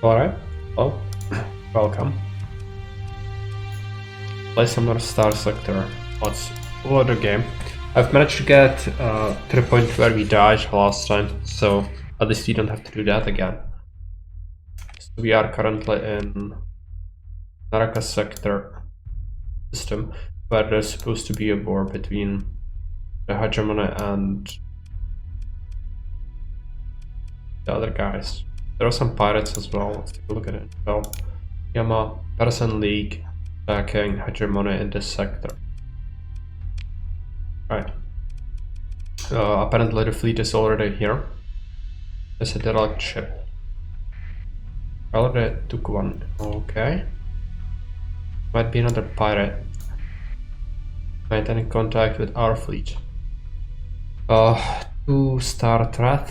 Alright, well, welcome. Play some more Starsector. What a game. I've managed to get to the point where we died last time, so at least we don't have to do that again. So we are currently in Naraka sector system, where there's supposed to be a war between the hegemony and the other guys. There are some pirates as well. Let's take a look at it. So, Yama, Partisan League, backing hegemony in this sector. Right. Apparently the fleet is already here. There's a derelict ship. I already took one. Okay. Might be another pirate. Maintaining contact with our fleet. 2-star threat.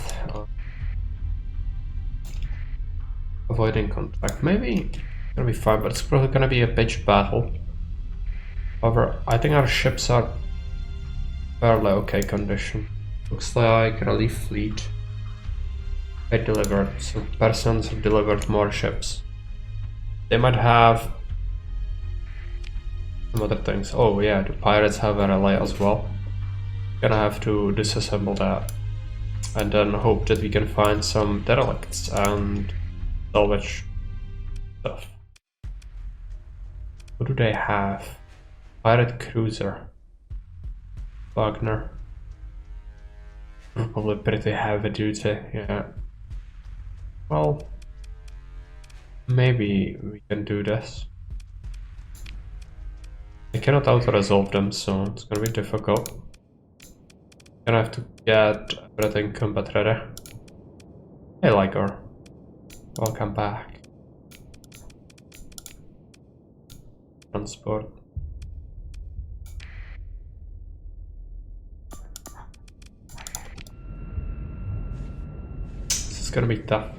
Avoiding contact. Maybe it's gonna be fine, but it's probably gonna be a pitched battle. However, I think our ships are fairly okay condition. Looks like relief fleet. They delivered. So persons have delivered more ships. They might have some other things. Oh yeah, the pirates have a relay as well. Gonna have to disassemble that. And then hope that we can find some derelicts and salvage stuff. What do they have? Pirate cruiser. Wagner. Probably pretty heavy duty, yeah. Well, maybe we can do this. I cannot auto-resolve them, so it's gonna be difficult. Gonna have to get everything combat ready. Hey Liger, welcome back. Transport. This is gonna be tough.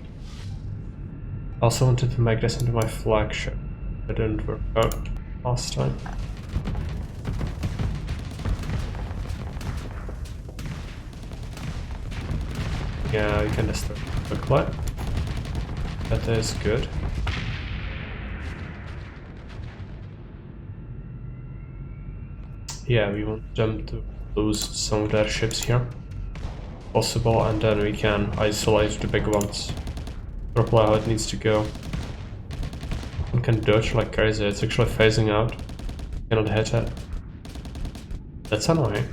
I also wanted to make this into my flagship. It didn't work out last time. Yeah, we can destroy it quickly. That is good. Yeah, we want them to lose some of their ships here. Possible, and then we can isolate the big ones. Probably how it needs to go. We can dodge like crazy, it's actually phasing out. Cannot hit it. That's annoying.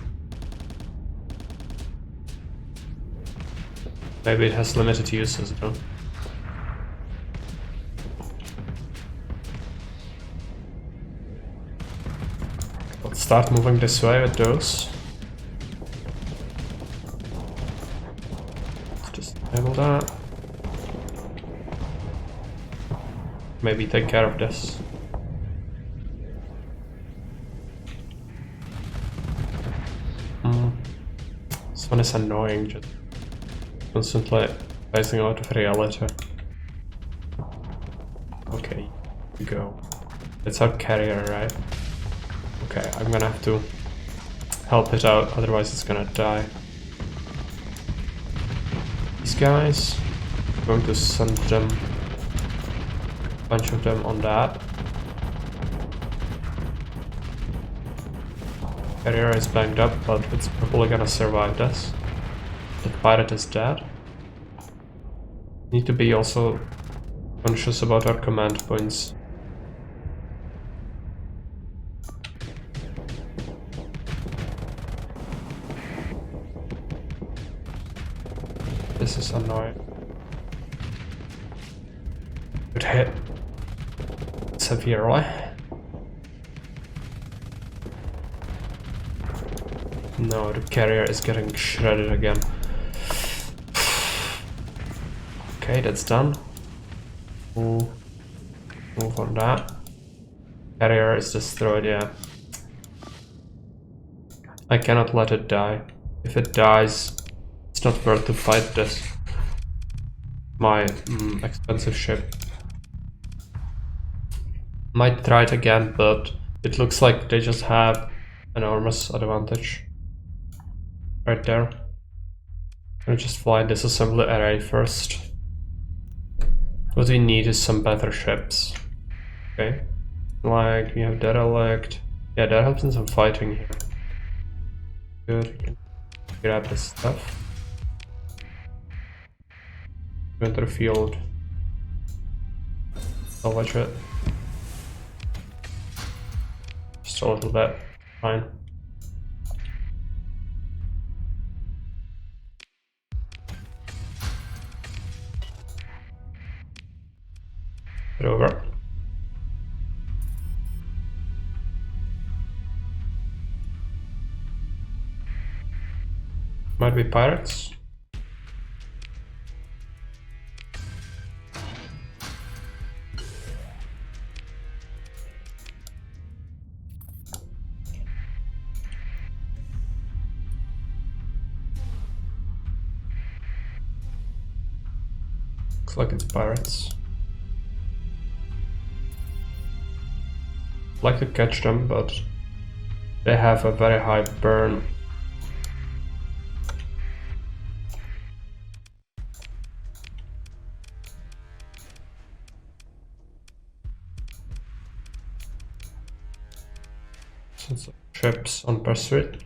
Maybe it has limited uses though. Let's start moving this way with those. Let's just enable that. Maybe take care of this. This one is annoying, just constantly phasing out of reality. Okay, we go. It's our carrier, right? Okay, I'm gonna have to help it out, otherwise it's gonna die. These guys, I'm going to send them, a bunch of them on that. Carrier is banged up, but it's probably gonna survive this. The pirate is dead. Need to be also conscious about our command points. This is annoying. Good hit. Severely. No, the carrier is getting shredded again. Okay, that's done. Move on that. Carrier is destroyed, yeah. I cannot let it die. If it dies, it's not worth to fight this. My expensive ship. Might try it again, but it looks like they just have enormous advantage. Right there. I'm gonna just fly disassembly array first. What we need is some better ships. Okay. Like, we have derelict. Yeah, that helps in some fighting here. Good, we can grab this stuff. Go into the field. Salvage it. Just a little bit. Fine. Get over. Might be pirates. Looks like it's pirates. I'd like to catch them, but they have a very high burn. Since ships on pursuit.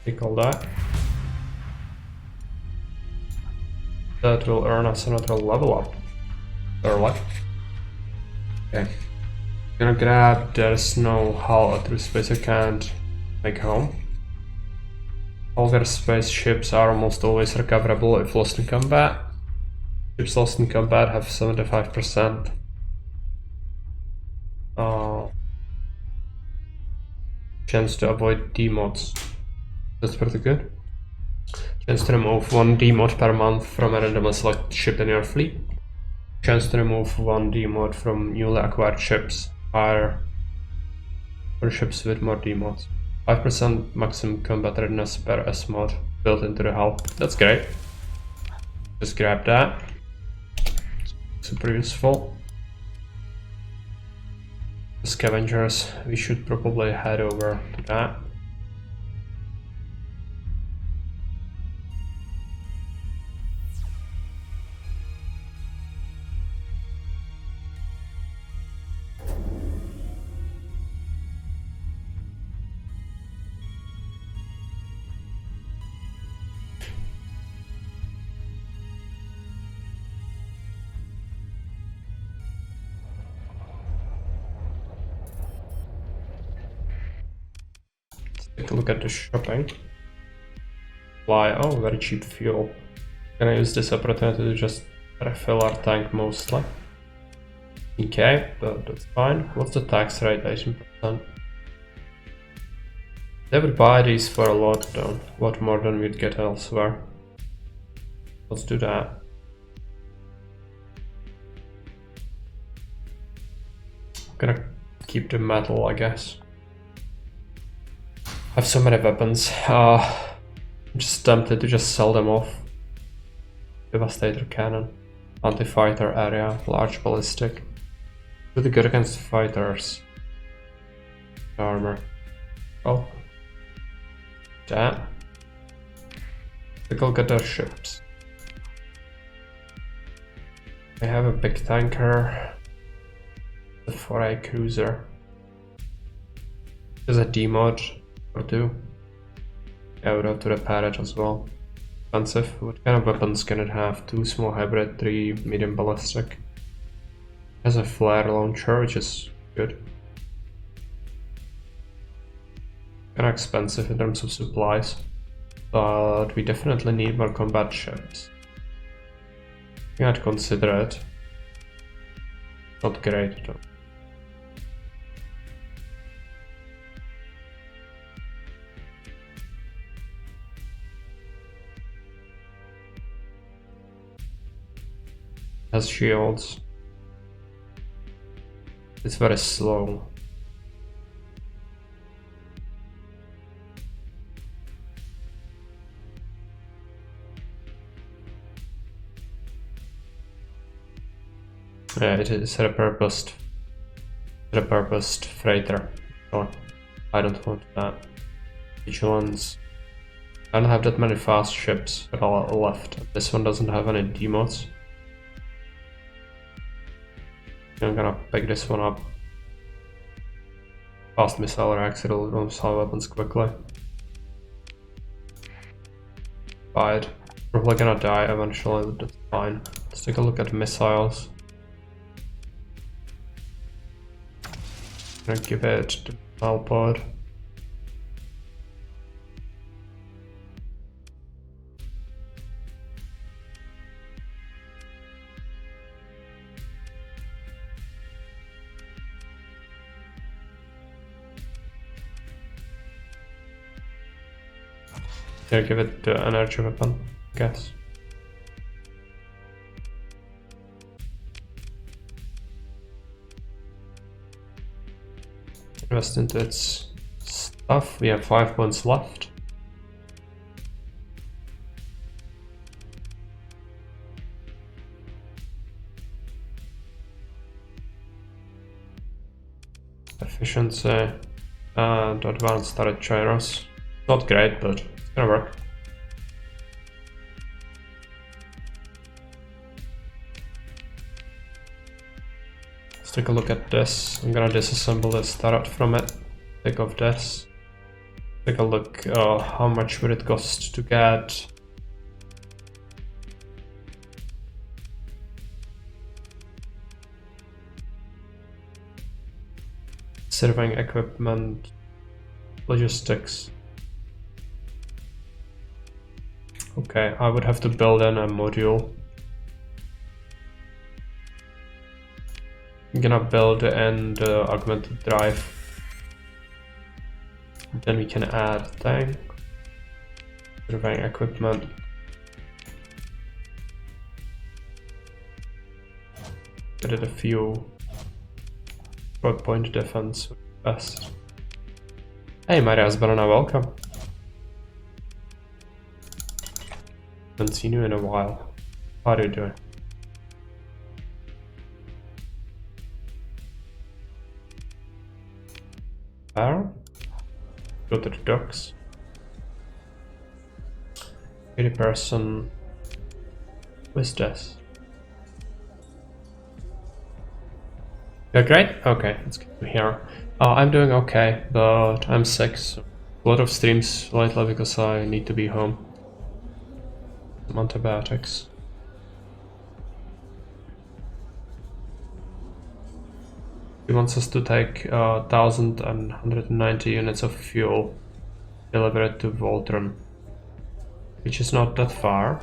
Take all that. That will earn us another level up. Or okay. Gonna grab, there's no hull through space I can't make home. All their spaceships are almost always recoverable if lost in combat. Ships lost in combat have 75%. Chance to avoid demods. That's pretty good. Chance to remove 1 demod per month from a randomly selected ship in your fleet. Chance to remove 1 demod from newly acquired ships. Higher for ships with more demods. 5% maximum combat readiness per S mod built into the hull. That's great. Just grab that. Super useful. Scavengers, we should probably head over to that. Take a look at the shopping. Fly, oh, very cheap fuel. Can I use this opportunity to just refill our tank mostly? Okay, but that's fine. What's the tax rate? 18%. They would buy these for a lot though. A lot more than we'd get elsewhere. Let's do that. I'm gonna keep the metal, I guess. I have so many weapons. I'm just tempted to just sell them off. Devastator cannon, anti-fighter area, large ballistic. Pretty good against fighters. Armor. Oh. That. They'll get their ships. I have a big tanker. The 4A cruiser. There's a D-mod or 2. I would have to repair it as well. Expensive. What kind of weapons can it have? 2 small hybrid, 3 medium ballistic. It has a flare launcher, which is good. Kinda expensive in terms of supplies, but we definitely need more combat ships. I think I'd consider it. Not great though. Has shields. It's very slow. Yeah, it is repurposed freighter. So I don't want that. vigilance. I don't have that many fast ships at all left. This one doesn't have any demotes. I'm gonna pick this one up. Fast missile racks, it'll missile weapons quickly. Fired. Probably gonna die eventually, but that's fine. Let's take a look at missiles. I'm gonna give it the missile pod. Gonna give it the energy weapon, I guess. Invest into its stuff. We have 5 points left. Efficiency and advanced turret gyros. Not great, but it's gonna work. Let's take a look at this. I'm gonna disassemble this turret from it. Take off this. Take a look how much would it cost to get surveying equipment, logistics. Okay, I would have to build in a module. I'm gonna build in the augmented drive. Then we can add tank, surveying equipment. Added a few broad point defense best. Hey Maria's Banana, welcome. Haven't seen you in a while. How are you doing? Go to the docks. 80%. Who's this? You're great? Okay, let's get here. I'm doing okay, but I'm sick. So a lot of streams lately because I need to be home. Some antibiotics. He wants us to take 1,190 units of fuel, deliver it to Voltron, which is not that far.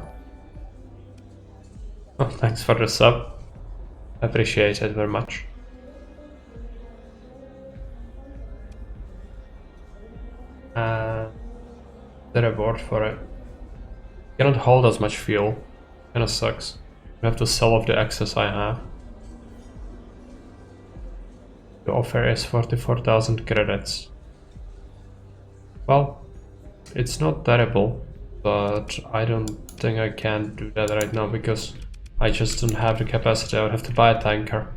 Oh, thanks for the sub. I appreciate it very much. The reward for it. Cannot hold as much fuel. Kinda sucks. I have to sell off the excess I have. The offer is 44,000 credits. Well, it's not terrible, but I don't think I can do that right now because I just don't have the capacity. I would have to buy a tanker.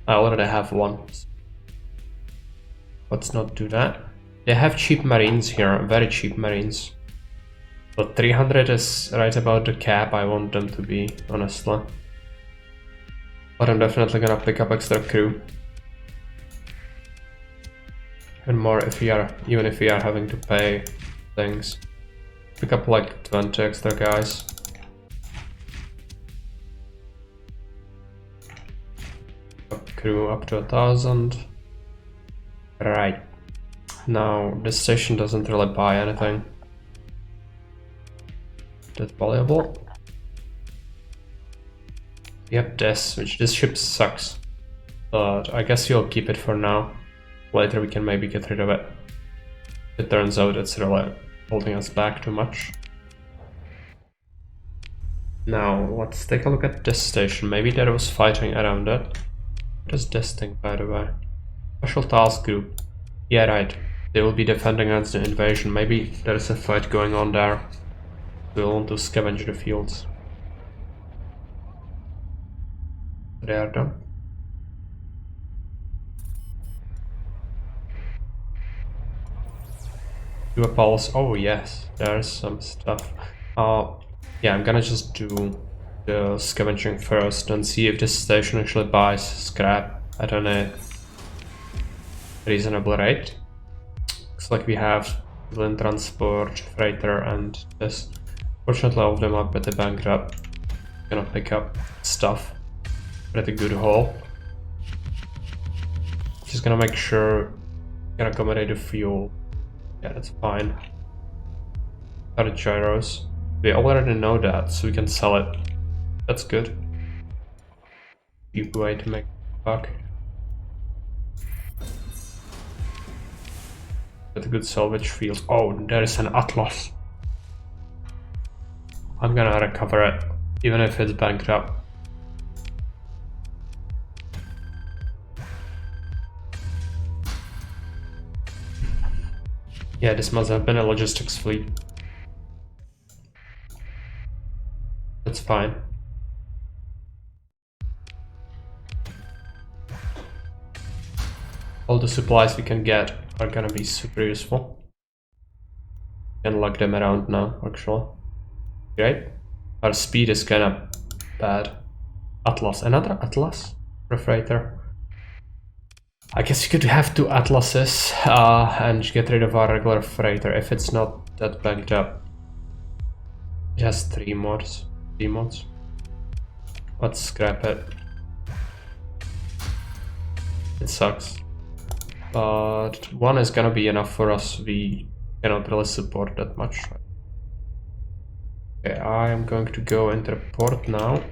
I already have one. Let's not do that. They have cheap marines here, very cheap marines. But 300 is right about the cap I want them to be, honestly. But I'm definitely gonna pick up extra crew. And more if we are, even if we are having to pay things. Pick up like 20 extra guys. Crew up to 1,000. Right. Now, this station doesn't really buy anything that's valuable. We have this, which this ship sucks. But I guess you'll keep it for now. Later we can maybe get rid of it. It turns out it's really holding us back too much. Now, let's take a look at this station. Maybe there was fighting around it. What is this thing, by the way? Special task group. Yeah, right. They will be defending against the invasion. Maybe there is a fight going on there. We'll want to scavenge the fields. They are done. Do a pulse. Oh yes, there's some stuff. Yeah, I'm gonna just do the scavenging first and see if this station actually buys scrap at a reasonable rate. Looks like we have civilian transport, freighter, and this. Fortunately, all of them are pretty bankrupt. Gonna pick up stuff. Pretty good haul. Just gonna make sure can accommodate the fuel. Yeah, that's fine. Got gyros. We already know that, so we can sell it. That's good. Cheap way to make a buck. With a good salvage field. Oh, there is an Atlas. I'm gonna recover it, even if it's bankrupt. Yeah, this must have been a logistics fleet. That's fine. All the supplies we can get are gonna be super useful. Can lug them around now, actually. Great. Our speed is kinda bad. Atlas. Another Atlas? Refrigerator. I guess you could have two Atlases and get rid of our regular freighter if it's not that banked up. It has 3 mods. 3 mods. Let's scrap it. It sucks. But 1 is gonna be enough for us. We cannot really support that much. Okay, I am going to go into the port now.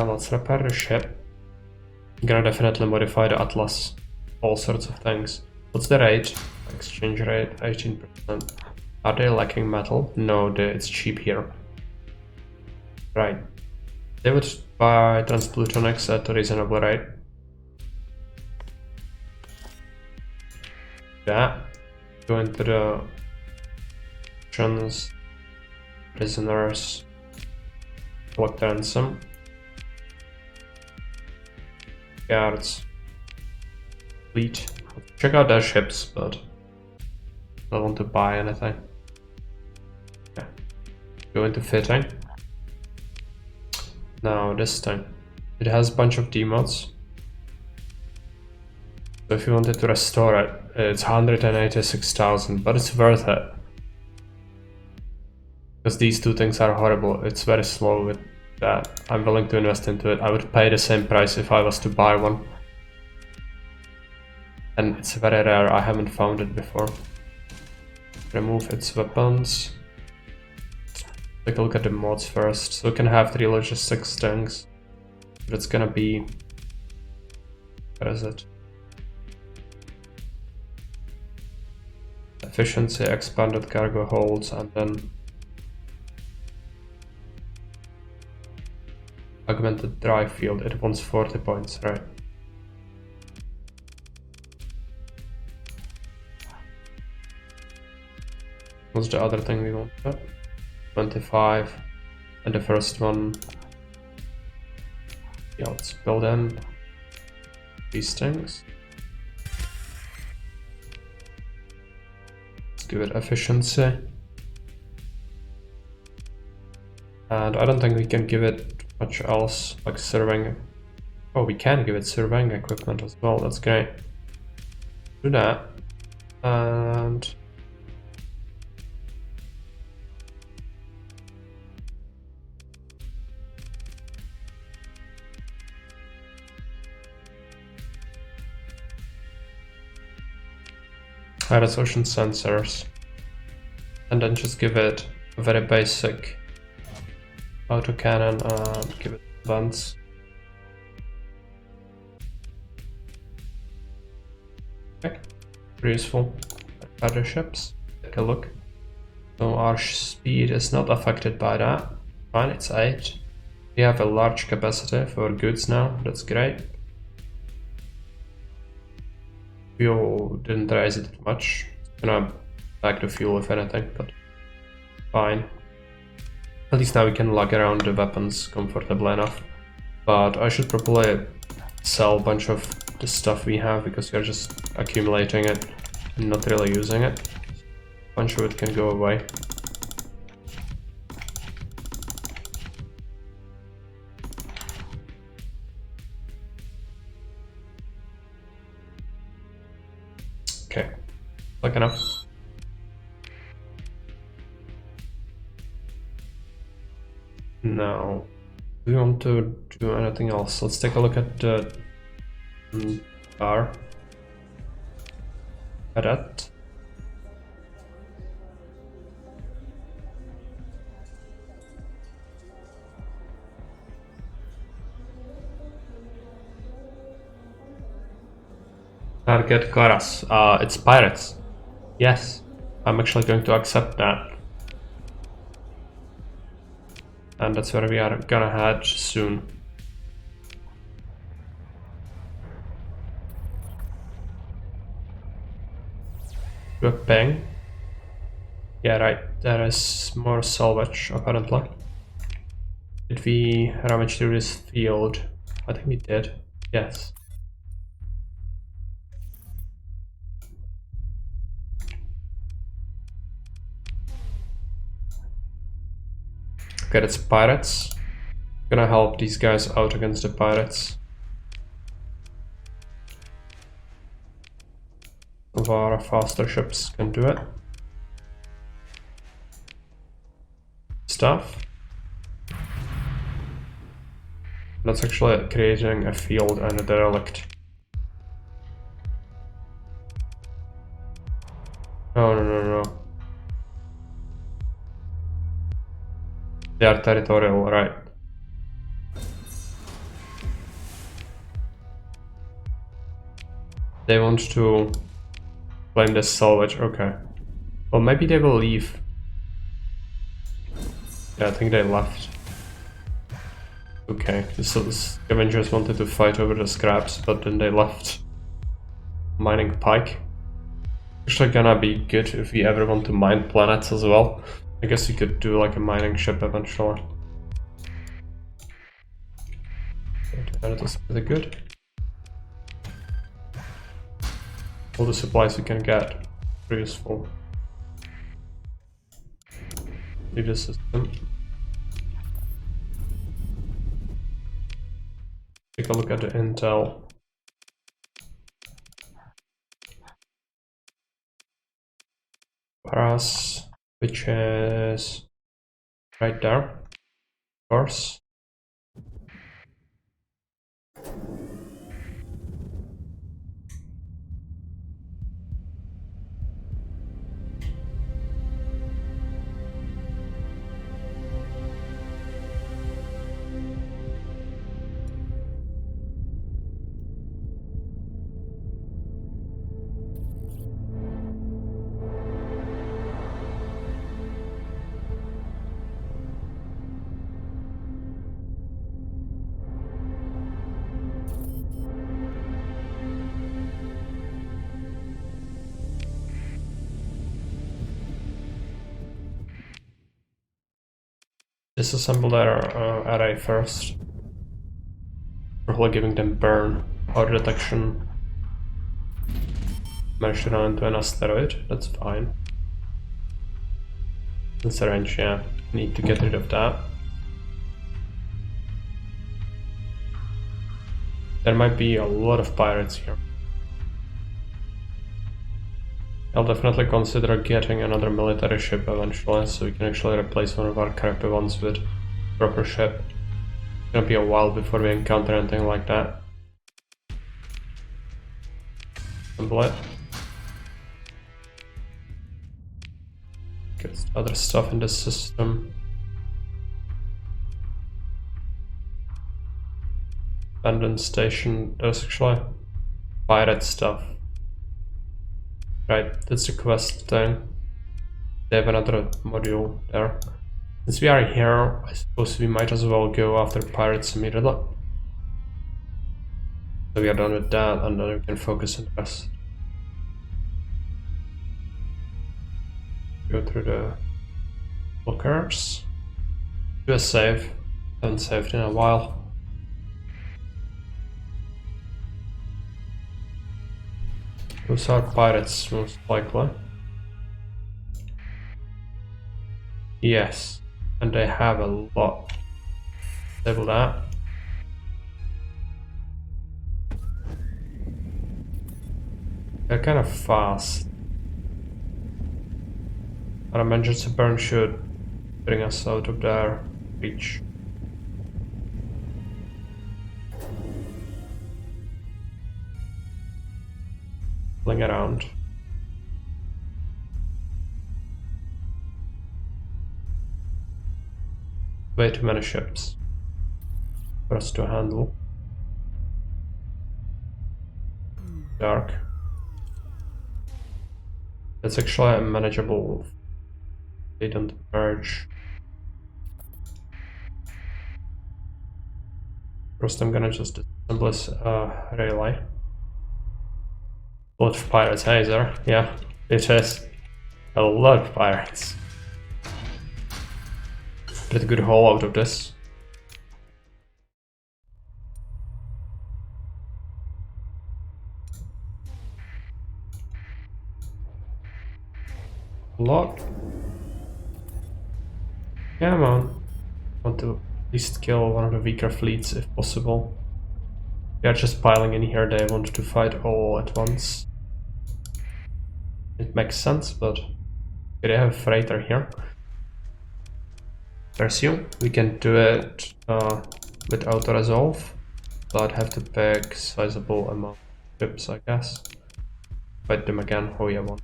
Let's repair the ship. I'm gonna definitely modify the Atlas. All sorts of things. What's the rate? Exchange rate, 18%. Are they lacking metal? No, it's cheap here. Right. They would buy transplutonics at a reasonable rate. Yeah. Go into the options, prisoners, collect ransom. Guards, fleet. Check out their ships, but I don't want to buy anything. Yeah. Go into fitting. Now this thing. It has a bunch of demods. So if you wanted to restore it, it's 186,000, but it's worth it. Because these two things are horrible. It's very slow with that. I'm willing to invest into it. I would pay the same price if I was to buy one. And it's very rare, I haven't found it before. Remove its weapons. Take a look at the mods first. So we can have 3 logistics things. But it's gonna be... Where is it? Efficiency, expanded cargo holds, and then augmented drive field. It wants 40 points, right? What's the other thing we want? 25. And the first one. Yeah, let's build in these things. Let's give it efficiency. And I don't think we can give it much else, like surveying. Oh, we can give it surveying equipment as well. That's great. Do that. And add its ocean sensors. And then just give it a very basic autocannon and give it guns. Okay, pretty useful. Other ships, take a look. So our speed is not affected by that. Fine, it's 8. We have a large capacity for goods now, that's great. Fuel didn't raise it much. It's gonna back the fuel if anything, but fine. At least now we can lug around the weapons comfortably enough. But I should probably sell a bunch of the stuff we have because we are just accumulating it and not really using it. A bunch of it can go away. Okay, like enough. Now, do we want to do anything else? Let's take a look at the bar. Cadet. Target Karas. It's pirates. Yes, I'm actually going to accept that. And that's where we are gonna head soon. A ping. Yeah, right. There is more salvage, apparently. Did we rummage through this field? I think we did. Yes. Okay, that's pirates. Gonna help these guys out against the pirates. Some of our faster ships can do it. Stuff. That's actually creating a field and a derelict. No. They are territorial, right? They want to claim this salvage, okay. Well, maybe they will leave. Yeah, I think they left. Okay, the scavengers wanted to fight over the scraps, but then they left. Mining pike. Actually gonna be good if we ever want to mine planets as well. I guess we could do like a mining ship eventually. That is pretty good. All the supplies we can get, pretty useful. Leave the system. Take a look at the intel. Paras, which is right there, of course. Disassemble their array first. Probably giving them burn or detection. Managed to run into an asteroid, that's fine. It's a range, yeah. Need to get rid of that. There might be a lot of pirates here. I'll definitely consider getting another military ship eventually, so we can actually replace one of our crappy ones with a proper ship. It's gonna be a while before we encounter anything like that. Assemble it. Get other stuff in the system. Abandoned station, there's actually pirate stuff. Right, that's the quest thing. They have another module there. Since we are here, I suppose we might as well go after pirates immediately. So we are done with that, and then we can focus on the rest. Go through the lockers. Do a save. Haven't saved in a while. Those are pirates, most likely. Yes, and they have a lot. Disable that. They're kind of fast. An emergency burn should bring us out of their reach. Fling around. Way too many ships for us to handle. Dark. It's actually manageable. They don't merge. First, I'm gonna just disassemble this relay. A lot of pirates, hey there? Yeah, it is. A lot of pirates. Get a good haul out of this. A lot. Come on. Want to at least kill one of the weaker fleets if possible. They are just piling in here, they want to fight all at once. It makes sense, but they have a freighter here. There's you. We can do it with auto-resolve, but I'd have to pick sizable amount of ships, I guess. Fight them again. Oh yeah, one.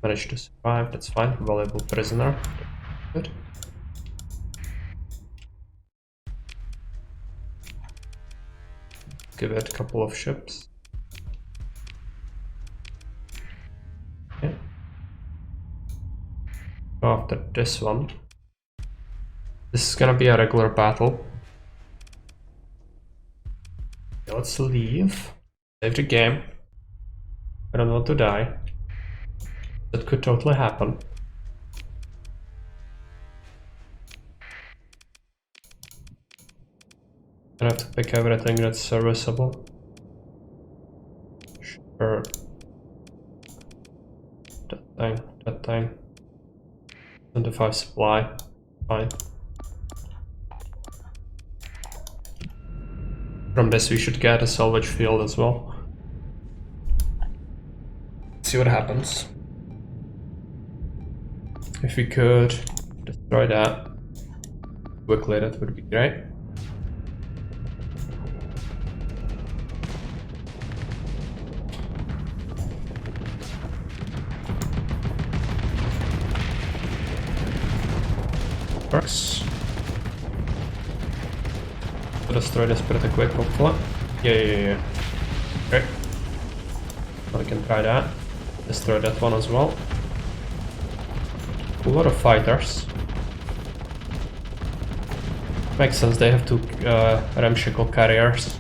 Managed to survive, that's fine. Valuable prisoner. Good. Give it a couple of ships. Yeah. Go after this one. This is gonna be a regular battle. Okay, let's leave. Save the game. I don't want to die. That could totally happen. I have to pick everything that's serviceable. Sure. That thing. 25 supply. Fine. From this we should get a salvage field as well. See what happens. If we could destroy that quickly, that would be great. Works. I'll destroy this pretty quick, hopefully. Yeah. Great. Now we can try that. Destroy that one as well. A lot of fighters. Makes sense, they have two ramshackle carriers.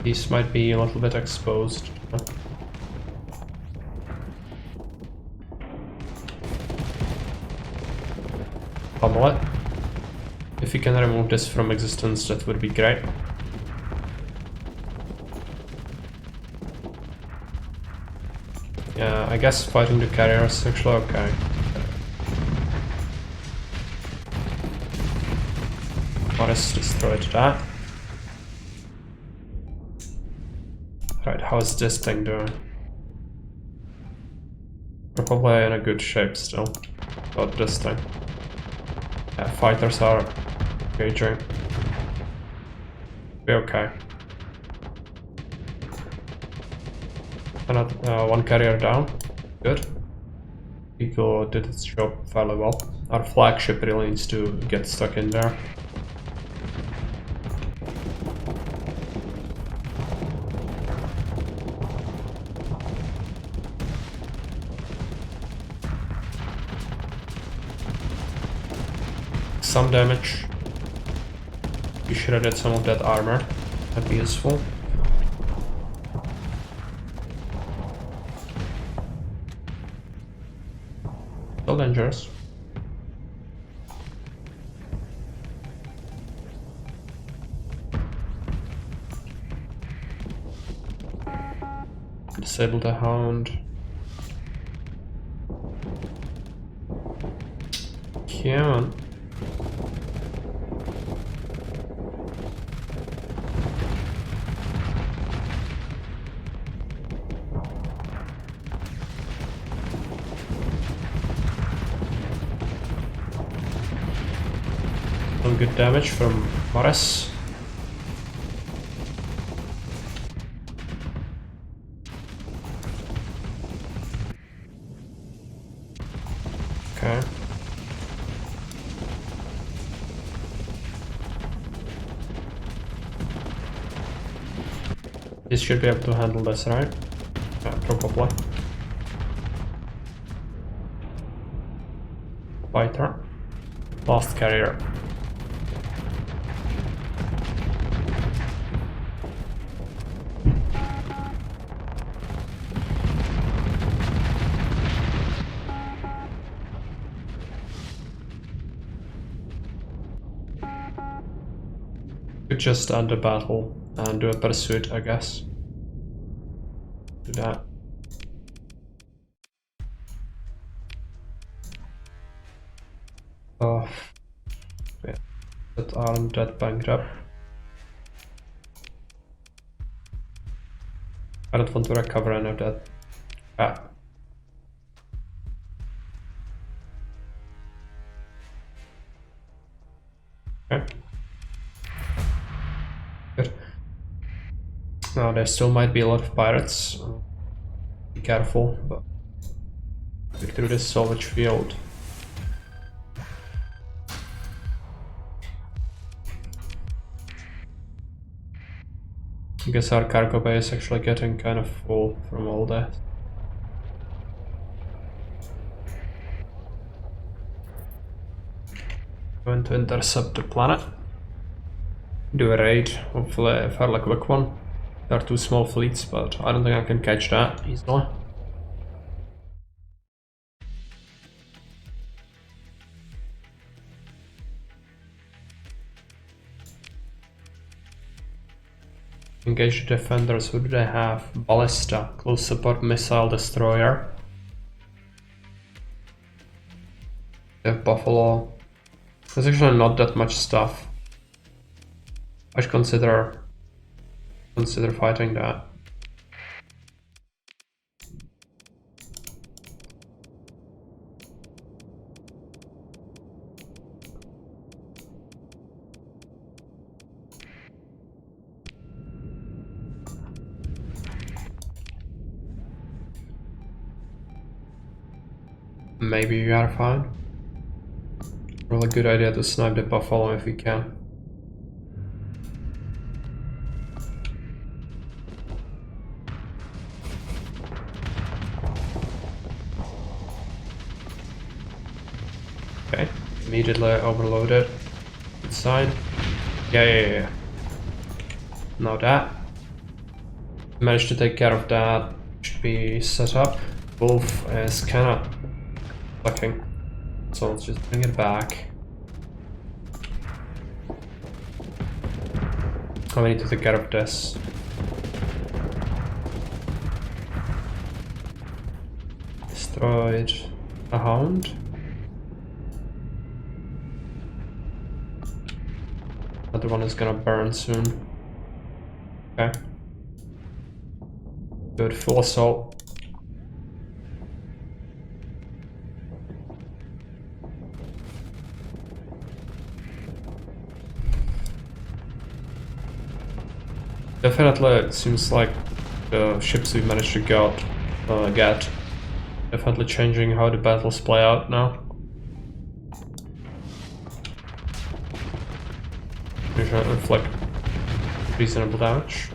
These might be a little bit exposed. Omelette. If we can remove this from existence, that would be great. Yeah, I guess fighting the carrier is actually okay. What has destroyed that? Right, how's this thing doing? We're probably in a good shape still. About this thing. Yeah, fighters are engaging. Be okay. Another one carrier down. Good. Eagle did its job fairly well. Our flagship really needs to get stuck in there. some damage. We shredded some of that armor. That'd be useful. Still dangerous. Disable the hound. Come on. Some good damage from Morris. Okay. This should be able to handle this, right? Yeah, probably. Fighter. Last carrier. Could just end the battle and do a pursuit, I guess. Do that. Oh, yeah, that aren't that bankrupt. I don't want to recover any of that. Ah. Okay. Good. Now there still might be a lot of pirates. Be careful, but look through this salvage field. I guess our cargo bay is actually getting kind of full from all that. Going to intercept the planet. Do a raid, hopefully a fairly quick one. There are two small fleets, but I don't think I can catch that easily. Engage the defenders. Who do they have? Ballista, close support missile destroyer. They have Buffalo. There's actually not that much stuff. I should consider fighting that. Maybe you are fine. Really good idea to snipe the Buffalo if we can. Okay, immediately overloaded. Good sign. Yeah. Now that. Managed to take care of that. Should be set up. Wolf is kinda fucking. So let's just bring it back. Oh, we need to take care of this. Destroyed a hound. Another one is gonna burn soon. Okay. Good, full assault. Definitely, it seems like the ships we managed to get definitely changing how the battles play out now. We should inflict reasonable damage.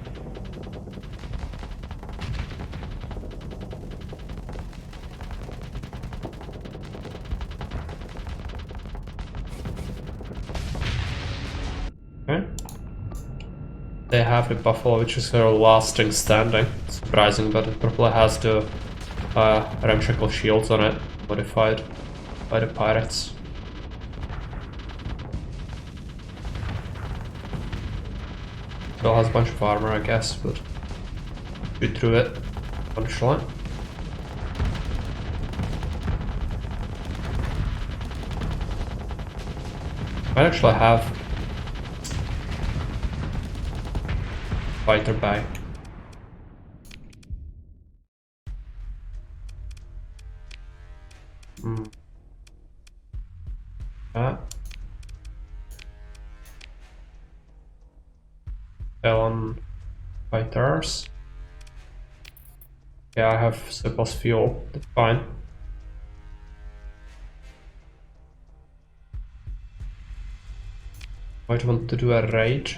they have the Buffalo, which is their last thing standing. Surprising, but it probably has the ramshackle shields on it, modified by the pirates. Still has a bunch of armor, I guess, but shoot through it eventually. Might actually have fighter back. On fighters. Yeah, I have surplus fuel, that's fine. Might want to do a raid.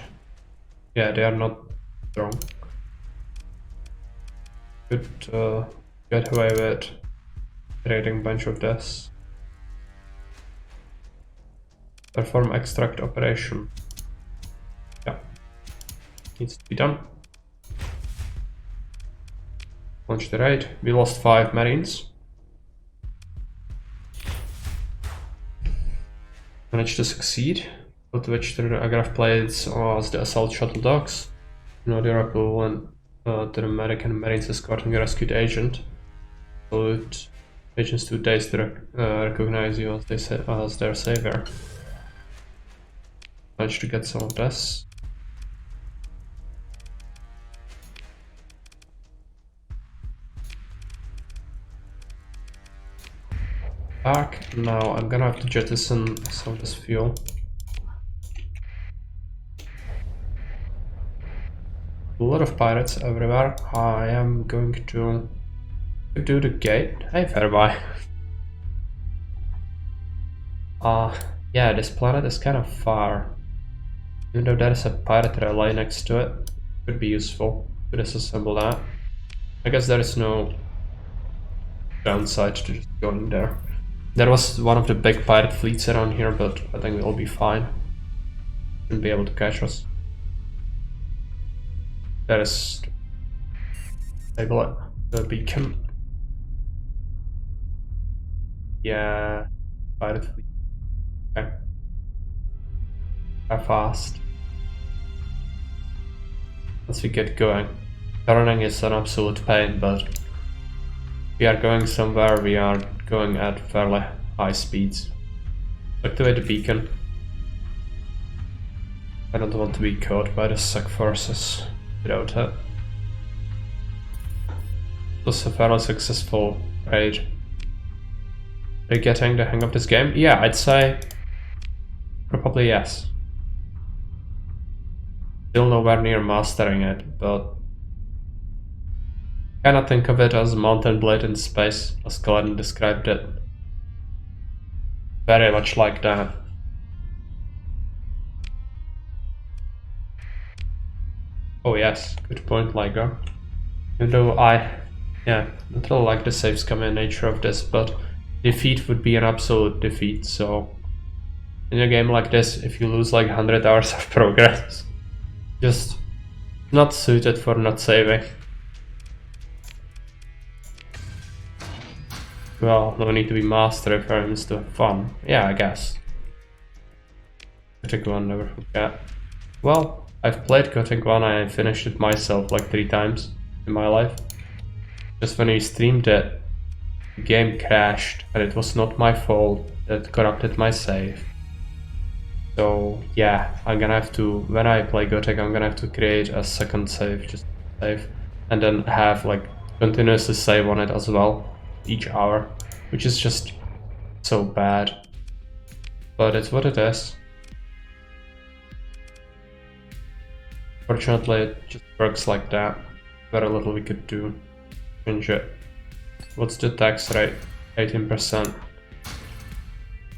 Yeah, they are not strong. Could get away with trading a bunch of this. Perform extract operation. Yeah. Needs to be done. Launch the raid. We lost 5 marines. Managed to succeed. Put which the aircraft plates as the assault shuttle docks. You know, they're equivalent to the American Marines escorting a rescued agent. Salute agents 2 days to recognize you as their savior. Managed to get some of this. Back. Now I'm gonna have to jettison some of this fuel. A lot of pirates everywhere. I am going to do the gate. Hey, Fairby. Yeah, this planet is kind of far. Even though there is a pirate relay next to it, could be useful to disassemble that. I guess there is no downside to just going there. There was one of the big pirate fleets around here, but I think we'll be fine. Shouldn't be able to catch us. That is the beacon. Yeah, pirate fleet. Okay. How fast? Once we get going. Turning is an absolute pain, but if we are going somewhere, we are going at fairly high speeds. Activate the beacon. I don't want to be caught by the SEC forces without it. It was a fairly successful raid. Are you getting the hang of this game? Yeah, I'd say probably yes. Still nowhere near mastering it, but I kinda think of it as Mountain Blade in space, as Glenn described it. Very much like that. Oh yes, good point, Liger. Even though don't really like the save scumming nature of this, but defeat would be an absolute defeat, so in a game like this, if you lose like 100 hours of progress, just not suited for not saving. Well, no need to be master if I'm still fun. Yeah, I guess. Gothic 1, never forget. Well, I've played Gothic 1, I finished it myself like 3 times in my life. Just when I streamed it, the game crashed, and it was not my fault that corrupted my save. So yeah, I'm gonna have to, when I play Gothic, I'm gonna have to create a second save, just save, and then have like continuously save on it as well, each hour, which is just so bad. But it's what it is. Fortunately, it just works like that. Very little we could do. Change it. What's the tax rate? 18%.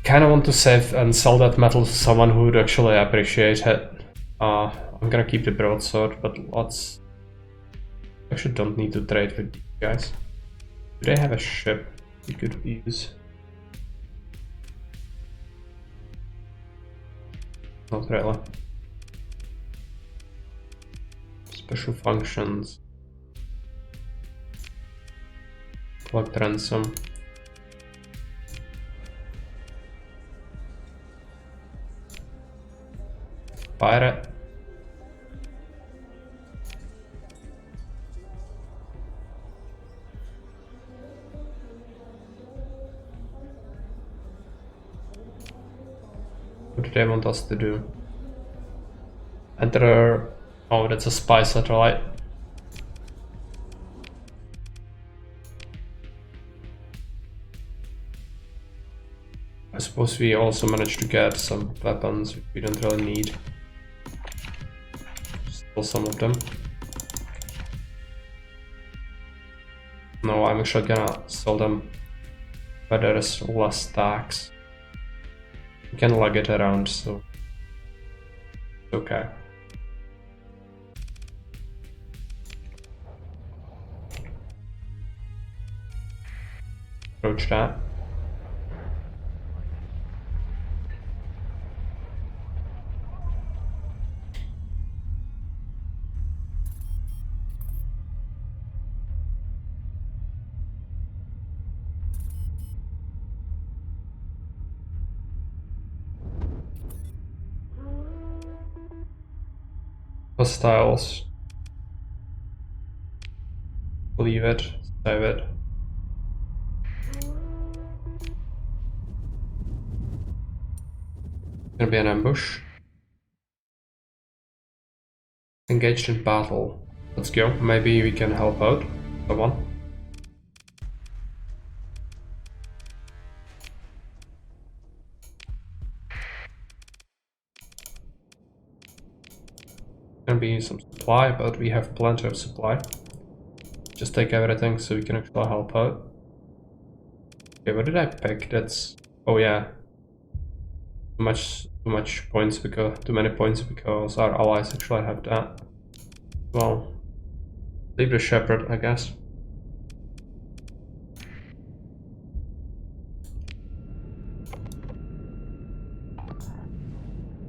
Kinda want to save and sell that metal to someone who would actually appreciate it. I'm gonna keep the broadsword, but lots. Actually, don't need to trade with these guys. Do they have a ship we could use? Not really. special functions. Collect ransom. Pirate. What do they want us to do? Enter. Oh, that's a spy satellite. I suppose we also managed to get some weapons which we don't really need. Still some of them. No, I'm actually gonna sell them where there is less tax. You can lug it around, so it's okay. Approach that. Hostiles. Leave it. Save it. Gonna be an ambush. Engaged in battle. Let's go. Maybe we can help out someone. Gonna be some supply, but we have plenty of supply. Just take everything so we can actually help out. Okay, what did I pick? That's, oh yeah, too much points because too many points because our allies actually have that. Well, leave the shepherd, I guess.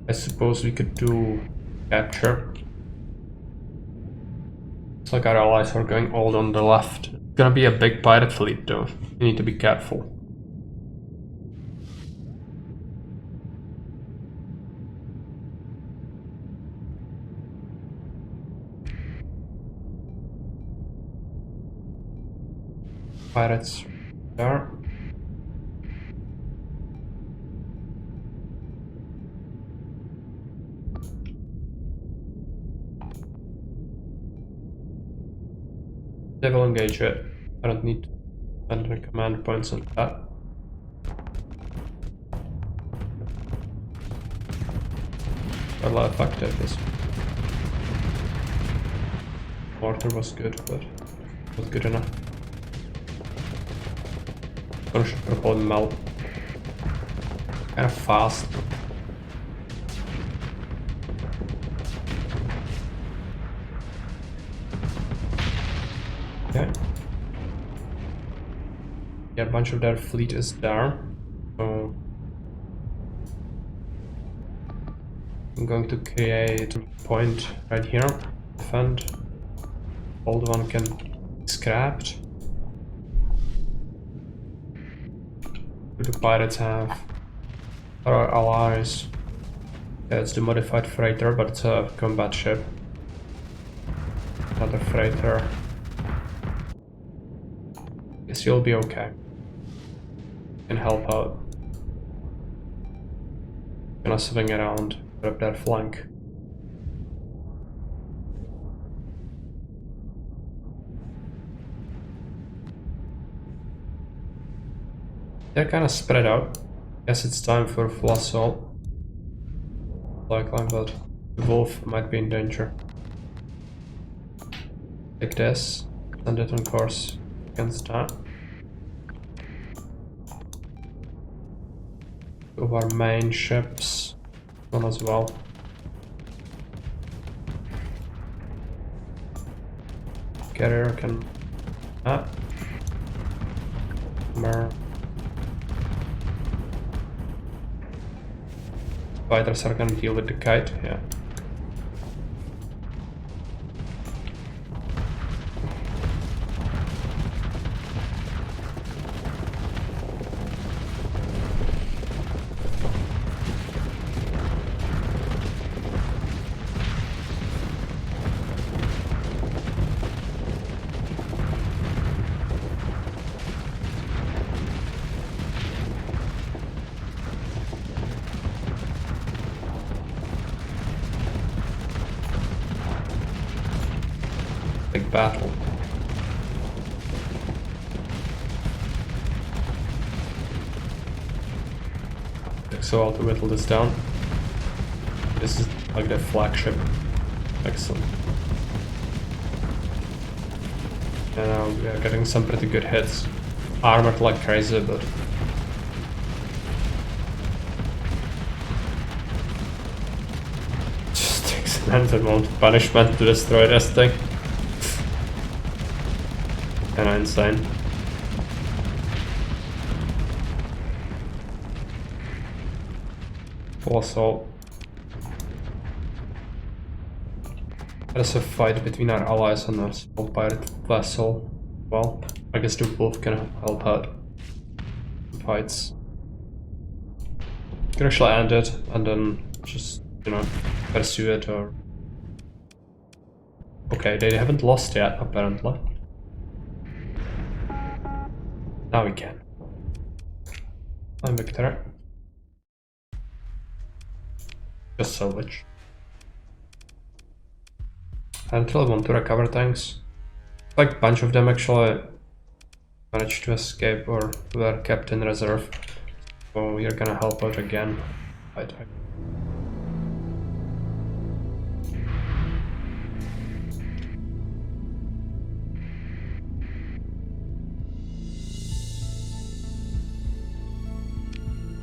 I suppose we could do capture. It's like our allies are going all on the left. It's gonna be a big pirate fleet though. You need to be careful. Pirates there. They will engage it. I don't need to spend any command points on that. Well, effective this. Mortar was good, but not good enough. I should probably melt. Kind of fast. Okay. Yeah, a bunch of their fleet is there. So I'm going to create a point right here. Defend. Old one can be scrapped. What do the pirates have? Our allies. Yeah, it's the modified freighter, but it's a combat ship. Another freighter. Guess you'll be okay. Can help out. Gonna swing around, grab that flank. They're kind of spread out. Guess it's time for full assault. Likely, but the wolf might be in danger. Take this, send it on course against that. Two of our main ships, one as well. Carrier can. Fighters are gonna deal with the kite, yeah. battle. Takes so while to whittle this down. This is like the flagship. Excellent. And now we are getting some pretty good hits. Armored like crazy, but just takes an endless amount of punishment to destroy this thing. Kinda insane. Full assault. There's a fight between our allies and a small pirate vessel. Well, I guess they both can help out fights. You can actually end it and then just, you know, pursue it or... Okay, they haven't lost yet, apparently. Now we can. I'm victory. Just salvage. I don't really want to recover tanks. Like a bunch of them actually managed to escape or were kept in reserve. So we're gonna help out again.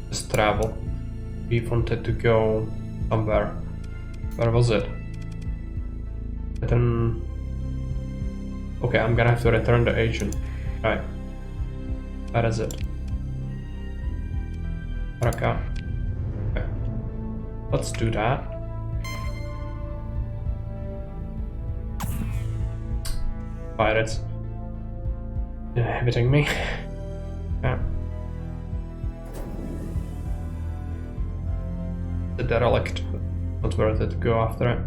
Just travel. We wanted to go somewhere. Where was it? Then... Okay, I'm gonna have to return the agent. Right. Where is it? Okay. Let's do that. Pirates. Hitting me. Yeah. The derelict. Not worth it to go after it.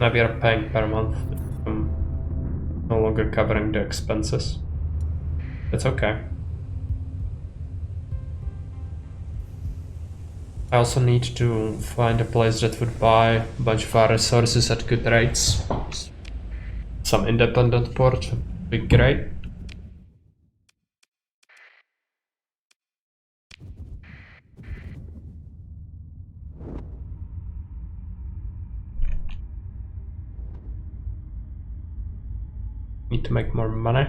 Now we are paying per month. I'm no longer covering the expenses. It's okay. I also need to find a place that would buy a bunch of our resources at good rates. Some independent port would be great. Need to make more money.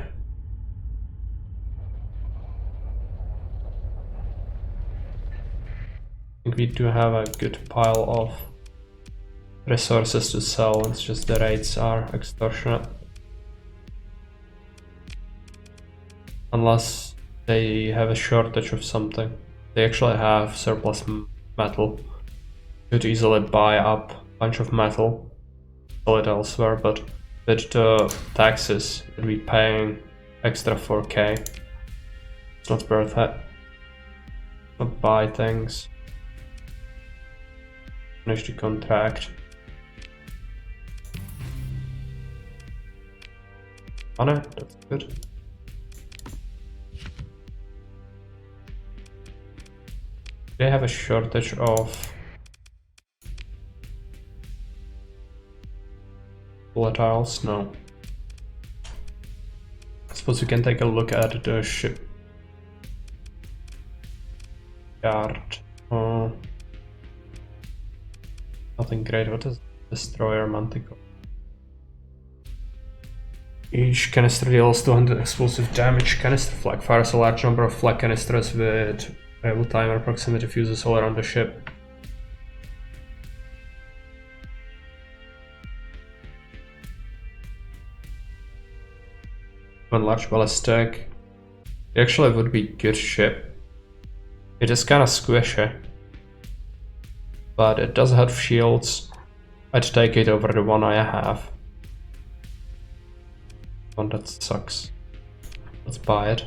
I think we do have a good pile of resources to sell, it's just the rates are extortionate. Unless they have a shortage of something. They actually have surplus metal. You could easily buy up a bunch of metal, sell it elsewhere, but with the taxes, you'd be paying extra 4k. It's not worth it. Not buy things. Finish the contract. Money, that's good. They have a shortage of volatiles? No. I suppose we can take a look at the ship yard. Nothing great. What is destroyer Manticore? Each canister deals 200 explosive damage. Canister flag fires a large number of flag canisters with variable timer proximity fuses all around the ship. One large ballistic. It actually would be good ship. It is kinda squishy, but it does have shields. I'd take it over the one I have. One that sucks. Let's buy it.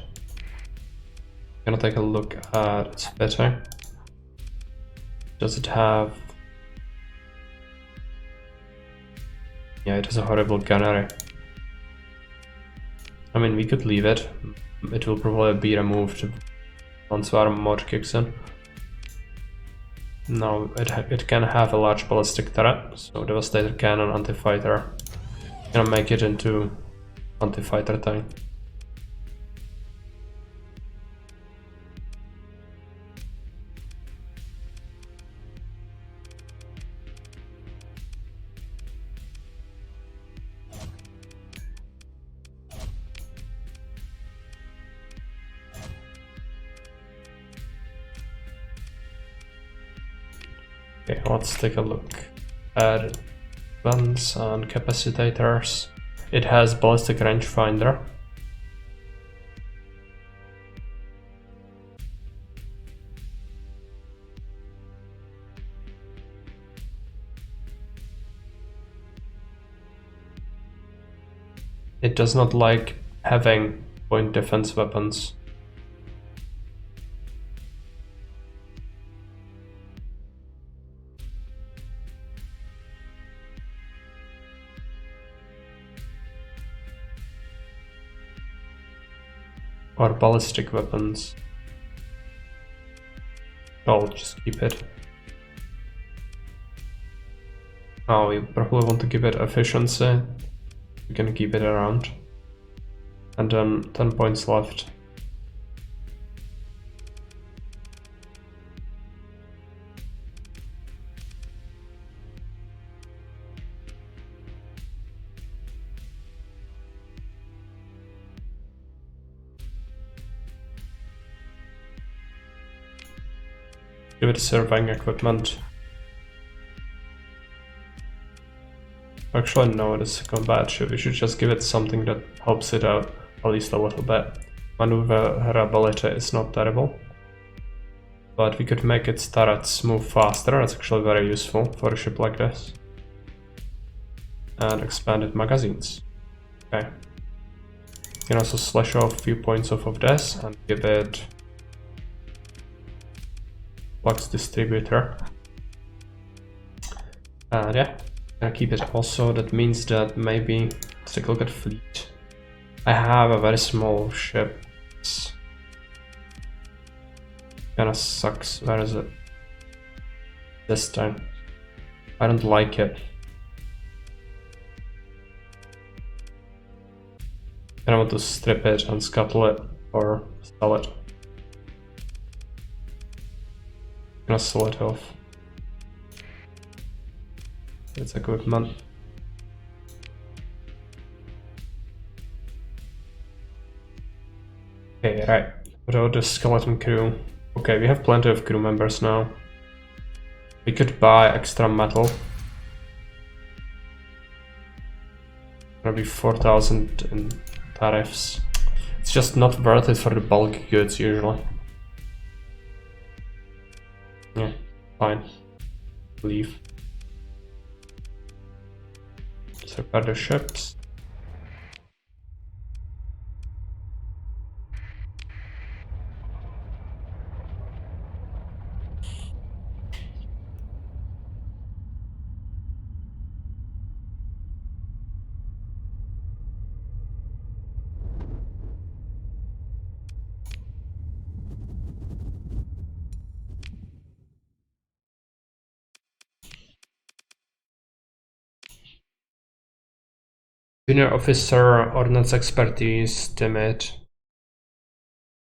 Gonna take a look at its fitting. Does it have... Yeah, it has a horrible gunnery. I mean, we could leave it. It will probably be removed once our mod kicks in. No, it can have a large ballistic turret, so Devastator Cannon, Anti-Fighter. Gonna make it into Anti-Fighter tank. Okay, let's take a look at guns and capacitors. It has ballistic rangefinder. It does not like having point defense weapons. Or ballistic weapons. I'll just keep it. Oh, we probably want to give it efficiency. We can keep it around. And then 10 points left. Give it surveying equipment. Actually, no, it is a combat ship. We should just give it something that helps it out at least a little bit. Maneuverability is not terrible, but we could make its turrets move faster. That's actually very useful for a ship like this. And expanded magazines. Okay. You can also slash off a few points off of this and give it flux distributor. And yeah, gonna keep it also. That means that maybe let's take a look at fleet. I have a very small ship. It's kinda sucks. Where is it? This time. I don't like it. And I want to strip it and scuttle it or sell it. I'm gonna sell it off. It's equipment. Okay, right. What about the skeleton crew? Okay, we have plenty of crew members now. We could buy extra metal. Maybe 4,000 in tariffs. It's just not worth it for the bulk goods usually. Yeah, fine. Leave. Let's repair the ships. Junior officer, ordnance expertise, timid.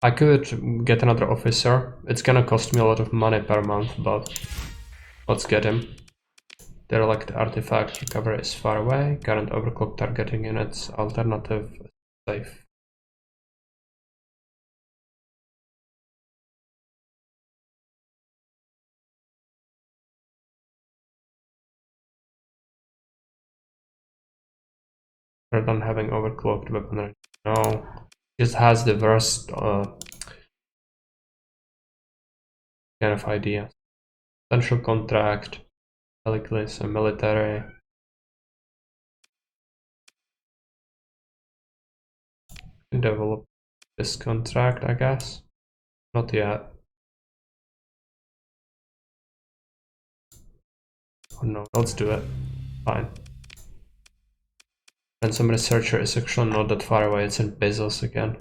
I could get another officer. It's gonna cost me a lot of money per month, but let's get him. Derelict artifact recovery is far away. Current overclock targeting units. Alternative safe. Rather than having overclocked weaponry. No. Just has the worst kind of idea. Potential contract. Heliclis and military. Can develop this contract, I guess. Not yet. Oh no, let's do it. Fine. And some researcher is actually not that far away, it's in Bezos again.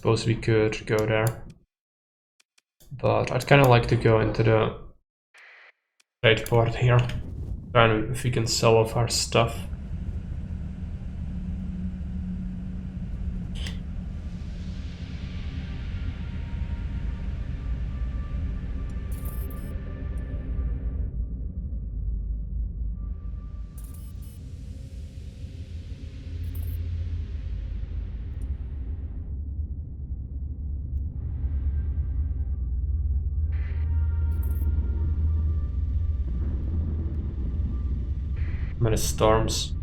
Suppose we could go there. But I'd kind of like to go into the trade port here. And if we can sell off our stuff. Many storms.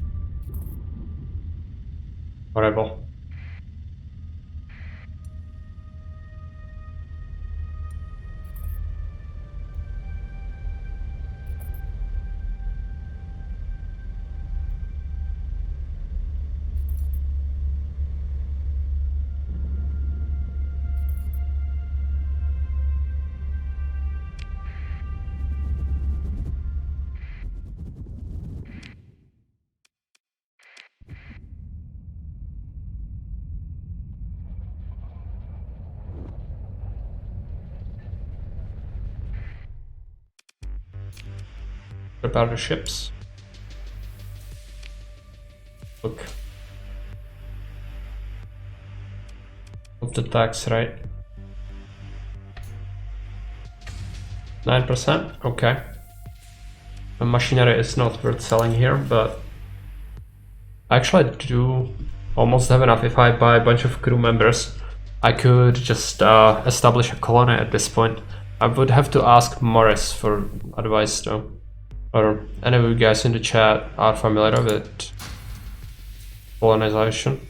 Horrible. Prepare the ships. Look. Of the tax rate. 9%? Okay. The machinery is not worth selling here, but actually I do almost have enough. If I buy a bunch of crew members, I could just establish a colony at this point. I would have to ask Morris for advice though. Or any of you guys in the chat are familiar with colonization?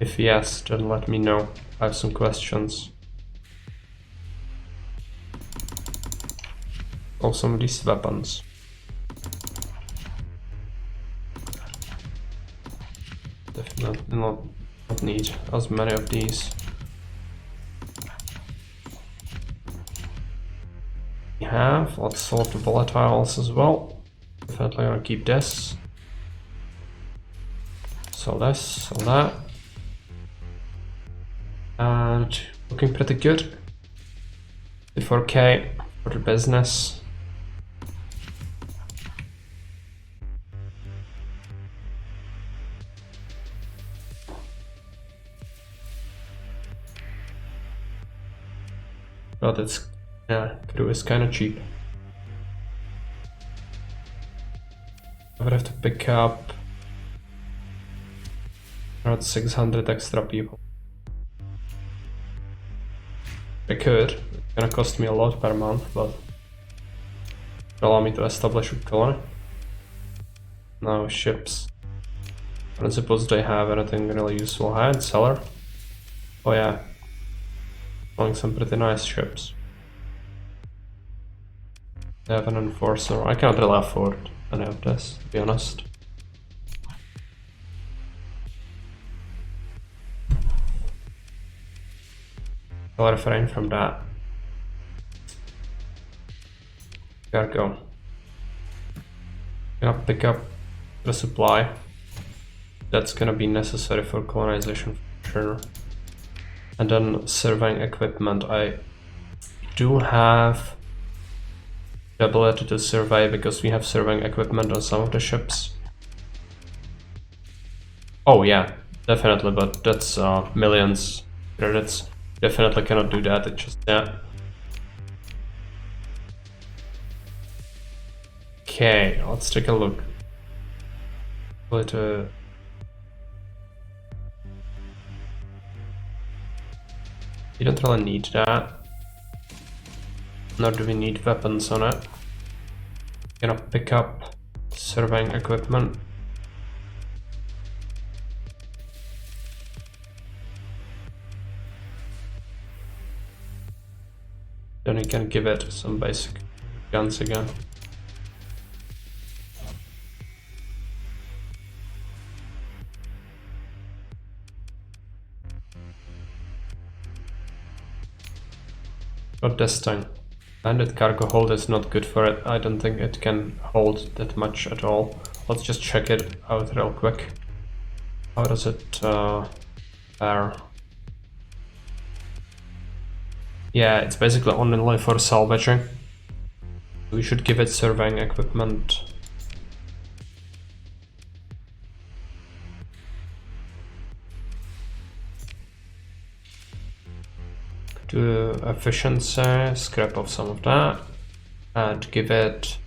If yes, then let me know. I have some questions. Oh, some of these weapons. Definitely not need as many of these. We have, let's sort the volatiles as well. Definitely gonna keep this. Sell this, sell that. And looking pretty good. 4K for the business. But it's, yeah, crew is kind of cheap. I would have to pick up around 600 extra people. I could. It's gonna cost me a lot per month, but allow me to establish a colony. Now ships. I don't suppose they have anything really useful. Hide seller. Oh yeah. Selling some pretty nice ships. They have an enforcer. I can't really afford any of this, to be honest. I'll refrain from that. Cargo. Gonna pick up the supply. That's gonna be necessary for colonization for sure. And then surveying equipment. I do have the ability to survey because we have surveying equipment on some of the ships. Oh yeah, definitely, but that's millions credits. Definitely cannot do that, it's just that. Okay, let's take a look. But, you don't really need that. Nor do we need weapons on it. Gonna pick up surveying equipment. Then we can give it some basic guns again. But this thing. Bandit cargo hold is not good for it. I don't think it can hold that much at all. let's just check it out real quick. How does it fare? Yeah, it's basically only for salvaging. We should give it surveying equipment. Do efficiency, scrap off some of that, and give it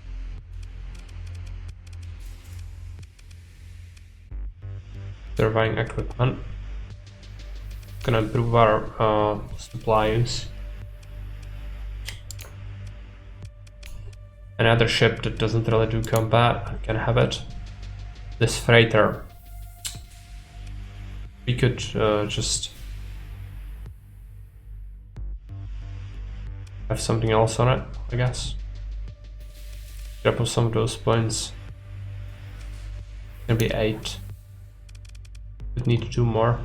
surveying equipment. Gonna improve our supply use. Another ship that doesn't really do combat can have it. This freighter. We could just have something else on it, I guess. Grab up some of those points. Gonna be 8. Would need to do more.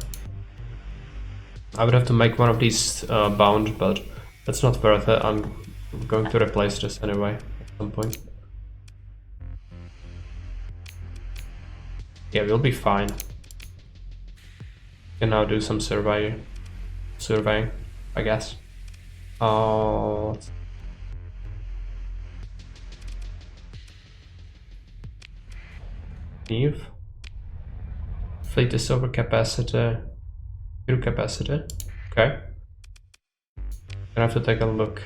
I would have to make one of these bound, but that's not worth it. I'm going to replace this anyway at some point. Yeah, we'll be fine. Can now do some surveying, I guess. Leave. Fleet is over capacity. Crew capacity. Okay. Gonna have to take a look.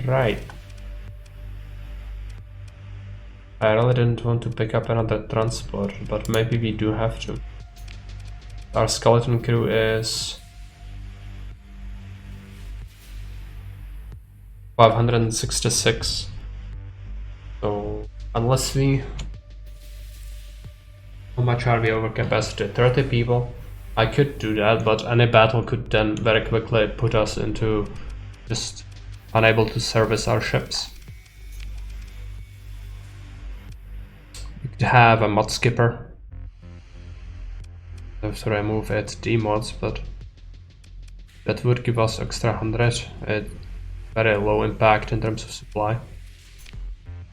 Right. I really didn't want to pick up another transport, but maybe we do have to. Our skeleton crew is 566. So unless we... How much are we over capacity? 30 people. I could do that, but any battle could then very quickly put us into just unable to service our ships. We could have a mod skipper. I have to remove its demods, but that would give us extra 100. It's very low impact in terms of supply.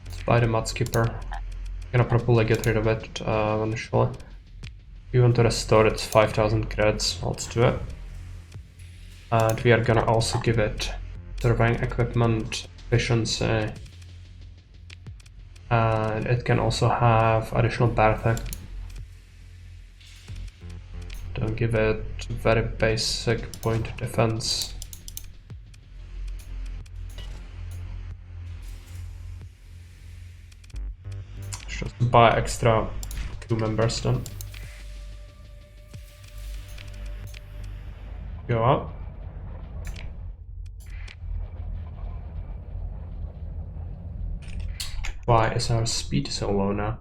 Let's buy the mod skipper. I'm gonna probably get rid of it initially. If you want to restore it, 5,000 credits. Let's do it. And we are gonna also give it surveying equipment, efficiency, and it can also have additional berthing. Don't give it very basic point defense. Just buy extra crew members then. Go up. Why is our speed so low now?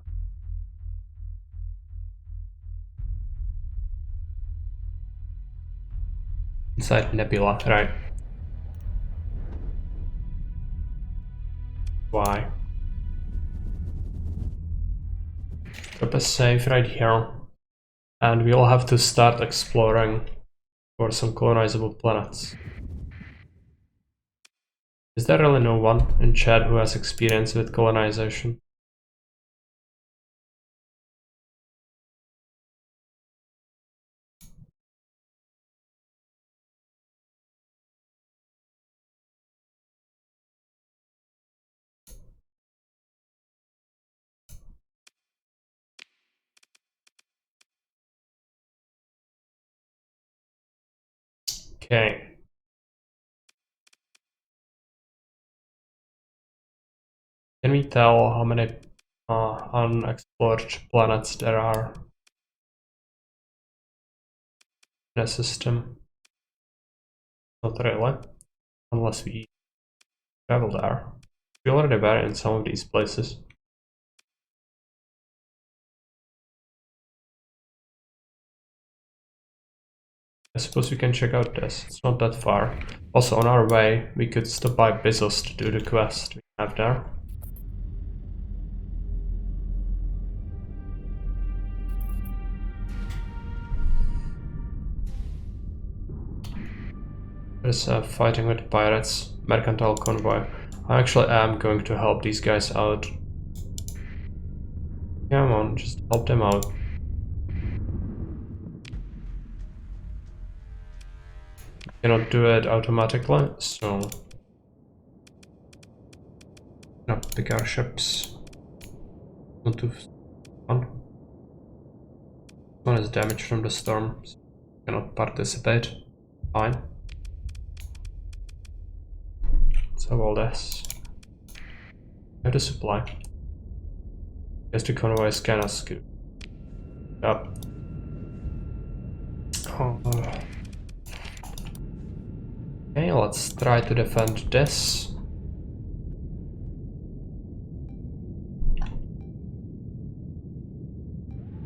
Inside Nebula, right? Why? Drop a save right here, and we'll have to start exploring for some colonizable planets. Is there really no one in chat who has experience with colonization? Okay. Can we tell how many unexplored planets there are in a system? Not really, unless we travel there. We already were in some of these places. I suppose we can check out this, it's not that far. Also on our way, we could stop by Bezos to do the quest we have there. There's fighting with pirates, mercantile convoy. I actually am going to help these guys out. Come on, just help them out. Cannot do it automatically, so up the car ships. Not too fun. One is damaged from the storm, so cannot participate. Fine. Let's have all this. Have the supply. Guess the convoy is kinda screwed up. Oh. Okay, let's try to defend this.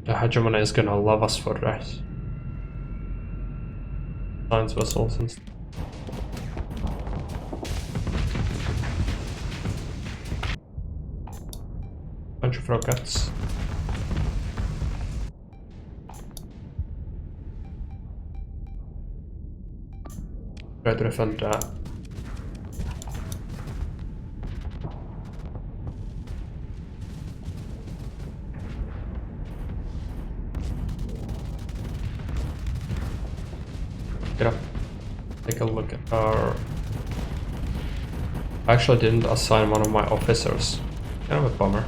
The hegemony is gonna love us for this. Science vessels and stuff. Bunch of rockets. Try to defend that. Get up. Take a look at our... I actually didn't assign one of my officers. Kind of a bummer.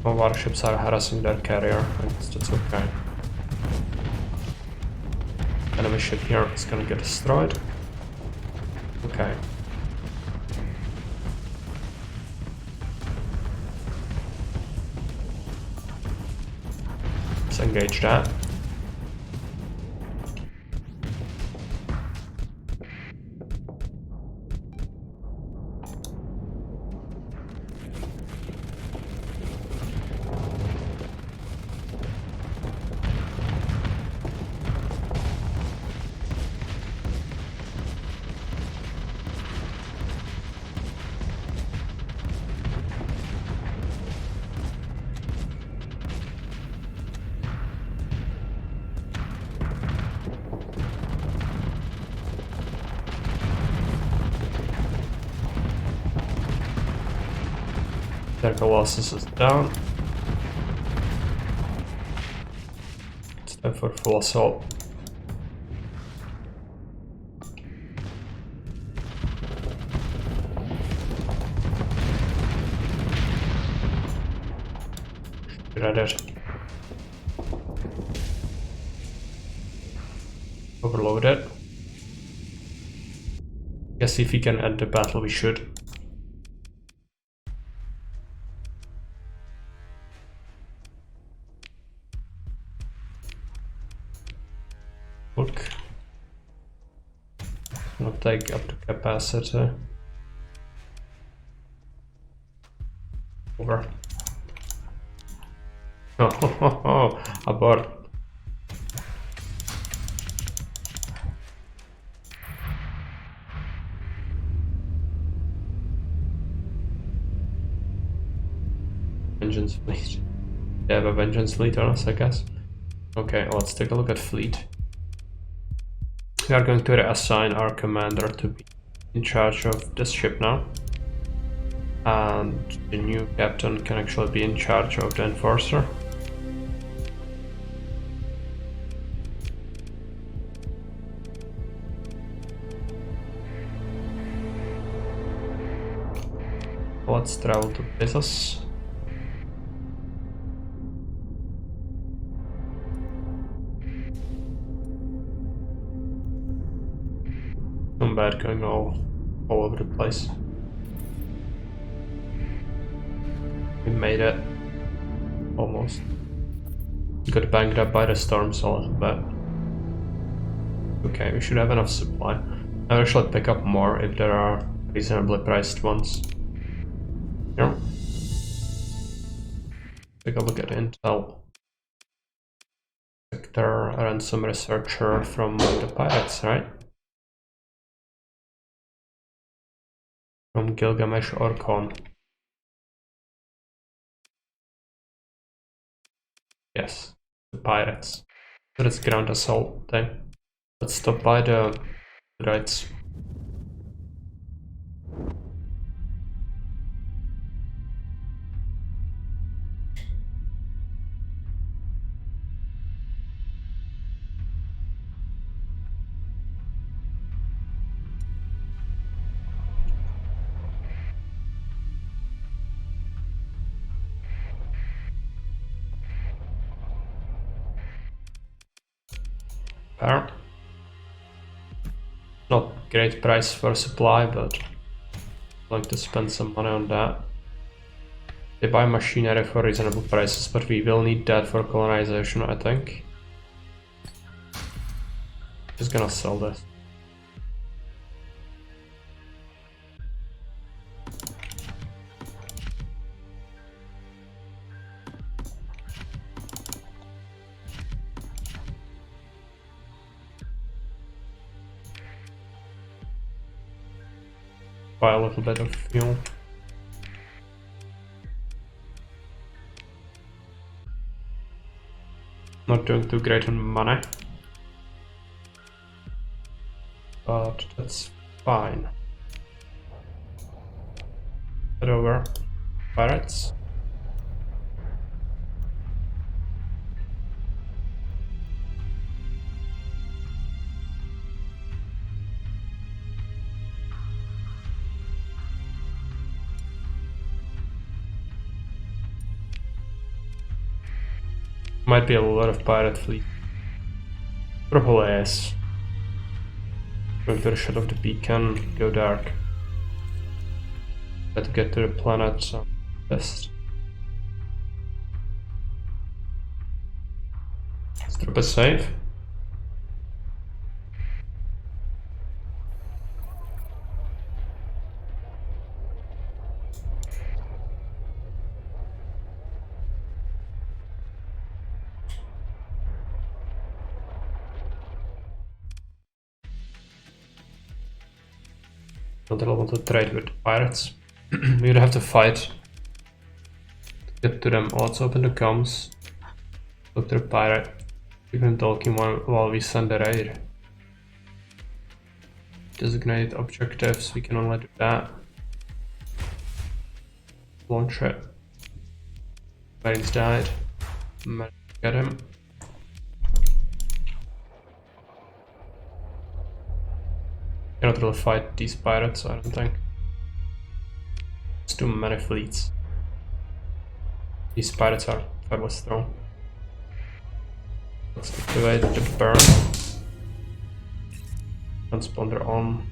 Some of our ships are harassing their carrier, I guess that's okay. Enemy ship here is gonna get destroyed. Okay. Let's engage that. Their Colossus is down. It's time for full assault. Shredded. Overloaded. Guess if we can end the battle, we should. Look. Not take up to capacity. Over. Oh, abort. Vengeance fleet. They have a vengeance fleet on us, I guess. Okay, let's take a look at fleet. We are going to reassign our commander to be in charge of this ship now. And the new captain can actually be in charge of the enforcer. Let's travel to Bezos. Bad going all over the place. We made it. Almost. Got banged up by the storms a little bit. Okay, we should have enough supply. I'll actually pick up more if there are reasonably priced ones. Here. Take a look at Intel. Sector ransom researcher from the pirates, right? from Gilgamesh or Khan. Yes, the pirates. So that's ground assault thing. Let's stop by the rights. Fair. Not great price for supply, but I'd like to spend some money on that. They buy machinery for reasonable prices, but we will need that for colonization, I think. Just gonna sell this. Buy a little bit of fuel. Not doing too great on money, but that's fine. Head over. Pirates. Might be a lot of pirate fleet. Purple ass. Going to the shot of the beacon, go dark. Let's get to the planet west. Let's drop a save. Not that I want to trade with the pirates. We would have to fight to get to them. Let's open the comms. Talk to the pirate. Keep him talking while we send the raid. Designated objectives, we can only do that. Launch it. Marines died. Get him. Cannot really fight these pirates, I don't think. It's too many fleets. These pirates are fairly strong. Let's activate the burn. Transponder on.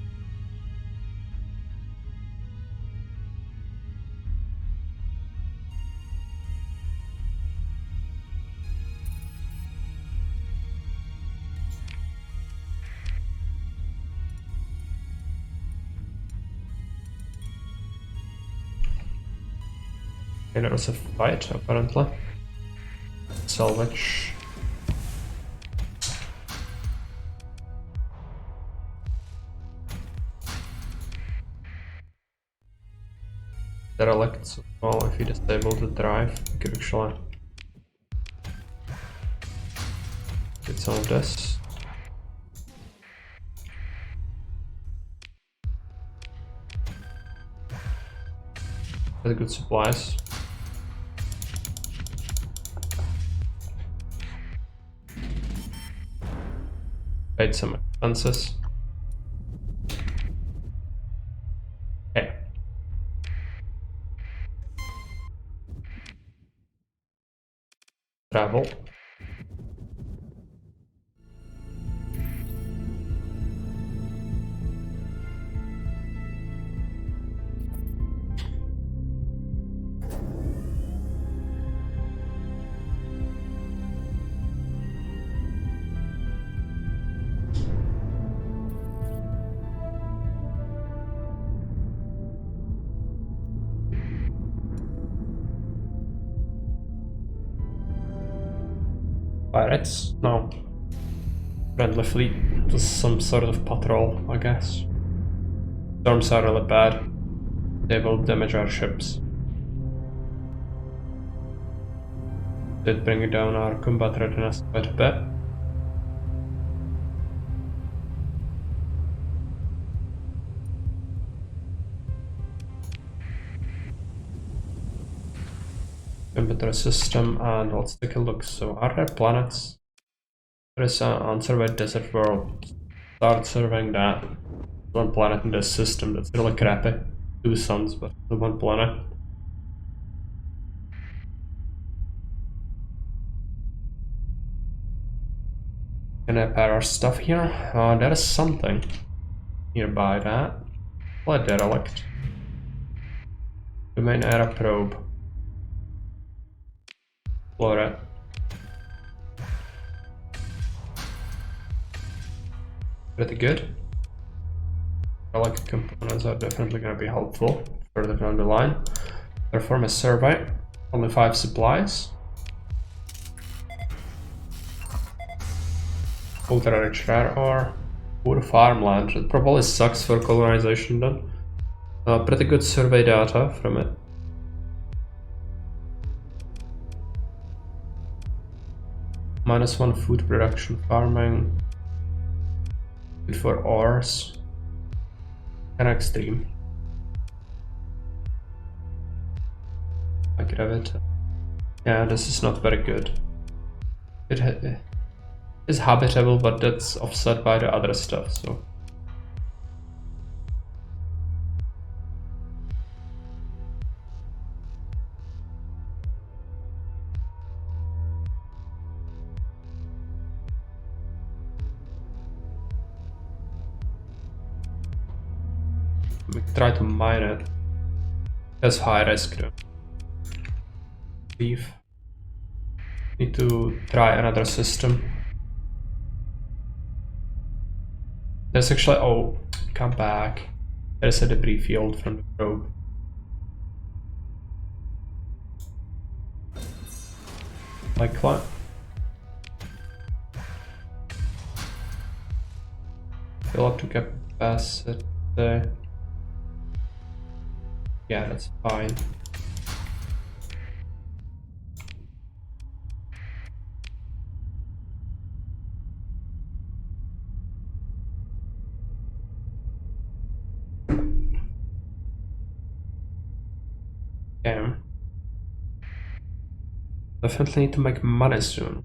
Okay, there was a fight apparently. Salvage. Derelicts as well, if you disable the drive, you could actually get some of this. Very good supplies. Paid some expenses. Okay. Travel. Pirates? No. Friendly fleet. Just some sort of patrol, I guess. Storms are really bad. They will damage our ships. Did bring down our combat readiness quite a bit. Inventory system, and let's take a look. So are there planets? There is an unsurveyed desert world. Start surveying that. One planet in this system that's really crappy. 2 suns, but the 1 planet. Can I pair our stuff here? There is something nearby that. Let derelict. Domain era probe. Explore it. Pretty good. Relic components are definitely going to be helpful further down the line. Perform a survey. Only 5 supplies. Ultra rich rare ore. Poor farmland. It probably sucks for colonization then. Pretty good survey data from it. -1 food production farming. Good for ores. Kinda extreme. I grab it. Yeah, this is not very good. It is habitable, but that's offset by the other stuff, so. We try to mine it. That's high risk though. Leave. Need to try another system. There's actually, oh, come back. There's a debris field from the probe. Like what? Fill up to capacity. Yeah, that's fine. Okay. Definitely need to make money soon.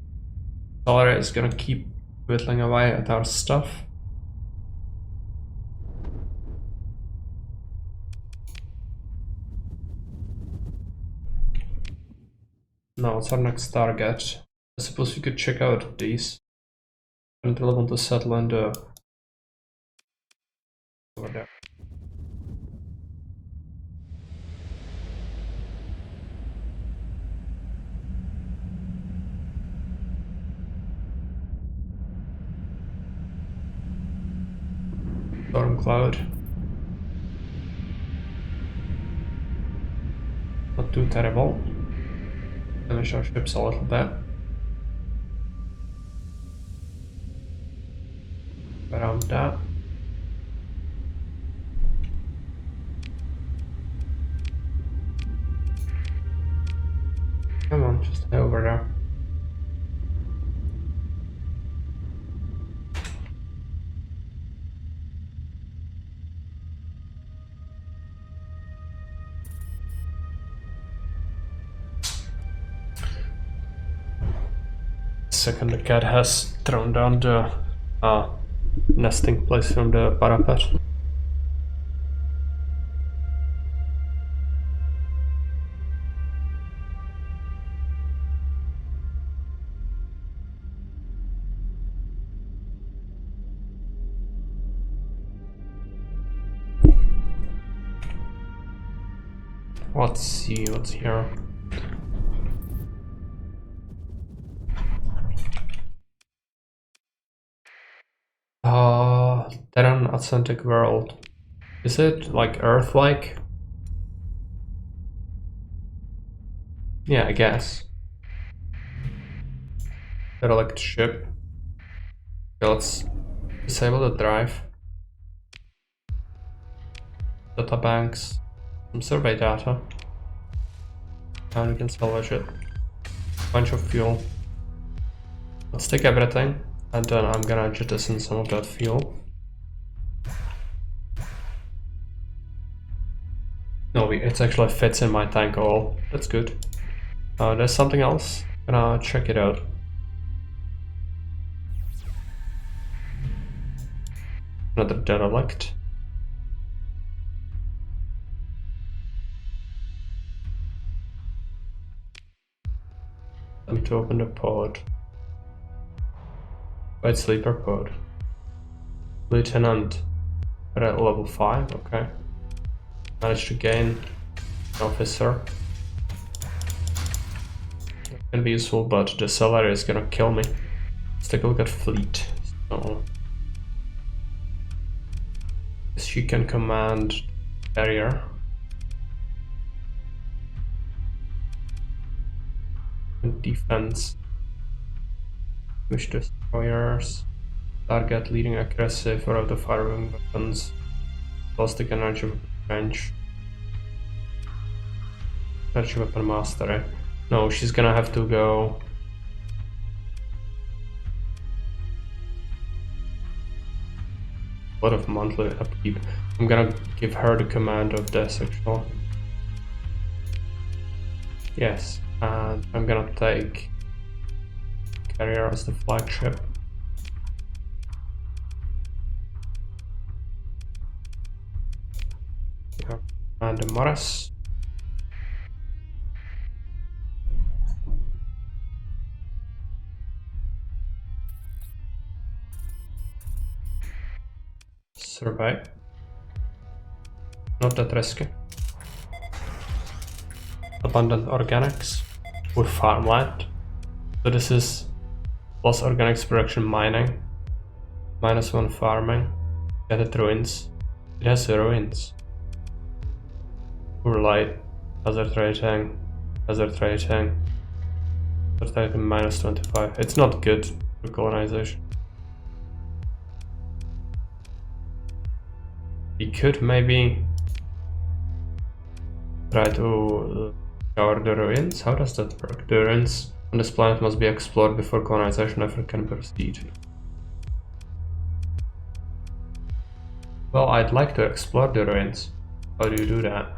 Salary is gonna keep whittling away at our stuff. Now, what's our next target? I suppose we could check out these. I don't really want to settle in the... over there. Storm cloud. Not too terrible. Damage our ships a little bit. Around that. Come on, just stay over there. Second, the cat has thrown down the nesting place from the parapet. Let's see what's here. Terran Atlantic world. Is it like Earth-like? Yeah, I guess. Derelict ship. Okay, let's disable the drive. Data banks. some survey data. And we can salvage it. Bunch of fuel. Let's take everything, and then I'm gonna jettison some of that fuel. No, it actually fits in my tank all. That's good. There's something else. Gonna check it out. Another derelict. Let me to open the pod. White sleeper pod. Lieutenant at level 5, okay. Managed to gain an officer. That can be useful, but the salary is gonna kill me. Let's take a look at fleet. So she can command carrier. And defense. Wish destroyers. Target leading accuracy for out of firing weapons. Ballistic energy range. Energy weapon mastery. No, she's gonna have to go. A lot of monthly upkeep. I'm gonna give her the command of this actually. Yes, and I'm gonna take carrier as the flagship. And the Morris. Survey. Not that risky. Abundant organics with farmland. So this is plus organics production mining. -1 farming. Get it ruins. It has ruins. Poor light. Hazard rating. Hazard rating. Hazard rating -25. It's not good for colonization. We could maybe try to scour the ruins. How does that work? The ruins on this planet must be explored before colonization effort can proceed. Well, I'd like to explore the ruins. How do you do that?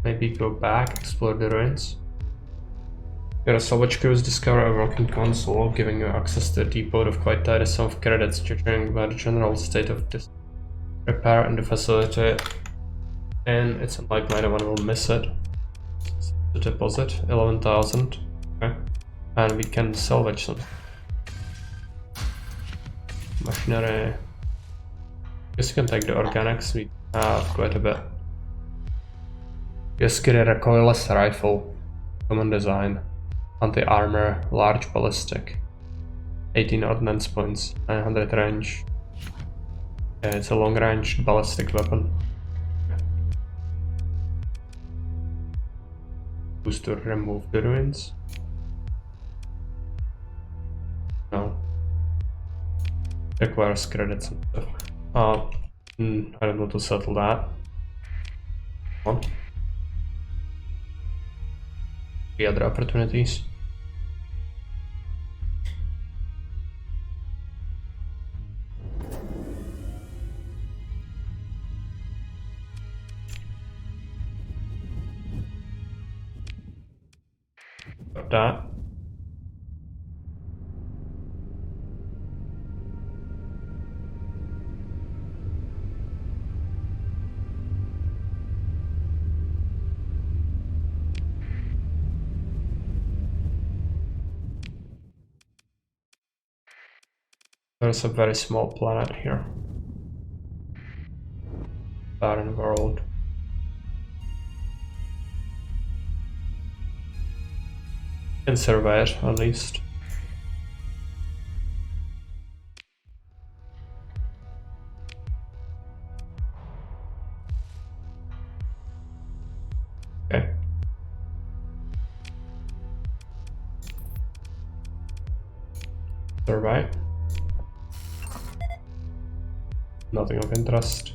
Maybe go back, explore the ruins. Your salvage crews discover a working console, giving you access to a depot of quite tidy sum of credits, judging by the general state of this repair in the facility. And it's unlikely anyone will miss it. So the deposit, 11,000. Okay. And we can salvage some. Machinery. Guess you can take the organics, we have quite a bit. Yaskiri recoilless rifle. Common design. Anti-armor, large ballistic. 18 ordnance points, 900 range. Yeah, it's a long-range ballistic weapon. Who's to remove the ruins? No. Requires credits and stuff. I don't want to settle that. Come on. The other opportunities. Got that. There's a very small planet here. Barren world. Can survive it, at least. Okay. Survive. Nothing of interest.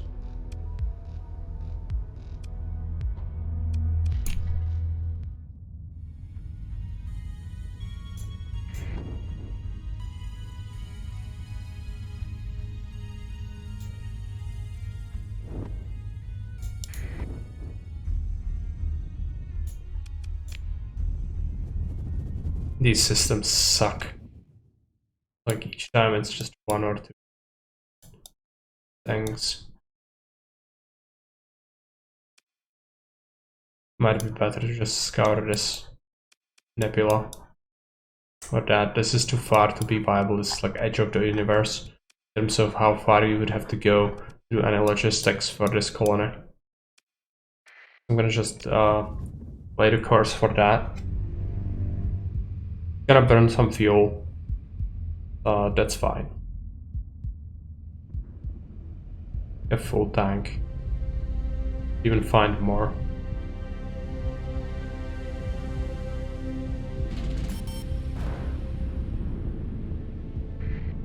These systems suck. Like each time it's just one or two things. Might be better to just scour this nebula. Or that this is too far to be viable. This is like edge of the universe in terms of how far you would have to go to do any logistics for this colony. I'm gonna just lay the course for that. Gonna burn some fuel. That's fine. A full tank. Even find more.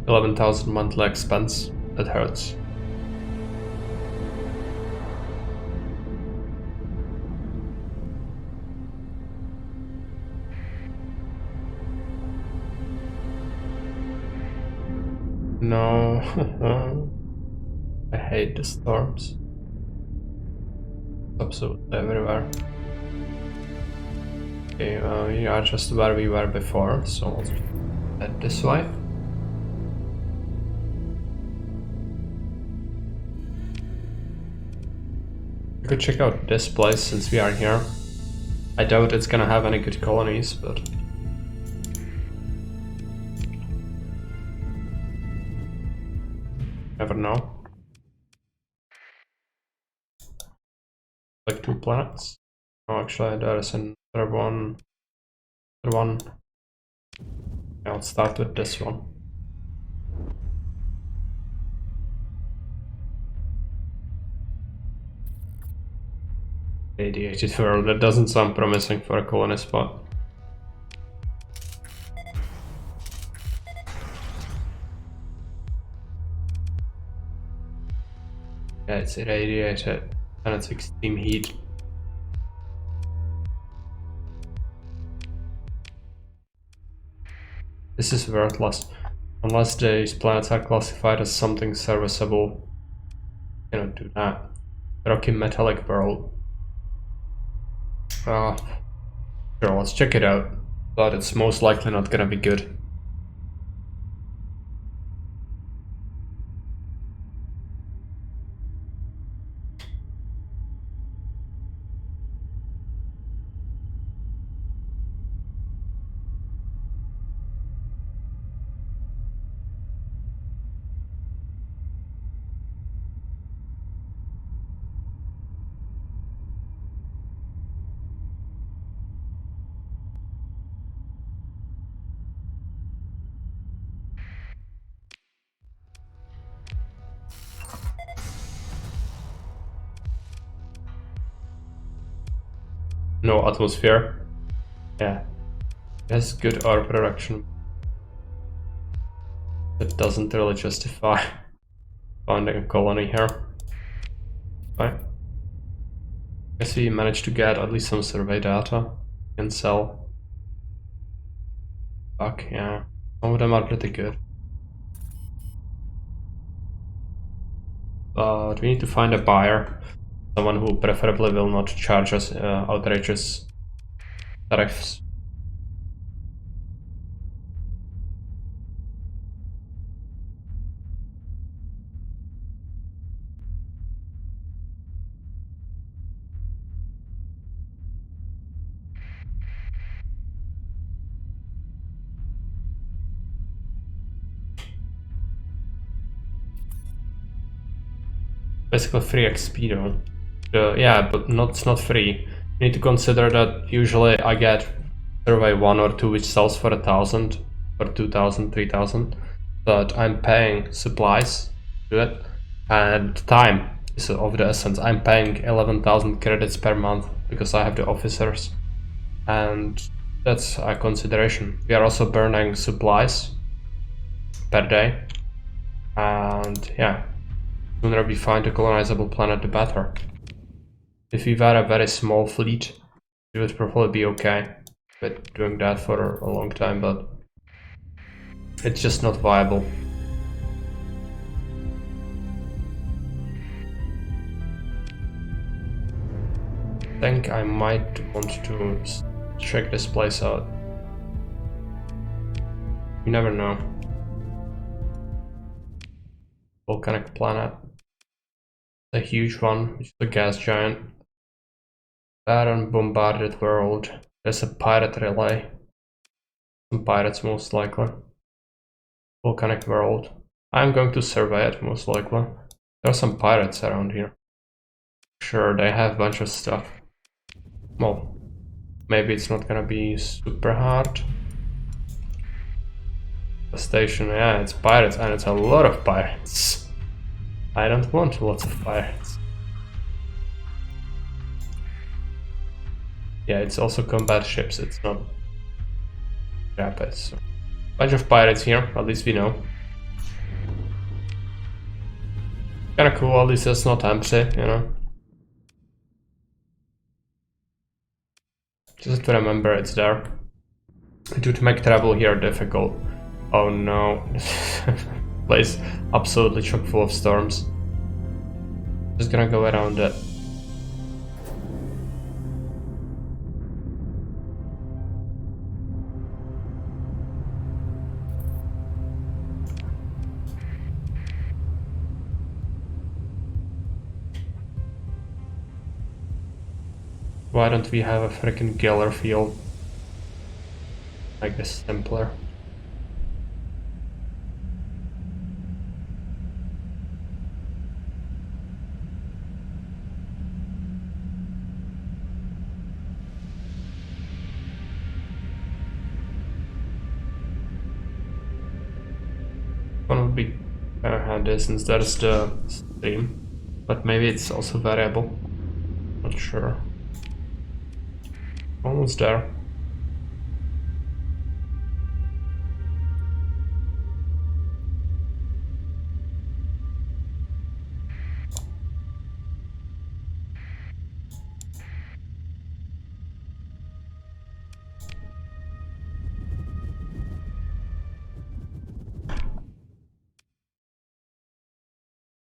11,000 monthly expense. That hurts. No. I hate the storms. Absolutely everywhere. Okay, we are just where we were before, so let's head this way. We could check out this place since we are here. I doubt it's gonna have any good colonies, but never know. Like 2 planets. Oh, actually, there is another one. Yeah, let's start with this one. Radiated world. That doesn't sound promising for a colony spot. Yeah, it's irradiated and it's extreme heat. This is worthless. Unless these planets are classified as something serviceable. Cannot do that. Rocky metallic world. Sure, let's check it out. But it's most likely not gonna be good. No atmosphere. Yeah. It has good air production. That doesn't really justify finding a colony here. Right. Guess we managed to get at least some survey data. We can sell. Fuck, yeah. Some of them are pretty good. But we need to find a buyer. Someone who preferably will not charge us outrageous tariffs. Basically free XP though. Yeah, but it's not free. You need to consider that usually I get survey 1 or 2 which sells for 1,000 or 2,000, 3,000. But I'm paying supplies to it and time is of the essence. I'm paying 11,000 credits per month because I have the officers, and that's a consideration. We are also burning supplies per day, and yeah, the sooner we find a colonizable planet the better. If we were a very small fleet, it would probably be okay with doing that for a long time, but it's just not viable. I think I might want to check this place out. You never know. Volcanic planet. A huge one, which is a gas giant. Barren bombarded world. There's a pirate relay. Some pirates most likely. Volcanic world. I'm going to survey it most likely. There are some pirates around here. Sure, they have a bunch of stuff. Well, maybe it's not gonna be super hard. The station, yeah, it's pirates, and it's a lot of pirates. I don't want lots of pirates. Yeah, it's also combat ships, it's not rapids. So. Bunch of pirates here, at least we know. Kinda cool, at least it's not empty, you know. Just to remember it's there. It would make travel here difficult. Oh no. Place absolutely chock full of storms. Just gonna go around it. Why don't we have a freaking killer field? Make this simpler. One would be kind of handy since there's the stream, but maybe it's also variable. Not sure. Almost there.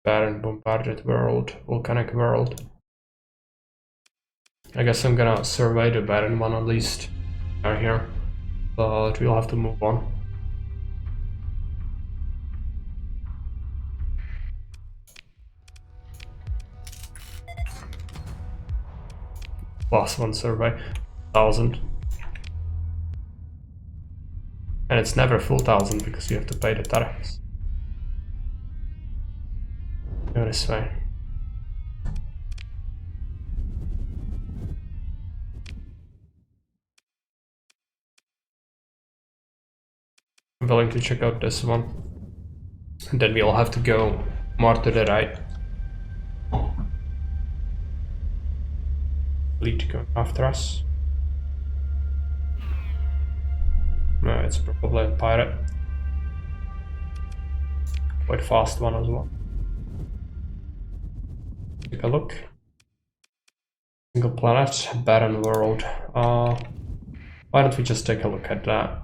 Barren bombarded world, volcanic world. I guess I'm gonna survey the barren one at least. Are here, but we'll have to move on. Last one survey, 1,000. And it's never full 1,000 because you have to pay the tariffs. Go this way. I'm willing to check out this one. And then we'll have to go more to the right. Fleet going after us. No, it's probably a pirate. Quite fast one as well. Take a look. Single planet, barren world. Why don't we just take a look at that?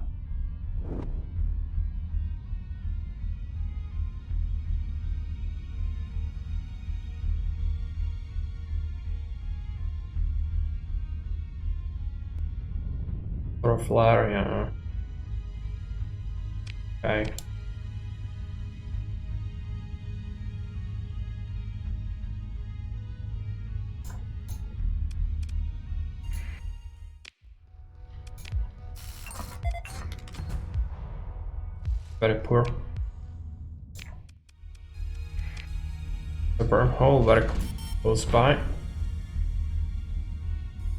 For a flare, yeah. Okay. Very poor. The wormhole very close by.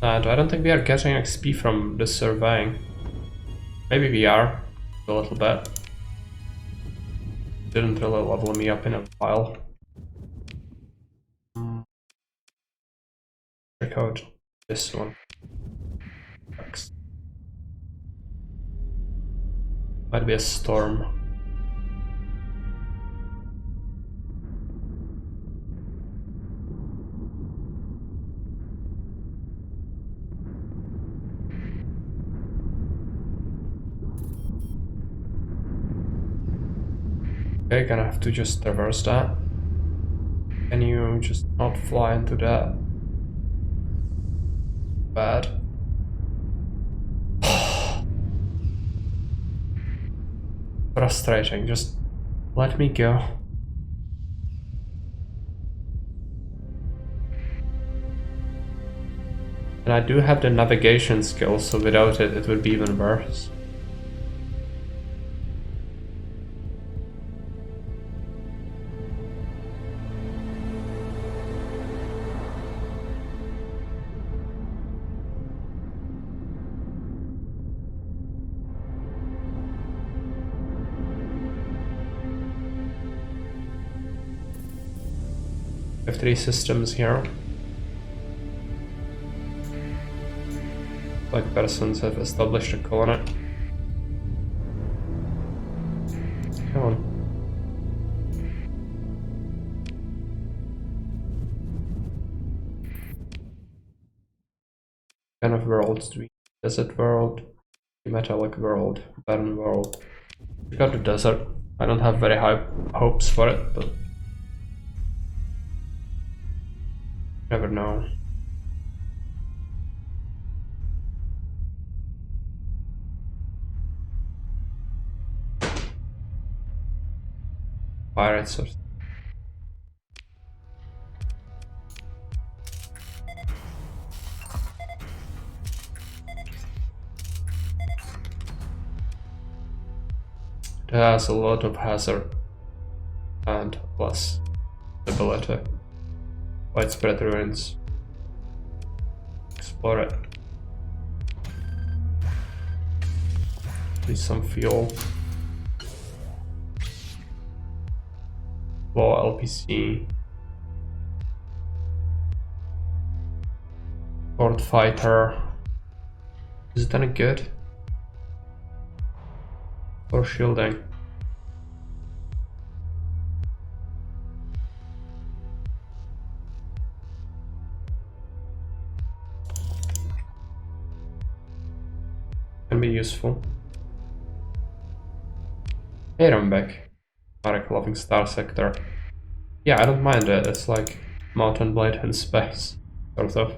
And I don't think we are getting XP from this surveying. Maybe we are, a little bit. Didn't really level me up in a while. Check out this one. Next. Might be a storm. Okay, gonna have to just traverse that. Can you just not fly into that? Bad. frustrating. Just let me go. And I do have the navigation skill, so without it, it would be even worse. We have 3 systems here. Like persons have established a colony. Come on. What kind of worlds do we? Desert world, metallic world, barren world. We got the desert. I don't have very high hopes for it, but never know. Pirates or it has a lot of hazard and plus stability. Widespread ruins. Explore it. Need some fuel. Low LPC. Sword fighter. Is it any good? Or shielding? Can be useful. Hey, I'm back. Marek loving Starsector. Yeah, I don't mind it. It's like Mountain Blade in space, sort of.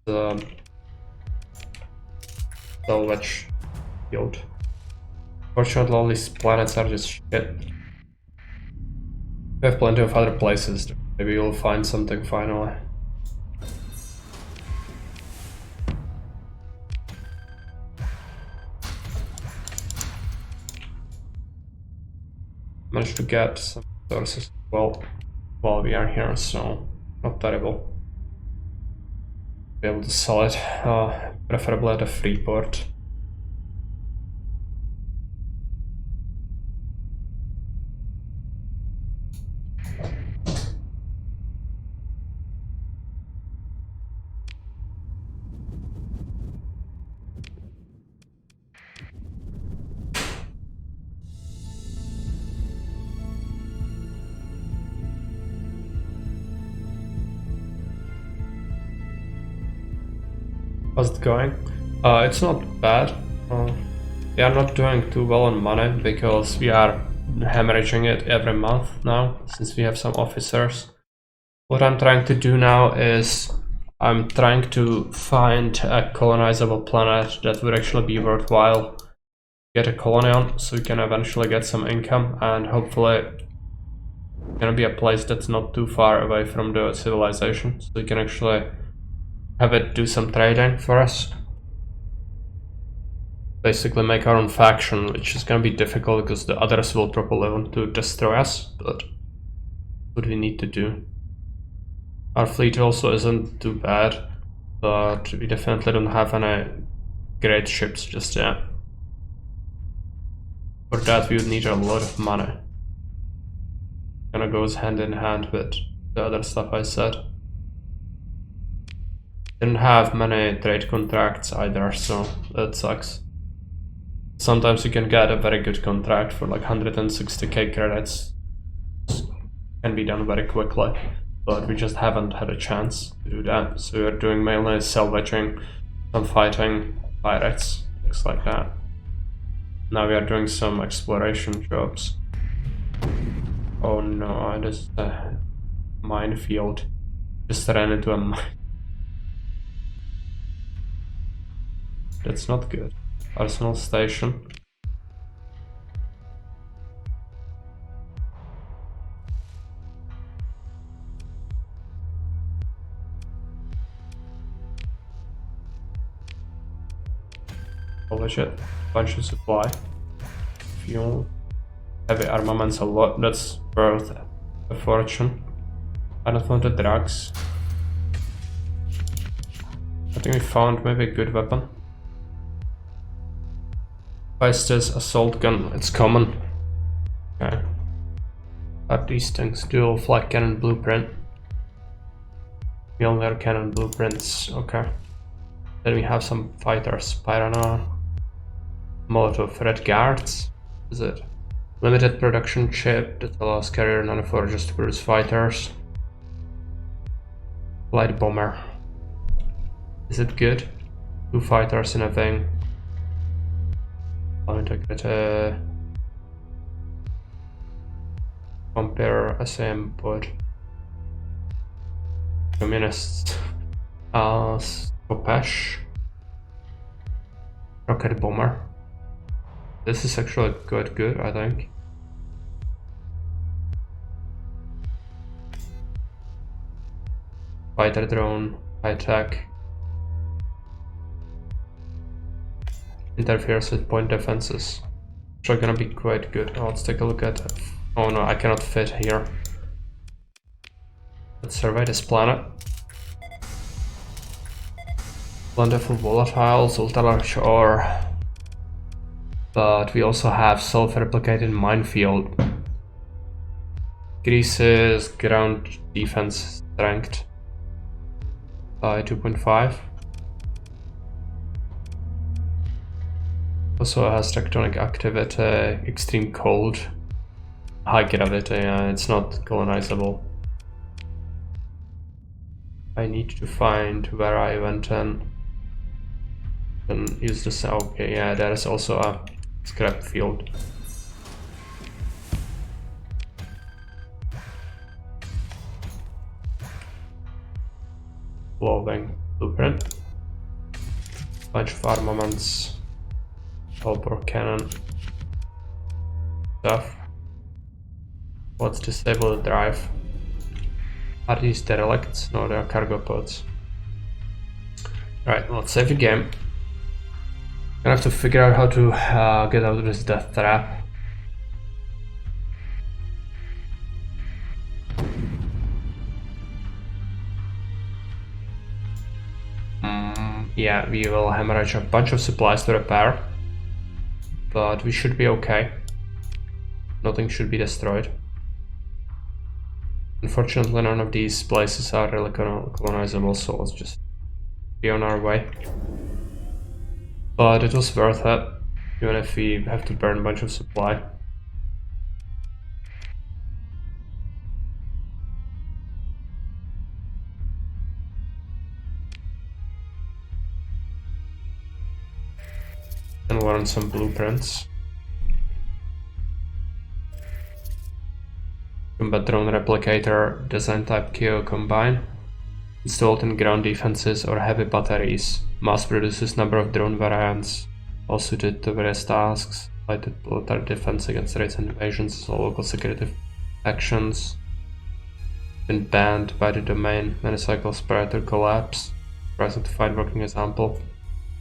The salvage field. Fortunately, all these planets are just shit. We have plenty of other places. Maybe we'll find something finally. Managed to get some resources well while we are here, so not terrible. Be able to sell it, preferably at a free port. How's it going? It's not bad. We are not doing too well on money because we are hemorrhaging it every month now since we have some officers. What I'm trying to do now is I'm trying to find a colonizable planet that would actually be worthwhile get a colony on, so we can eventually get some income, and hopefully it's gonna be a place that's not too far away from the civilization, so we can actually have it do some trading for us. Basically make our own faction, which is gonna be difficult because the others will probably want to destroy us, but what we need to do. Our fleet also isn't too bad, but we definitely don't have any great ships just yet. For that we would need a lot of money. Kinda goes hand in hand with the other stuff I said. Didn't have many trade contracts either, so that sucks. Sometimes you can get a very good contract for like 160k credits. Can be done very quickly, but we just haven't had a chance to do that. So we're doing mainly salvaging, some fighting, pirates, things like that. Now we are doing some exploration jobs. Oh no, this is a minefield. Just ran into a mine. That's not good. Arsenal station. Polish it. Bunch of supply. Fuel. Heavy armaments a lot. That's worth a fortune. I don't want the drugs. I think we found maybe a good weapon. Why is this assault gun? It's common. Okay. What these things? Dual flak cannon blueprint. Mjolnir cannon blueprints. Okay. Then we have some fighters. Pyrana. Molotov red guards. Is it? Limited production chip that allows carrier nanoforgers to produce fighters. Light bomber. Is it good? 2 fighters in a thing. I'll integrate a compare SM pod. Communists. Skopesh. Rocket bomber. This is actually quite good, I think. Fighter drone, high tech. Interferes with point defenses. Which are gonna be quite good. Oh, let's take a look at it. Oh no, I cannot fit here. Let's survey this planet. Wonderful volatiles, ultra large ore. But we also have self-replicating minefield. Increases ground defense strength by 2.5. Also has tectonic activity, extreme cold, high gravity, and it's not colonizable. I need to find where I went in and use this. Okay, yeah, there is also a scrap field. Clothing blueprint. Bunch of armaments. Helper cannon. Stuff. Let's disable the drive. Are these derelicts? No, they are cargo pods. Right, let's save the game. Gonna have to figure out how to get out of this death trap. Yeah, we will hemorrhage a bunch of supplies to repair, but we should be okay. Nothing should be destroyed. Unfortunately, none of these places are really colonizable, so let's just be on our way. But it was worth it, even if we have to burn a bunch of supply. And learn some blueprints. Combat drone replicator, design type KO combine. Installed in ground defenses or heavy batteries. Mass produces number of drone variants, all suited to various tasks. Lighted military defense against raids and invasions or local security actions. Been banned by the domain. Many cycles prior to collapse. Present fine working example.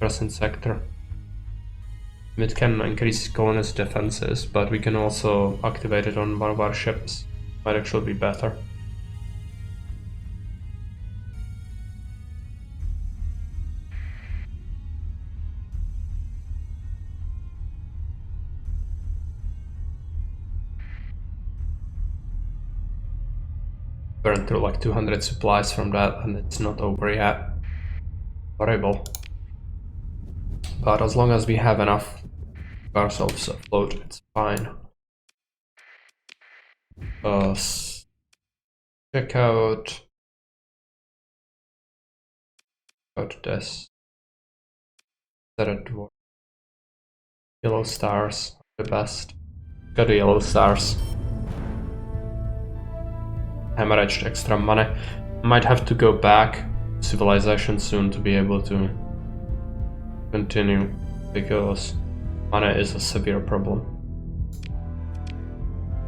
Present sector. It can increase colonist defenses, but we can also activate it on one of our ships. Might actually be better. Burned through like 200 supplies from that, and it's not over yet. Horrible. But as long as we have enough ourselves afloat, it's fine. Check out this. That dwarf. Yellow stars, the best. Got the yellow stars. Hemorrhaged extra money. Might have to go back to civilization soon to be able to continue, because money is a severe problem.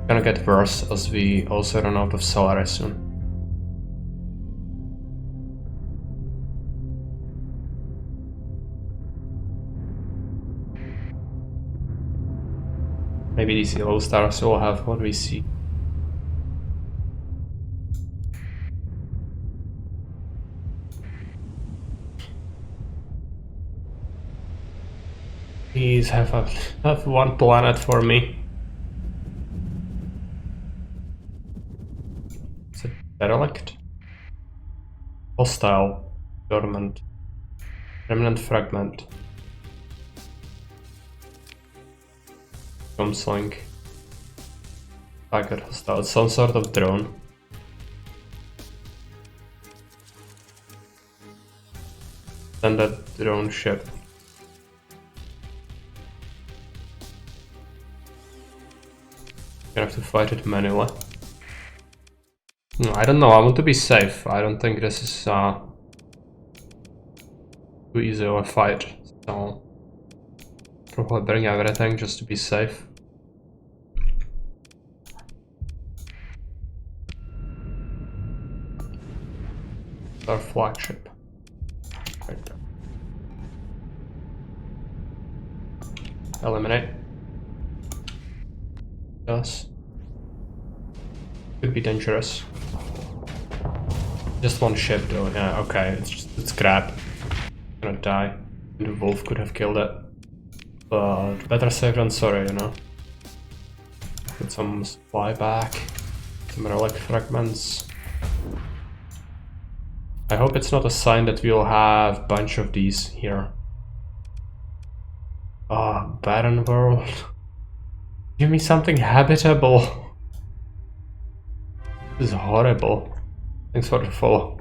Gonna get worse as we also run out of salary soon. Maybe these yellow stars will have what we see. Please have one planet for me. Is it derelict? Hostile. Dormant. Remnant fragment. Comslink. Target hostile. Some sort of drone. Send that drone ship. Gonna have to fight it manually. I don't know, I want to be safe. I don't think this is too easy of a fight, so probably bring everything just to be safe. Our flagship. Right there. Eliminate. Yes. Could be dangerous. Just one ship though, yeah, okay, it's crap. Gonna die. The wolf could have killed it. But better safe than sorry, you know. Put some supply back. Some relic fragments. I hope it's not a sign that we'll have a bunch of these here. Ah, barren world. Give me something habitable. This is horrible. Thanks for the follow.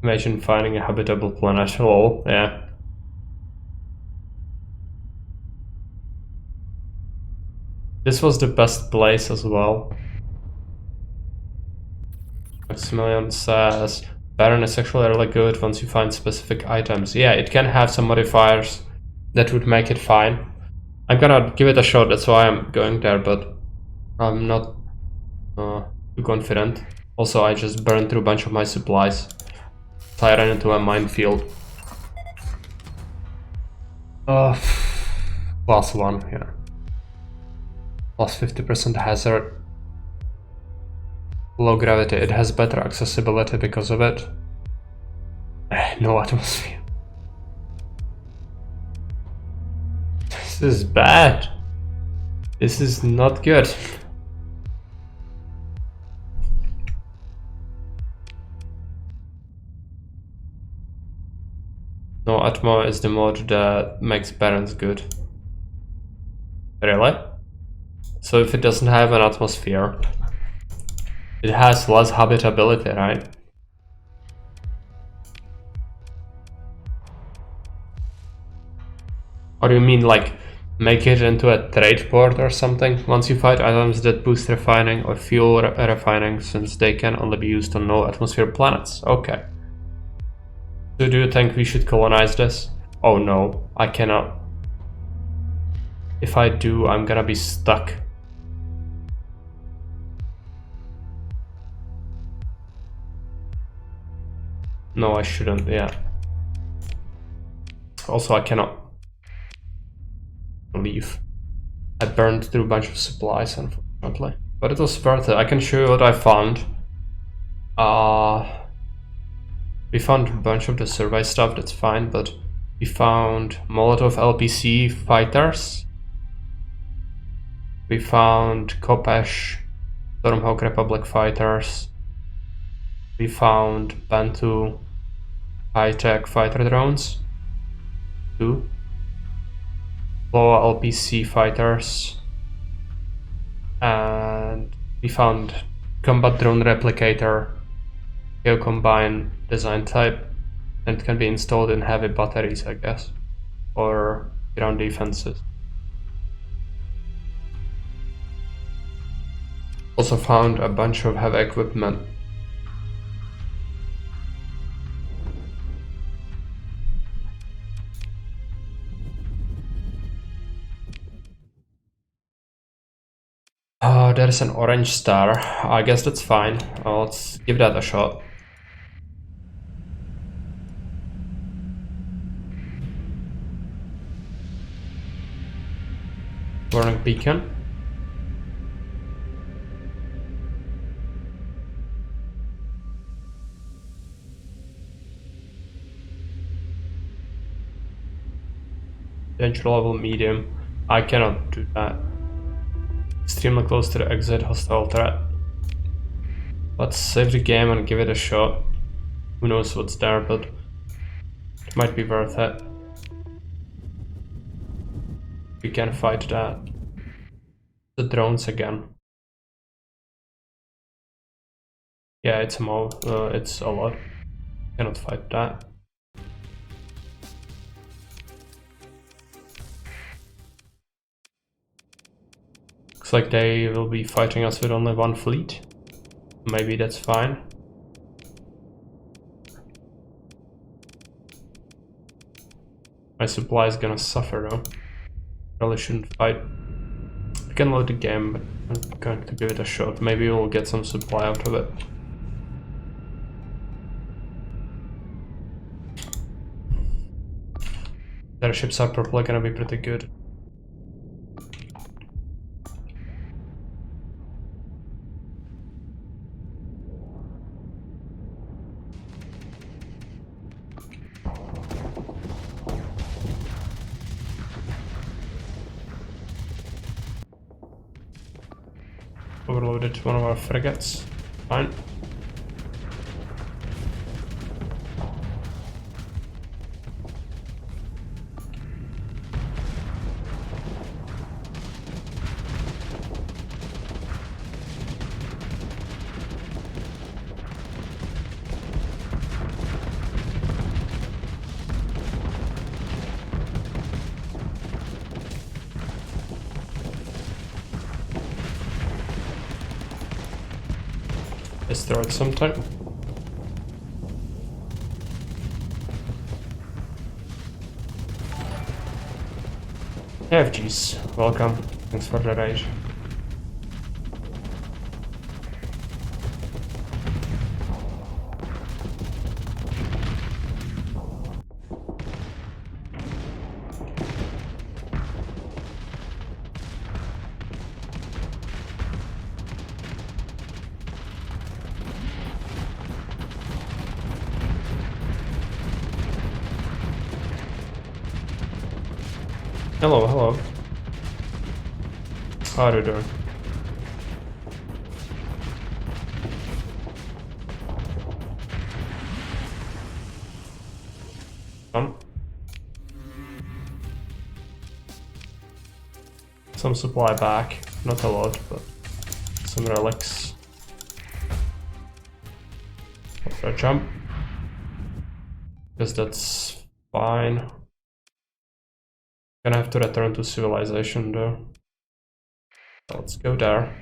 Imagine finding a habitable planet. Lol, yeah. This was the best place as well. Maximilian says, Baron is actually really good once you find specific items. Yeah, it can have some modifiers that would make it fine. I'm gonna give it a shot, that's why I'm going there, but I'm not too confident. Also, I just burned through a bunch of my supplies. So I ran into a minefield. Class 1, yeah. Plus 50% hazard. Low gravity, it has better accessibility because of it. No atmosphere. This is bad. This is not good. No, Atmo is the mode that makes Barons good. Really? So if it doesn't have an atmosphere, it has less habitability, right? Or do you mean like make it into a trade port or something? Once you fight items that boost refining or fuel refining, since they can only be used on no atmosphere planets. Okay. So do you think we should colonize this? Oh no, I cannot. If I do, I'm gonna be stuck. No, I shouldn't, yeah. Also, I cannot leave. I burned through a bunch of supplies, unfortunately. But it was worth it. I can show you what I found. We found a bunch of the survey stuff, that's fine, but we found Molotov LPC fighters. We found Kopesh Stormhawk Republic fighters. We found Bantu high-tech fighter drones. 2. Loa LPC fighters. And we found combat drone replicator. Combine design type, and it can be installed in heavy batteries, I guess, or ground defenses. Also found a bunch of heavy equipment. Oh, there is an orange star. I guess that's fine. Let's give that a shot. Warning beacon. Danger level medium. I cannot do that. Extremely close to the exit, hostile threat. Let's save the game and give it a shot. Who knows what's there, but it might be worth it. We can fight that. The drones again. Yeah, it's more. It's a lot. Cannot fight that. Looks like they will be fighting us with only one fleet. Maybe that's fine. My supply is gonna suffer though. Probably shouldn't fight. I can load the game, but I'm going to give it a shot. Maybe we'll get some supply out of it. Their ships are probably gonna be pretty good. Overloaded one of our frigates. Fine. Destroyed something. FGs, welcome. Thanks for the raid. Hello, hello. How are you doing? Some supply back, not a lot, but some relics. After a jump. Because that's fine. Gonna have to return to civilization though. Let's go there.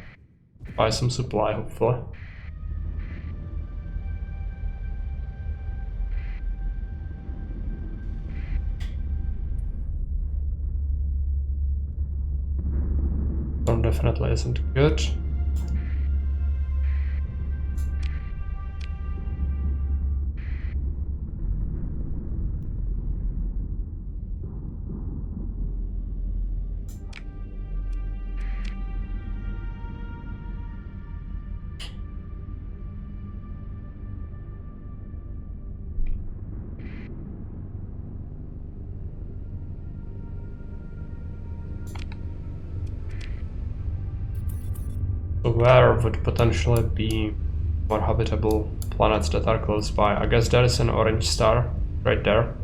Buy some supply, hopefully. One definitely isn't good. So where would potentially be more habitable planets that are close by? I guess there is an orange star right there.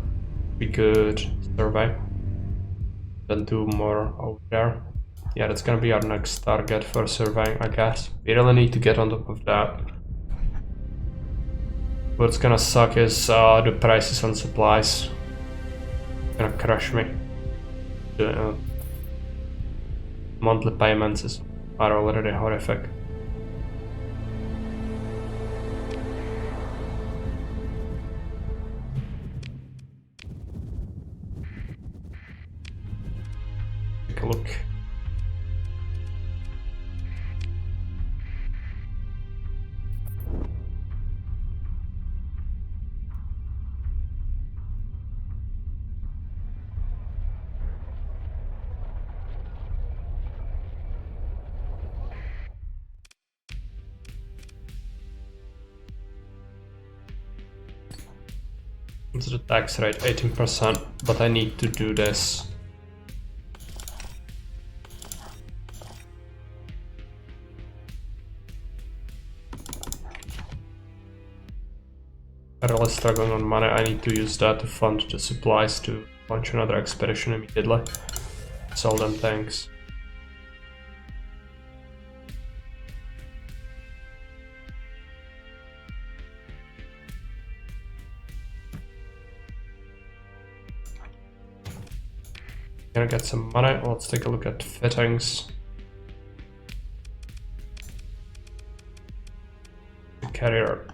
We could survey. Then do more over there. Yeah, that's gonna be our next target for surveying, I guess. We really need to get on top of that. What's gonna suck is the prices on supplies. Gonna crush me. The monthly payments are already horrific. Take a look. What's the tax rate? 18%, but I need to do this. I'm really struggling on money. I need to use that to fund the supplies to launch another expedition immediately. Sell them things. Gonna get some money. Let's take a look at fittings. Carrier.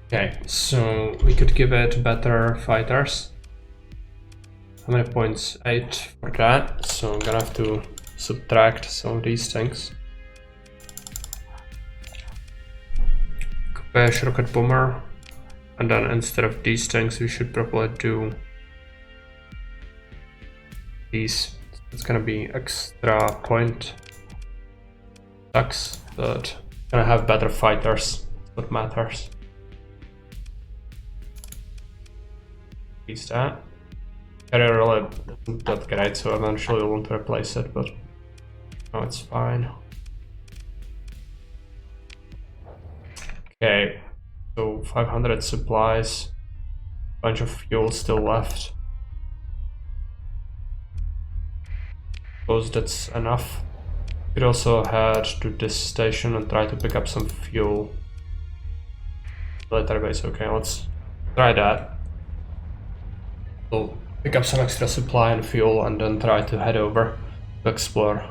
Okay, so we could give it better fighters. How many points? 8 for that. So I'm gonna have to subtract some of these things. Kupuješ rocket bomber. And then instead of these things, we should probably do these. It's gonna be extra point tax, but gonna have better fighters. What matters. Increase that. Carrier really isn't that great, so eventually I'll want to replace it, but no, it's fine. Okay. So 500 supplies, bunch of fuel still left. Suppose that's enough. Could also head to this station and try to pick up some fuel. Military base, okay, let's try that. We'll pick up some extra supply and fuel and then try to head over to explore.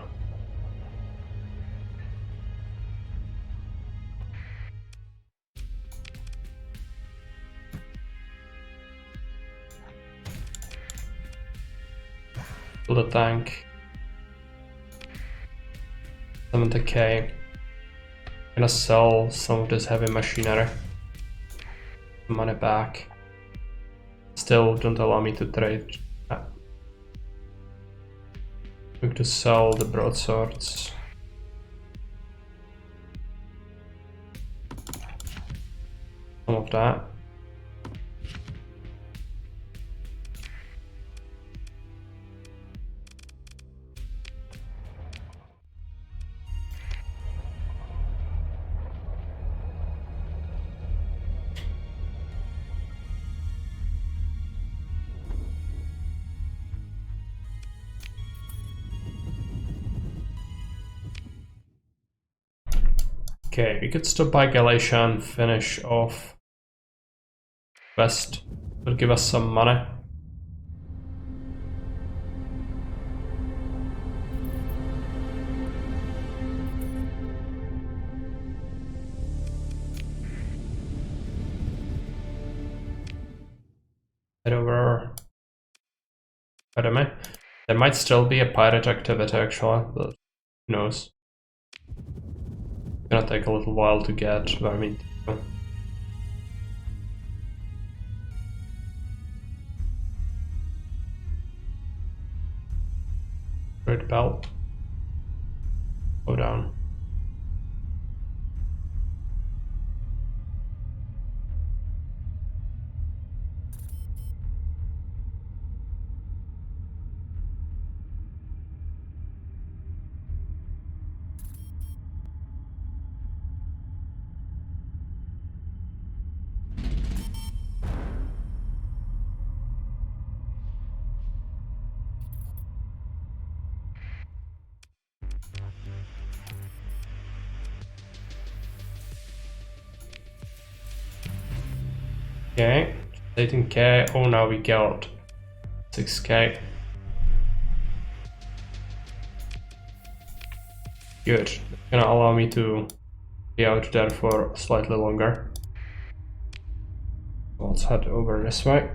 The tank. 70k. Gonna sell some of this heavy machinery. Money back. Still don't allow me to trade. Going to sell the broadswords. Some of that. Okay, we could stop by Galatia and finish off West. Will give us some money. Head over Academy. There might still be a pirate activity actually, but who knows. It's gonna take a little while to get where I need to go. Great belt. Go down. Okay, 18k. Oh, now we got 6k. Good. It's gonna allow me to be out there for slightly longer. Let's head over this way.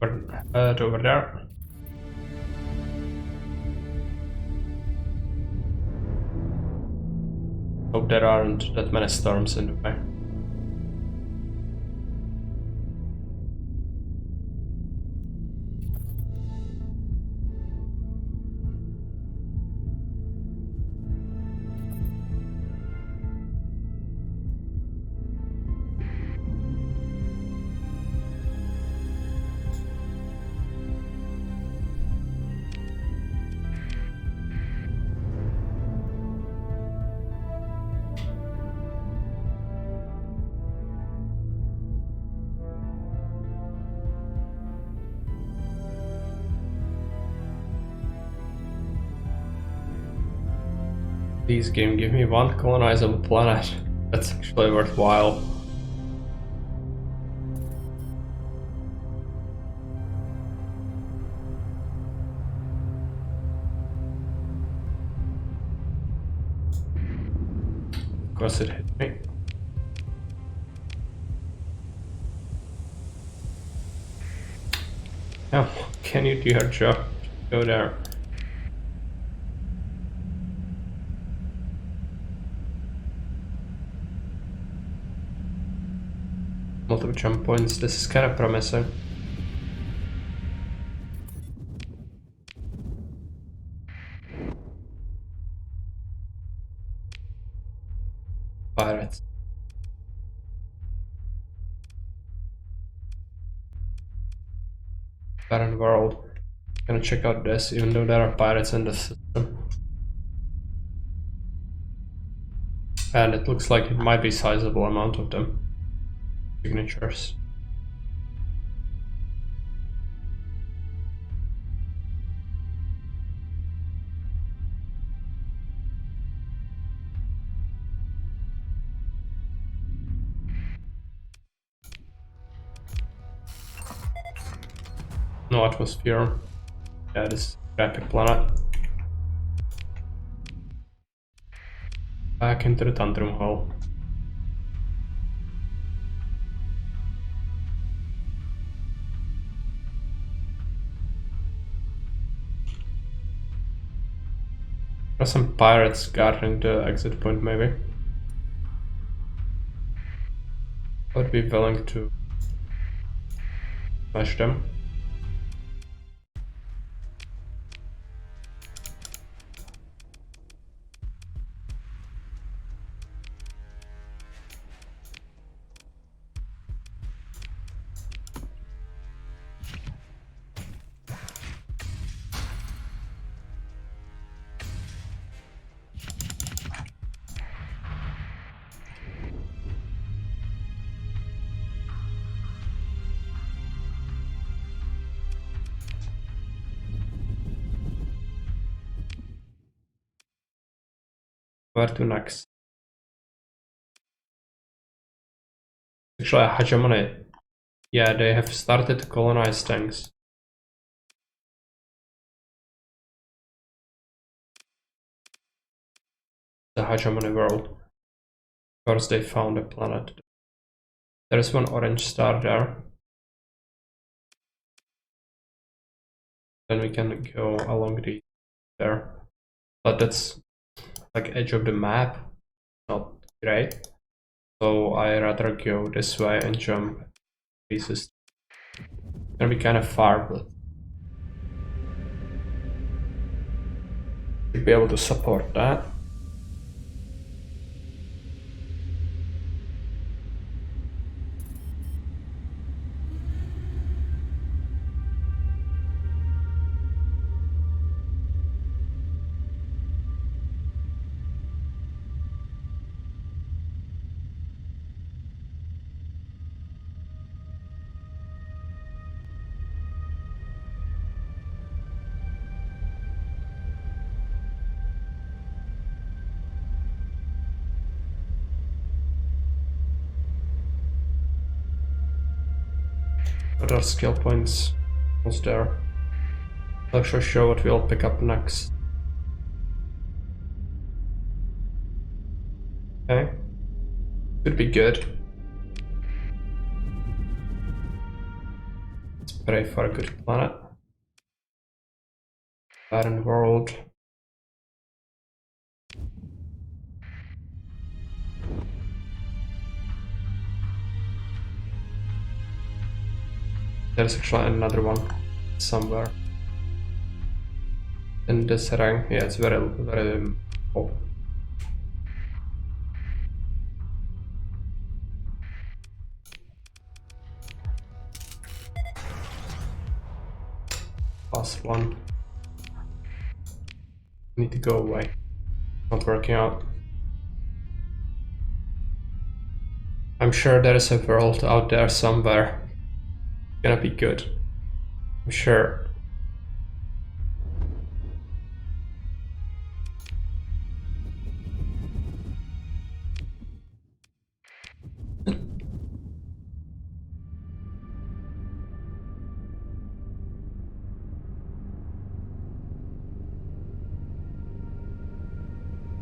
Head over there. Hope there aren't that many storms in the way. Please game, give me one colonizable planet. That's actually worthwhile. Of course it hit me. Now, can you do your job? Go there. Multiple jump points, this is kind of promising. Pirates. Barren world. Gonna check out this, even though there are pirates in the system. And it looks like it might be a sizable amount of them. Signatures. No atmosphere. Yeah, this is a epic planet. Back into the Tantrum Hall. There are some pirates guarding the exit point, maybe. I would be willing to smash them. Where to next? Actually, a hegemony. Yeah, they have started to colonize things. The hegemony world. Of course, they found a planet. There's one orange star there. Then we can go along the there. But that's like edge of the map. Not great. So I rather go this way and jump pieces. It's gonna be kind of far, but should be able to support that. What are skill points? What's there? I'll actually show what we'll pick up next. Okay. Could be good. Let's pray for a good planet. Barren world. There's actually another one somewhere in this rank. Yeah, it's very oh. Last one. Need to go away. Not working out. I'm sure there is a world out there somewhere. Gonna be good. I'm sure.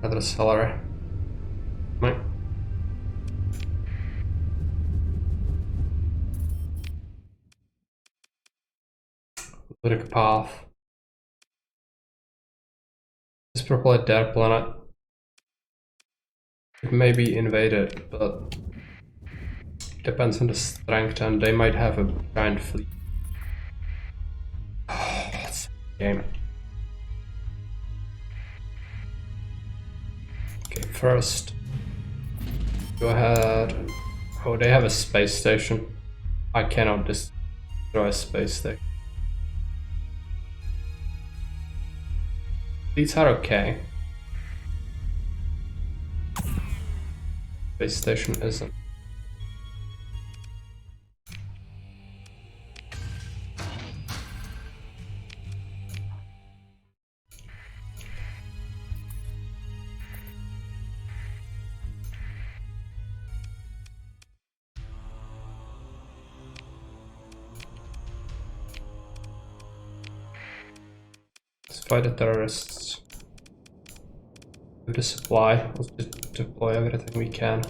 Another salary. Right. Lyric path. It's probably their planet. It may be invaded, but depends on the strength, and they might have a giant fleet. That's a game. Okay, first, go ahead. Oh, they have a space station. I cannot destroy a space station. These are okay. Space station isn't. Let's fight the terrorists. With the supply, let's just deploy everything we can.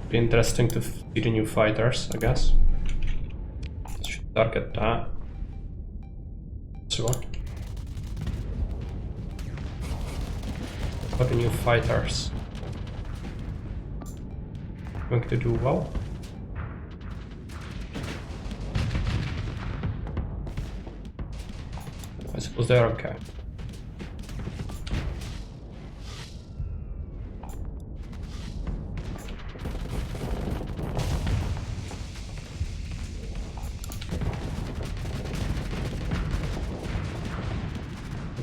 Be interesting to see the new fighters, I guess. Should target that. Sure. What the new fighters? Going to do well. I suppose they're okay.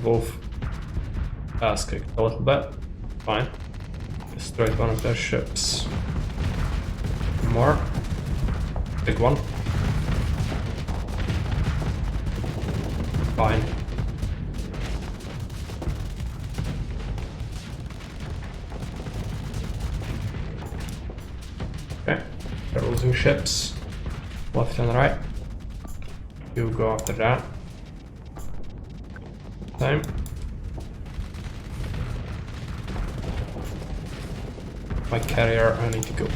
Both ass kicked a little bit. Fine. Destroyed one of their ships. More. Big one. Fine. Okay. They're losing ships. Left and right. You go after that. Time. My carrier, I need to go.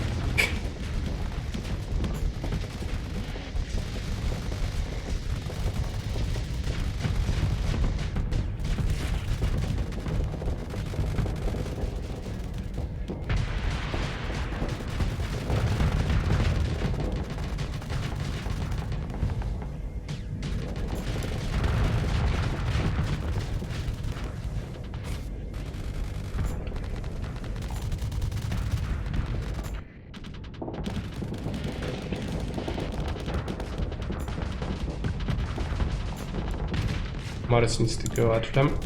Morris needs to go at them.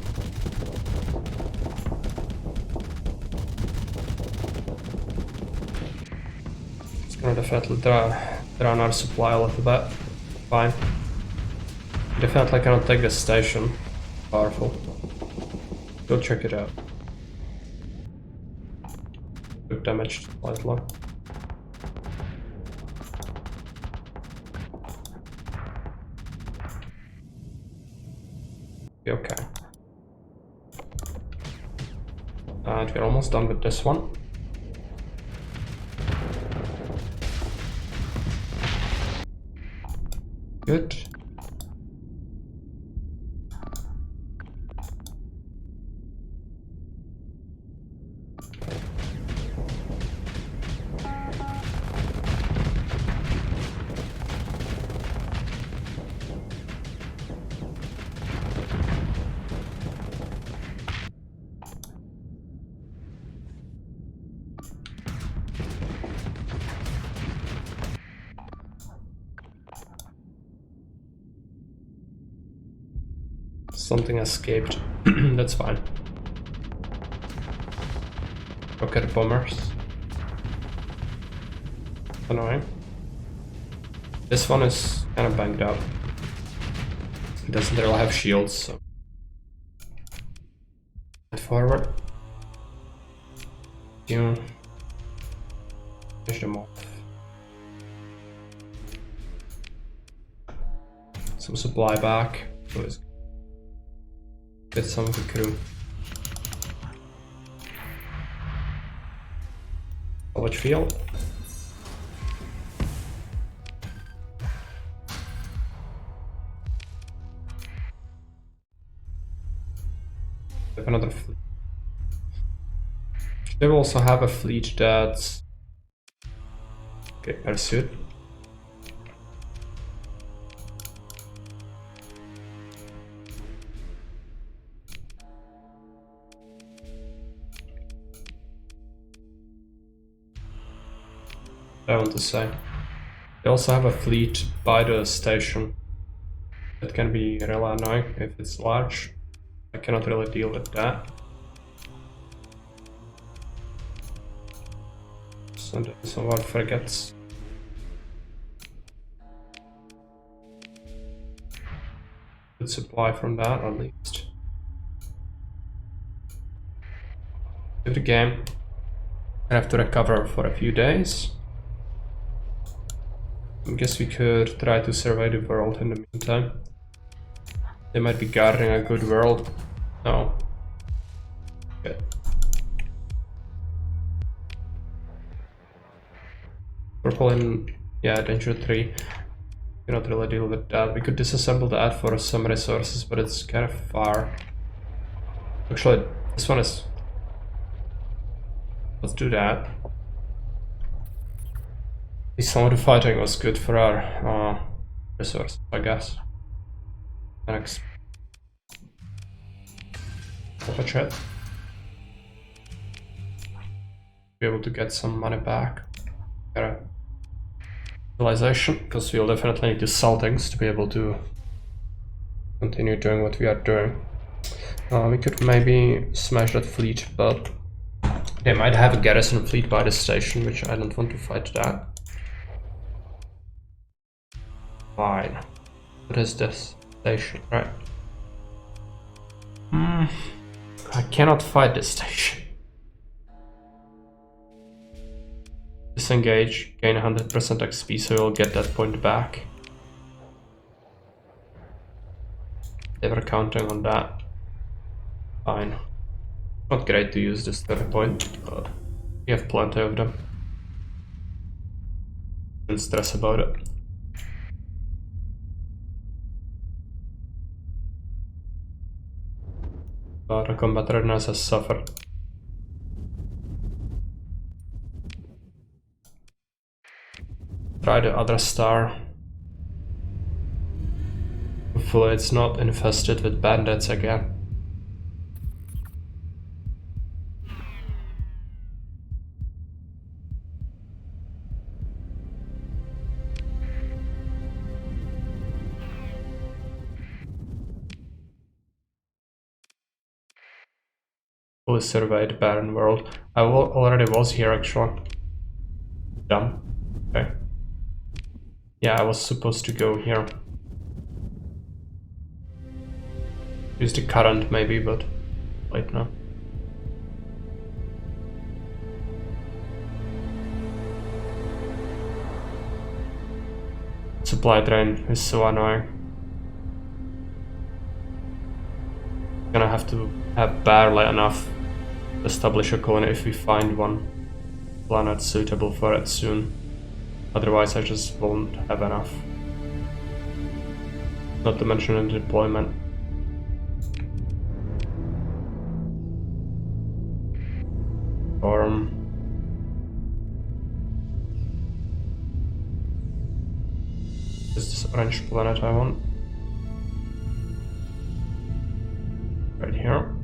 It's gonna definitely drown our supply a little bit. Fine. Definitely cannot take this station. Powerful. Go check it out. Took damage slightly. Okay. And we're almost done with this one. Good. Something escaped. That's fine. Rocket bombers. Annoying. This one is kind of banged up. It doesn't really have shields, so. Forward. You. Push them off. Some supply back. Let's get some of the crew. Salvage field. Have another fleet. They will also have a fleet that's okay. Pursuit. I want to say. They also have a fleet by the station. That can be really annoying if it's large. I cannot really deal with that. So someone forgets. Good supply from that at least. Give the game. I have to recover for a few days. I guess we could try to survey the world in the meantime. They might be guarding a good world. No. Okay. Purple in, yeah, danger 3. Cannot really deal with that. We could disassemble that for some resources, but it's kind of far. Actually, this one is... Let's do that. Some of the fighting was good for our resources, I guess. Next. Watch it. Be able to get some money back. Better utilization, because we'll definitely need to sell things to be able to continue doing what we are doing. We could maybe smash that fleet, but they might have a garrison fleet by the station, which I don't want to fight that. Fine. What is this? Station, right? I cannot fight this station. Disengage, gain 100% XP, so we'll get that point back. They were counting on that. Fine. Not great to use this 30 point, but we have plenty of them. Don't stress about it. But the combat readiness has suffered. Try the other star. Hopefully it's not infested with bandits again. Fully surveyed barren world. I already was here actually. Dumb. Okay. Yeah, I was supposed to go here. Use the current maybe, but late now. Supply train is so annoying. Gonna have to have barely enough to establish a colony if we find one planet suitable for it soon. Otherwise I just won't have enough. Not to mention in deployment. Is this orange planet I want? Right here.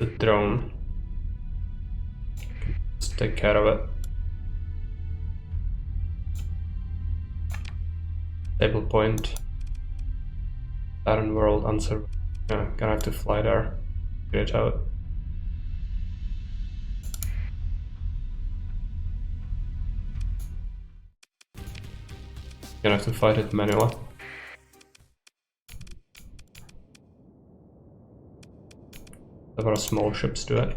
The drone. Let's take care of it. Stable point. Barren world, unsurveyed. Yeah, gonna have to fly there. Get it out. Gonna have to fight it manually. There are small ships to it.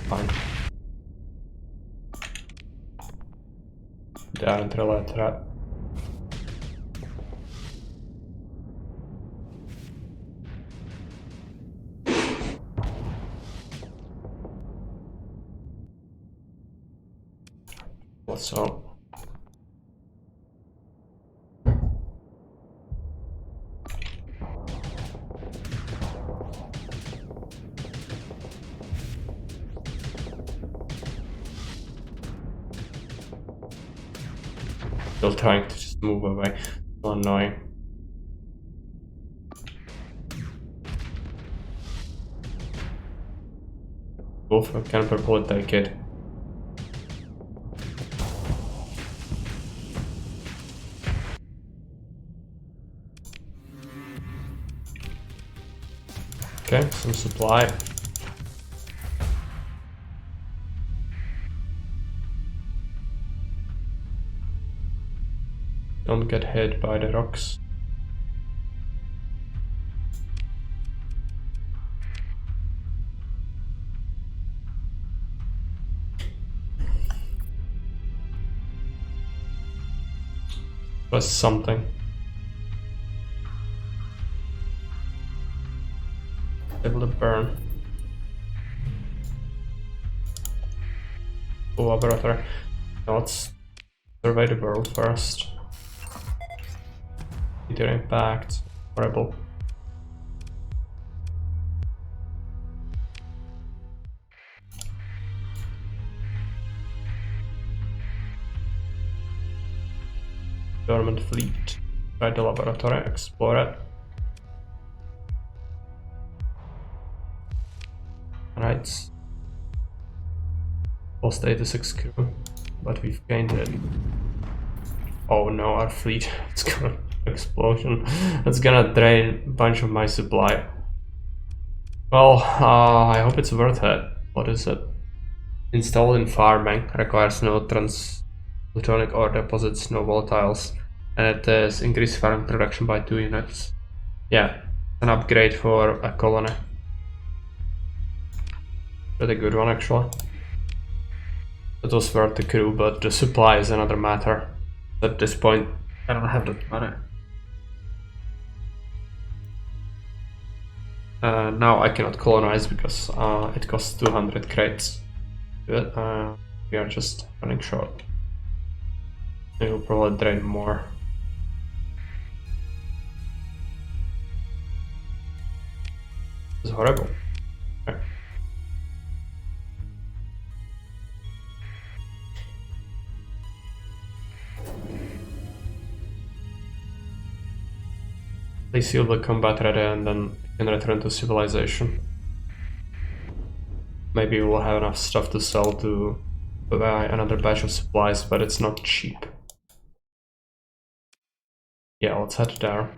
Fine. Det är inte relaterat till det. What's up? Still trying to just move away. So annoying. Go for a camper bullet that kid. Okay, some supply. Don't get hit by the rocks. Was something. Able to burn. Oh, laboratory. Now let's survey the world first. Their impact. Horrible. Government fleet. Try the laboratory, explore it. Right. Lost 86 crew, but we've gained it. Oh no, our fleet. It's gonna explosion. It's gonna drain a bunch of my supply. Well, I hope it's worth it. What is it? Installed in farming, requires no transplutonic ore deposits, no volatiles, and it is increased farming production by 2 units. Yeah, an upgrade for a colony. Pretty good one actually. It was worth the crew, but the supply is another matter. At this point, I don't have that money. Now I cannot colonize because it costs 200 crates. Good. We are just running short. It will probably drain more. It's horrible. Okay. They seal the combat ready and then can return to civilization. Maybe we'll have enough stuff to sell to buy another batch of supplies, but it's not cheap. Yeah, let's head there.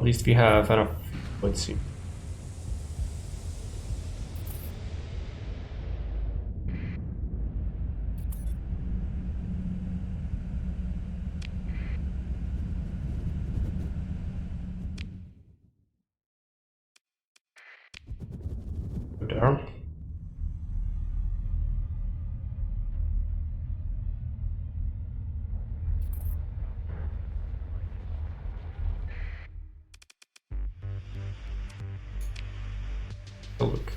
At least we have enough. Let's see. There. Oh, look.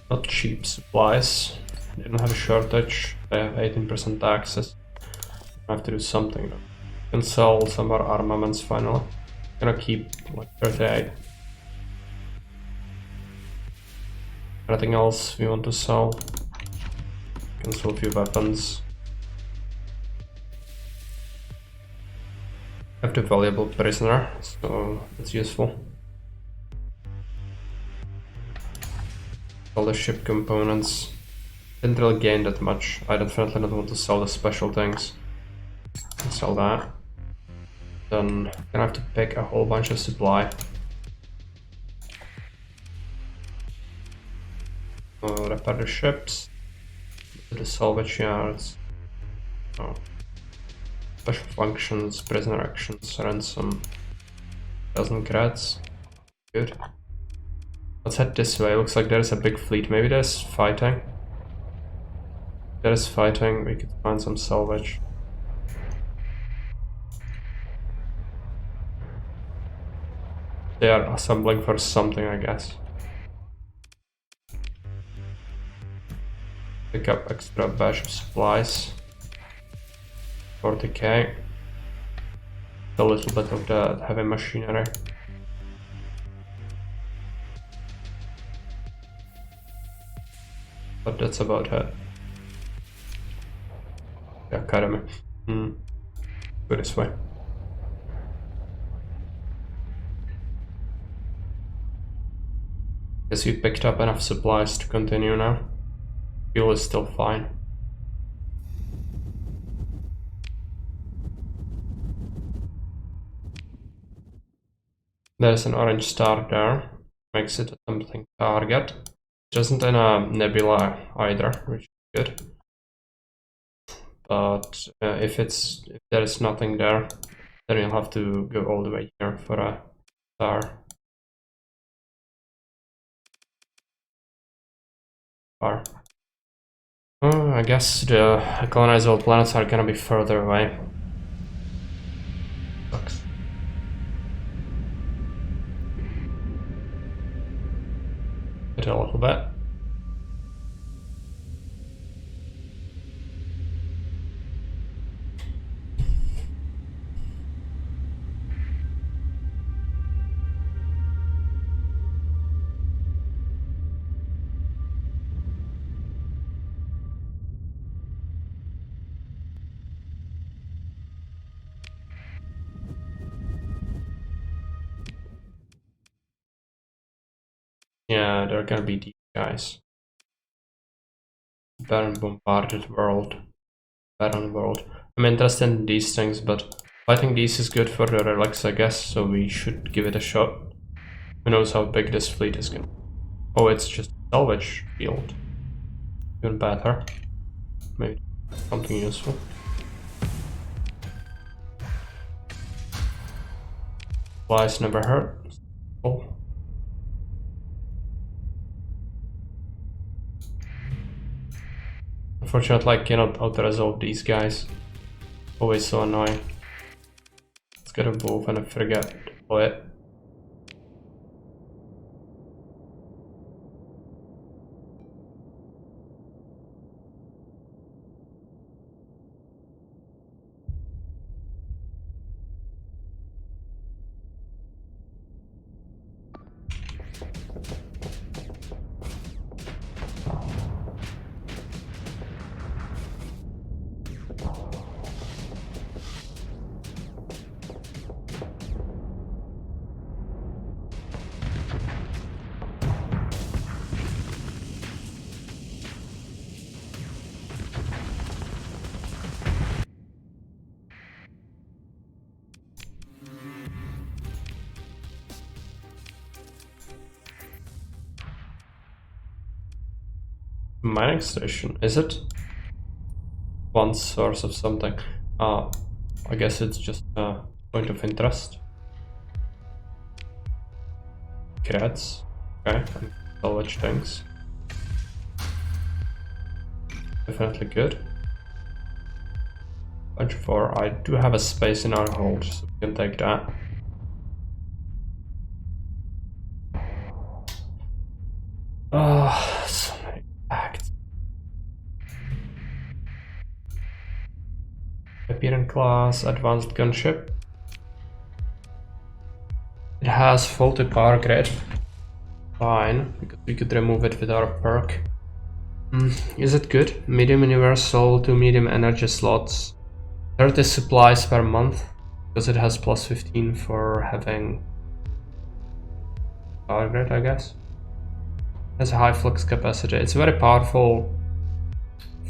Not cheap supplies. They don't have a shortage. They have 18% access. I have to do something though. Can sell some more armaments finally. Gonna keep like 38. Anything else we want to sell? Can sell a few weapons. Have the valuable prisoner, so that's useful. All the ship components. Didn't really gain that much. I definitely don't want to sell the special things. Can sell that. Then gonna have to pick a whole bunch of supply. Repair the ships. The salvage yards. Oh. Special functions, prisoner actions, ransom. Dozen creds. Good. Let's head this way. Looks like there's a big fleet. Maybe there's fighting. If there's fighting, we could find some salvage. They are assembling for something, I guess. Pick up extra batch of supplies. 40k. A little bit of the heavy machinery. But that's about it. The academy. Go this way. Guess we picked up enough supplies to continue now. Fuel is still fine. There's an orange star there. Makes it a tempting target. It isn't in a nebula either, which is good. But if there is nothing there, then you'll have to go all the way here for a star. I guess the colonizable planets are gonna be further away. Sucks. Hit a little bit. Yeah, they're gonna be these guys. Barren bombarded world. Barren world. I'm interested in these things, but fighting these is good for the relics, I guess, so we should give it a shot. Who knows how big this fleet is gonna be. Oh, it's just a salvage field. Even better. Maybe something useful. Flies never hurt. Oh. Unfortunately, I cannot auto-resolve these guys. Always so annoying. Let's get a wolf and I forget to deploy it. Mining station, is it? One source of something. I guess it's just a point of interest. Cats. Okay, and salvage things. Definitely good. Bunch 4. I do have a space in our hold, so we can take that. So many acts. Appearance class, advanced gunship. It has faulty power grid. Fine, because we could remove it with our perk. Is it good? Medium universal, 2 medium energy slots. 30 supplies per month, because it has plus 15 for having power grid, I guess. It has a high flux capacity. It's very powerful.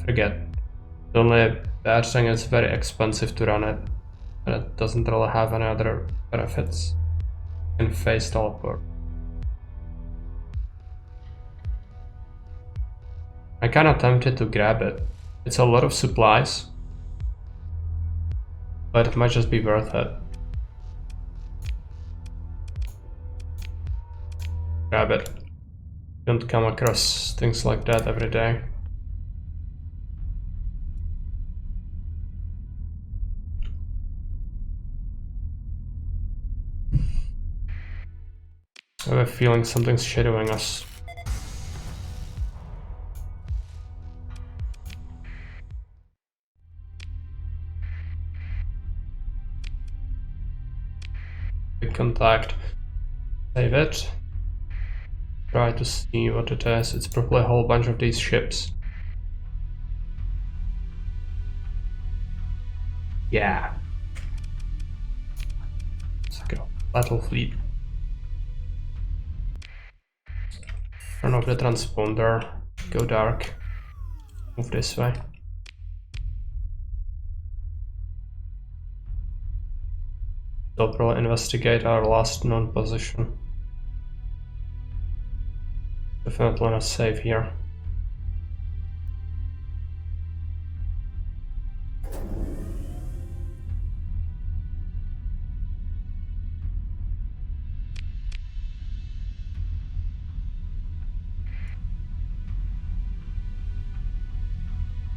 Forget. The only bad thing is very expensive to run it, and it doesn't really have any other benefits. You can phase teleport. I kinda tempted to grab it. It's a lot of supplies, but it might just be worth it. Grab it. Don't come across things like that every day. I have a feeling something's shadowing us. Big contact. Save it. Try to see what it is. It's probably a whole bunch of these ships. Yeah. Let's go. Battle fleet. Turn off the transponder. Go dark. Move this way. They'll probably investigate our last known position. Definitely not safe here.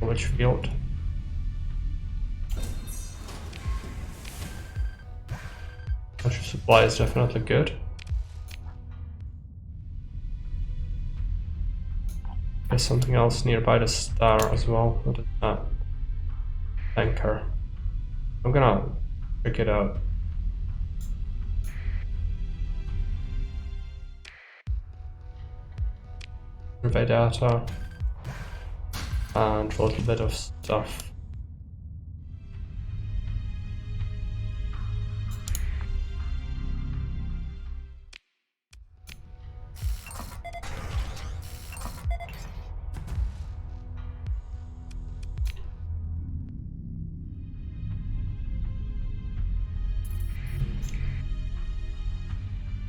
Which field? Bunch of supply is definitely good. There's something else nearby the star as well. What is that? Tanker. I'm gonna check it out. Survey data. And a little bit of stuff.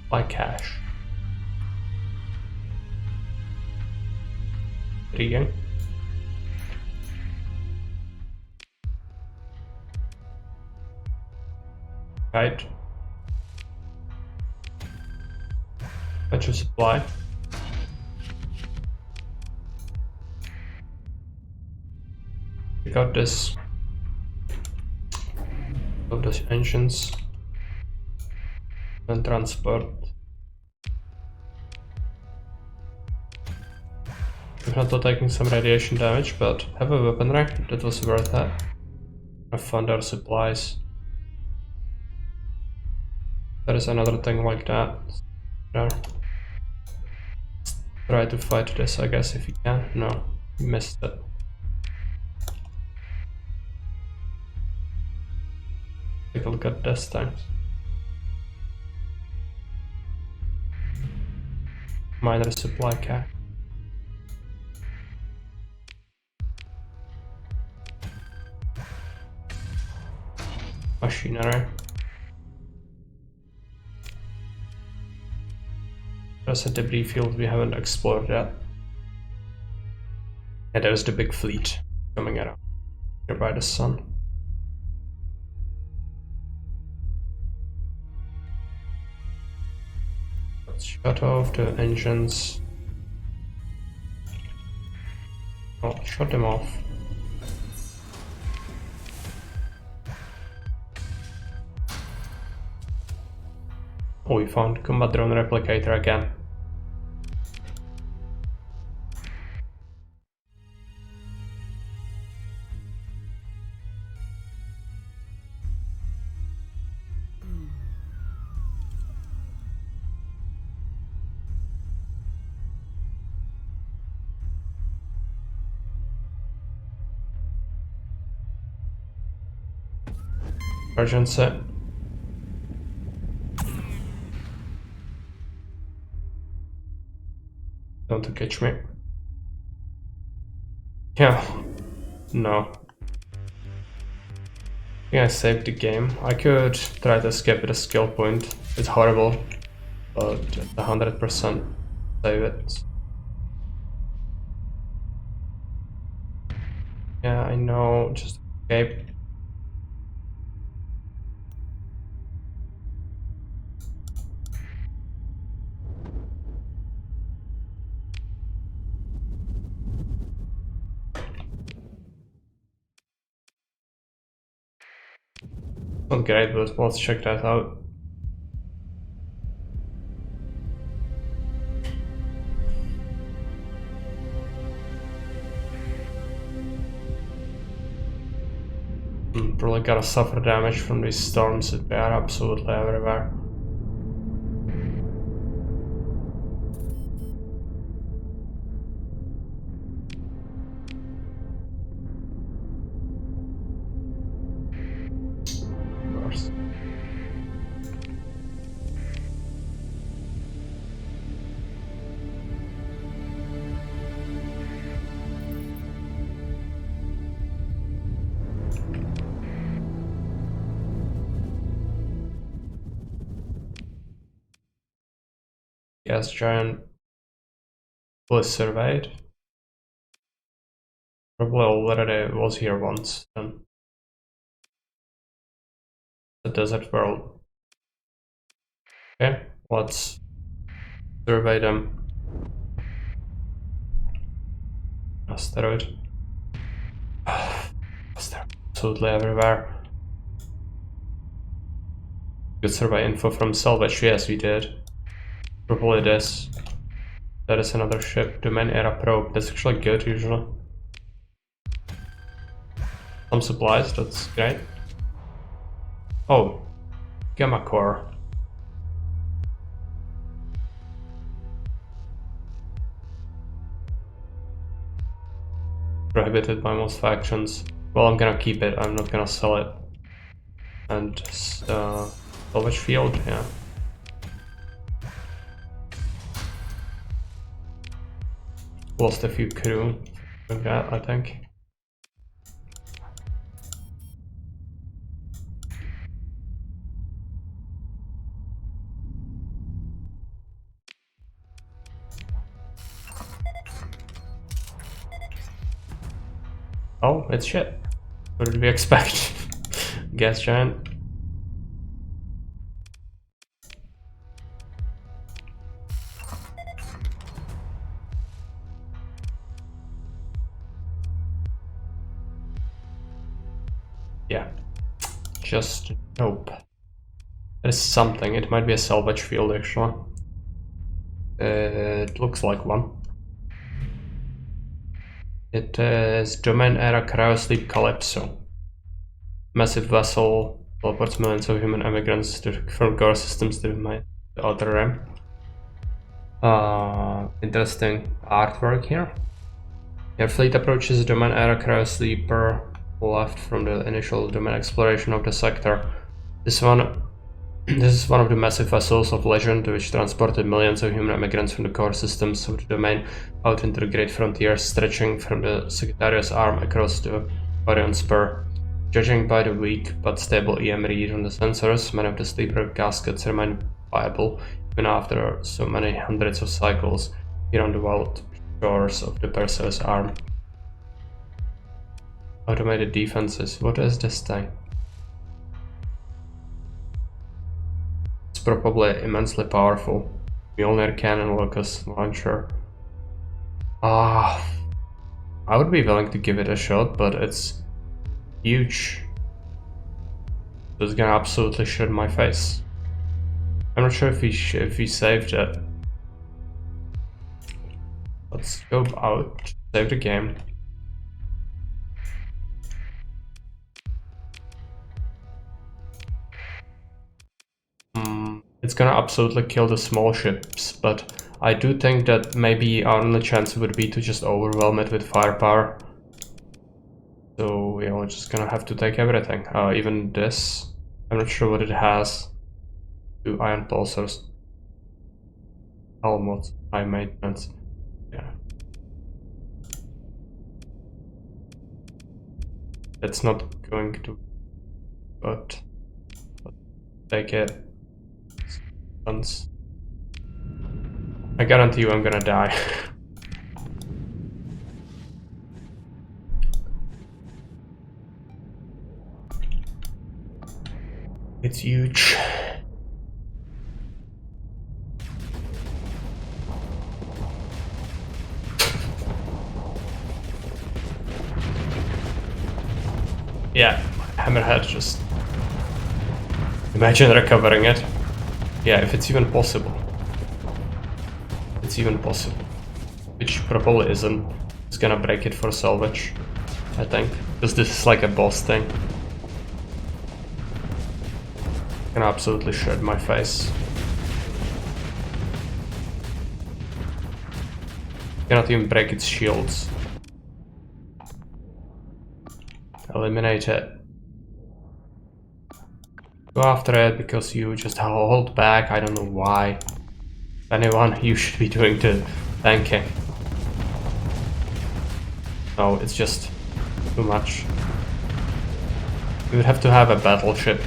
Buy cash. Intriguing. Right. Bunch of supply. We got this. Of those engines. And transport. Definitely taking some radiation damage, but have a weaponry. That was worth it. I found our supplies. There is another thing like that. There. Try to fight this, I guess, if you can. No, you missed it. Take a look at this time. Minor supply cap. Machinery. There's a debris field we haven't explored yet. And there's the big fleet coming out here by the sun. Let's shut off the engines. Oh, shut them off. Oh, we found combat drone replicator again. Emergency. Don't catch me. Yeah. No. Yeah, I saved the game. I could try to escape with a skill point. It's horrible, but just 100% save it. Yeah, I know. Just escape. Not great, but let's check that out. Probably gotta suffer damage from these storms. They are absolutely everywhere. Of course. Gas giant was surveyed. Probably already was here once. Then the desert world. Okay, let's survey them. Asteroid. Asteroid absolutely everywhere. Good survey info from salvage. Yes, we did. Probably this. That is another ship. Domain era probe. That's actually good usually. Some supplies. That's great. Oh, gamma core. Prohibited by most factions. Well, I'm gonna keep it. I'm not gonna sell it. And salvage field. Yeah. Lost a few crew like that, I think. Oh, it's shit. What did we expect? Gas giant. Yeah. Just nope. That is something. It might be a salvage field actually. It looks like one. It is Domain Era Cryosleep Calypso. Massive vessel teleports millions of human immigrants from core systems to the outer rim. Interesting artwork here. Your fleet approaches the Domain Era Cryosleeper left from the initial domain exploration of the sector. This is one of the massive vessels of legend which transported millions of human immigrants from the core systems of the domain out into the great frontier, stretching from the Sagittarius Arm across the Orion Spur. Judging by the weak but stable EM read on the sensors, many of the sleeper gaskets remain viable even after so many hundreds of cycles here on the wild shores of the Perseus Arm. Automated defenses. What is this thing? It's probably immensely powerful. Mjolnir cannon, locust launcher. Ah, I would be willing to give it a shot, but it's huge. It's gonna absolutely shoot my face. I'm not sure if he saved it. Let's go out, save the game. It's gonna absolutely kill the small ships, but I do think that maybe our only chance would be to just overwhelm it with firepower. So we're just gonna have to take everything. Even this. I'm not sure what it has. 2 iron pulsars. Almost high maintenance. Yeah. That's not going to, but take it. I guarantee you I'm gonna die. It's huge. Yeah, Hammerhead just... Imagine recovering it. Yeah, if it's even possible. It's even possible. Which probably isn't. It's gonna break it for salvage, I think. Because this is like a boss thing. Gonna absolutely shred my face. Cannot even break its shields. Eliminate it. Go after it because you just hold back. I don't know why. Anyone, you should be doing the tanking. No, it's just too much. You would have to have a battleship.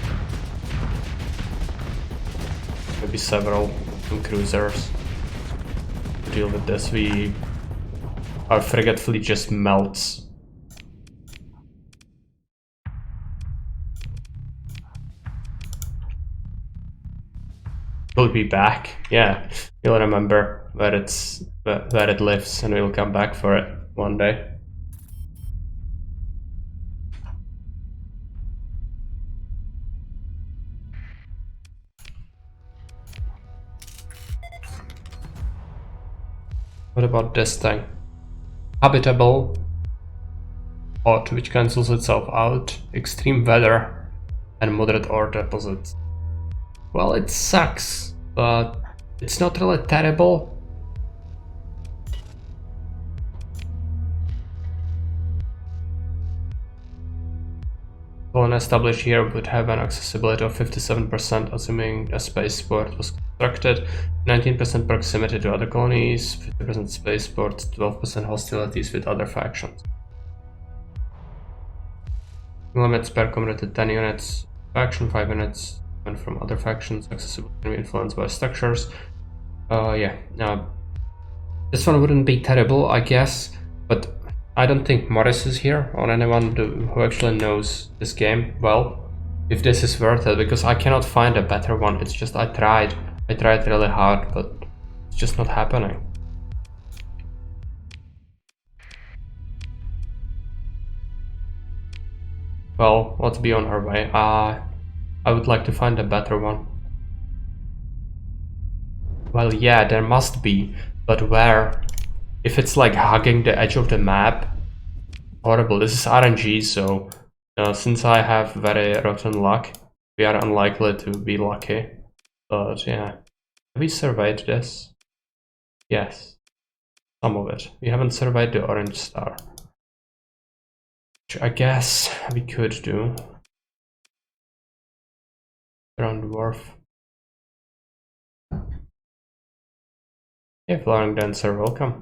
Maybe several, some cruisers to deal with this. Our frigate fleet just melts. Will be back. Yeah, you'll remember where it lives, and we'll come back for it one day. What about this thing? Habitable. Hot, which cancels itself out. Extreme weather and moderate ore deposits. Well, it sucks, but it's not really terrible. Colony established here would have an accessibility of 57%, assuming a spaceport was constructed, 19% proximity to other colonies, 50% spaceports, 12% hostilities with other factions. Limits per community 10 units, faction 5 units, and from other factions, accessibility can be influenced by structures. This one wouldn't be terrible, I guess, but I don't think Morris is here, or anyone who actually knows this game well, if this is worth it, because I cannot find a better one. It's just I tried really hard, but it's just not happening. Well, let's be on our way. I would like to find a better one. Well, yeah, there must be, but where? If it's like hugging the edge of the map, horrible. This is RNG, so since I have very rotten luck, we are unlikely to be lucky. But yeah, have we surveyed this? Yes, some of it. We haven't surveyed the orange star, which I guess we could do. Around the wharf. Hey, Flying Dancer, welcome.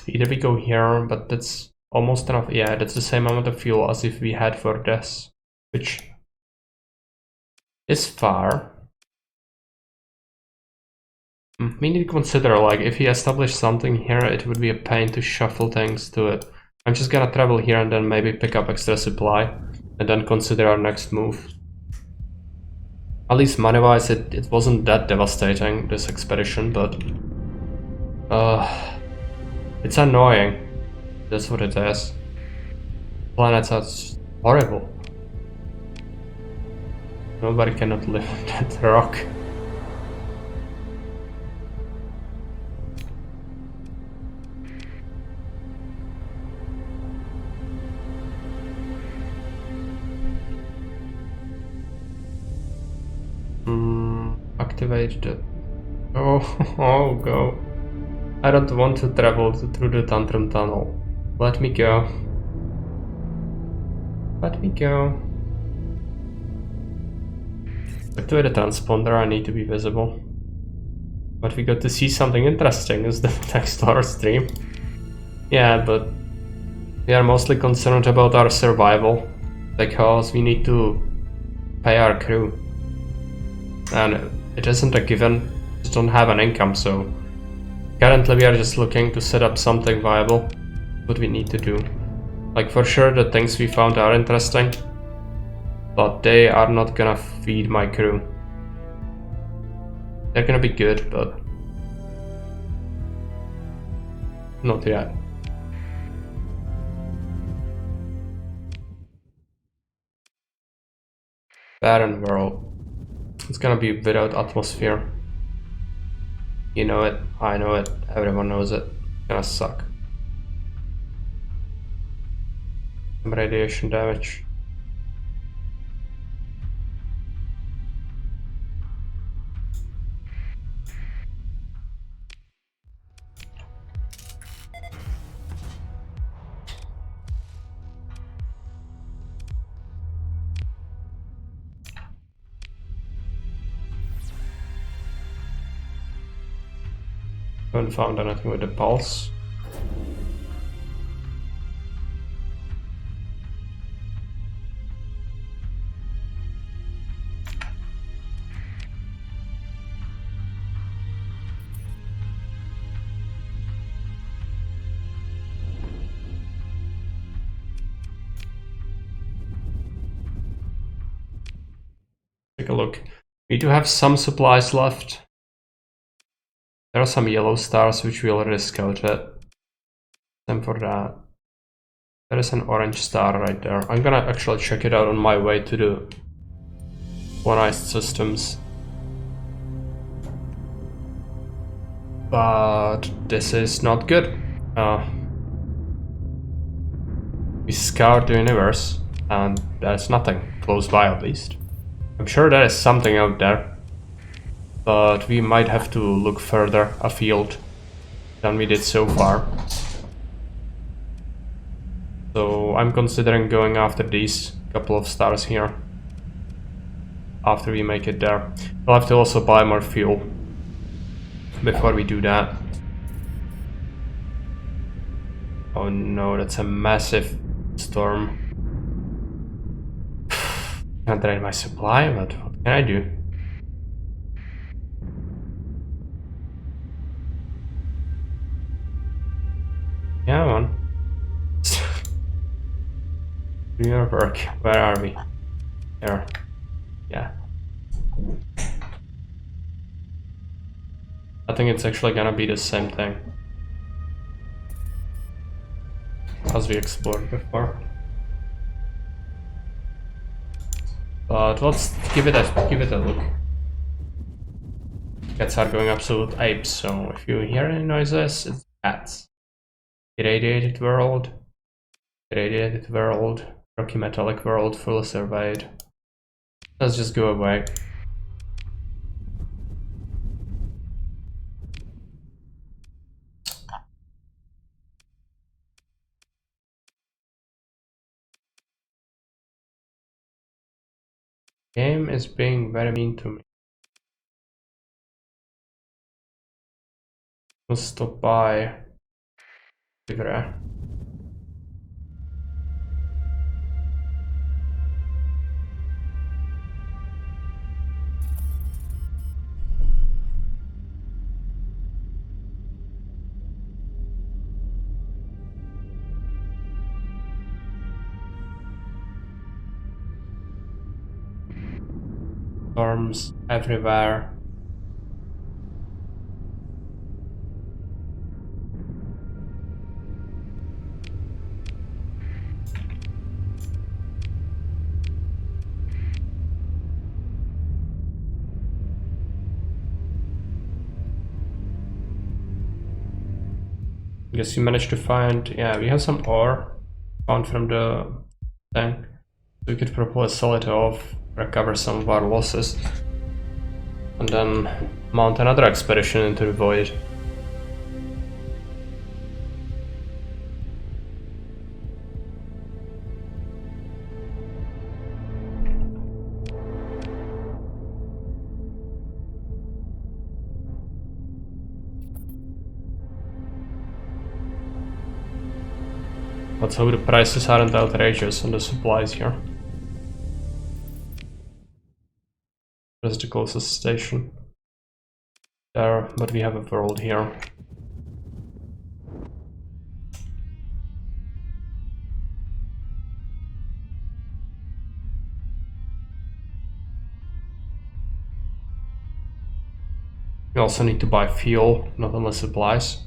Either we go here, but that's almost enough. Yeah, that's the same amount of fuel as if we had for this, which is far. We need to consider, like, if he established something here, it would be a pain to shuffle things to it. I'm just gonna travel here and then maybe pick up extra supply, and then consider our next move. At least money-wise, it wasn't that devastating, this expedition, but... it's annoying. That's what it is. Planets are horrible. Nobody cannot live on that rock. Activate the... Oh, go. I don't want to travel through the Tantrum Tunnel. Let me go. Let me go. Activate the transponder, I need to be visible. But we got to see something interesting is the next horror stream. Yeah, but we are mostly concerned about our survival because we need to pay our crew. And it isn't a given, we just don't have an income, so currently we are just looking to set up something viable. What we need to do. Like, for sure the things we found are interesting, but they are not gonna feed my crew. They're gonna be good, but not yet. Barren world. It's gonna be without atmosphere. You know it, I know it, everyone knows it. It's gonna suck. Some radiation damage. Haven't found anything with the pulse. Take a look. We do have some supplies left. There are some yellow stars which we already scouted. Time for that. There is an orange star right there. I'm gonna actually check it out on my way to the one-eyed systems. But this is not good. We scoured the universe and there's nothing close by, at least. I'm sure there is something out there, but we might have to look further afield than we did so far. So I'm considering going after these couple of stars here after we make it there. We'll have to also buy more fuel before we do that. Oh no, that's a massive storm. Can't drain my supply, but what can I do? Yeah, man. Do your work. Where are we? Here. Yeah. I think it's actually gonna be the same thing as we explored before. But let's give it a look. Cats are going absolute apes, so if you hear any noises, it's cats. Irradiated world. Irradiated world. Rocky metallic world, fully surveyed. Let's just go away. Game is being very mean to me. We'll stop by. Livre. Storms everywhere. I guess you managed to find, yeah, we have some ore found from the thing. We could probably sell it off, recover some of our losses, and then mount another expedition into the void. Let's hope the prices aren't outrageous on the supplies here. Where's the closest station? There, but we have a world here. We also need to buy fuel, not only supplies.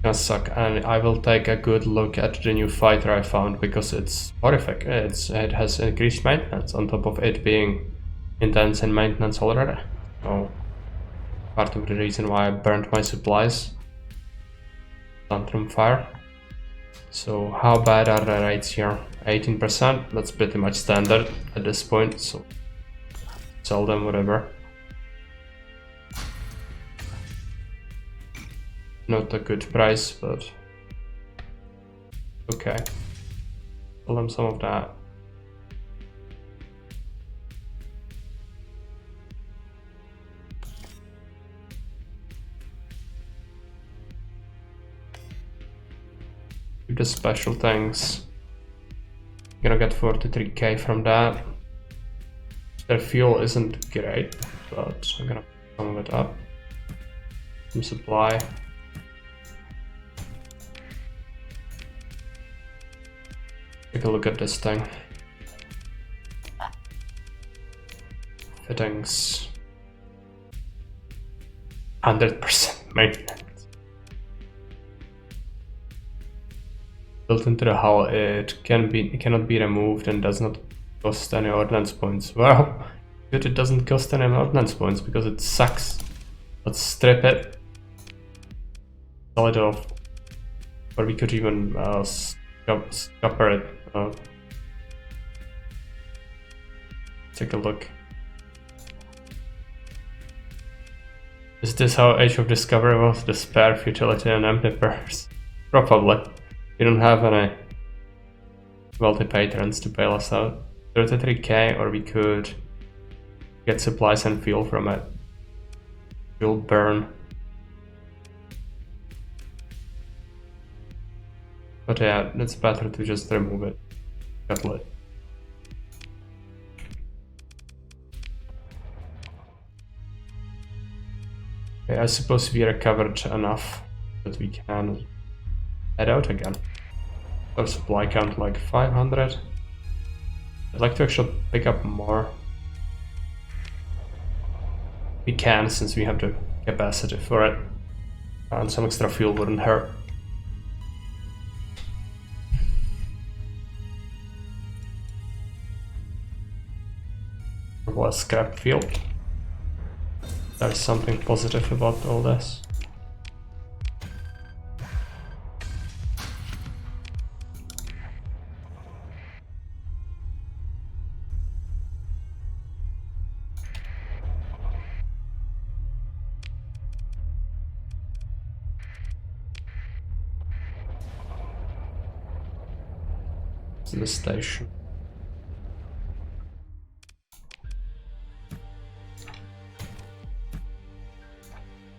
Gonna suck, and I will take a good look at the new fighter I found because it's horrific. It has increased maintenance on top of it being intense in maintenance already. So part of the reason why I burned my supplies. Tantrum fire. So how bad are the rates here? 18%. That's pretty much standard at this point. So sell them, whatever. Not a good price, but okay. Sell them some of that. Keep the special things. Gonna get 43k from that. Their fuel isn't great, but I'm gonna put some of it up. Some supply. Take a look at this thing. Fittings. 100% maintenance. Built into the hull, it cannot be removed and does not cost any ordnance points. Well, good, it doesn't cost any ordnance points because it sucks. Let's strip it. Sell it off. Or we could even scupper it. Take a look. Is this how Age of Discovery was? Despair, futility, and empty purse? Probably. We don't have any wealthy patrons to bail us out. 33k, or we could get supplies and fuel from it. Fuel burn. But yeah, it's better to just remove it. Cutlet. Okay, I suppose we recovered enough that we can head out again. Our supply count like 500. I'd like to actually pick up more. We can, since we have the capacity for it. And some extra fuel wouldn't hurt. Less scrap fuel. There's something positive about all this. It's the station.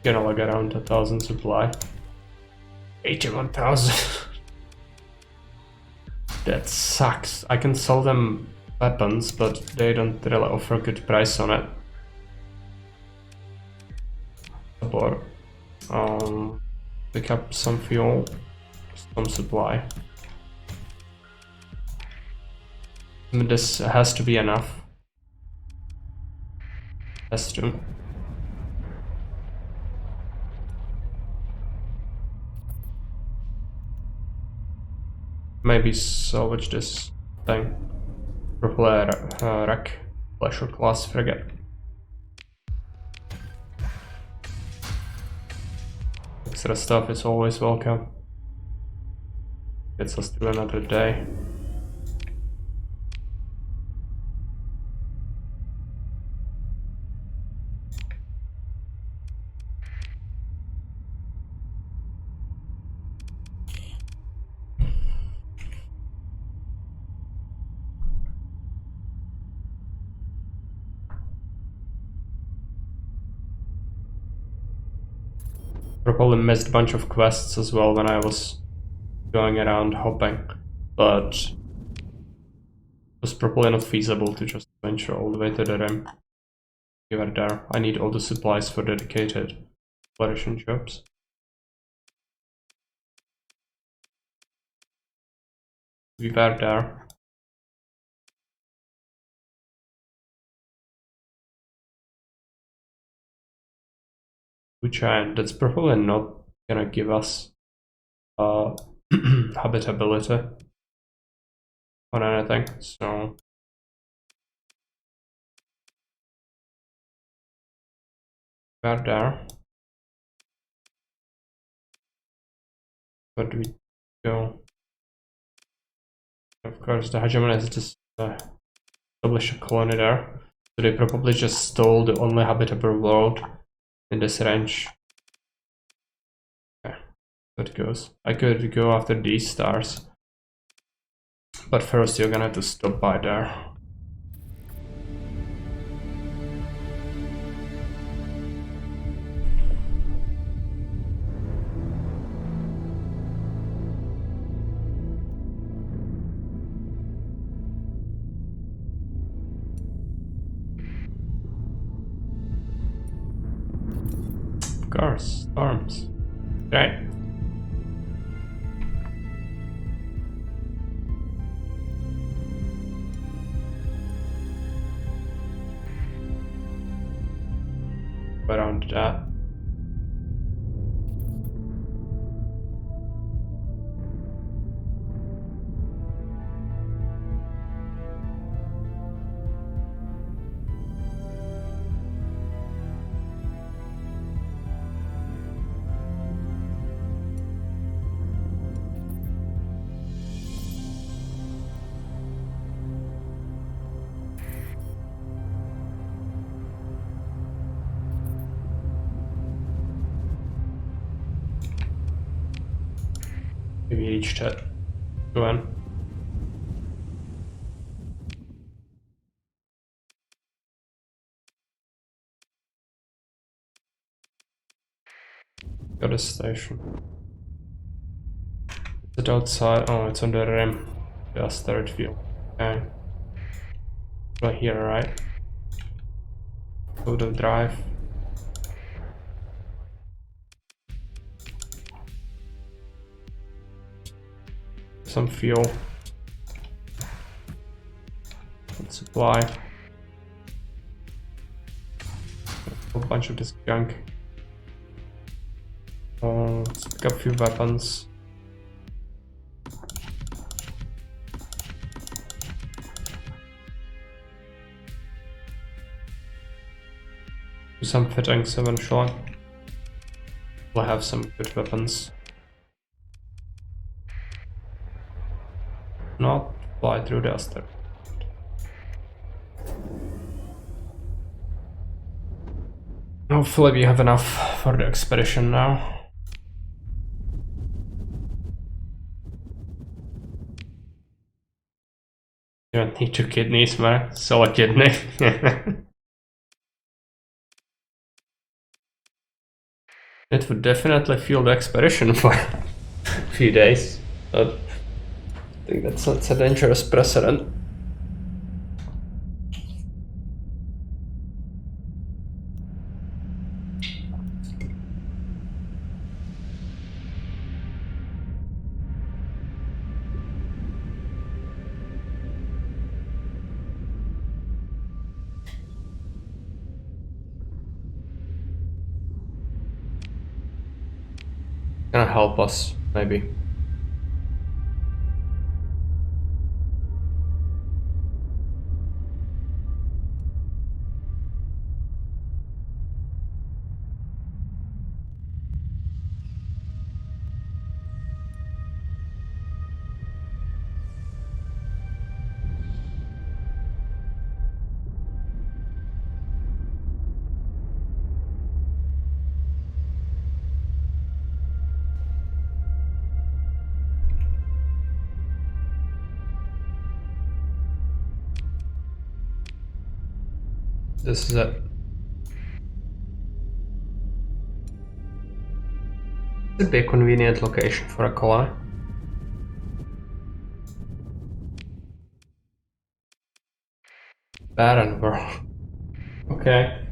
Gonna log around 1,000 supply. 81,000. That sucks. I can sell them weapons, but they don't really offer a good price on it. Or pick up some fuel, some supply. This has to be enough. Has to. Maybe salvage this thing. Propel wreck. Pleasure class frigate. Extra stuff is always welcome. Gets us through another day. Probably missed a bunch of quests as well when I was going around hopping, but it was probably not feasible to just venture all the way to the rim. We were there. I need all the supplies for dedicated exploration jobs. We were there. Giant, that's probably not gonna give us habitability on anything, so we're there. Where do we go? Of course, the hegemon is just establish a colony there, so they probably just stole the only habitable world in this range. Okay, that goes. I could go after these stars, but first you're gonna have to stop by there. Of course, storms. Right. Around that. Maybe reached it. Go on. Got a station. Is it outside? Oh, it's on the rim. Just third view. Okay. Right here, right? Go to drive. Some fuel. Let's supply. A bunch of this junk. Let's pick up a few weapons. Do some fittings eventually. We'll have some good weapons. Not fly through the asteroid. Hopefully we have enough for the expedition now. You don't need 2 kidneys, man. Sell a kidney. It would definitely fuel the expedition for a few days, but I think that's a dangerous precedent. Gonna help us, maybe. This is it. It'd be a convenient location for a colony. Barren world. Okay.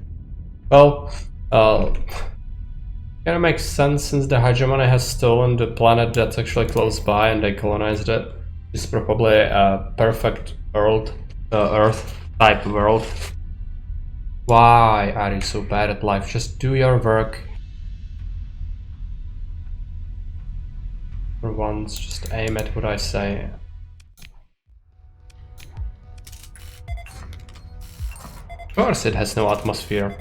Well, kinda makes sense since the hegemony has stolen the planet that's actually close by and they colonized it. It's probably a perfect world, Earth type world. Why are you so bad at life? Just do your work. For once, just aim at what I say. Of course it has no atmosphere.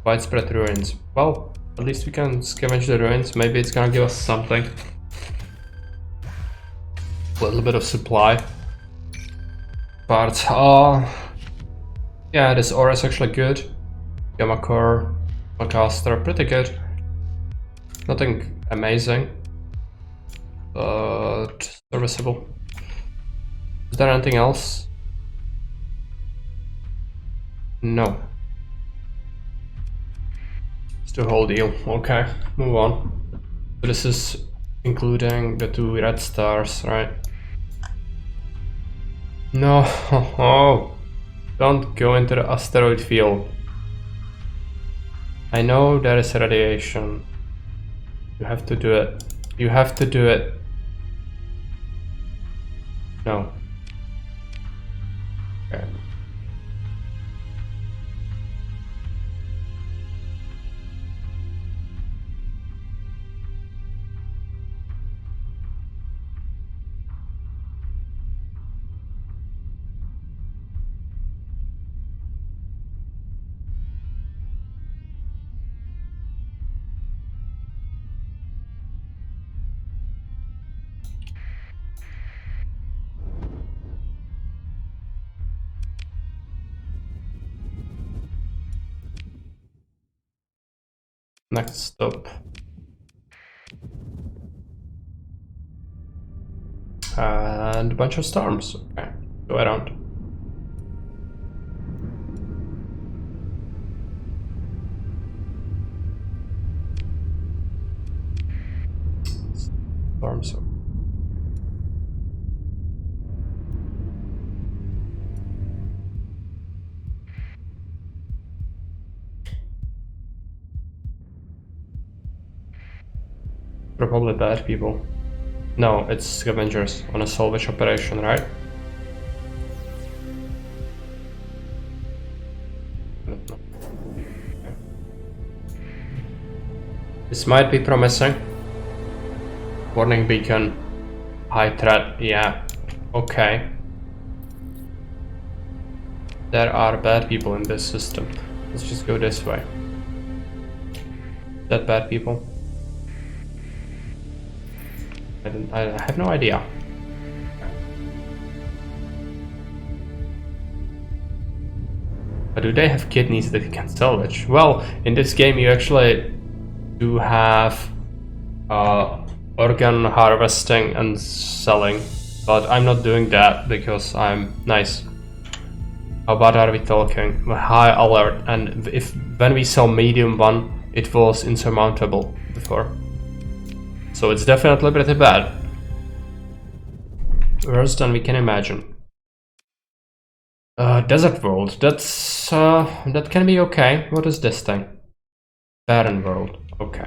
Widespread ruins. Well, at least we can scavenge the ruins. Maybe it's gonna give us something. A little bit of supply. But, yeah, this ore is actually good. Gamma core, Macaster, pretty good. Nothing amazing, but serviceable. Is there anything else? No. It's the whole deal. Okay, move on. So this is including the 2 red stars, right? No, don't go into the asteroid field. I know there is radiation. You have to do it. You have to do it. No. Okay. Next stop. And a bunch of storms. Okay, go around. Storms. Probably bad people. No, it's scavengers on a salvage operation, right? This might be promising. Warning beacon. High threat, yeah. Okay. There are bad people in this system. Let's just go this way. That bad people? I have no idea. But do they have kidneys that you can salvage? Well, in this game you actually do have organ harvesting and selling, but I'm not doing that because I'm nice. How bad are we talking? High alert, and when we saw medium one, it was insurmountable before. So it's definitely pretty bad. Worse than we can imagine. Desert world, that can be okay. What is this thing? Barren world, okay.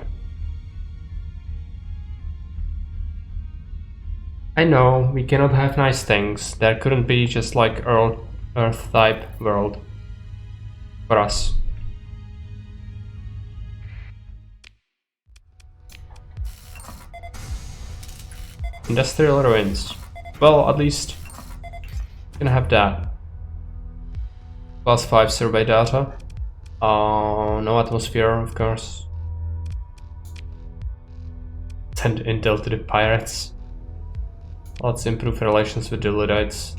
I know, we cannot have nice things. There couldn't be just like Earth type world for us. Industrial ruins. Well, at least can have that. +5 survey data. No atmosphere, of course. Send intel to the pirates. Let's improve relations with the Luddites.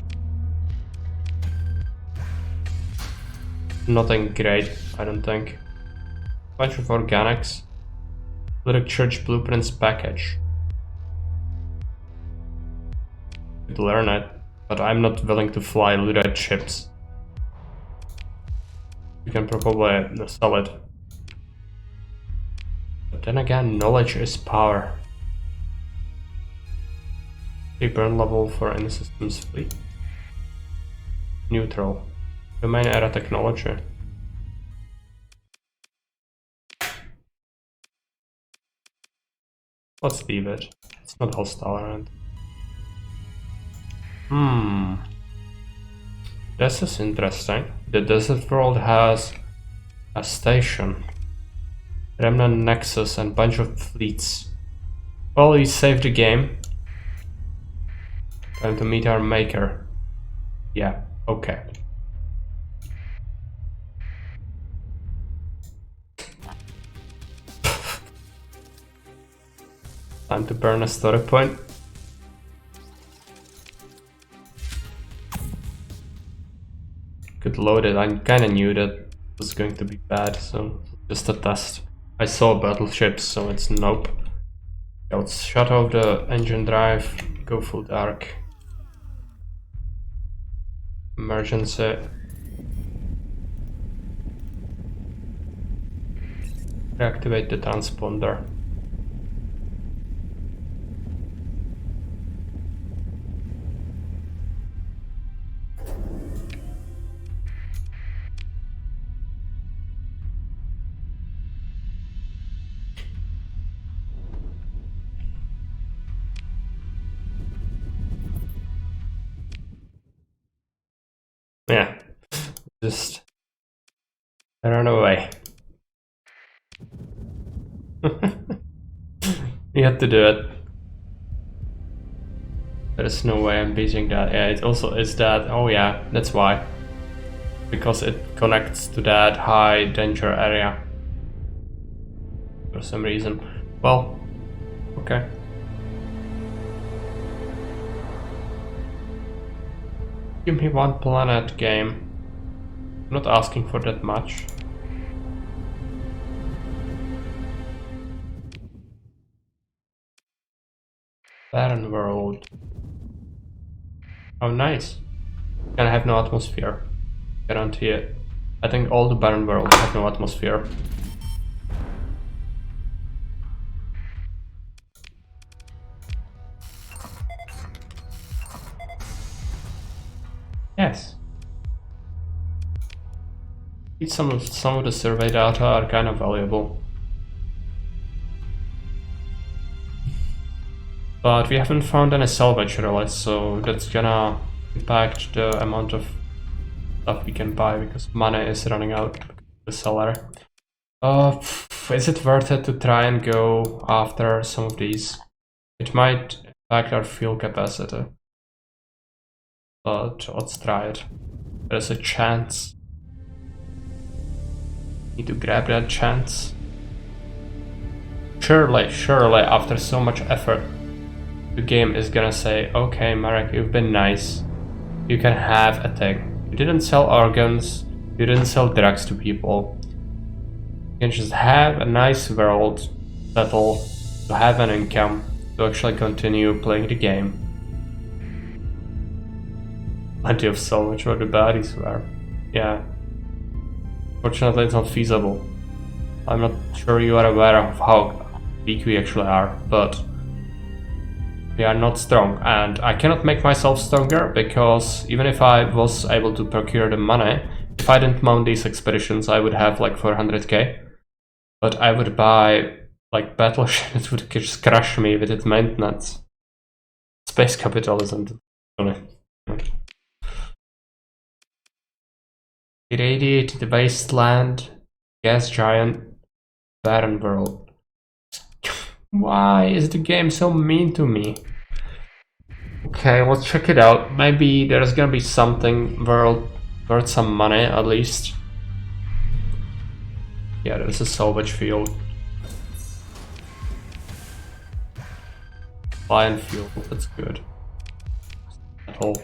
Nothing great, I don't think. Bunch of organics. Luddic Church Blueprints package. Could learn it, but I'm not willing to fly Luddite ships. You can probably sell it. But then again, knowledge is power. The burn level for any systems fleet. Neutral. Domain era technology. Let's leave it. It's not hostile around. This is interesting. The desert world has a station, Remnant Nexus, and bunch of fleets. Well, we saved the game. Time to meet our maker. Yeah, okay. Time to burn a story point. Could load it. I kinda knew that it was going to be bad, so just a test. I saw battleships, so it's nope. Let's shut off the engine drive, go full dark. Emergency. Reactivate the transponder. Yeah, just run away. You had to do it. There's no way I'm beating that. Yeah, it also is that. Oh yeah, that's why. Because it connects to that high danger area. For some reason. Well, okay. Give me one planet, game. I'm not asking for that much. Barren world. Oh, nice. Can have no atmosphere. Guarantee it. I think all the barren worlds have no atmosphere. Yes. Some of the survey data are kind of valuable. But we haven't found any salvage really, so that's gonna impact the amount of stuff we can buy because money is running out the seller. Is it worth it to try and go after some of these? It might impact our fuel capacity. But let's try it. There's a chance. Need to grab that chance. Surely, after so much effort, the game is gonna say, okay, Marek, you've been nice. You can have a thing. You didn't sell organs, you didn't sell drugs to people. You can just have a nice world, settle, to have an income, to actually continue playing the game. Plenty of salvage where the bodies were. Yeah. Fortunately, it's not feasible. I'm not sure you are aware of how weak we actually are, but we are not strong, and I cannot make myself stronger because even if I was able to procure the money, if I didn't mount these expeditions, I would have like 400k. But I would buy like battleship, it would just crush me with its maintenance. Space capitalism. Irradiate the wasteland, gas giant, barren world. Why is the game so mean to me? Okay, let's check it out. Maybe there's gonna be something worth some money at least. Yeah, there's a salvage field. Lion fuel, that's good. Metal.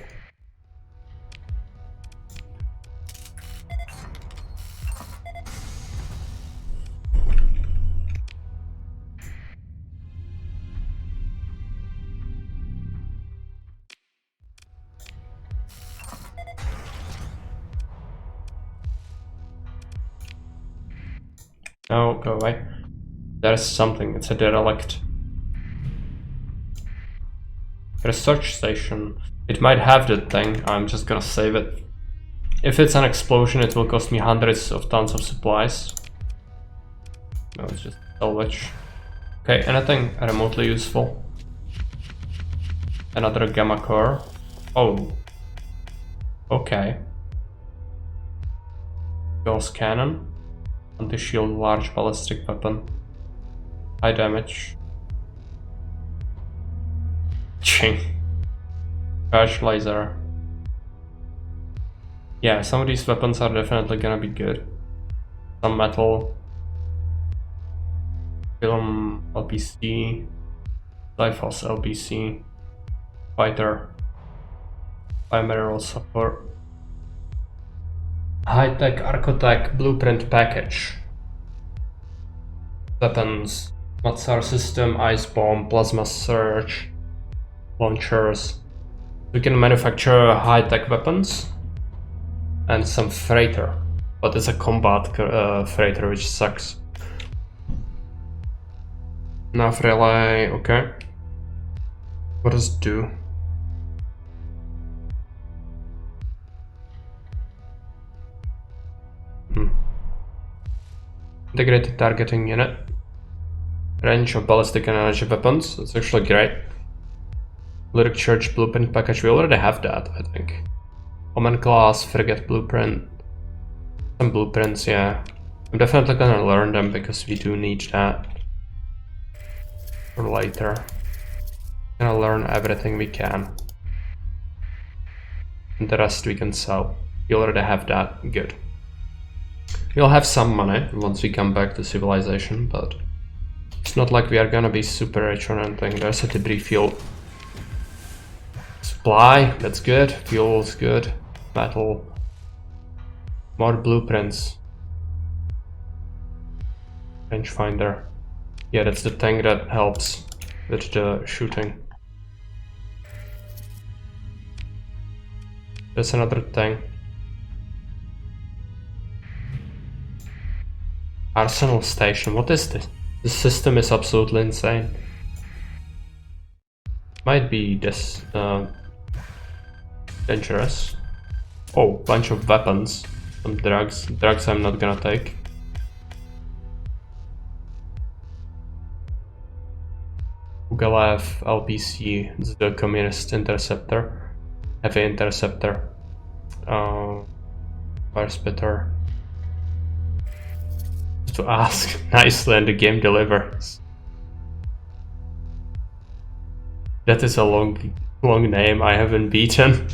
No, go away. There's something, it's a derelict. Research station. It might have that thing, I'm just gonna save it. If it's an explosion, it will cost me hundreds of tons of supplies. No, it's just salvage. Okay, anything remotely useful? Another gamma core. Oh. Okay. Gauss cannon. Anti-shield large ballistic weapon. High damage. Ching. Charge laser. Yeah, some of these weapons are definitely gonna be good. Some metal. Film LPC. Lifehouse LPC. Fighter. Bimeral support. High-tech Archotech blueprint package. Weapons. Matsar system, ice bomb, plasma surge, launchers. We can manufacture high-tech weapons. And some freighter. But it's a combat freighter, which sucks. Nav relay, okay. What does it do? Integrated targeting unit. Range of ballistic and energy weapons. That's actually great. Lyric Church blueprint package. We already have that, I think. Omen class, frigate blueprint. Some blueprints, yeah. I'm definitely gonna learn them because we do need that. For later. Gonna learn everything we can. And the rest we can sell. We already have that. Good. We'll have some money once we come back to civilization, but it's not like we are gonna be super rich or anything. There's a debris field. Supply, that's good. Fuel is good. Metal. More blueprints. Rangefinder. Yeah, that's the thing that helps with the shooting. There's another thing. Arsenal station, what is this? This system is absolutely insane. Might be this dangerous. Oh, bunch of weapons. Some drugs. Drugs I'm not gonna take. Ugalev LPC, this is the communist interceptor. Heavy interceptor. Fire spitter. To ask nicely and the game delivers. That is a long name I haven't beaten.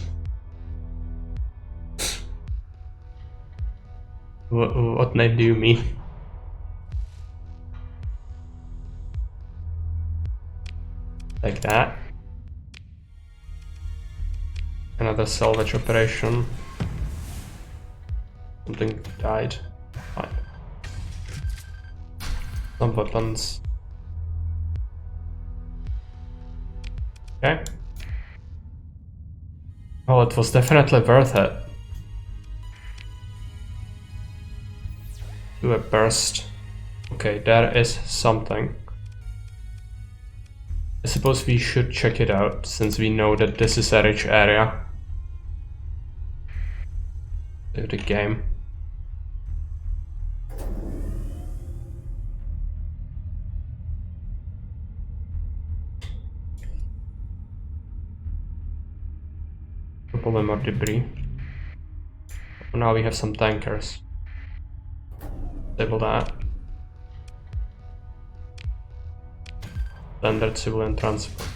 What name do you mean? Like that. Another salvage operation. Something died. Fine. Some weapons. Okay. Well, it was definitely worth it. Do a burst. Okay, there is something. I suppose we should check it out, since we know that this is a rich area. Save the game. Probably more debris. Now we have some tankers. Disable that. Standard civilian transport.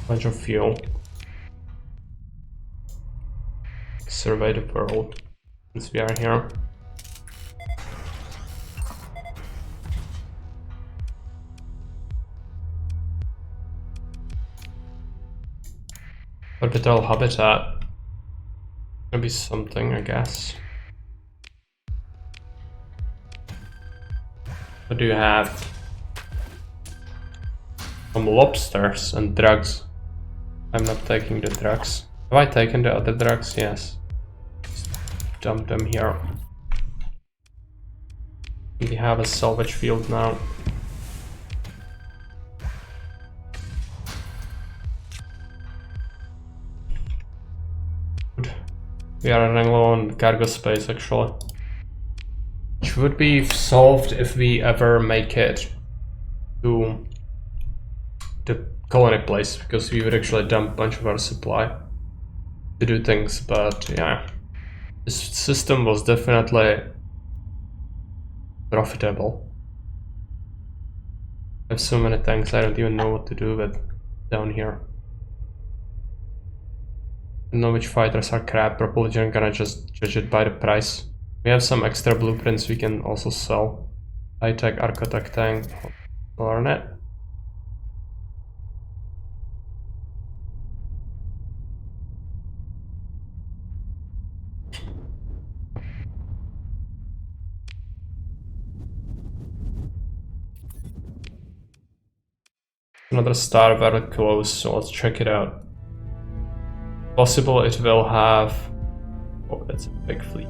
Bunch of fuel. Survey the world since we are here. Orbital habitat. Gonna be something, I guess. What do you have? Some lobsters and drugs. I'm not taking the drugs. Have I taken the other drugs? Yes. Just dump them here. We have a salvage field now. We are running low on cargo space actually. Which would be solved if we ever make it to the colony place, because we would actually dump a bunch of our supply to do things, but yeah. This system was definitely profitable. I have so many things I don't even know what to do with down here. I don't know which fighters are crap, probably gonna just judge it by the price. We have some extra blueprints we can also sell. High-tech architect tank, learn it. Another star very close, so let's check it out. Possible it will have... Oh, that's a big fleet.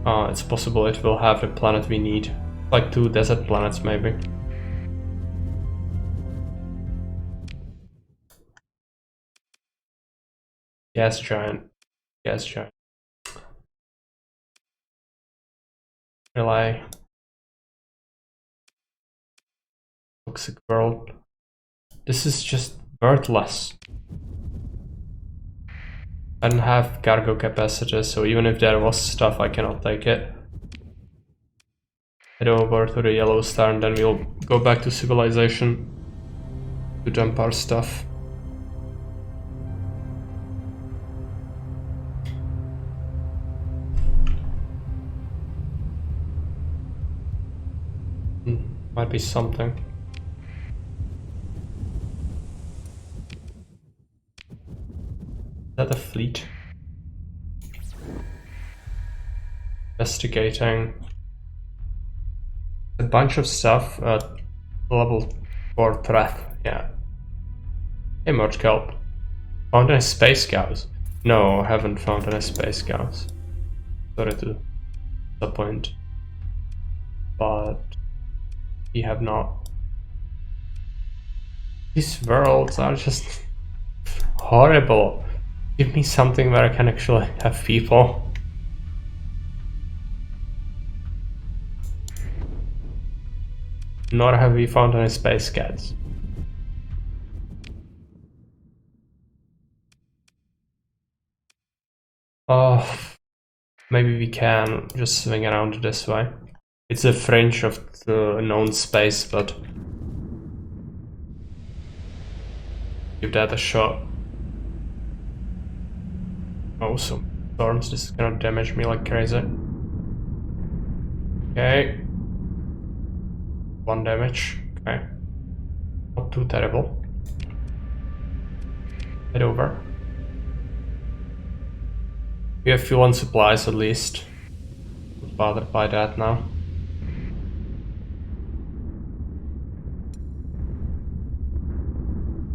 It's possible it will have the planet we need. Like 2 desert planets, maybe. Gas giant. Gas giant. Relay. Toxic world. This is just worthless. I don't have cargo capacity, so even if there was stuff, I cannot take it. Head over to the yellow star and then we'll go back to civilization to dump our stuff. Might be something. Is that a fleet? Investigating. A bunch of stuff at level 4 threat, yeah. Hey, Merge Kelp. Found any space cows? No, I haven't found any space cows. Sorry to disappoint. But we have not. These worlds are just horrible. Give me something where I can actually have people. Nor have we found any space cats. Oh, maybe we can just swing around this way. It's a fringe of the known space, but give that a shot. Oh, some storms. This is gonna damage me like crazy. Okay. 1 damage. Okay. Not too terrible. Head over. We have fuel and supplies at least. Not bothered by that now.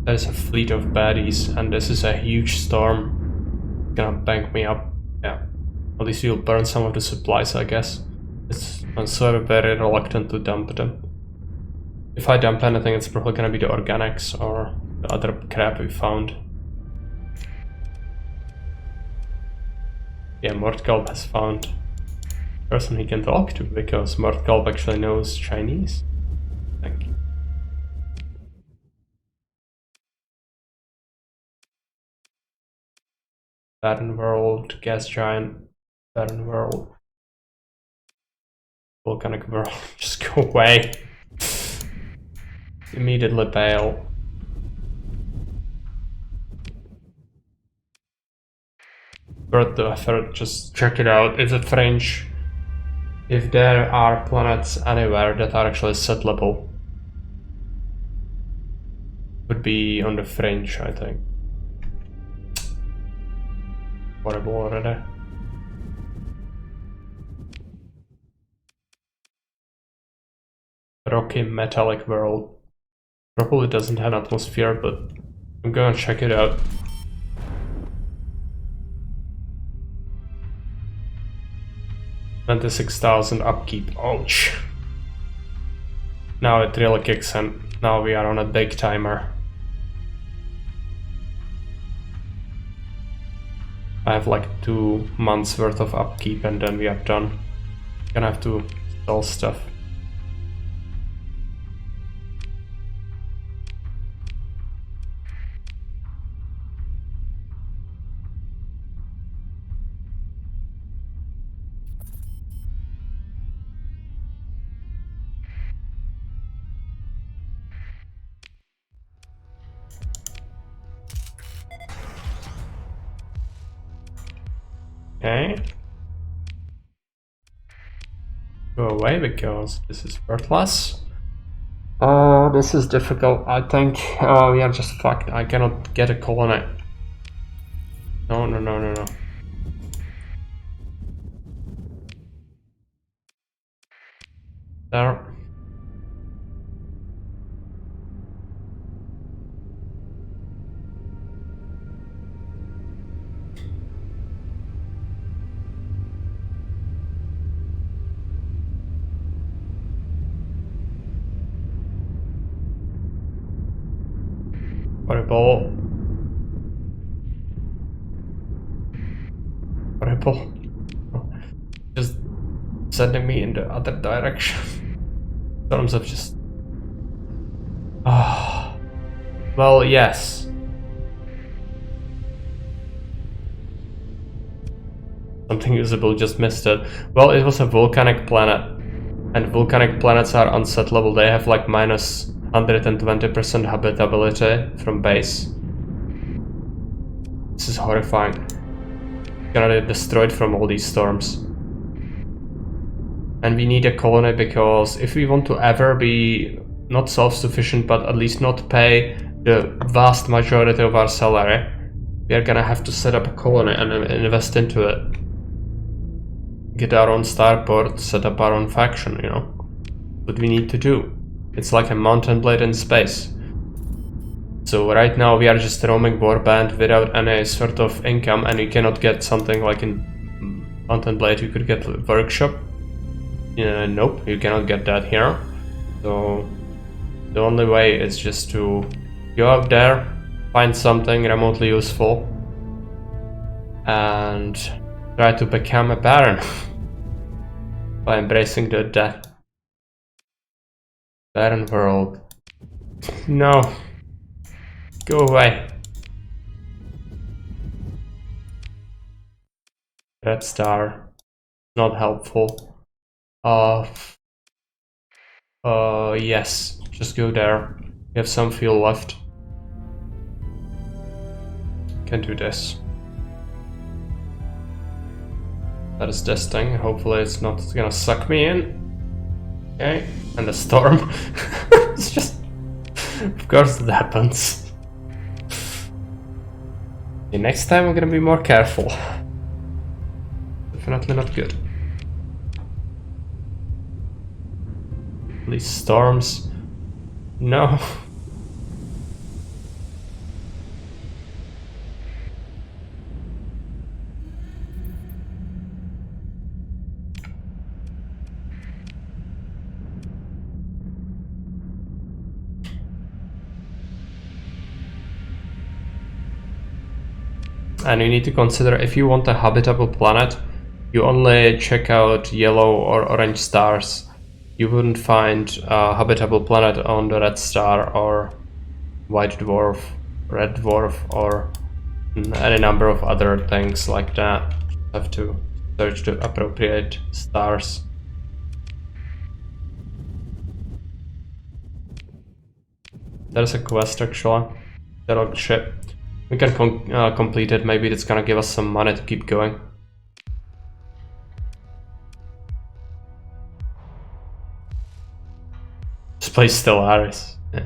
There's a fleet of baddies, and this is a huge storm. Gonna bank me up. Yeah. At least we'll burn some of the supplies, I guess. I'm sort of very reluctant to dump them. If I dump anything, it's probably gonna be the organics or the other crap we found. Yeah, Mordkalb has found a person he can talk to, because Mordkalb actually knows Chinese. Thank you. Barren world, gas giant, barren world, volcanic world. Just go away. Immediately bail. worth the effort. Just check it out. It's a fringe. If there are planets anywhere that are actually settleable, would be on the fringe, I think. Horrible already. Rocky metallic world. Probably doesn't have atmosphere, but I'm gonna check it out. $26,000 upkeep. Ouch. Now it really kicks in. Now we are on a big timer. I have like 2 months worth of upkeep and then we are done. Gonna have to sell stuff. Okay. Go away because this is worthless. This is difficult, I think. We are just fucked. I cannot get a colony. No. There. Horrible. Horrible. Just sending me in the other direction. Storms of just... Ah. Well, yes. Something usable just missed it. Well, it was a volcanic planet. And volcanic planets are unsettleable. They have like minus 120% habitability from base. This is horrifying. Gonna get destroyed from all these storms. And we need a colony because if we want to ever be not self-sufficient but at least not pay the vast majority of our salary, we are gonna have to set up a colony and invest into it. Get our own starport, set up our own faction, you know. What we need to do. It's like a mountain blade in space. So right now we are just roaming warband without any sort of income, and you cannot get something like in Mountain Blade. You could get a workshop. Nope, you cannot get that here. So the only way is just to go out there, find something remotely useful, and try to become a baron by embracing the death. Barren world. No. Go away. Red star. Not helpful. Yes. Just go there. We have some fuel left. Can do this. That is this thing. Hopefully it's not gonna suck me in. Okay. And the storm. It's just... Of course it happens. Okay, next time I'm gonna be more careful. Definitely not good. These storms. No. And you need to consider, if you want a habitable planet, you only check out yellow or orange stars. You wouldn't find a habitable planet on the red star or white dwarf, red dwarf, or any number of other things like that. You have to search the appropriate stars. There's a quest actually. That'll ship. We can complete it. Maybe it's gonna give us some money to keep going. This place still Stellaris. Yeah.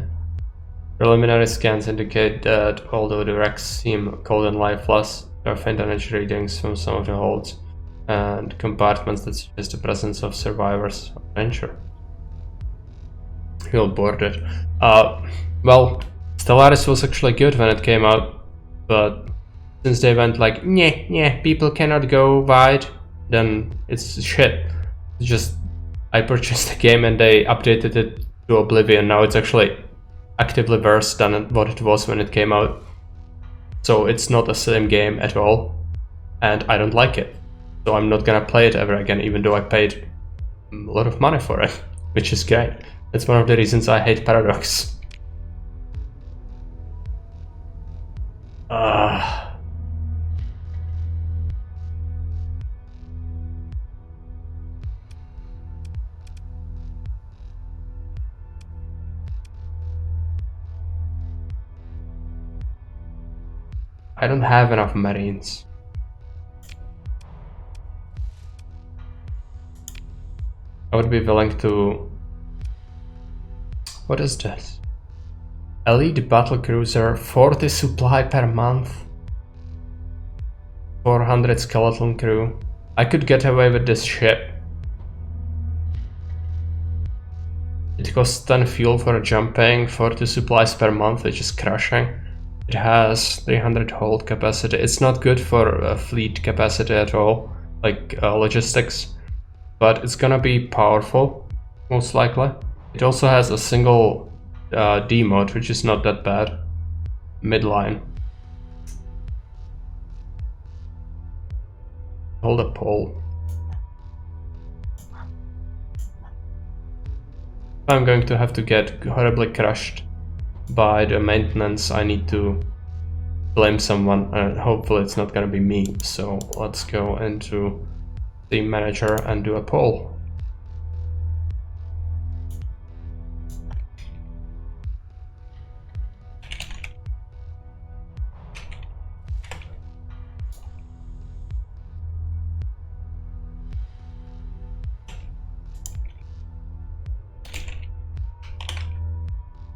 Preliminary scans indicate that although the wrecks seem cold and lifeless, there are faint energy readings from some of the holds and compartments that suggest the presence of survivors of danger. We'll board it. Well, Stellaris was actually good when it came out, but since they went like, yeah, people cannot go wide, then it's shit. It's just, I purchased the game and they updated it to Oblivion. Now it's actually actively worse than what it was when it came out. So it's not the same game at all, and I don't like it. So I'm not gonna play it ever again, even though I paid a lot of money for it, which is great. That's one of the reasons I hate Paradox. I don't have enough Marines. I would be willing to... What is this? Elite battlecruiser, 40 supply per month. 400 skeleton crew. I could get away with this shit. It costs 10 fuel for jumping, 40 supplies per month, which is crushing. It has 300 hold capacity. It's not good for fleet capacity at all, like logistics, but it's gonna be powerful, most likely. It also has a single D mode, which is not that bad. Midline. Hold a pole. I'm going to have to get horribly crushed by the maintenance. I need to blame someone, and hopefully it's not gonna be me. So let's go into the manager and do a poll.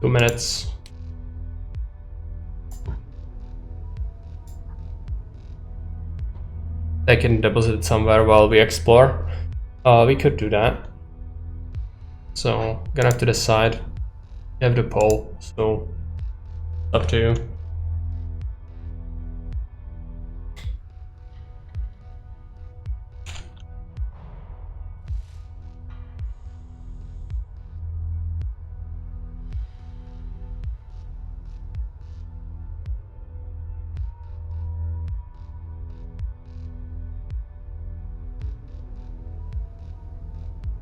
Two minutes. They can deposit it somewhere while we explore. We could do that. So, gonna have to decide. You have the poll, so up to you.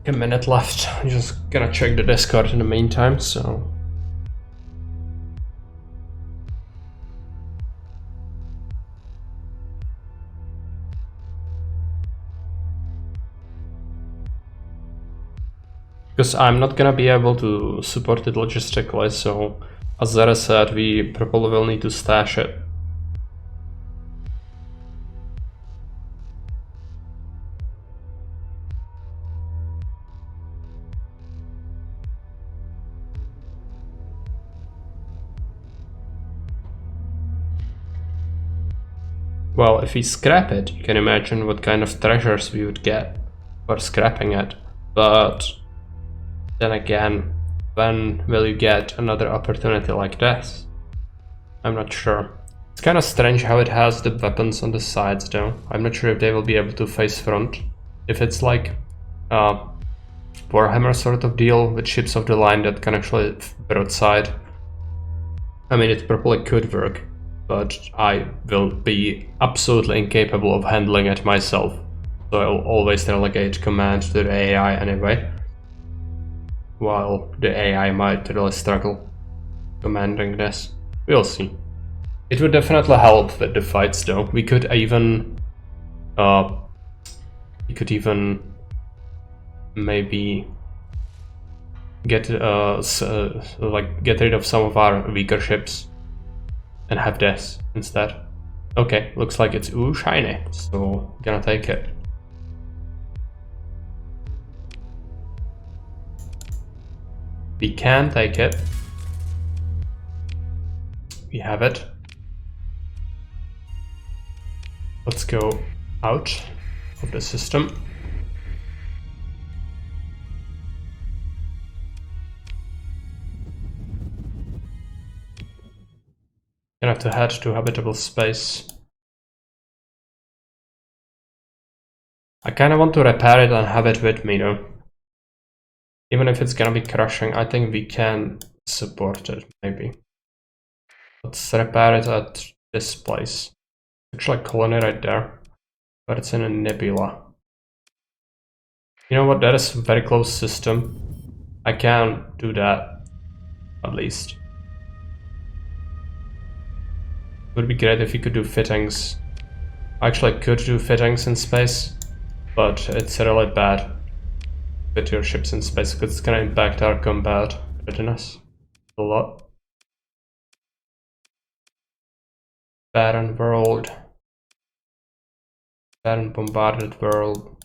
A minute left. I'm just gonna check the Discord in the meantime, so... Because I'm not gonna be able to support it logistically, so as Zara said, we probably will need to stash it. Well, if we scrap it, you can imagine what kind of treasures we would get for scrapping it. But then again, when will you get another opportunity like this? I'm not sure. It's kind of strange how it has the weapons on the sides though. I'm not sure if they will be able to face front. If it's like Warhammer sort of deal with ships of the line that can actually broadside. I mean, it probably could work, but I will be absolutely incapable of handling it myself. So I'll always delegate command to the AI anyway. While the AI might really struggle commanding this. We'll see. It would definitely help with the fights though. We could even maybe get get rid of some of our weaker ships and have this instead. Okay, looks like it's ooh shiny, so gonna take it. We can take it. We have it. Let's go out of the system. Gonna have to head to habitable space. I kinda want to repair it and have it with me though. Even if it's gonna be crashing, I think we can support it, maybe. Let's repair it at this place. Actually a colony right there, but it's in a nebula. You know what, that is a very close system. I can do that, at least. It would be great if you could do fittings. Actually, I could do fittings in space, but it's really bad with your ships in space because it's gonna impact our combat readiness a lot. Barren world. Barren bombarded world.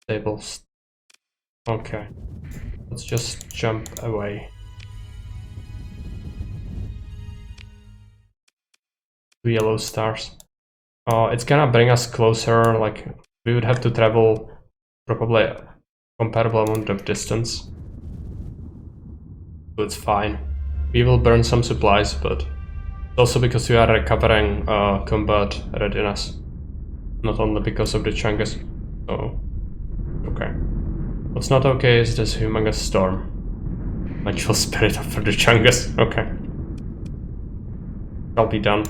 Stables. Okay. Let's just jump away. Two yellow stars. It's gonna bring us closer, like we would have to travel probably a comparable amount of distance. So it's fine. We will burn some supplies, but also because we are recovering combat readiness. Not only because of the Chungus. So, okay. What's not okay is this humongous storm. Natural spirit for the Chungus. Okay. I'll be done.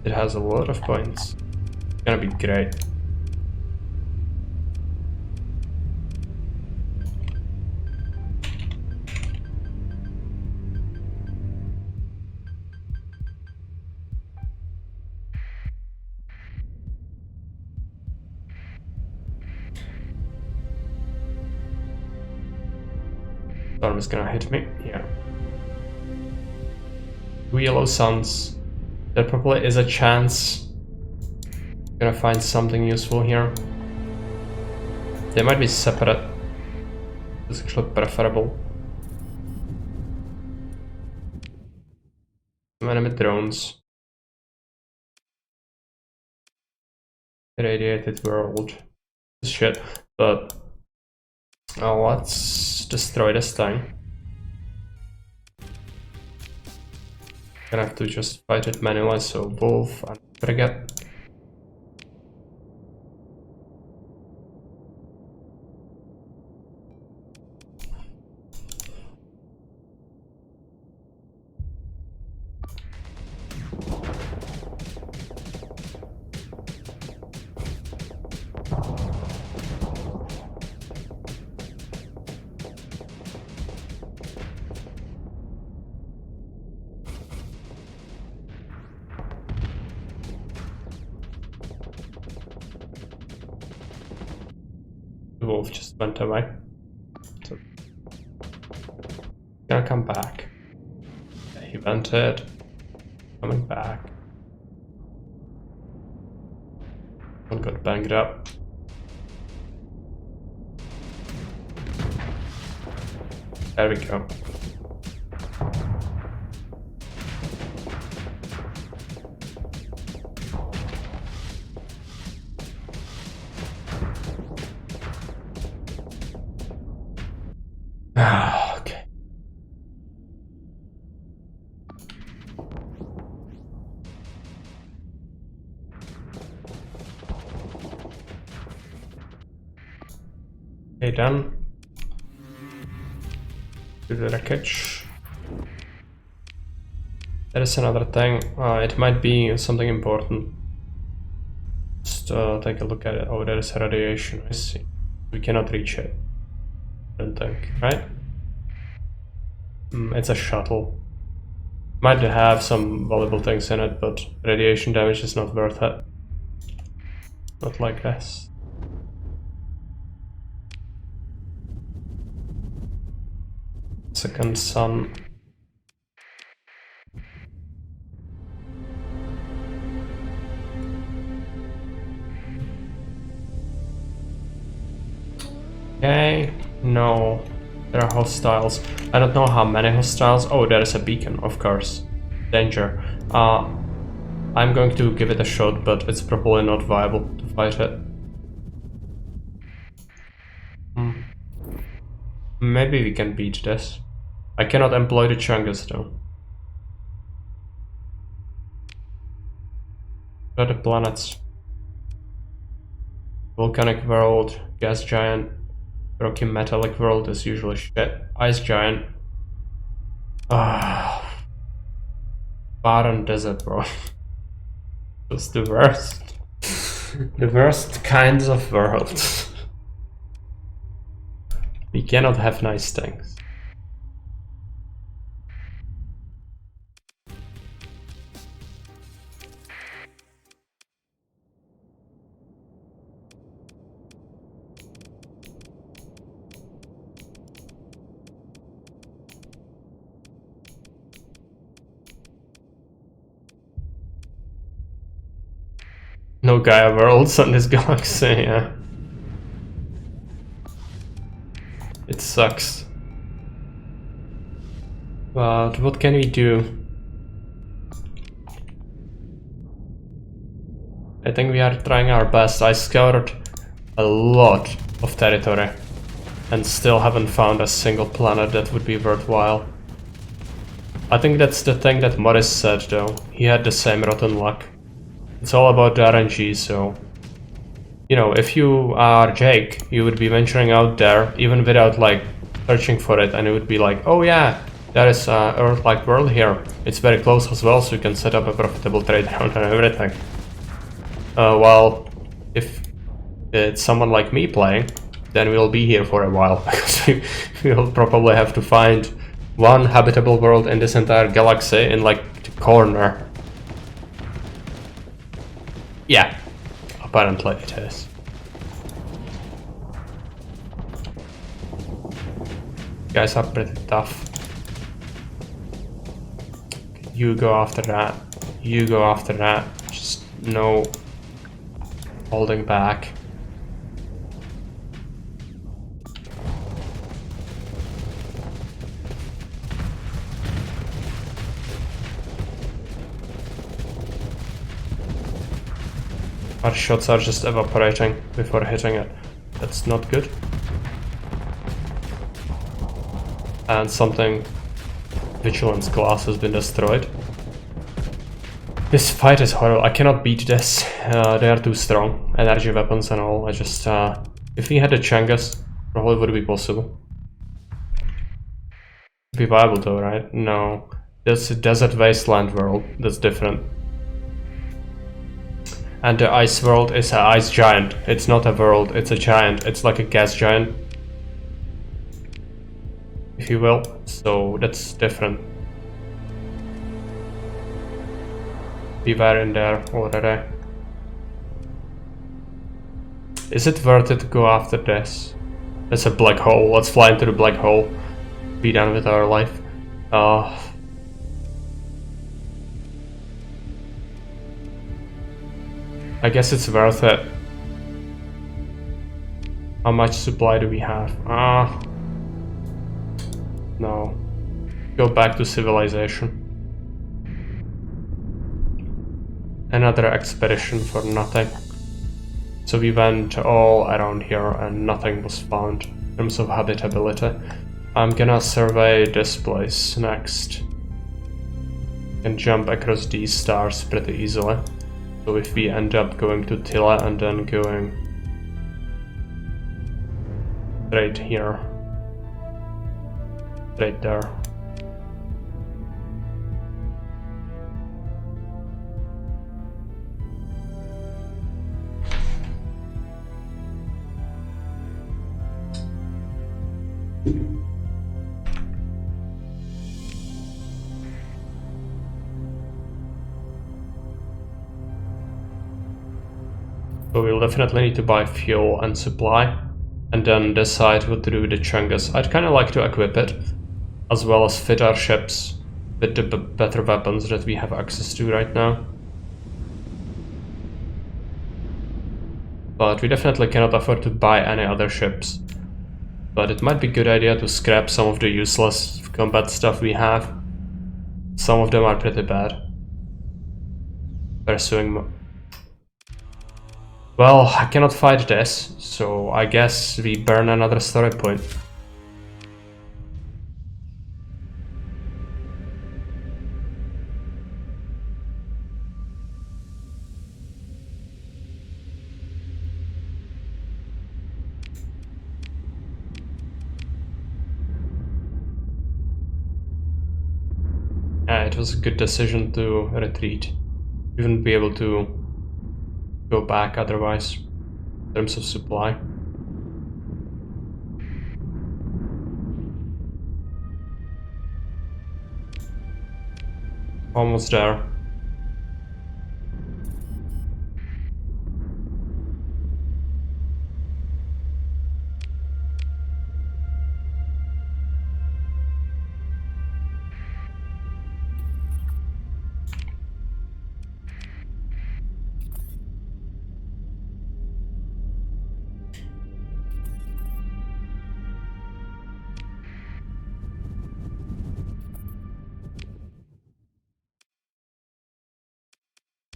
It has a lot of points. It's gonna be great. Storm is gonna hit me. Yeah. Two yellow suns. There probably is a chance I'm gonna find something useful here. They might be separate. It's actually preferable. Some enemy drones. Irradiated world. Shit, but let's destroy this thing. Gonna have to just fight it manually, so Wolf and Frigate. The wolf just went away. So gonna come back. Yeah, he vented. Coming back. One got banged up. There we go. Okay. Okay, done. Do the wreckage. There is another thing. It might be something important. Just take a look at it. Oh, there is radiation. I see. We cannot reach it. I don't think, right? It's a shuttle. Might have some valuable things in it, but radiation damage is not worth it. Not like this. Second sun. Okay, no. There are hostiles. I don't know how many hostiles. Oh, there is a beacon, of course. Danger. I'm going to give it a shot, but it's probably not viable to fight it. Maybe we can beat this. I cannot employ the Chungus though. What are the planets? Volcanic world, gas giant, rocky metallic world is usually shit. Ice giant. Barren desert world. It's the worst. The worst kinds of worlds. We cannot have nice things. No Gaia worlds on this galaxy, yeah. It sucks. But what can we do? I think we are trying our best. I scoured a lot of territory and still haven't found a single planet that would be worthwhile. I think that's the thing that Morris said though. He had the same rotten luck. It's all about the RNG, so... You know, if you are Jake, you would be venturing out there even without like searching for it, and it would be like, oh yeah, there is a Earth-like world here. It's very close as well, so you can set up a profitable trade route and everything. Well, if it's someone like me playing, then we'll be here for a while, because we'll probably have to find one habitable world in this entire galaxy in like the corner. Yeah, apparently it is. Guys are pretty tough. You go after that. You go after that. Just no holding back. Our shots are just evaporating before hitting it. That's not good. And something... Vigilance glass has been destroyed. This fight is horrible. I cannot beat this. They are too strong. Energy weapons and all. I just... if we had the Chungus, probably would be possible. Be viable though, right? No. That's a desert wasteland world. That's different. And the ice world is an ice giant. It's not a world, it's a giant. It's like a gas giant, if you will. So that's different. We were in there already. Is it worth it to go after this? It's a black hole. Let's fly into the black hole. Be done with our life. I guess it's worth it. How much supply do we have? No. Go back to civilization. Another expedition for nothing. So we went all around here and nothing was found in terms of habitability. I'm gonna survey this place next. Can jump across these stars pretty easily. So if we end up going to Tila and then going straight here, straight there. So we'll definitely need to buy fuel and supply, and then decide what to do with the Chungus. I'd kind of like to equip it, as well as fit our ships with the better weapons that we have access to right now. But we definitely cannot afford to buy any other ships. But it might be a good idea to scrap some of the useless combat stuff we have. Some of them are pretty bad. Pursuing... Well, I cannot fight this, so I guess we burn another story point. It was a good decision to retreat. We wouldn't be able to go back otherwise, in terms of supply. Almost there.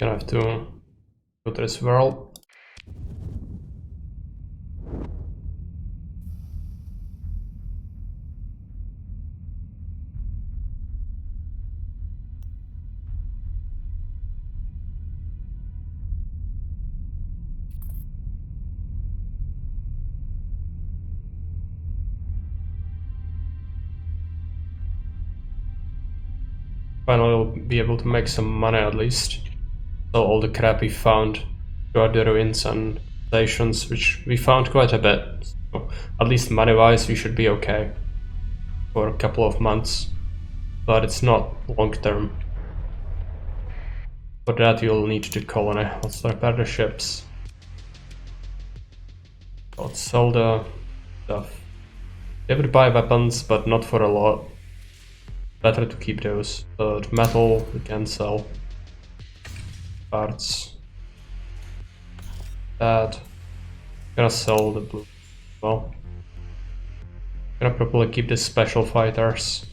Gonna have to go to this world. Finally we'll be able to make some money at least. Sell all the crap we found throughout the ruins and stations, which we found quite a bit. So at least money-wise we should be okay for a couple of months. But it's not long-term. For that you'll need the colony. Let's repair the ships. Let's sell the stuff. They would buy weapons, but not for a lot. Better to keep those. But metal we can sell. Parts. That. Gonna sell the blue as well. Gonna probably keep the special fighters.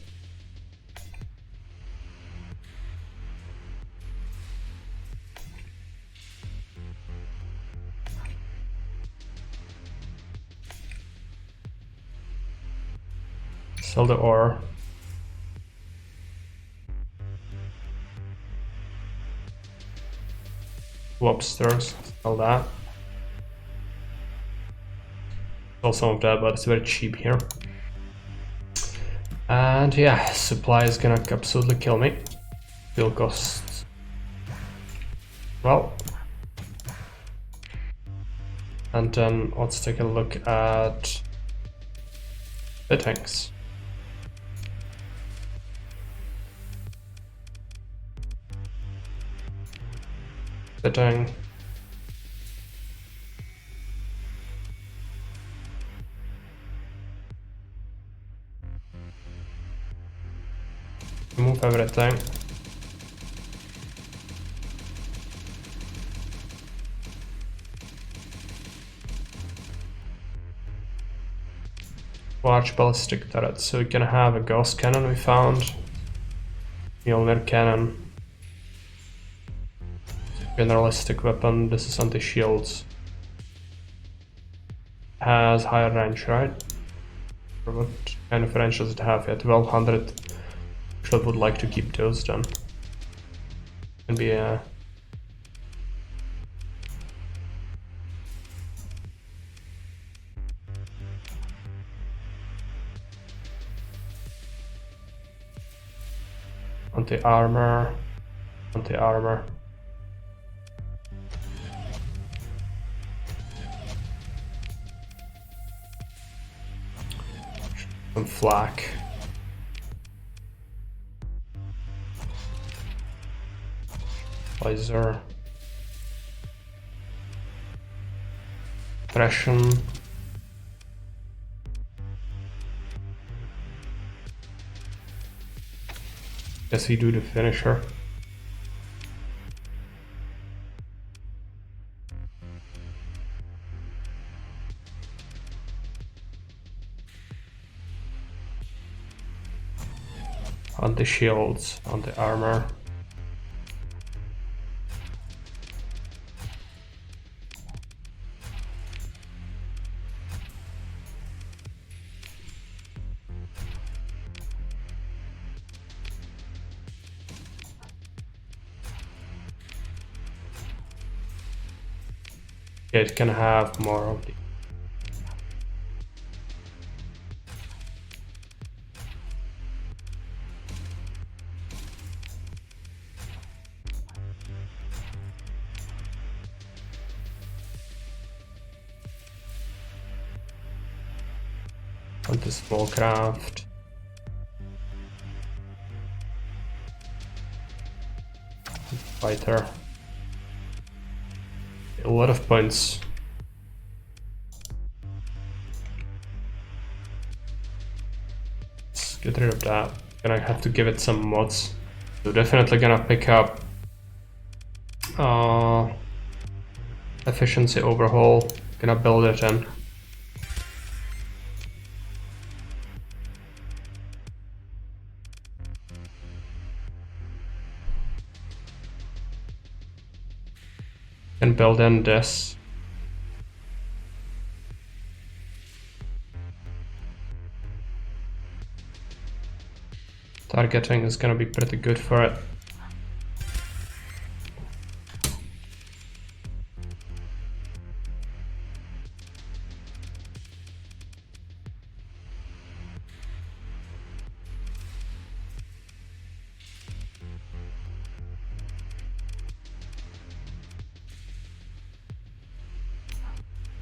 Sell the ore. Lobsters, sell that. Sell some of that, but it's very cheap here. And yeah, supply is gonna absolutely kill me. Fuel costs. Well. And then let's take a look at the tanks. Fitting. Remove everything. Large ballistic turret, so we can have a ghost cannon we found. Mjolnir cannon. Generalistic weapon, this is anti-shields. Has higher range, right? What kind of range does it have? Yeah, 1200. Actually would like to keep those then. Can be a... Anti-armor. Anti-armor. Some flak. Laser. expression. Guess we do the finisher. On the shields, on the armor. It can have more of the on the small craft. Fighter. A lot of points. Let's get rid of that. Gonna have to give it some mods. So definitely gonna pick up efficiency overhaul. Gonna build it in. And build in this. Targeting is gonna be pretty good for it.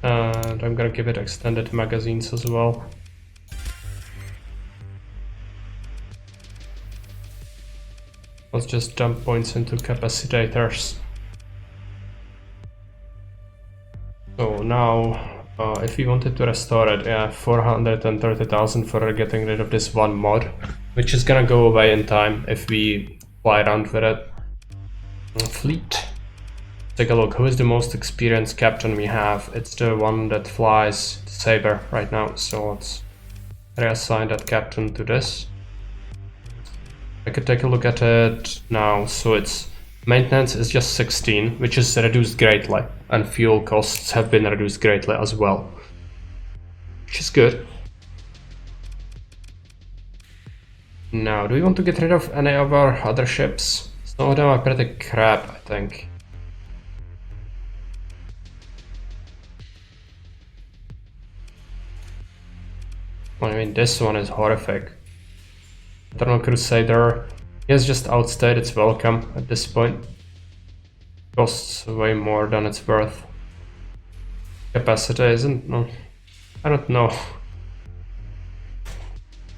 And I'm gonna give it extended magazines as well. Let's just dump points into capacitors. So now, if we wanted to restore it, yeah, 430,000 for getting rid of this one mod, which is gonna go away in time if we fly around with it. Fleet. Take a look, who is the most experienced captain we have? It's the one that flies the Saber right now, so let's reassign that captain to this. I could take a look at it now, so its maintenance is just 16, which is reduced greatly, and fuel costs have been reduced greatly as well, which is good. Now, do we want to get rid of any of our other ships? Some of them are pretty crap, I think. I mean, this one is horrific. Eternal Crusader, he has just outstayed its welcome at this point. Costs way more than it's worth. Capacity isn't, no, I don't know.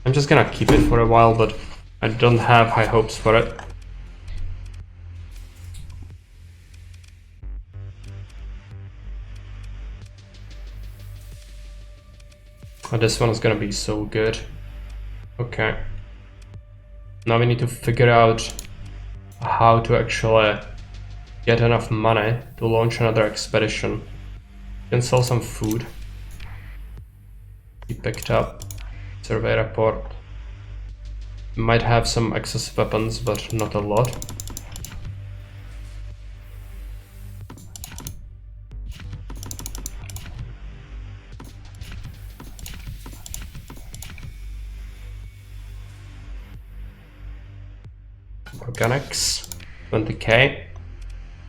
I'm just gonna keep it for a while, but I don't have high hopes for it. Oh, this one is gonna be so good. Okay. Now we need to figure out how to actually get enough money to launch another expedition. We can sell some food. We picked up survey report. We might have some excess weapons, but not a lot. Organics, 20k.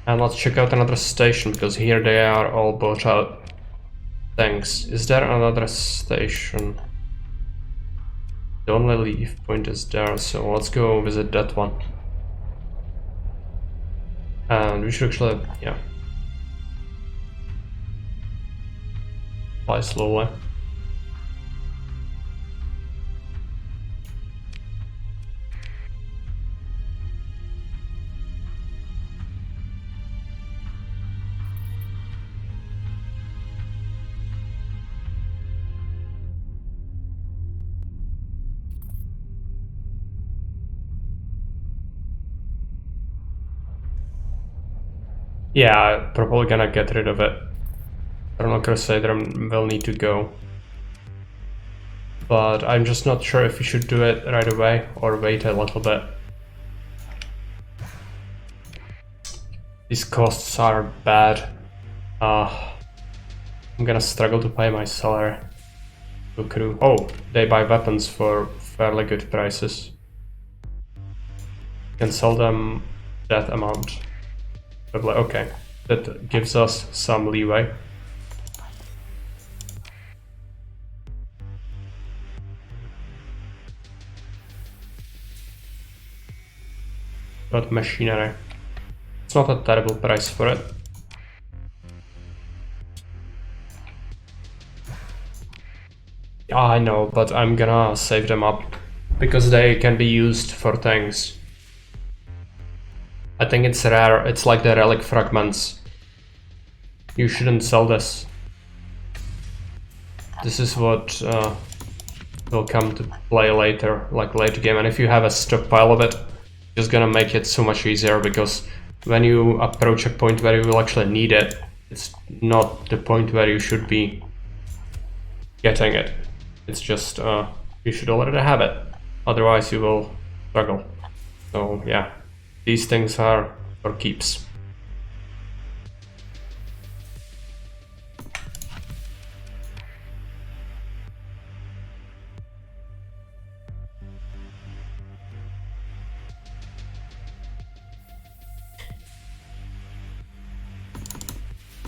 And let's check out another station, because here they are all bought out. Thanks. Is there another station? The only leave point is there, so let's go visit that one. And we should actually, yeah, fly slowly. Yeah, I'm probably gonna get rid of it. Eternal Crusader will need to go. But I'm just not sure if we should do it right away or wait a little bit. These costs are bad. I'm gonna struggle to pay my salary to crew. Oh, they buy weapons for fairly good prices. Can sell them that amount. Probably, okay, that gives us some leeway. But machinery. It's not a terrible price for it. Yeah, I know, but I'm gonna save them up because they can be used for things. I think it's rare. It's like the relic fragments. You shouldn't sell this. This is what will come to play later, like late game. And if you have a stockpile of it, it's just gonna make it so much easier, because when you approach a point where you will actually need it, it's not the point where you should be getting it. It's just you should already have it, otherwise you will struggle. So yeah, these things are for keeps.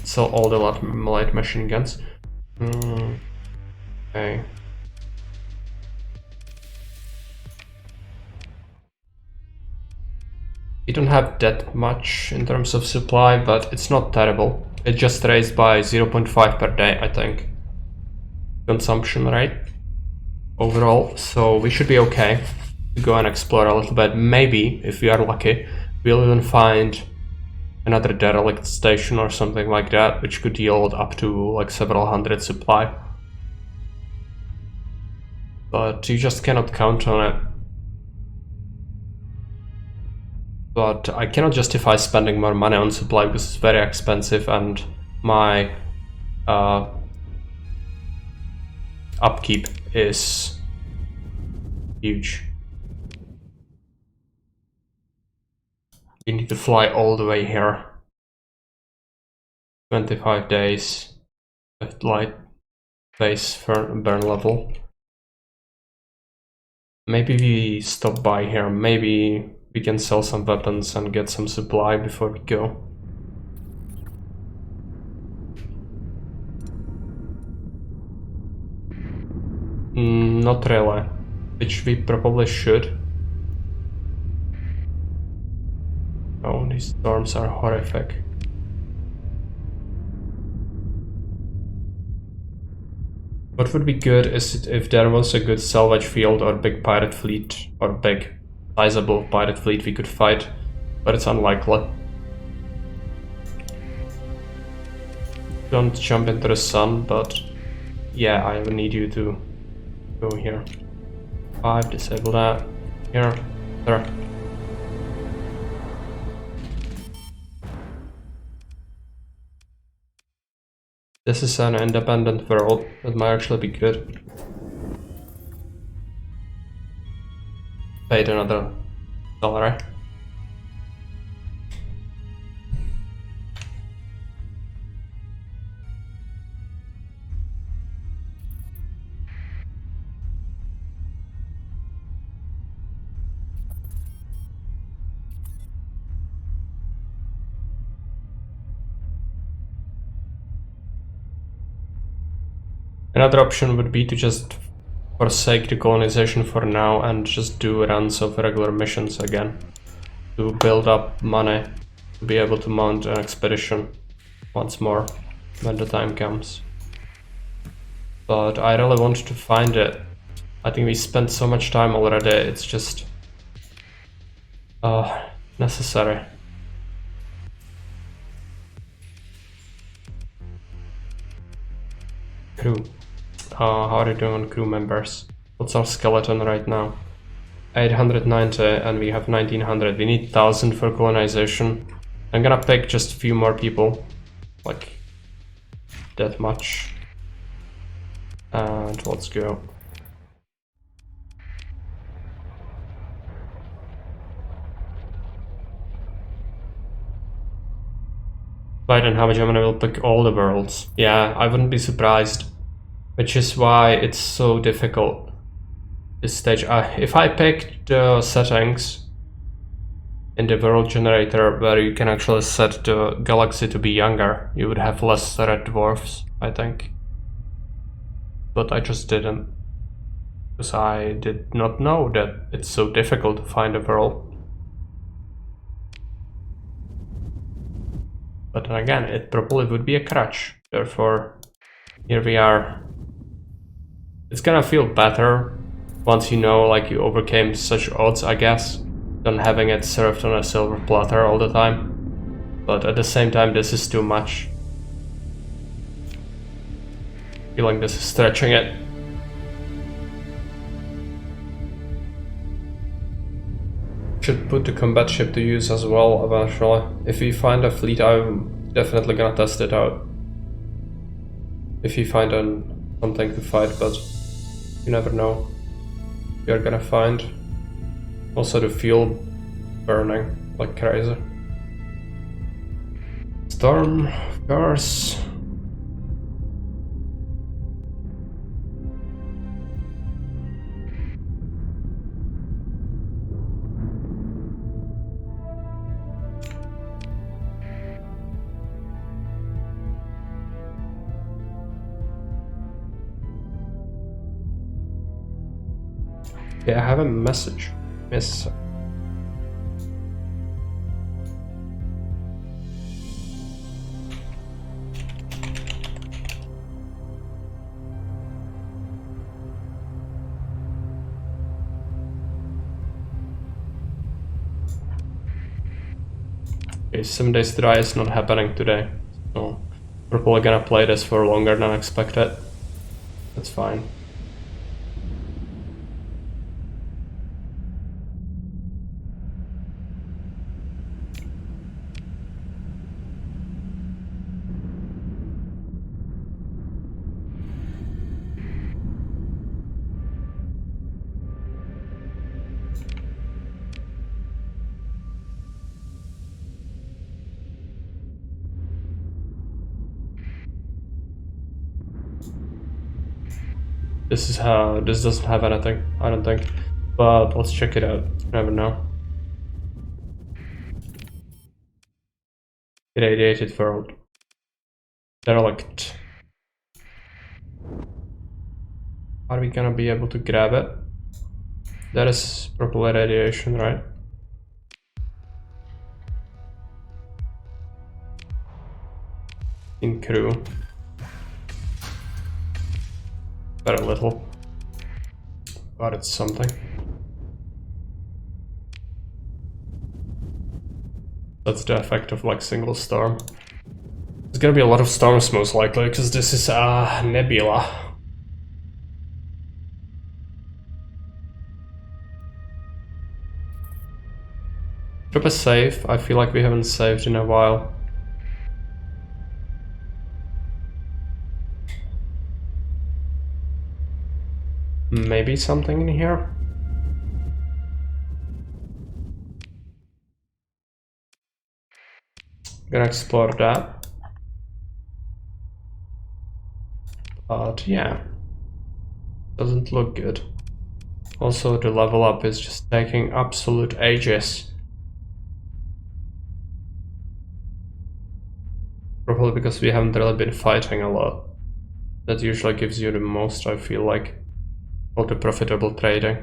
Sell all the light machine guns. Okay. We don't have that much in terms of supply, but it's not terrible. It just raised by 0.5 per day, I think. Consumption rate overall, so we should be okay to go and explore a little bit. Maybe, if we are lucky, we'll even find another derelict station or something like that, which could yield up to like several hundred supply. But you just cannot count on it. But I cannot justify spending more money on supply because it's very expensive, and my upkeep is huge. You need to fly all the way here. 25 days at light base burn level. Maybe we stop by here. Maybe we can sell some weapons and get some supply before we go. Not really, which we probably should. Oh, these storms are horrific. What would be good is if there was a good salvage field or big pirate fleet, or big sizable pirate fleet we could fight, but it's unlikely. Don't jump into the sun, but yeah, I will need you to go here. 5, disable that. Here, there. This is an independent world, that might actually be good. Paid another salary. Another option would be to just forsake the colonization for now and just do runs of regular missions again, to build up money, to be able to mount an expedition once more when the time comes. But I really want to find it. I think we spent so much time already, it's just necessary. Crew. How are you doing on crew members? What's our skeleton right now? 890 and we have 1900. We need 1000 for colonization. I'm gonna pick just a few more people, like that much, and let's go. Biden, how much I will pick all the worlds. Yeah, I wouldn't be surprised, which is why it's so difficult. This stage, if I picked the settings in the world generator where you can actually set the galaxy to be younger, you would have less red dwarfs, I think. But I just didn't, because I did not know that it's so difficult to find a world. But then again, it probably would be a crutch, therefore here we are. It's gonna feel better once you know like you overcame such odds, I guess, than having it served on a silver platter all the time. But at the same time, this is too much. Feeling this is stretching it. Should put the combat ship to use as well eventually. If we find a fleet, I'm definitely gonna test it out. If you find something to fight, but you never know. You're gonna find. Also the fuel burning like crazy. Storm, of course. Yeah, I have a message. Miss. Okay, 7 days dry is not happening today, so we're probably gonna play this for longer than expected. That's fine. This doesn't have anything, I don't think. But let's check it out. You never know. Irradiated world. Derelict. Are we gonna be able to grab it? That is purple irradiation, right? In crew. Very little. But it's something. That's the effect of like single storm. There's gonna be a lot of storms most likely, because this is a nebula. Drop a save. I feel like we haven't saved in a while. Maybe something in here? Gonna explore that. But yeah, doesn't look good. Also, the level up is just taking absolute ages. Probably because we haven't really been fighting a lot. That usually gives you the most, I feel like, all the profitable trading.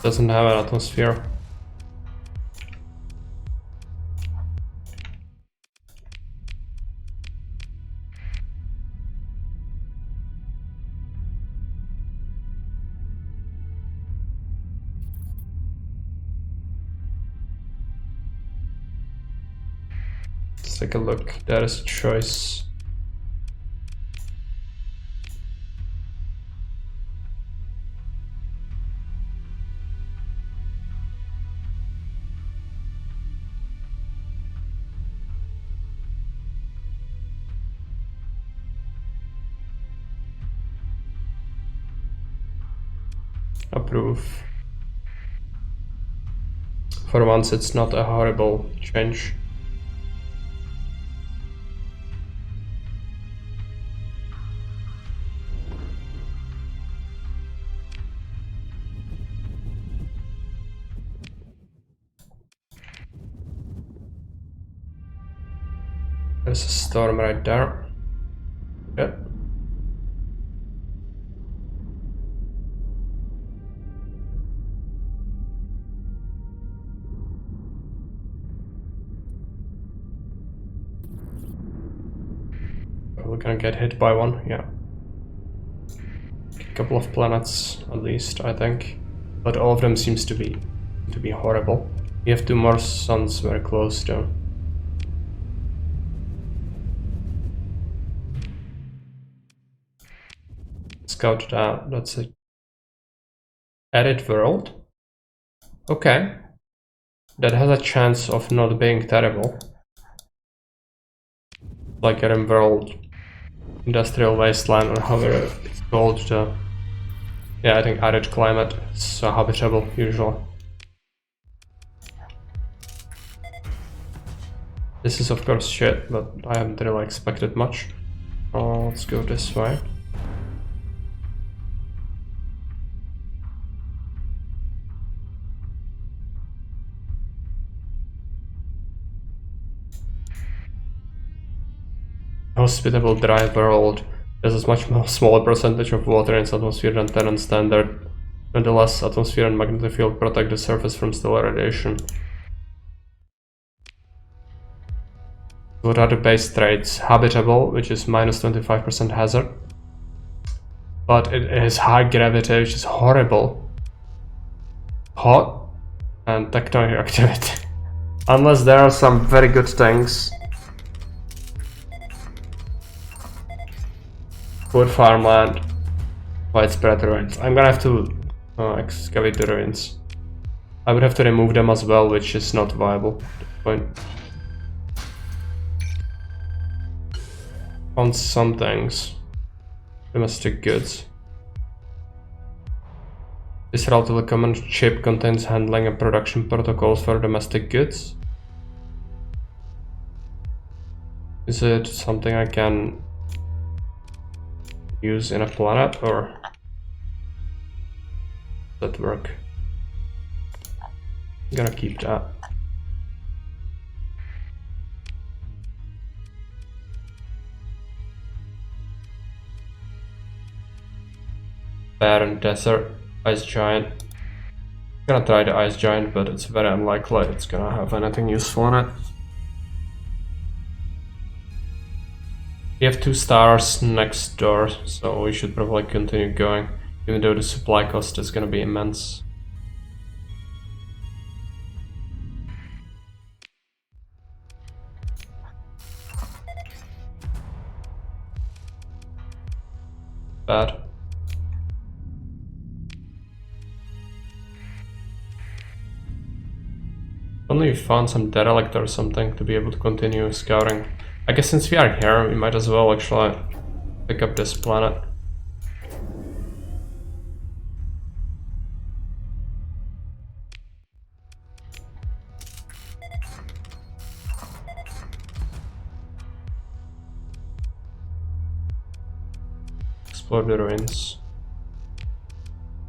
Doesn't have an atmosphere. Let's take a look. That is a choice. Approve. For once, it's not a horrible change. There's a storm right there. Good. We're gonna get hit by one, yeah. A couple of planets at least, I think. But all of them seems to be horrible. We have 2 more suns very close though. Scout that, that's a edit world. Okay. That has a chance of not being terrible. Like a rim world, industrial wasteland, or however it's called. Yeah, I think arid climate is habitable usually. This is of course shit, but I haven't really expected much. Let's go this way. Hospitable dry world. There's a much more smaller percentage of water in its atmosphere than Terran standard. Nonetheless, atmosphere and magnetic field protect the surface from stellar radiation. What are the base traits? Habitable, which is minus 25% hazard. But it has high gravity, which is horrible. Hot. And tectonic activity. Unless there are some very good things. Good farmland. Widespread ruins. I'm gonna have to excavate the ruins. I would have to remove them as well, which is not viable at this point. On some things. Domestic goods. This relatively common chip contains handling and production protocols for domestic goods. Is it something I can use in a planet, or does that work? I'm gonna keep that. Barren desert, ice giant. I'm gonna try the ice giant, but it's very unlikely it's gonna have anything useful on it. We have 2 stars next door, so we should probably continue going, even though the supply cost is gonna be immense. Bad. Only we found some derelict or something to be able to continue scouting. I guess since we are here, we might as well actually pick up this planet. Explore the ruins.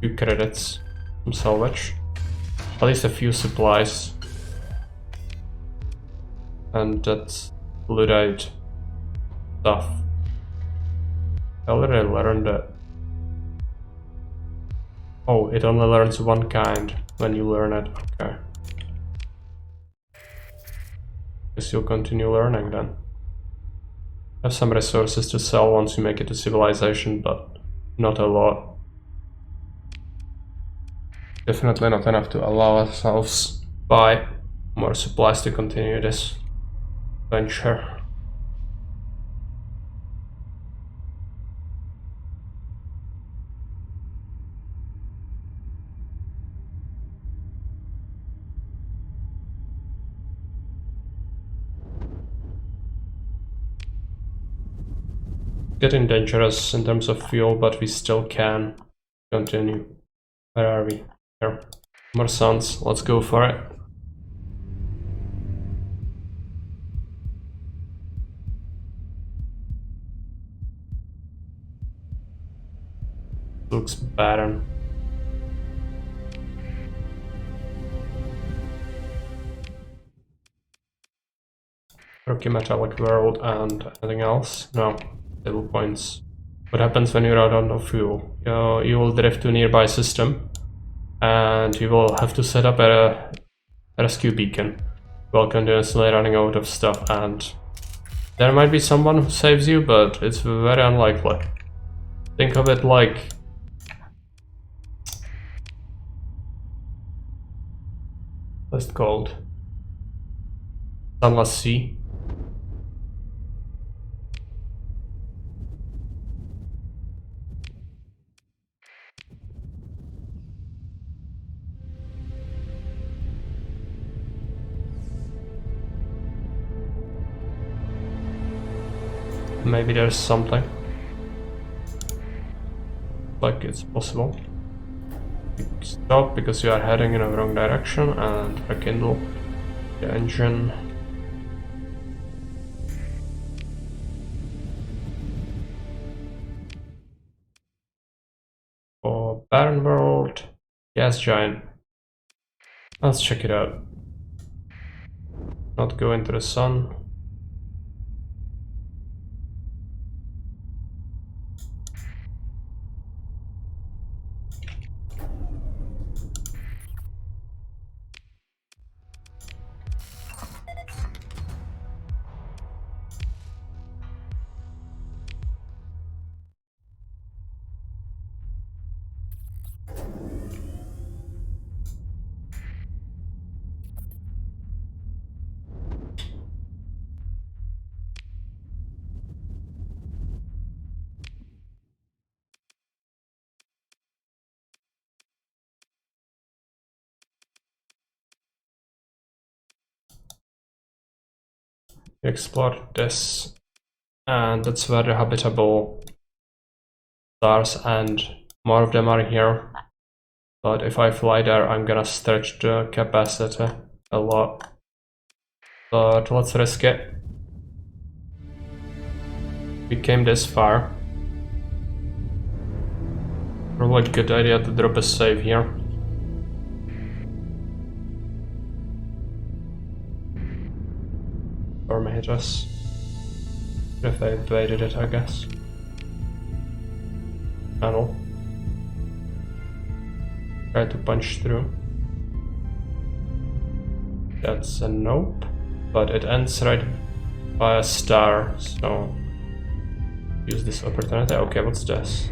2 credits from salvage. At least a few supplies. And that's Luddite stuff. I already learned that. Oh, it only learns one kind when you learn it. Okay. Guess you'll continue learning then. Have some resources to sell once you make it to civilization, but not a lot. Definitely not enough to allow ourselves buy more supplies to continue this venture. Getting dangerous in terms of fuel, but we still can continue. Where are we? Here. More suns. Let's go for it. Looks barren. Rocky metallic world and anything else? No. Stable points. What happens when you run out of fuel? You will drift to a nearby system and you will have to set up a rescue beacon while continuously running out of stuff, and there might be someone who saves you, but it's very unlikely. Think of it like what's it called? Sunless Sea. Maybe there's something. Like it's possible. Stop because you are heading in the wrong direction and rekindle the engine. For barren world, gas giant. Let's check it out. Not go into the sun. Explore this, and that's where the habitable stars and more of them are here. But if I fly there, I'm gonna stretch the capacity a lot. But let's risk it. We came this far. Probably a good idea to drop a save here. Storm hit us. If I evaded it, I guess. Tunnel. Try to punch through. That's a nope. But it ends right by a star, so use this opportunity. Okay, what's this?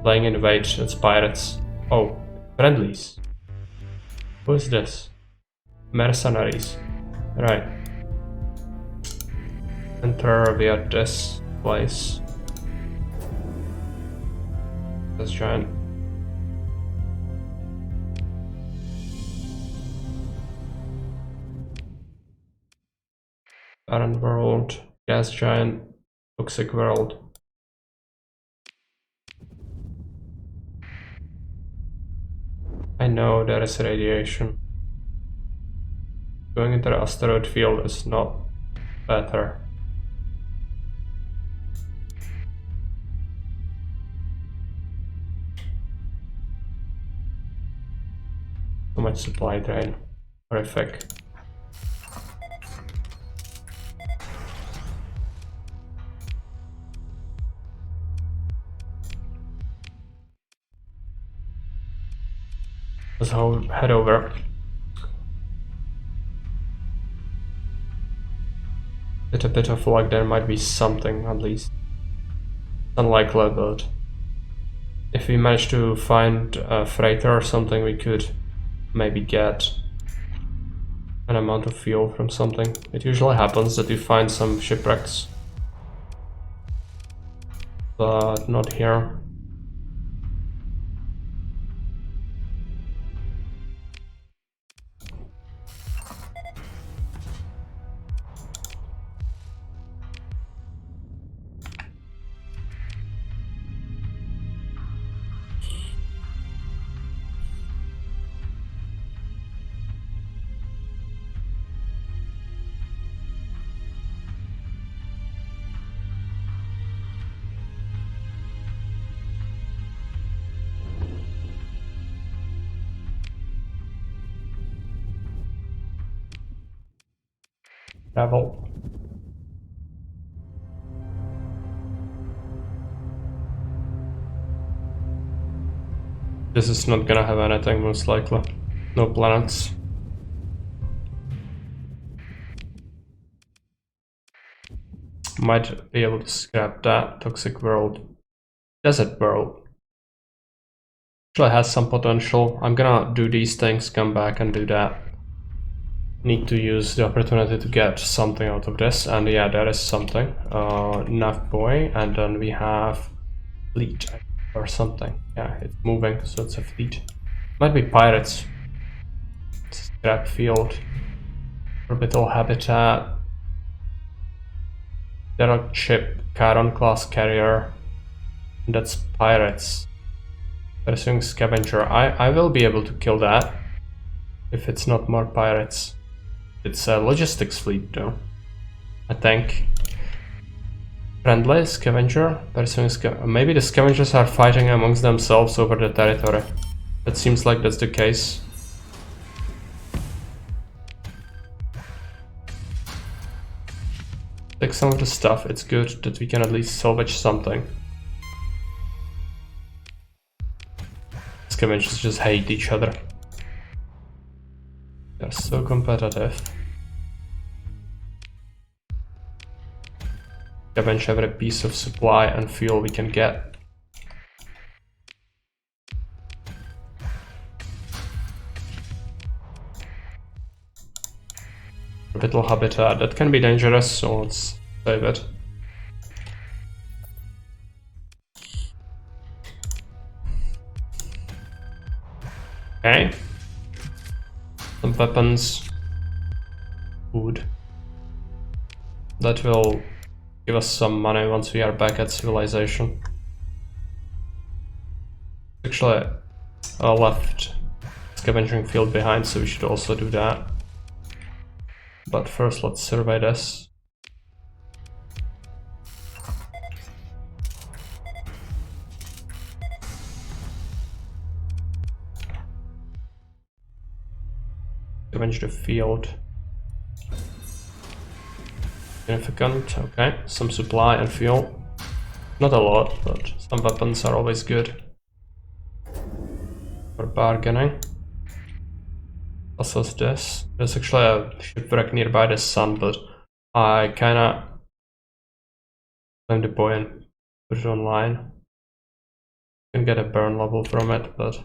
Playing invade, it's pirates. Oh, friendlies. Who is this? Mercenaries. Right. Enter via this place. This giant. Barren world, gas giant, toxic world. I know there is radiation. Going into the asteroid field is not better. So much supply drain. Horrific. Let's head over. It's a bit of luck, there might be something at least. Unlikely, but if we manage to find a freighter or something, we could maybe get an amount of fuel from something. It usually happens that you find some shipwrecks, but not here. Travel. This is not gonna have anything, most likely. No planets. Might be able to scrap that. Toxic world. Desert world. Actually has some potential. I'm gonna do these things, come back and do that. Need to use the opportunity to get something out of this, and yeah, there is something. Nav boy, and then we have fleet or something. Yeah, it's moving, so it's a fleet. Might be pirates. Scrap field. Orbital habitat. Derrock ship, Chiron class carrier. And that's pirates. Pursuing scavenger. I will be able to kill that if it's not more pirates. It's a logistics fleet though, I think. Friendly scavenger. Pursuing maybe the scavengers are fighting amongst themselves over the territory. It seems like that's the case. Take some of the stuff. It's good that we can at least salvage something. Scavengers just hate each other. They're so competitive. Scavenge every piece of supply and fuel we can get. Orbital habitat, that can be dangerous, so let's save it. Okay. Some weapons. Food. That will give us some money once we are back at civilization. Actually, I left scavenging field behind, so we should also do that. But first, let's survey this. Scavenge the field. Significant, okay. Some supply and fuel. Not a lot, but some weapons are always good for bargaining. Also this. There's actually a shipwreck nearby the sun, but I kinda claim the boy and put it online. You can get a burn level from it, but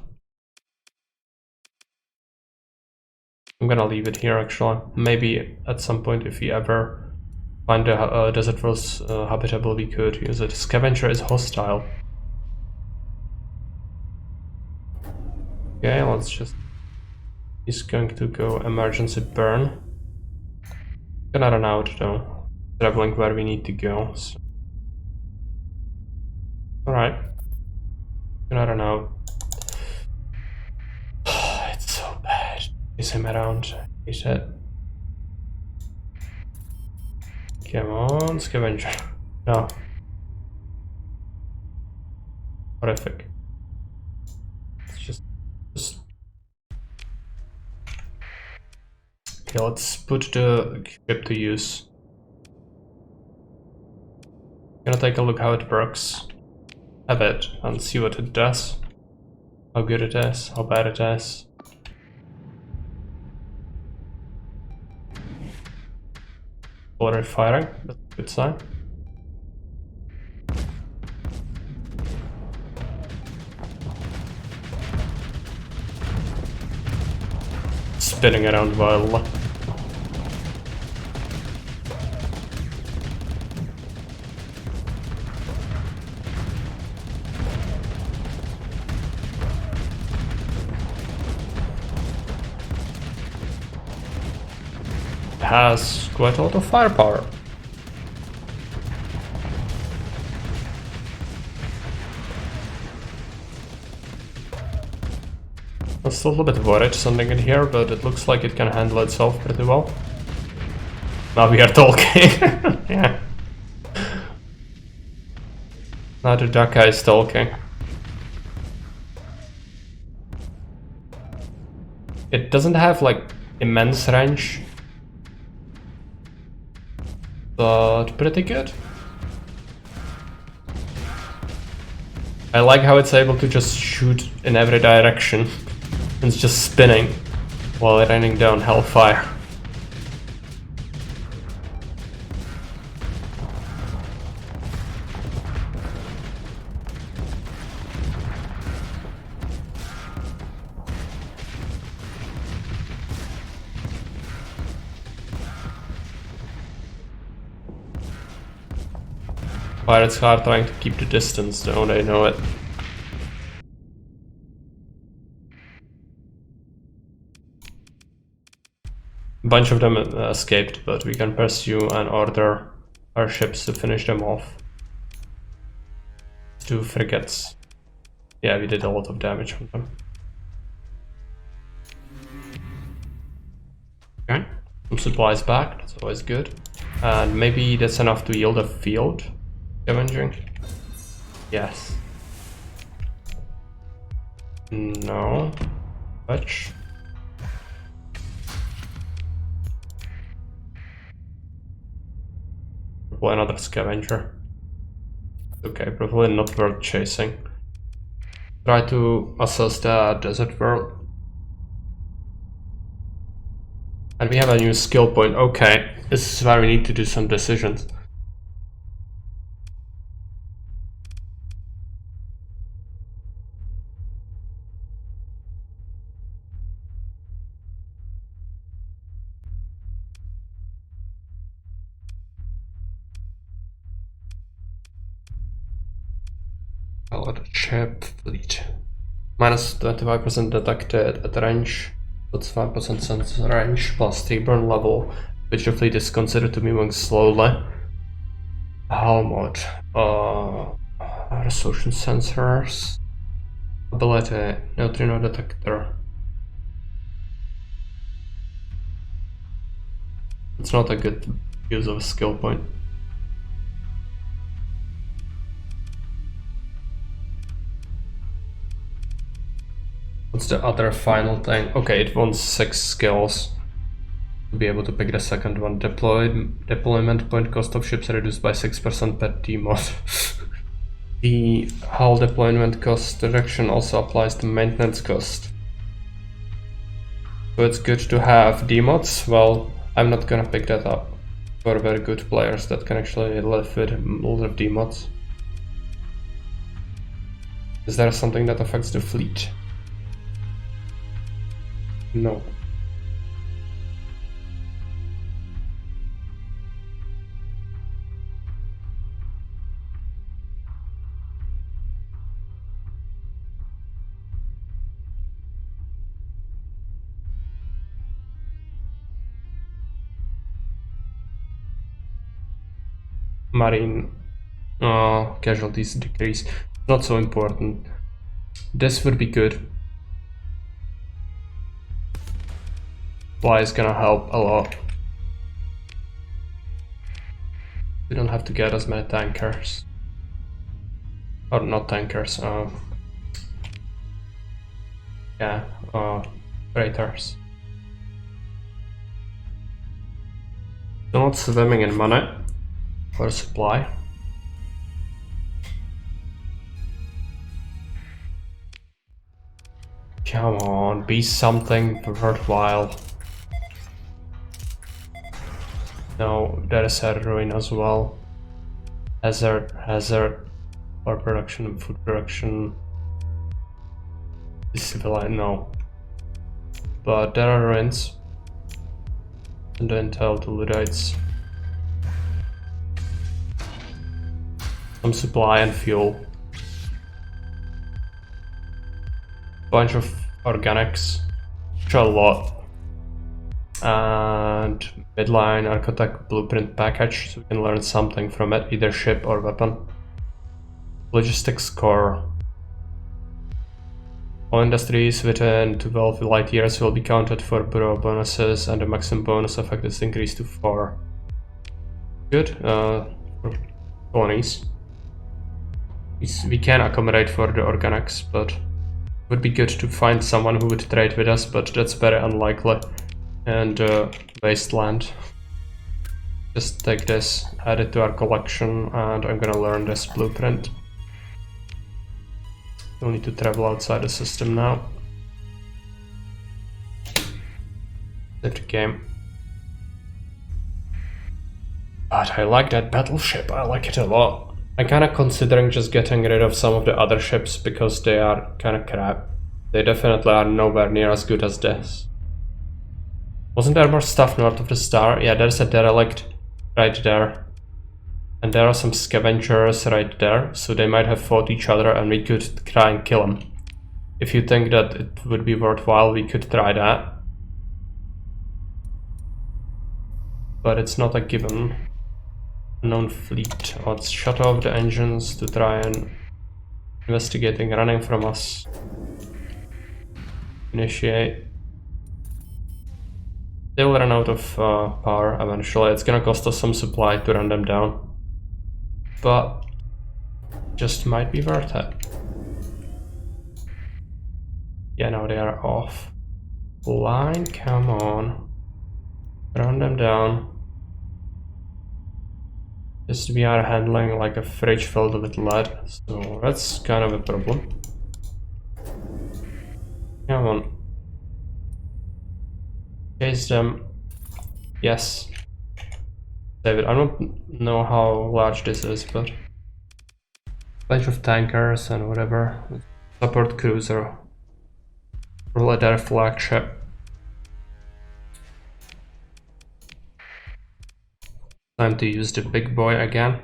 I'm gonna leave it here actually. Maybe at some point if we ever find a desert world's habitable, we could use it. Scavenger is hostile. Okay, let's just... He's going to go emergency burn. Gonna run out though. Traveling where we need to go. So. Alright. Gonna run out. It's so bad. Chase him around. He said. Come on, scavenger. No. Horrific. It's just... Okay, let's put the ship to use. Gonna take a look how it works. Have it and see what it does. How good it is, how bad it is. Already firing, that's a good sign. Spinning around wildly. Has quite a lot of firepower. I'm still a little bit worried sending it here, but it looks like it can handle itself pretty well. Now we are talking. Yeah. Now the Daka is talking. It doesn't have like immense range. but pretty good. I like how it's able to just shoot in every direction. It's just spinning while raining down hellfire. But it's hard trying to keep the distance, don't I know it? A bunch of them escaped, but we can pursue and order our ships to finish them off. 2 frigates. Yeah, we did a lot of damage on them. Okay, some supplies back, that's always good. And maybe that's enough to yield a field scavenging. Yes. No. Fetch. Well, another scavenger. Okay, probably not worth chasing. Try to assess the desert world. And we have a new skill point. Okay, this is where we need to do some decisions. Ship fleet. Minus 25% detected at range. That's 5% sense range plus T-burn level, which the fleet is considered to be moving slowly. Hull mode. Resolution sensors. Ability. Neutrino detector. It's not a good use of a skill point. What's the other final thing? Okay, it wants 6 skills to be able to pick the second one. Deployment point cost of ships reduced by 6% per D-mod. The hull deployment cost reduction also applies to maintenance cost. So it's good to have D-mods. Well, I'm not gonna pick that up for very good players that can actually live with a lot of D-mods. Is there something that affects the fleet? No. Marine casualties decrease. Not so important. This would be good. Fly is gonna help a lot. We don't have to get as many tankers. Or not tankers, yeah, freighters. They're not swimming in money for supply. Come on, be something worthwhile. No, there is a ruin as well. Hazard, for production and food production. Civilized, no. But there are ruins. And the intel to Luddites. Some supply and fuel. Bunch of organics, which are a lot. And midline architect blueprint package, so we can learn something from it, either ship or weapon. Logistics core. All industries within 12 light years will be counted for bureau bonuses, and the maximum bonus effect is increased to 4. Good. For colonies. We can accommodate for the organics, but it would be good to find someone who would trade with us, but that's very unlikely. And wasteland. Just take this, add it to our collection, and I'm gonna learn this blueprint. We'll need to travel outside the system now. Save the game. But I like that battleship, I like it a lot. I'm kinda considering just getting rid of some of the other ships because they are kinda crap. They definitely are nowhere near as good as this. Wasn't there more stuff north of the star? Yeah, there's a derelict right there. And there are some scavengers right there, so they might have fought each other and we could try and kill them. If you think that it would be worthwhile, we could try that. But it's not a given. Unknown fleet. Let's shut off the engines to try and investigating running from us. Initiate. They will run out of power eventually. It's gonna cost us some supply to run them down. But just might be worth it. Yeah, now they are off. Line, come on. Run them down. Just we are handling like a fridge filled with lead, so that's kind of a problem. Come on. Chase them. Yes. David, I don't know how large this is, but bunch of tankers and whatever. Support cruiser. Roll at their flagship. Time to use the big boy again.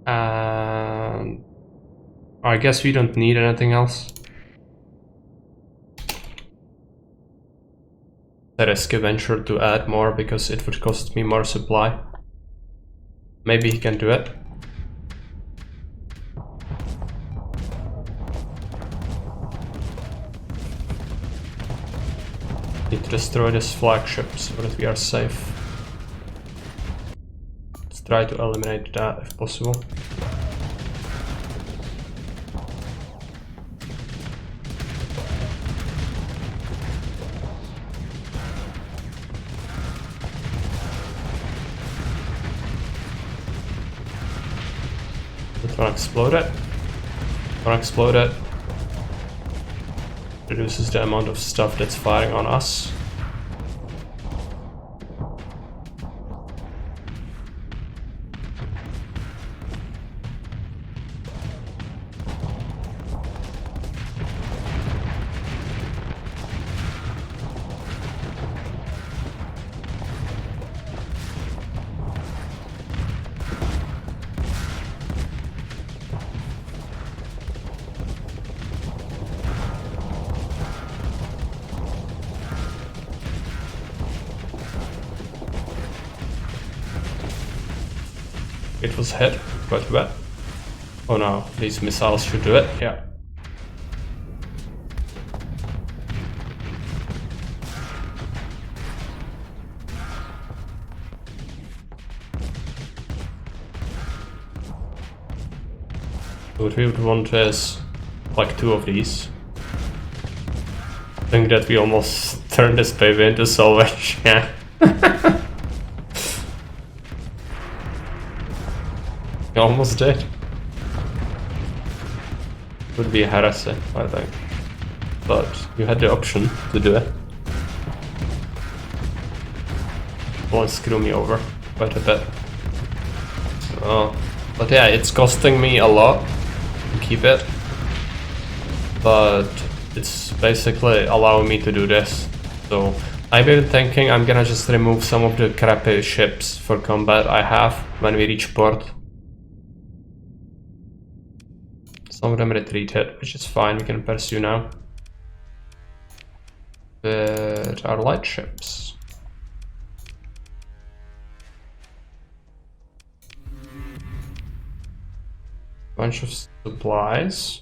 And I guess we don't need anything else. That is scavenger to add more because it would cost me more supply. Maybe he can do it. Need to destroy this flagship so that we are safe. Let's try to eliminate that if possible. Don't explode it. Don't explode it. Reduces the amount of stuff that's firing on us. It was hit quite bad. Oh no, these missiles should do it, yeah. What we would want is like 2 of these. I think that we almost turned this baby into salvage, yeah. Almost did. Would be a heresy, I think. But you had the option to do it. Won't screw me over quite a bit. So, but yeah, it's costing me a lot to keep it. But it's basically allowing me to do this. So I've been thinking I'm gonna just remove some of the crappy ships for combat I have when we reach port. Some of them retreated, which is fine, we can pursue now. But our light ships. Bunch of supplies.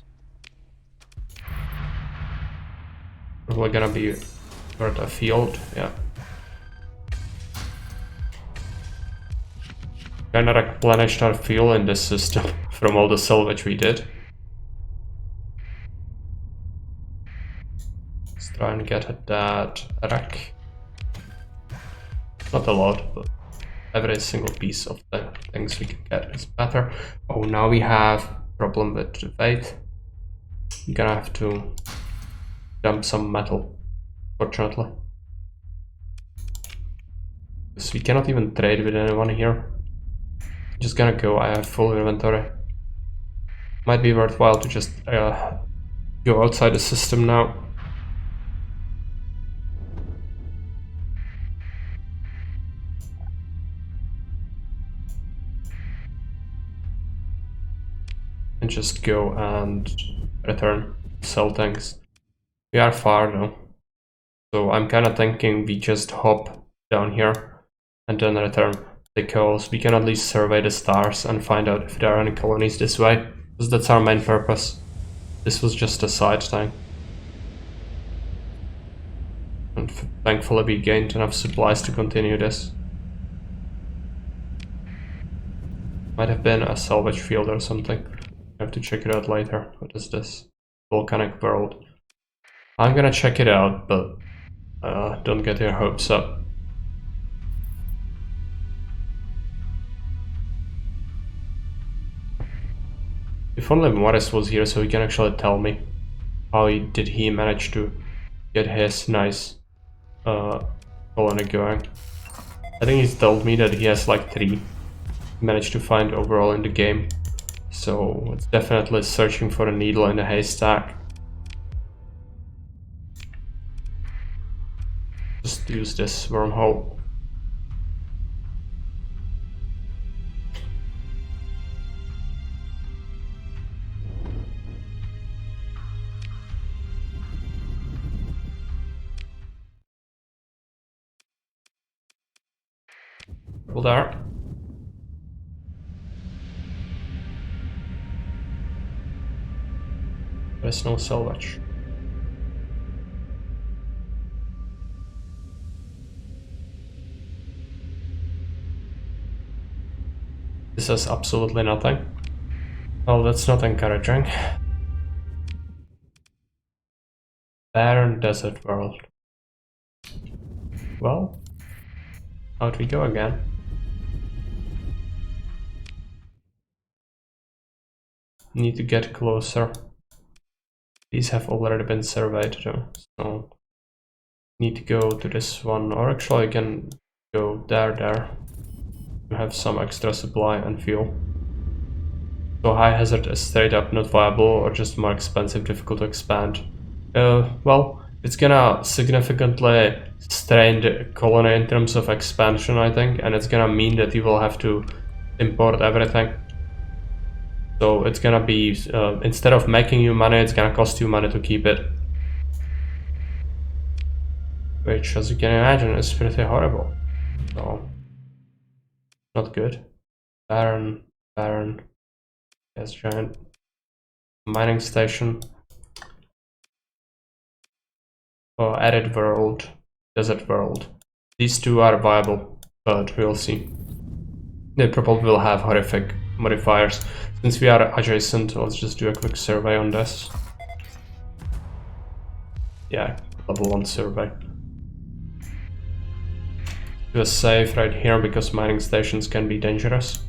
Probably gonna be worth a field, yeah. Kinda replenished our fuel in this system from all the salvage we did. Try and get at that wreck. Not a lot, but every single piece of the things we can get is better. Oh, now we have problem with the weight. We're gonna have to dump some metal, fortunately. Because we cannot even trade with anyone here. Just gonna go, I have full inventory. Might be worthwhile to just go outside the system now. And just go and return, sell things. We are far though. So I'm kinda thinking we just hop down here and then return, because we can at least survey the stars and find out if there are any colonies this way, because that's our main purpose. This was just a side thing. And thankfully we gained enough supplies to continue this. Might have been a salvage field or something. I have to check it out later. What is this? Volcanic world. I'm gonna check it out, but don't get your hopes up. If only Morris was here so he can actually tell me how did he manage to get his nice colony going. I think he's told me that he has like 3 he managed to find overall in the game. So it's definitely searching for a needle in a haystack. Just use this wormhole. There. There's no salvage. This is absolutely nothing. Well, that's not encouraging. Barren desert world. Well, out we go again. Need to get closer. These have already been surveyed though, so need to go to this one, or actually I can go there to have some extra supply and fuel. So high hazard is straight up not viable or just more expensive, difficult to expand. Well, it's gonna significantly strain the colony in terms of expansion, I think, and it's gonna mean that you will have to import everything. So it's gonna be, instead of making you money, it's gonna cost you money to keep it. Which, as you can imagine, is pretty horrible. So, not good. Barren, yes, giant mining station. Arid world, desert world. These 2 are viable, but we'll see. They probably will have horrific modifiers. Since we are adjacent, let's just do a quick survey on this. Yeah, level 1 survey. Do a save right here because mining stations can be dangerous.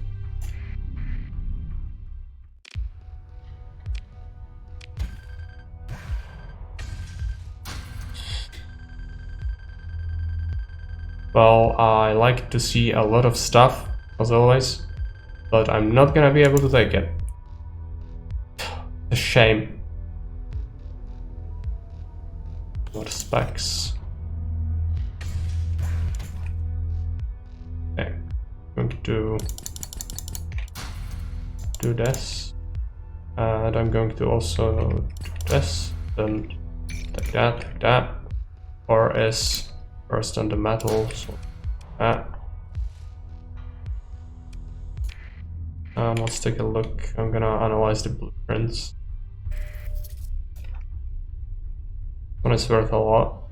Well, I like to see a lot of stuff, as always, but I'm not gonna be able to take it. A shame. More specs. Okay, I'm going to do this, and I'm going to also do this, then take that, or is first on the metal, so that. Let's take a look. I'm gonna analyze the blueprints. One is worth a lot.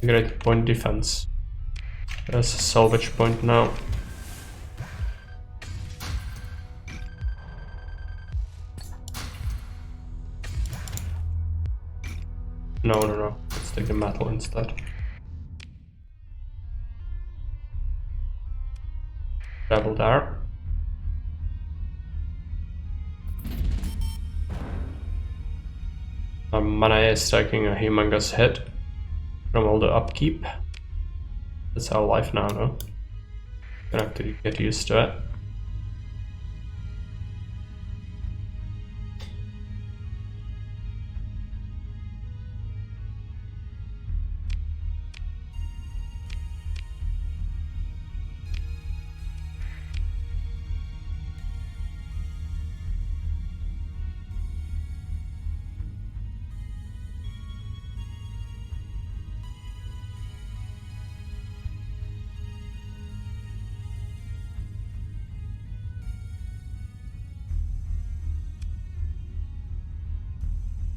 Great point defense. There's a salvage point now. No. Let's take the metal instead. Travel there. Our mana is taking a humongous hit from all the upkeep. That's our life now, no? Gonna have to get used to it.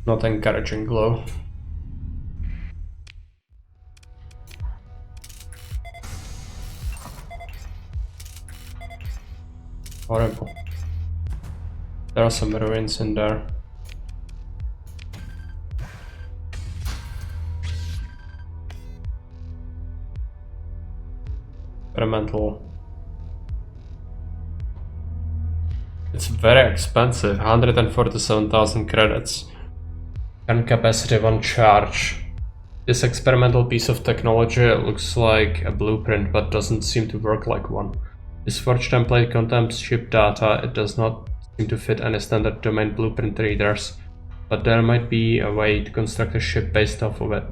Not encouraging glow. Horrible. There are some ruins in there. Experimental. It's very expensive, 147,000 credits. And capacity 1 charge. This experimental piece of technology looks like a blueprint but doesn't seem to work like one. This forge template contains ship data. It does not seem to fit any standard domain blueprint readers, but there might be a way to construct a ship based off of it.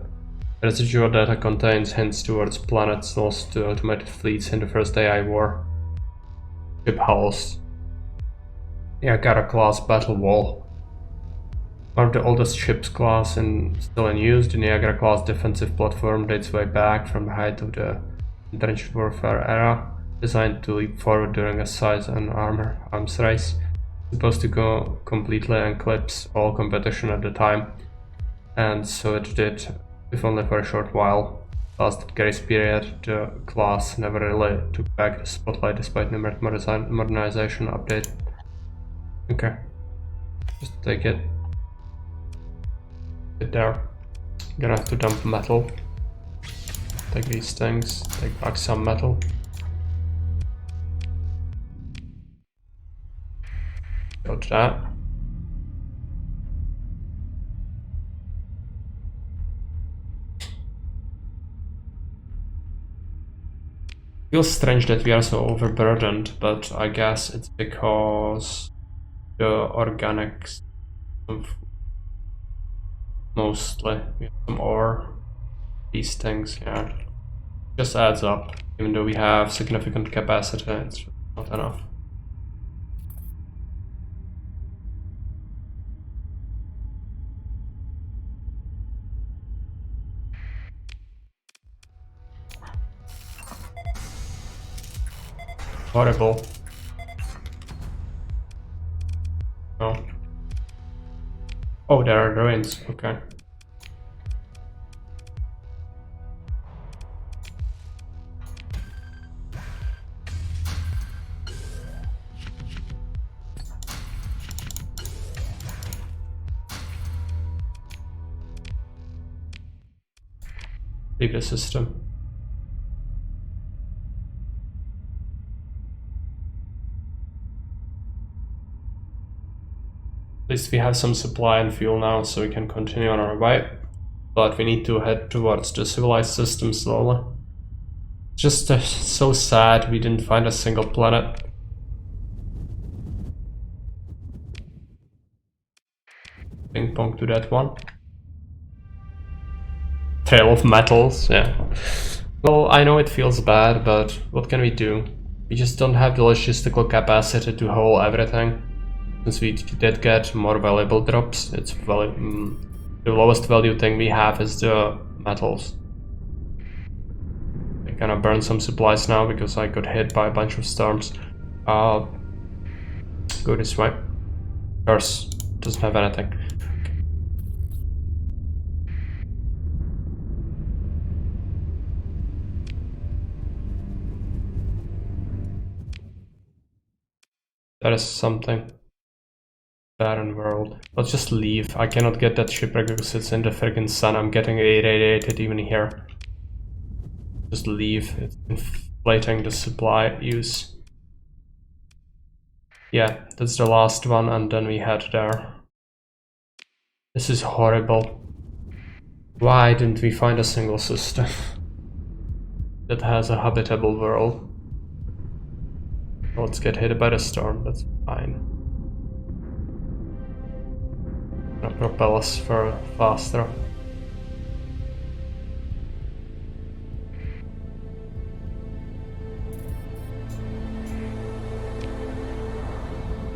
The residual data contains hints towards planets lost to automated fleets in the first AI war. Ship hulls. Niagara class battle wall. One of the oldest ships class still in use, the Niagara class defensive platform dates way back from the height of the entrenched warfare era, designed to leap forward during a size and arms race, supposed to go completely eclipse all competition at the time, and so it did, if only for a short while. Past that grace period, the class never really took back the spotlight despite numerous modernization update. Okay, just take it. There. Gonna have to dump metal. Take these things, take back some metal. Go to that. Feels strange that we are so overburdened, but I guess it's because the organics mostly. We have some ore, these things, yeah. Just adds up. Even though we have significant capacity, it's not enough. Horrible. No. Oh, there are ruins, okay. Leave the system. At least we have some supply and fuel now, so we can continue on our way. But we need to head towards the civilized system slowly. Just so sad we didn't find a single planet. Ping pong to that one. Trail of metals, yeah. Well, I know it feels bad, but what can we do? We just don't have the logistical capacity to haul everything. Since we did get more valuable drops, it's the lowest value thing we have is the metals. I'm gonna burn some supplies now because I got hit by a bunch of storms. Go this way. Curse doesn't have anything. That is something. Barren world. Let's just leave. I cannot get that shipwreck because it's in the friggin' sun. I'm getting irradiated even here. Just leave. It's inflating the supply use. Yeah, that's the last one, and then we head there. This is horrible. Why didn't we find a single system that has a habitable world? Let's get hit by the storm, that's fine. Gonna propel us faster.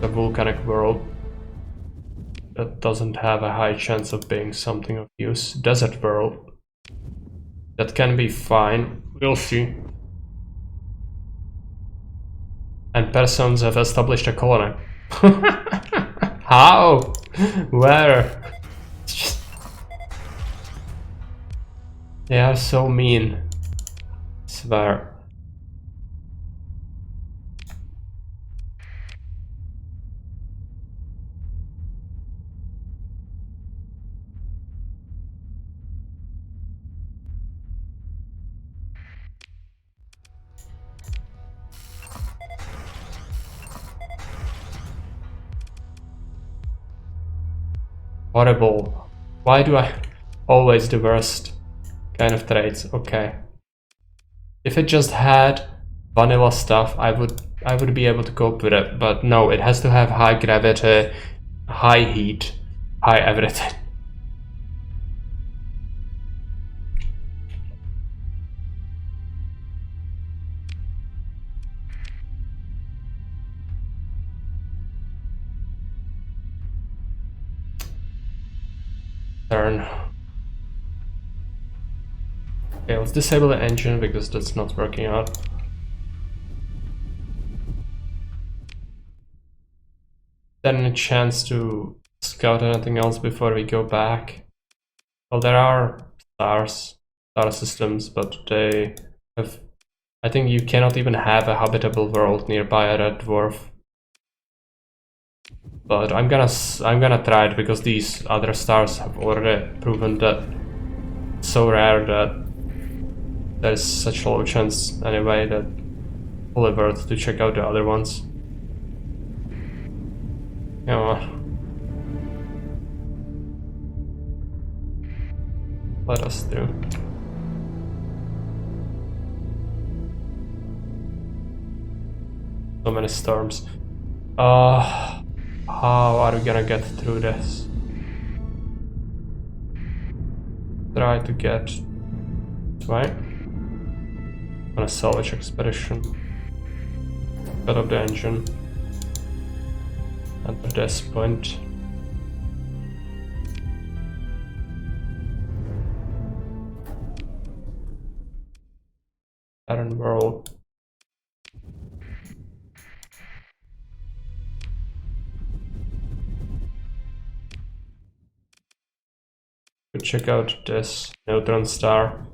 A volcanic world that doesn't have a high chance of being something of use. Desert world. That can be fine. We'll see. And persons have established a colony. How? Where? They are so mean. I swear. Horrible. Why do I always the worst kind of traits? Okay. If it just had vanilla stuff, I would be able to cope with it, but no, it has to have high gravity, high heat, high everything. Turn. Okay, let's disable the engine because that's not working out. Then a chance to scout anything else before we go back. Well, there are star systems, but they have. I think you cannot even have a habitable world nearby a red dwarf. But I'm gonna try it because these other stars have already proven that it's so rare that there's such low chance anyway that fully worth to check out the other ones. Come on. Let us through. So many storms. How are we gonna get through this? Try to get this way. On a salvage expedition. Cut off the engine. And at this point. Iron world. Check out this neutron star.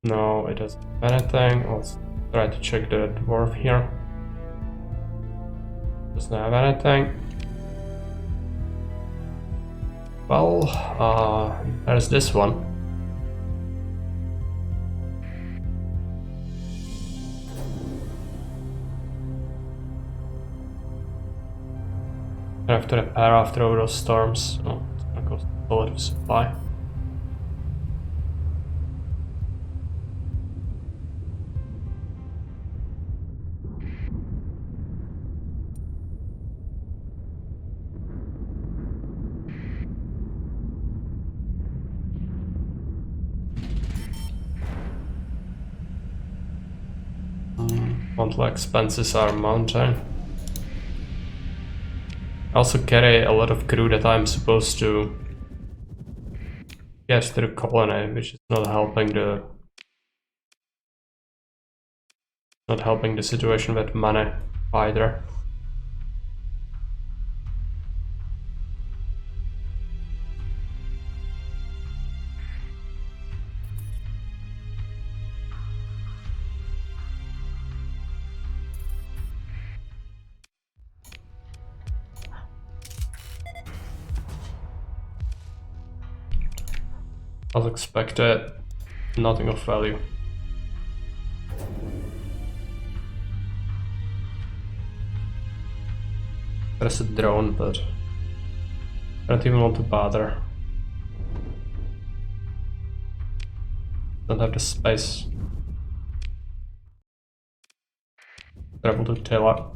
No, it doesn't have anything. Let's try to check the dwarf here. Doesn't have anything. Well, there's this one. I have to repair after all those storms. Oh, it's gonna cost a lot of supply. Monthly expenses are mountain. I also carry a lot of crew that I'm supposed to get to the colony, which is not helping the situation with money either. As expected, nothing of value. There's a drone, but I don't even want to bother. Don't have the space. Able to tail up.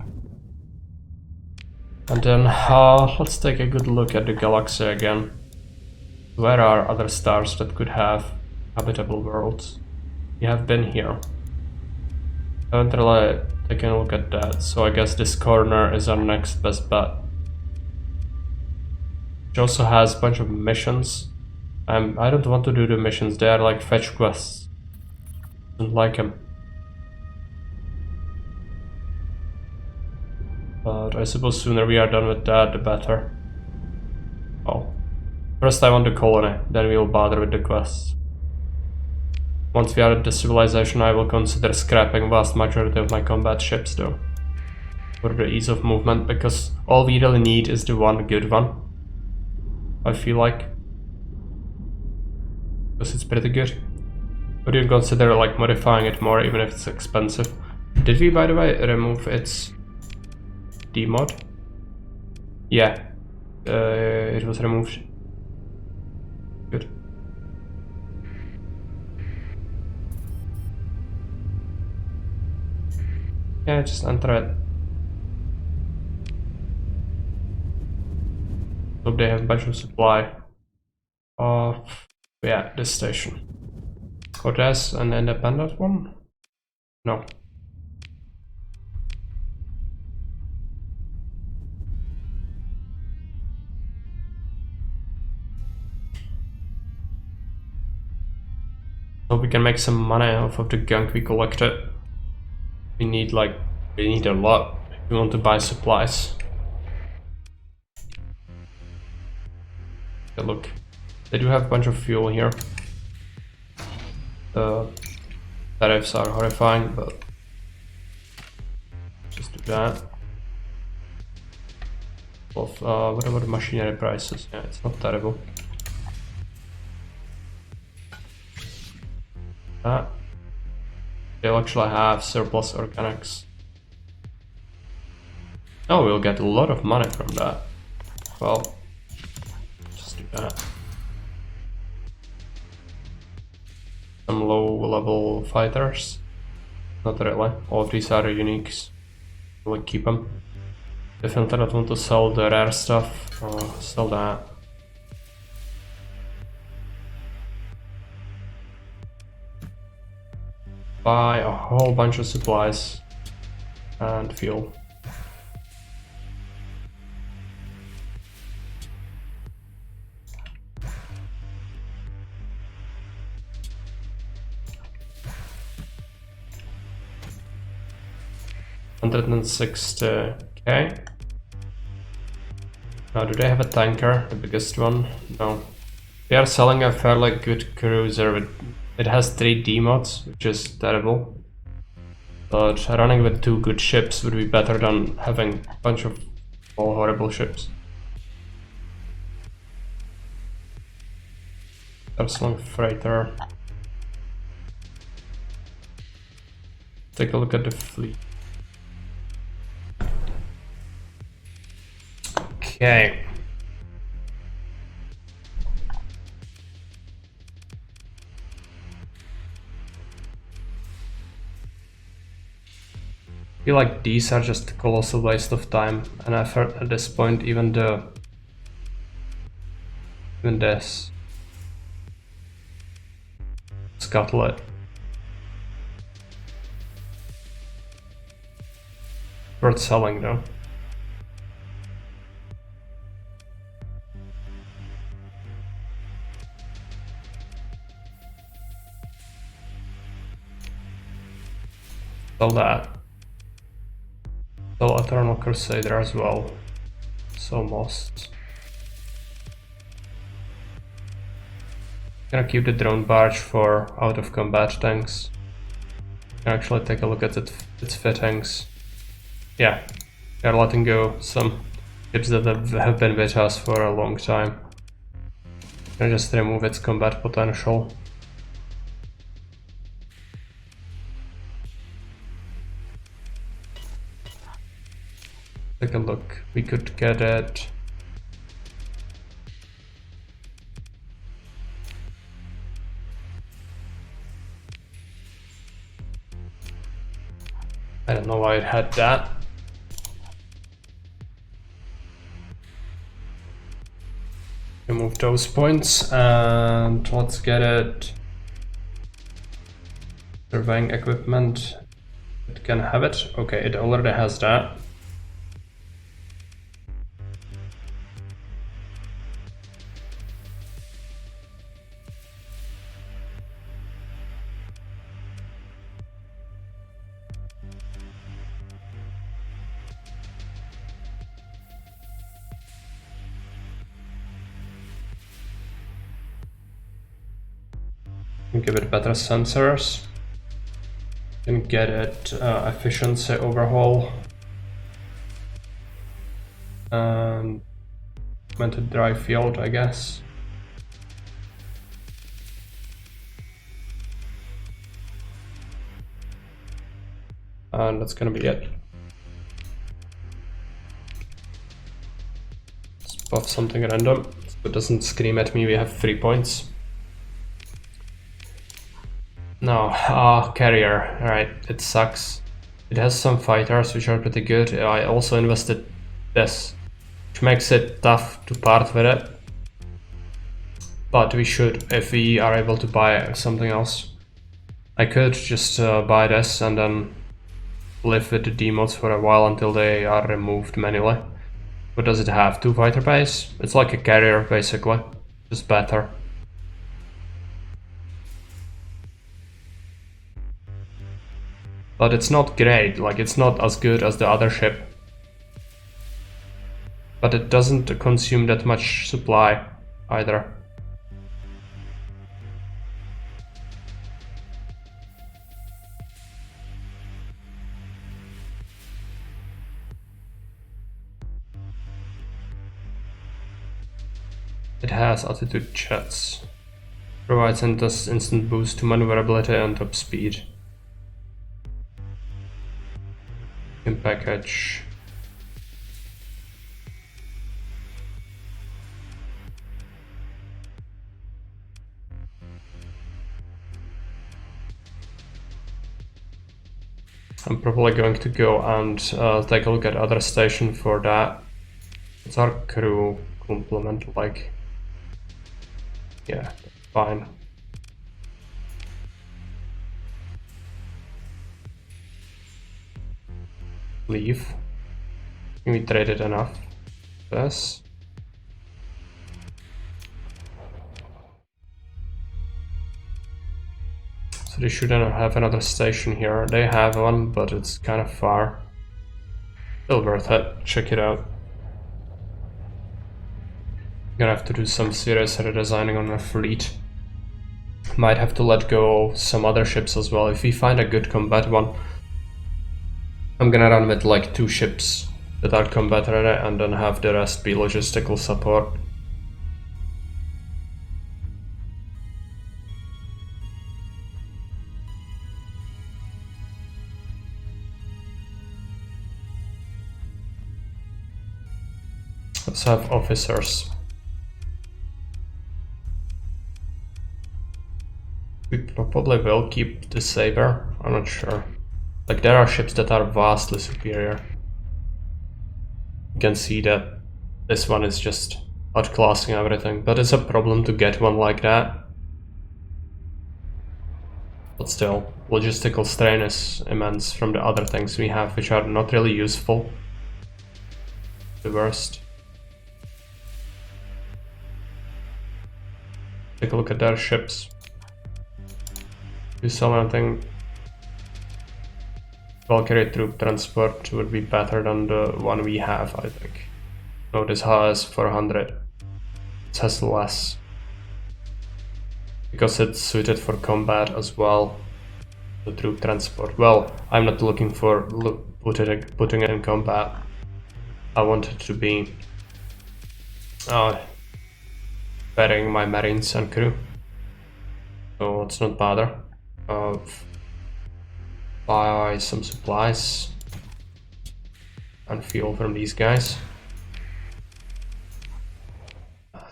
And then let's take a good look at the galaxy again. Where are other stars that could have habitable worlds? We have been here. I haven't really taken a look at that, so I guess this corner is our next best bet. It also has a bunch of missions. I don't want to do the missions, they are like fetch quests. Don't like them. But I suppose sooner we are done with that, the better. Well, first I want the colony, then we'll bother with the quests. Once we are at the civilization, I will consider scrapping vast majority of my combat ships though. For the ease of movement, because all we really need is the one good one. I feel like. Because it's pretty good. Would you consider like modifying it more even if it's expensive? Did we, by the way, remove its D-mod? Yeah, it was removed. Good. Yeah, just enter it. Hope they have a bunch of supply. Yeah, this station. Cortez, an independent one? No. Hope we can make some money off of the gunk we collected. We need a lot if we want to buy supplies. Okay, look, they do have a bunch of fuel here. The tariffs are horrifying, but just do that. What about the machinery prices? Yeah, it's not terrible. They'll actually have surplus organics. Oh, we'll get a lot of money from that. Well, just do that. Some low level fighters. Not really. All of these are uniques. We'll keep them. Definitely don't want to sell the rare stuff. Sell that. Buy a whole bunch of supplies and fuel. $160k. Now, do they have a tanker? The biggest one? No. They are selling a fairly good cruiser. It has 3 D-mods, which is terrible. But running with 2 good ships would be better than having a bunch of all horrible ships. Epsilon freighter. Take a look at the fleet. Okay. I feel like these are just a colossal waste of time and effort at this point. Even this Scutlet. Worth selling though. Sell that. Sell Eternal Crusader as well. So most. Gonna keep the drone barge for out of combat tanks. Can actually take a look at its fittings. Yeah, they're letting go some ships that have been with us for a long time. Gonna just remove its combat potential. Take a look. We could get it. I don't know why it had that. Remove those points and let's get it. Surveying equipment. It can have it. Okay, it already has that. Give it better sensors. Can get it efficiency overhaul. And went to dry field, I guess. And that's gonna be it. Let's buff something random so it doesn't scream at me. We have 3 points. No, carrier, alright, it sucks. It has some fighters which are pretty good. I also invested this, which makes it tough to part with it. But we should, if we are able to buy something else. I could just buy this and then live with the demods for a while until they are removed manually. What does it have? 2 fighter bays? It's like a carrier basically, just better. But it's not great, like it's not as good as the other ship. But it doesn't consume that much supply either. It has altitude jets. Provides an instant boost to maneuverability and top speed. In package. I'm probably going to go and take a look at other station for that. It's our crew complement, like, yeah, fine. Leave. We traded enough. This. So they shouldn't have another station here. They have one, but it's kind of far. Still worth it. Check it out. Gonna have to do some serious redesigning on my fleet. Might have to let go some other ships as well. If we find a good combat one, I'm gonna run with like 2 ships that are combat ready and then have the rest be logistical support. Let's have officers. We probably will keep the Saber, I'm not sure. Like there are ships that are vastly superior. You can see that this one is just outclassing everything, but it's a problem to get one like that. But still, logistical strain is immense from the other things we have, which are not really useful. The worst. Take a look at their ships. Do sell anything? Valkyrie troop transport would be better than the one we have, I think. No, this has 400. This has less. Because it's suited for combat as well. The troop transport. Well, I'm not looking for putting it in combat. I want it to be burying my marines and crew. So let's not bother. Buy some supplies. and fuel from these guys.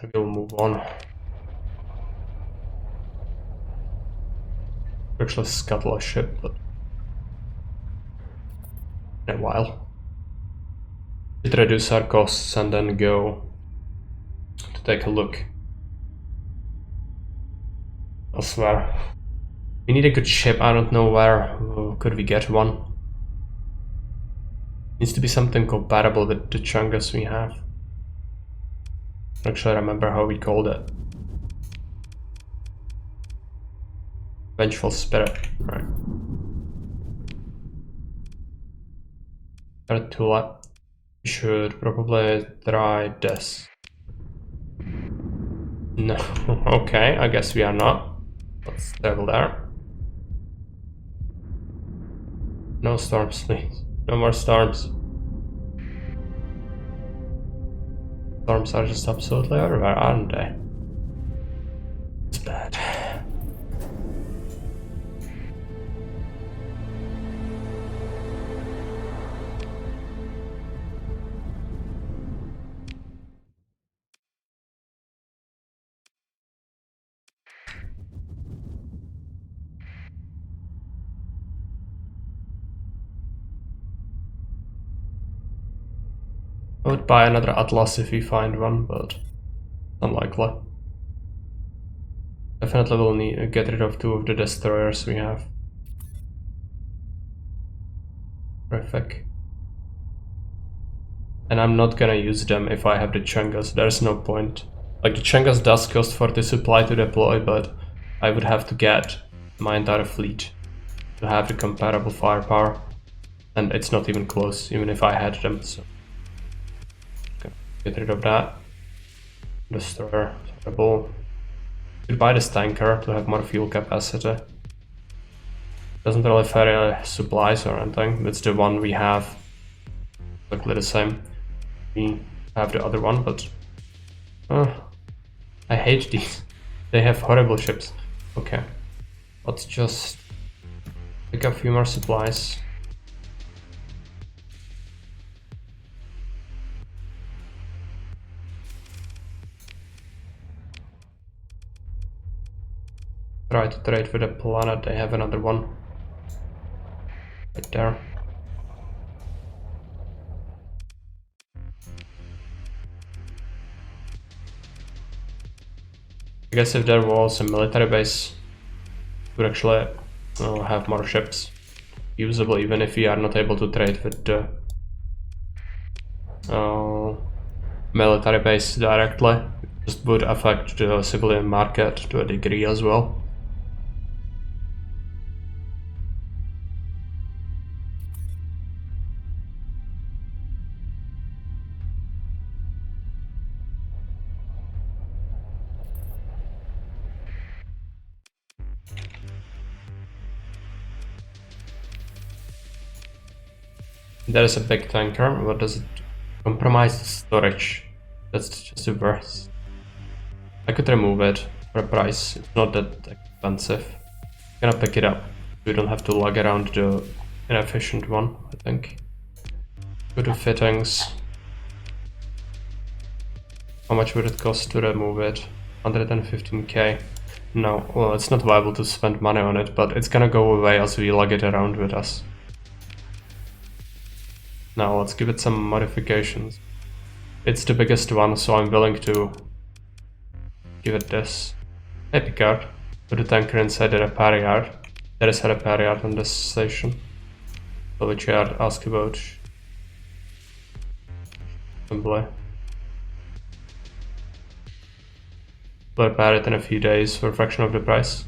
And we'll move on. Actually scuttle a ship, but in a while. Should reduce our costs and then go to take a look elsewhere. We need a good ship. I don't know where could we get one. Needs to be something compatible with the Chungus we have. Actually, I remember how we called it. Vengeful Spirit. Right. Tula. We should probably try this. No. Okay, I guess we are not. Let's travel there. No storms, please. No more storms. Storms are just absolutely everywhere, aren't they? It's bad. I would buy another Atlas if we find one, but unlikely. Definitely will need to get rid of 2 of the destroyers we have. Terrific. And I'm not gonna use them if I have the Chungus. There's no point. Like, the Chungus does cost 40 supply to deploy, but I would have to get my entire fleet to have the comparable firepower. And it's not even close, even if I had them, so... Get rid of that. Destroyer, terrible. Should buy this tanker to have more fuel capacity. Doesn't really vary supplies or anything. It's the one we have. Exactly the same. We have the other one, but I hate these. They have horrible ships. Okay, let's just pick up a few more supplies. Try to trade with a planet. They have another one right there. I guess if there was a military base, we would actually have more ships usable, even if we are not able to trade with the military base directly. It just would affect the civilian market to a degree as well. There is a big tanker. What does it compromise? The storage. That's just the worst. I could remove it for a price. It's not that expensive. I'm gonna pick it up. We don't have to lug around the inefficient one, I think. Go to fittings. How much would it cost to remove it? 115k. No, well, it's not viable to spend money on it, but it's gonna go away as we lug it around with us. Now let's give it some modifications. It's the biggest one, so I'm willing to give it this. Hey Picard, put the tanker inside the repair yard. There is a repair yard on this station, so which yard ask about. Simply. We'll repair it in a few days for a fraction of the price.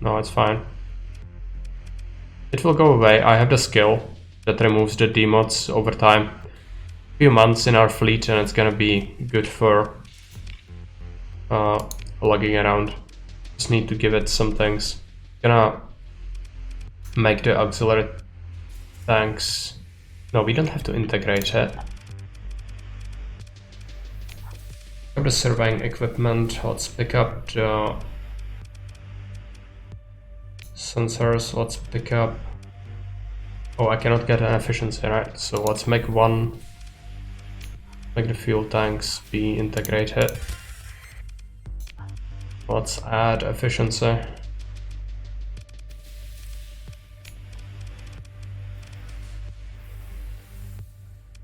No, it's fine. It will go away. I have the skill that removes the demods over time. A few months in our fleet and it's gonna be good for lugging around. Just need to give it some things. Gonna make the auxiliary tanks. No, we don't have to integrate it. Of the surveying equipment, let's pick up the sensors, let's pick up Oh, I cannot get an efficiency, right? So let's make the fuel tanks be integrated. Let's add efficiency.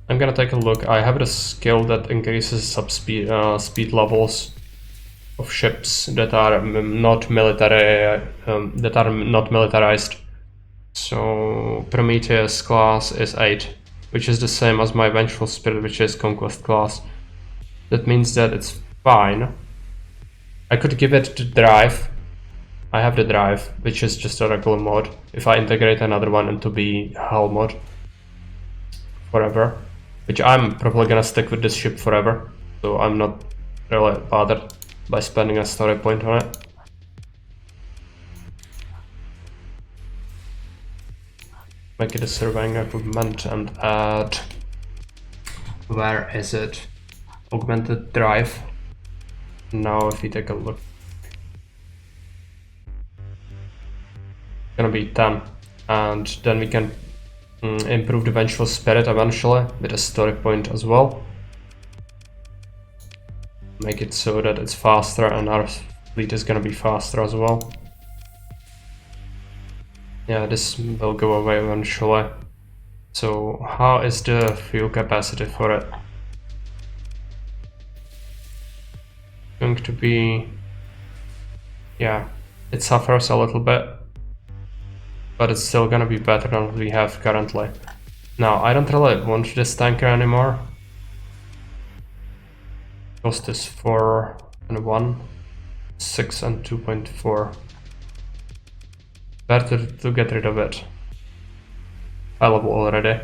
I'm gonna take a look. I have a skill that increases speed levels of ships that are not militarized. So Prometheus class is 8, which is the same as my Vengeful Spirit, which is Conquest class. That means that it's fine. I could give it the drive. I have the drive, which is just a regular mod. If I integrate another one into the hull mod forever, which I'm probably gonna stick with this ship forever, so I'm not really bothered by spending a story point on it. Make it a surveying equipment and add, where is it? Augmented drive. Now if we take a look, it's gonna be 10, and then we can improve the Vengeful Spirit eventually with a story point as well. Make it so that it's faster and our fleet is gonna be faster as well. Yeah, this will go away eventually. So how is the fuel capacity for it? Going to be, yeah, it suffers a little bit, but it's still gonna be better than what we have currently. Now, I don't really want this tanker anymore. Cost is 4 and 1, 6 and 2.4. Better to get rid of it. I love it already.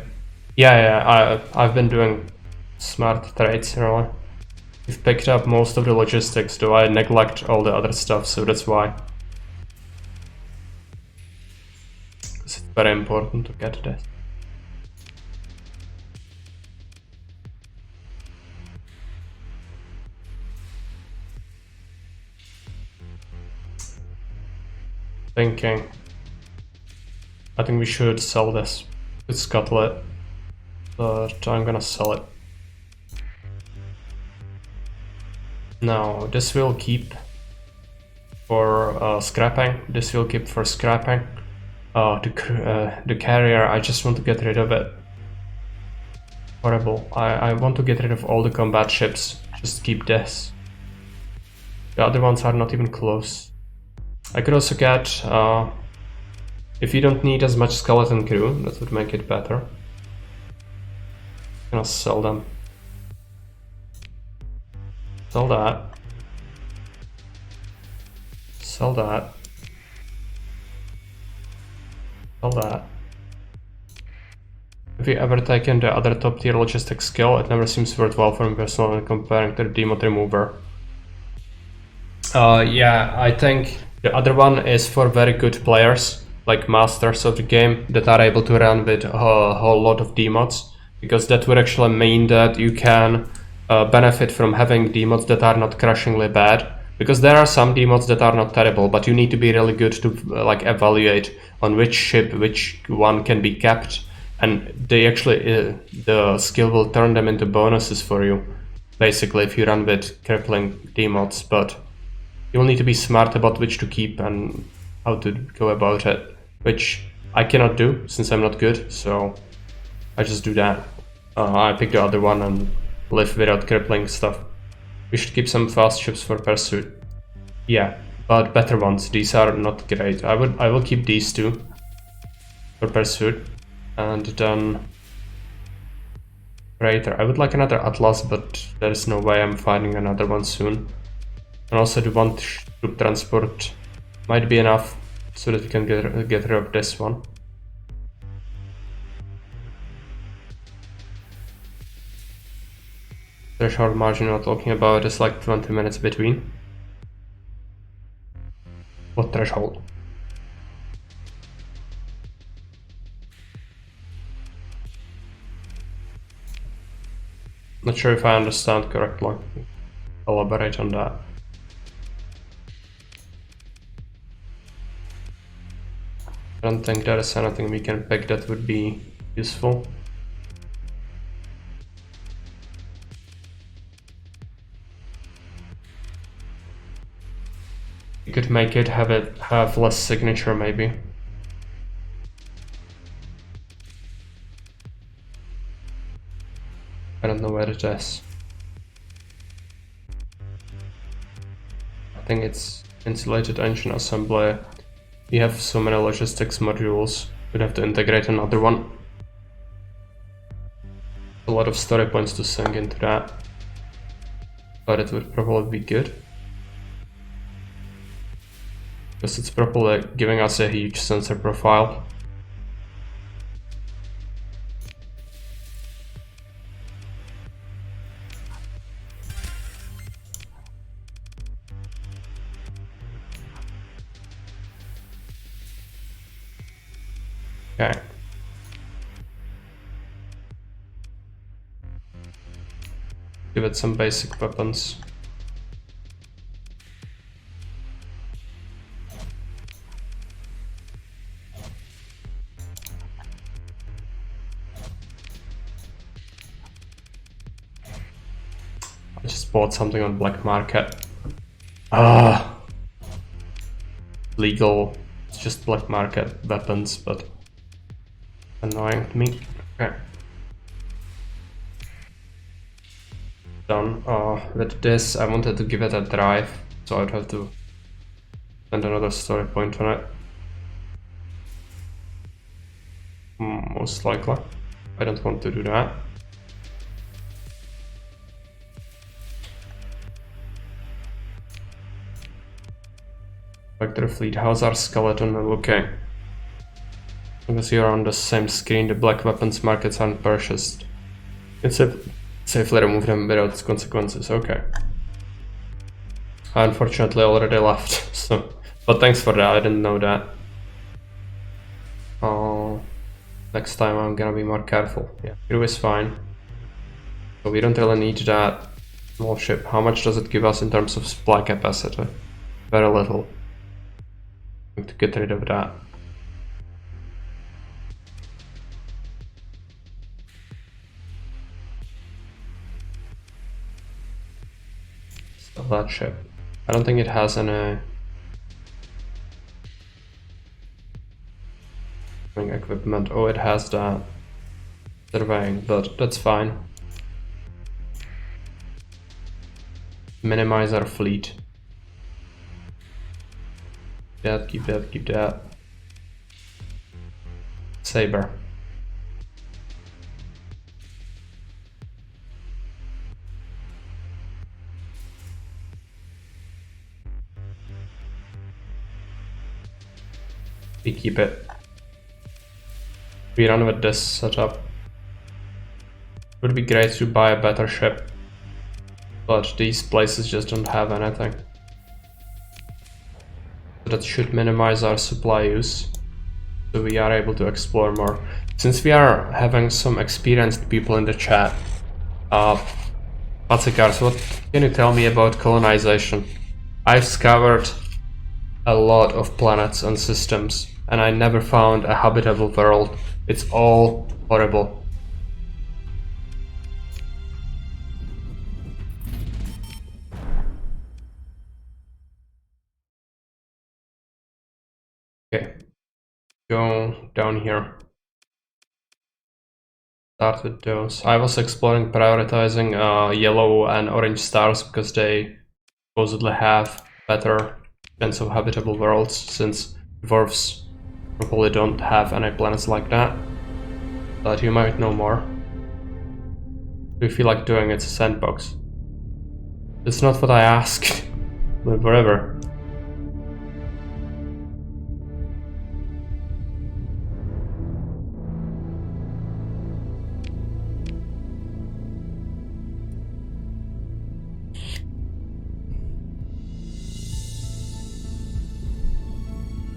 Yeah, I've been doing smart trades, really. We've picked up most of the logistics, though I neglect all the other stuff, so that's why. It's very important to get this. Thinking. I think we should sell this. It's scuttle it, but I'm gonna sell it. Now, this will keep for scrapping. This will keep for scrapping. The carrier, I just want to get rid of it. Horrible. I want to get rid of all the combat ships. Just keep this. The other ones are not even close. I could also get... if you don't need as much skeleton crew, that would make it better. I'm gonna sell them. Sell that. Sell that. Sell that. Have you ever taken the other top tier logistic skill? It never seems worthwhile for me personally comparing to the Demon Remover. Yeah, I think the other one is for very good players, like masters of the game, that are able to run with a whole lot of demods, because that would actually mean that you can benefit from having demods that are not crushingly bad, because there are some demods that are not terrible, but you need to be really good to like evaluate on which ship which one can be kept, and they actually the skill will turn them into bonuses for you, basically, if you run with crippling demods. But you'll need to be smart about which to keep and how to go about it, which I cannot do since I'm not good, so I just do that. I pick the other one and live without crippling stuff. We should keep some fast ships for pursuit. Yeah, but better ones. These are not great. I will keep these two for pursuit, and then freighter. I would like another Atlas, but there is no way I'm finding another one soon. And also the one troop transport might be enough so that we can get rid of this one. Threshold margin we're talking about is like 20 minutes between. What threshold? Not sure if I understand correctly. Elaborate on that. I don't think there is anything we can pick that would be useful. You could make it have less signature maybe. I don't know where it is. I think it's insulated engine assembly. We have so many logistics modules. We'd have to integrate another one. A lot of story points to sink into that. But it would probably be good. Because it's probably giving us a huge sensor profile. Okay. Give it some basic weapons. I just bought something on black market. Legal. It's just black market weapons, but annoying to me. Okay. Done. With this, I wanted to give it a drive, so I'd have to spend another story point on it. Most likely. I don't want to do that. Vector fleet, how's our skeleton looking? Because you're on the same screen, the black weapons markets aren't purchased. It's safely remove them without consequences, okay. I unfortunately already left, so... But thanks for that, I didn't know that. Next time I'm gonna be more careful. Yeah, crew is fine. So we don't really need that small ship. How much does it give us in terms of supply capacity? Very little. I'm going to get rid of that. Still that ship. I don't think it has any equipment. Oh, it has that surveying, but that's fine. Minimize our fleet. Keep that. Saber. We keep it. We run with this setup. Would be great to buy a better ship, but these places just don't have anything. That should minimize our supply use, so we are able to explore more. Since we are having some experienced people in the chat, Patsikars, what can you tell me about colonization? I've scoured a lot of planets and systems, and I never found a habitable world. It's all horrible. Okay, go down here. Start with those. I was exploring prioritizing yellow and orange stars because they supposedly have better chance of habitable worlds, since dwarves probably don't have any planets like that. But you might know more. Do you feel like doing it's a sandbox? It's not what I asked. But whatever.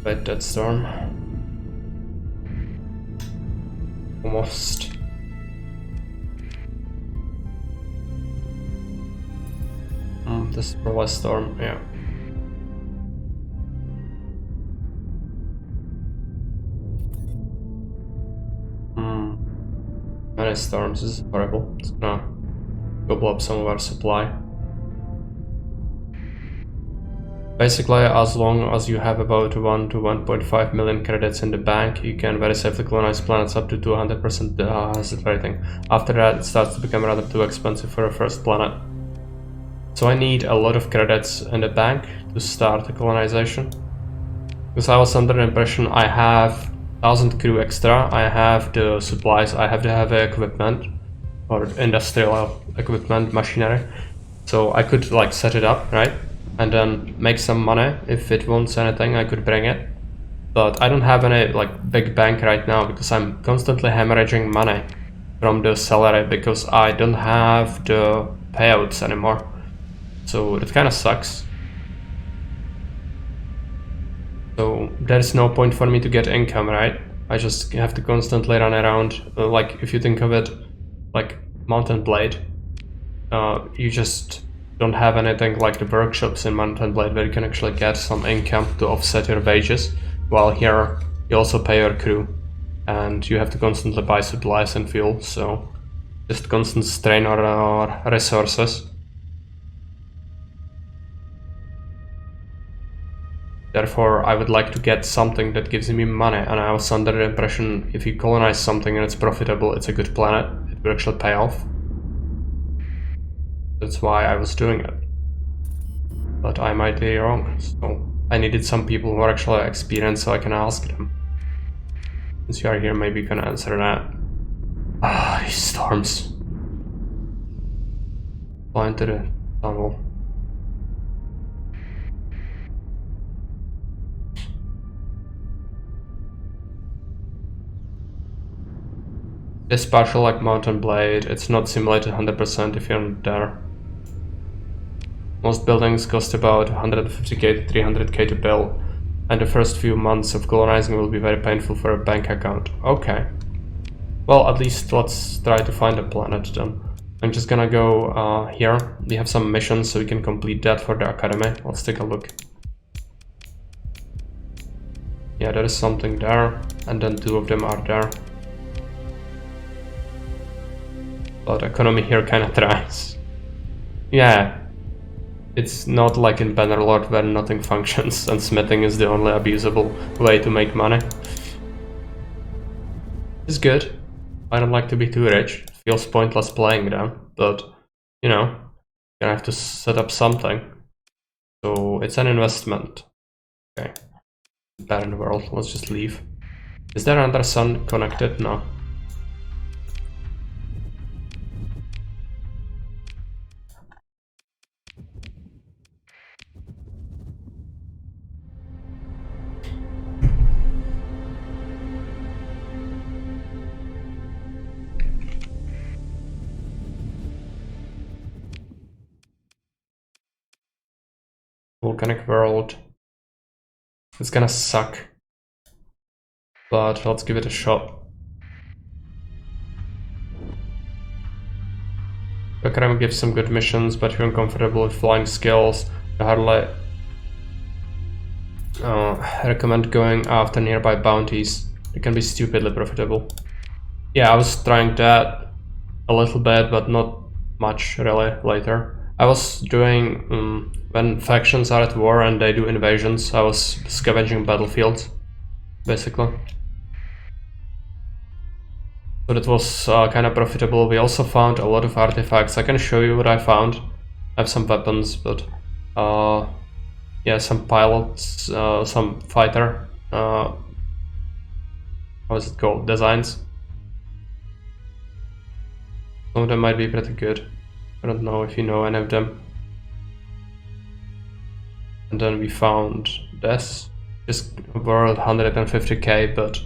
Wait, that storm. Almost. This is probably a storm, yeah. Many storms, this is horrible. It's gonna gobble up some of our supply. Basically, as long as you have about 1 to 1.5 million credits in the bank, you can very safely colonize planets up to 200% hazard rating. After that, it starts to become rather too expensive for a first planet. So I need a lot of credits in the bank to start the colonization. Because I was under the impression I have 1,000 crew extra, I have the supplies, I have the heavy equipment, or industrial equipment, machinery. So I could like set it up, right? And then make some money. If it wants anything, I could bring it. But I don't have any like big bank right now because I'm constantly hemorrhaging money from the salary because I don't have the payouts anymore. So it kind of sucks. So there's no point for me to get income, right? I just have to constantly run around. Like if you think of it like Mountain Blade, you just don't have anything like the workshops in Mountain Blade where you can actually get some income to offset your wages, while here you also pay your crew and you have to constantly buy supplies and fuel, so just constant strain on our resources. Therefore, I would like to get something that gives me money, and I was under the impression if you colonize something and it's profitable, it's a good planet, it will actually pay off. That's why I was doing it. But I might be wrong, so I needed some people who are actually experienced so I can ask them. Since you are here, maybe you can answer that. Ah, these storms. Fly into the tunnel. This partial like Mountain Blade, it's not simulated 100% if you're not there. Most buildings cost about 150k to 300k to build, and the first few months of colonizing will be very painful for a bank account. Okay. Well, at least let's try to find a planet then. I'm just gonna go here. We have some missions so we can complete that for the academy. Let's take a look. Yeah, there is something there, and then 2 of them are there. But economy here kinda tries. Yeah. It's not like in Bannerlord where nothing functions and smithing is the only abusable way to make money. It's good. I don't like to be too rich. It feels pointless playing them, but you know, you're gonna have to set up something. So it's an investment. Okay. Bad in the world. Let's just leave. Is there another sun connected? No. Volcanic world. It's gonna suck. But let's give it a shot. The academy gives some good missions, but if you're uncomfortable with flying skills, I hardly recommend going after nearby bounties. They can be stupidly profitable. Yeah, I was trying that a little bit, but not much really later. I was doing, when factions are at war and they do invasions, I was scavenging battlefields, basically. But it was kind of profitable. We also found a lot of artifacts. I can show you what I found. I have some weapons, but yeah, some pilots, some fighter, how is it called, designs. Some of them might be pretty good. I don't know if you know any of them. And then we found this, just worth 150k, but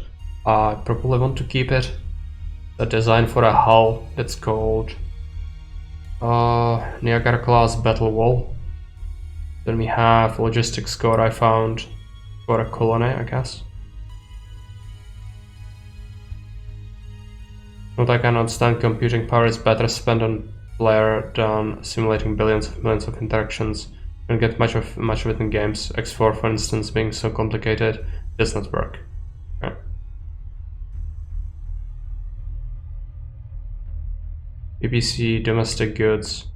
I probably want to keep it. A design for a hull that's called Niagara class battle wall. Then we have logistics core I found for a colony, I guess. What I can understand, computing power is better spent on player than simulating billions of millions of interactions. You don't get much of it in games. X4, for instance, being so complicated, does not work. Okay. BBC domestic goods.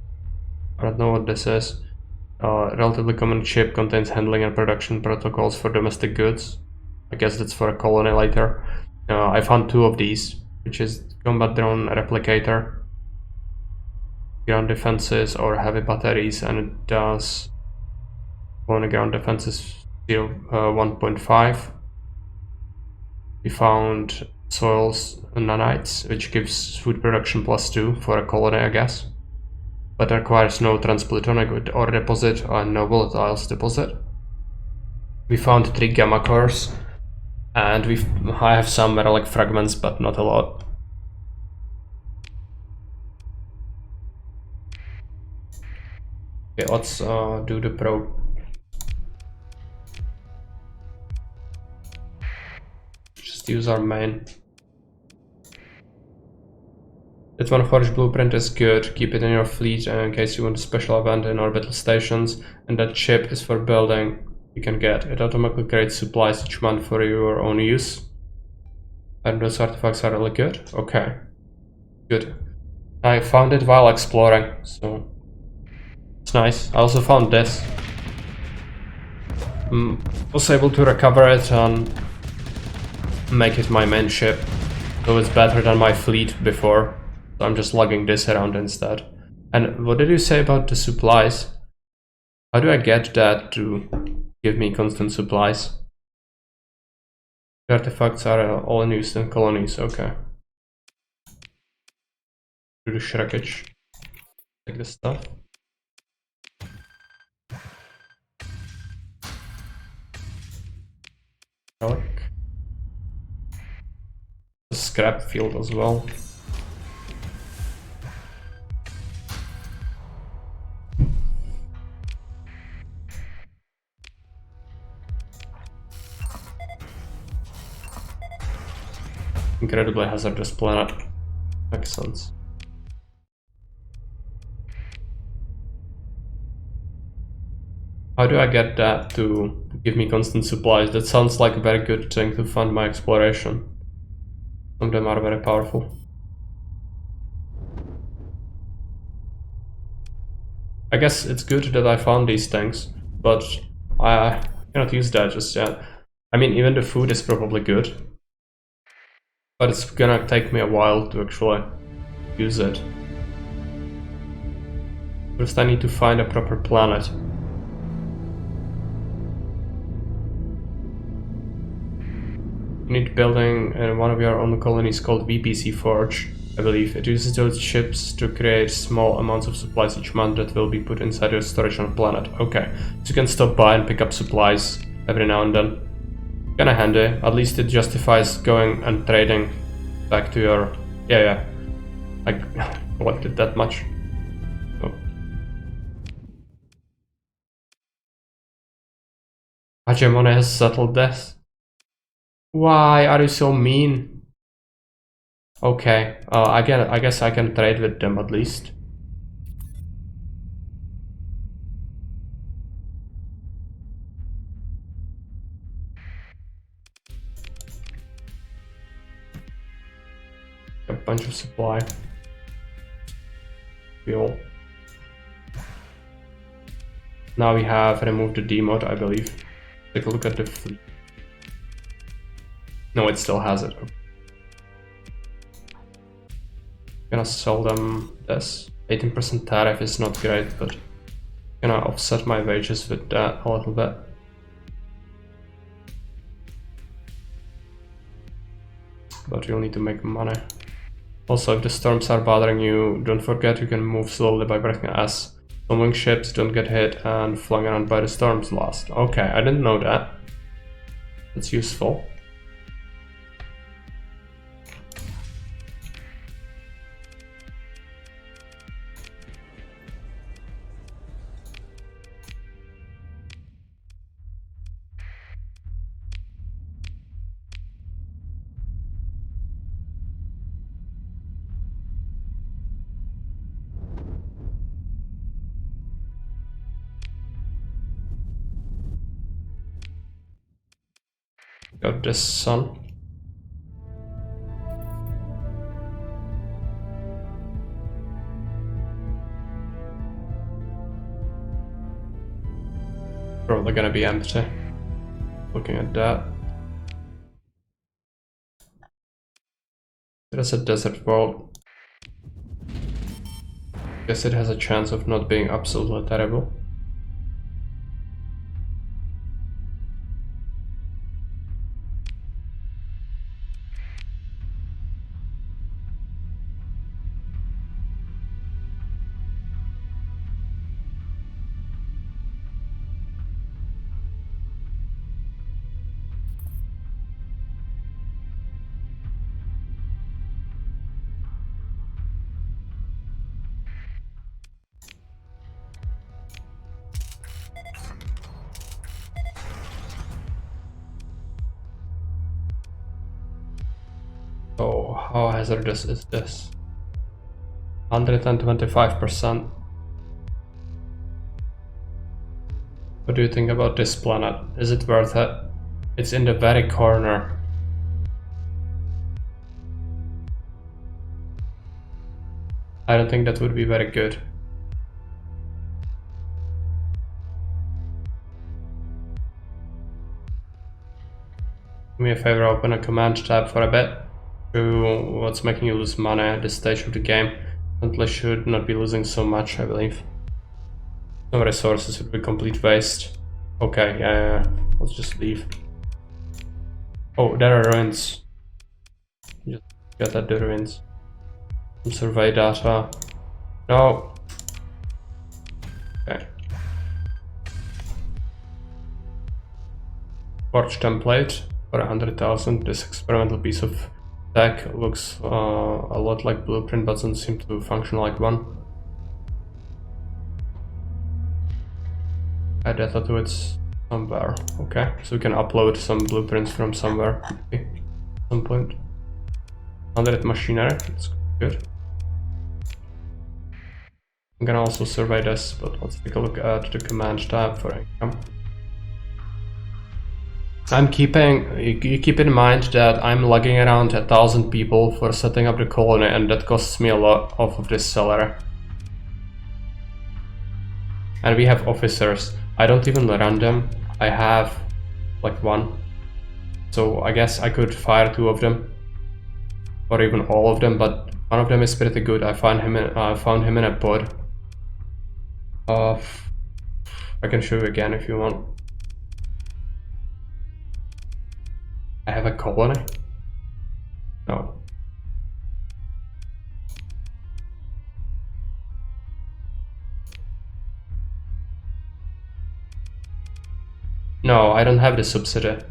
I don't know what this is. Relatively common chip contains handling and production protocols for domestic goods. I guess that's for a colony later. I found 2 of these, which is combat drone replicator, ground defenses or heavy batteries, and it does colony ground defenses 1.5. We found soils nanites, which gives food production +2 for a colony, I guess, but requires no transplutonic ore deposit and no volatiles deposit. We found 3 gamma cores, and I have some metallic fragments, but not a lot. Okay, let's do the probe. Just use our main. That one forge blueprint is good. Keep it in your fleet in case you want a special event in orbital stations. And that chip is for building. You can get it. Automatically creates supplies each month for your own use. And those artifacts are really good. Okay, good. I found it while exploring, so it's nice. I also found this. Was able to recover it and make it my main ship, so it's better than my fleet before. So I'm just lugging this around instead. And what did you say about the supplies? How do I get that to give me constant supplies? The artifacts are all in use in colonies, okay. Do the shrinkage. Take this stuff. Relic. The scrap field as well. Incredibly hazardous planet. Makes sense. How do I get that to give me constant supplies? That sounds like a very good thing to fund my exploration. Some of them are very powerful. I guess it's good that I found these things, but I cannot use that just yet. I mean, even the food is probably good, but it's gonna take me a while to actually use it. First I need to find a proper planet. You need building in one of your own colonies called VPC Forge, I believe. It uses those chips to create small amounts of supplies each month that will be put inside your storage on a planet. Okay, so you can stop by and pick up supplies every now and then. Kinda handy, at least it justifies going and trading back to your... Yeah, I collected that much. Oh. Hegemony has settled this. Why are you so mean? Okay, I guess I can trade with them at least. A bunch of supply. Fuel. Now we have removed the D mod, I believe. Take a look at the fleet. No, it still has it. Gonna sell them this. 18% tariff is not great, but gonna offset my wages with that a little bit. But you'll need to make money. Also, if the storms are bothering you, don't forget you can move slowly by pressing S. Moving ships don't get hit and flung around by the storms last. Okay, I didn't know that. That's useful. Got this sun. probably gonna be empty. Looking at that. It is a desert world. Guess it has a chance of not being absolutely terrible. So how hazardous is this? 125%. What do you think about this planet? Is it worth it? It's in the very corner. I don't think that would be very good. Do me a favor, open a command tab for a bit. What's making you lose money at this stage of the game. Currently should not be losing so much, I believe. No resources would be complete waste. Okay, yeah. Let's just leave. Oh, there are ruins. Just get at the ruins. Some survey data. No. Okay. Forge template for 100,000. This experimental piece of tech looks a lot like blueprint, but doesn't seem to function like one. Add data to it somewhere. Okay, so we can upload some blueprints from somewhere at some point. 100 machinery, that's good. I'm gonna also survey this, but let's take a look at the command tab for income. You keep in mind that I'm lugging around 1,000 people for setting up the colony, and that costs me a lot off of this salary. And we have officers. I don't even run them. I have like one. So I guess I could fire 2 of them. Or even all of them, but one of them is pretty good. I found him in a pod. I can show you again if you want. I have a colony? No. No, I don't have the subsidy.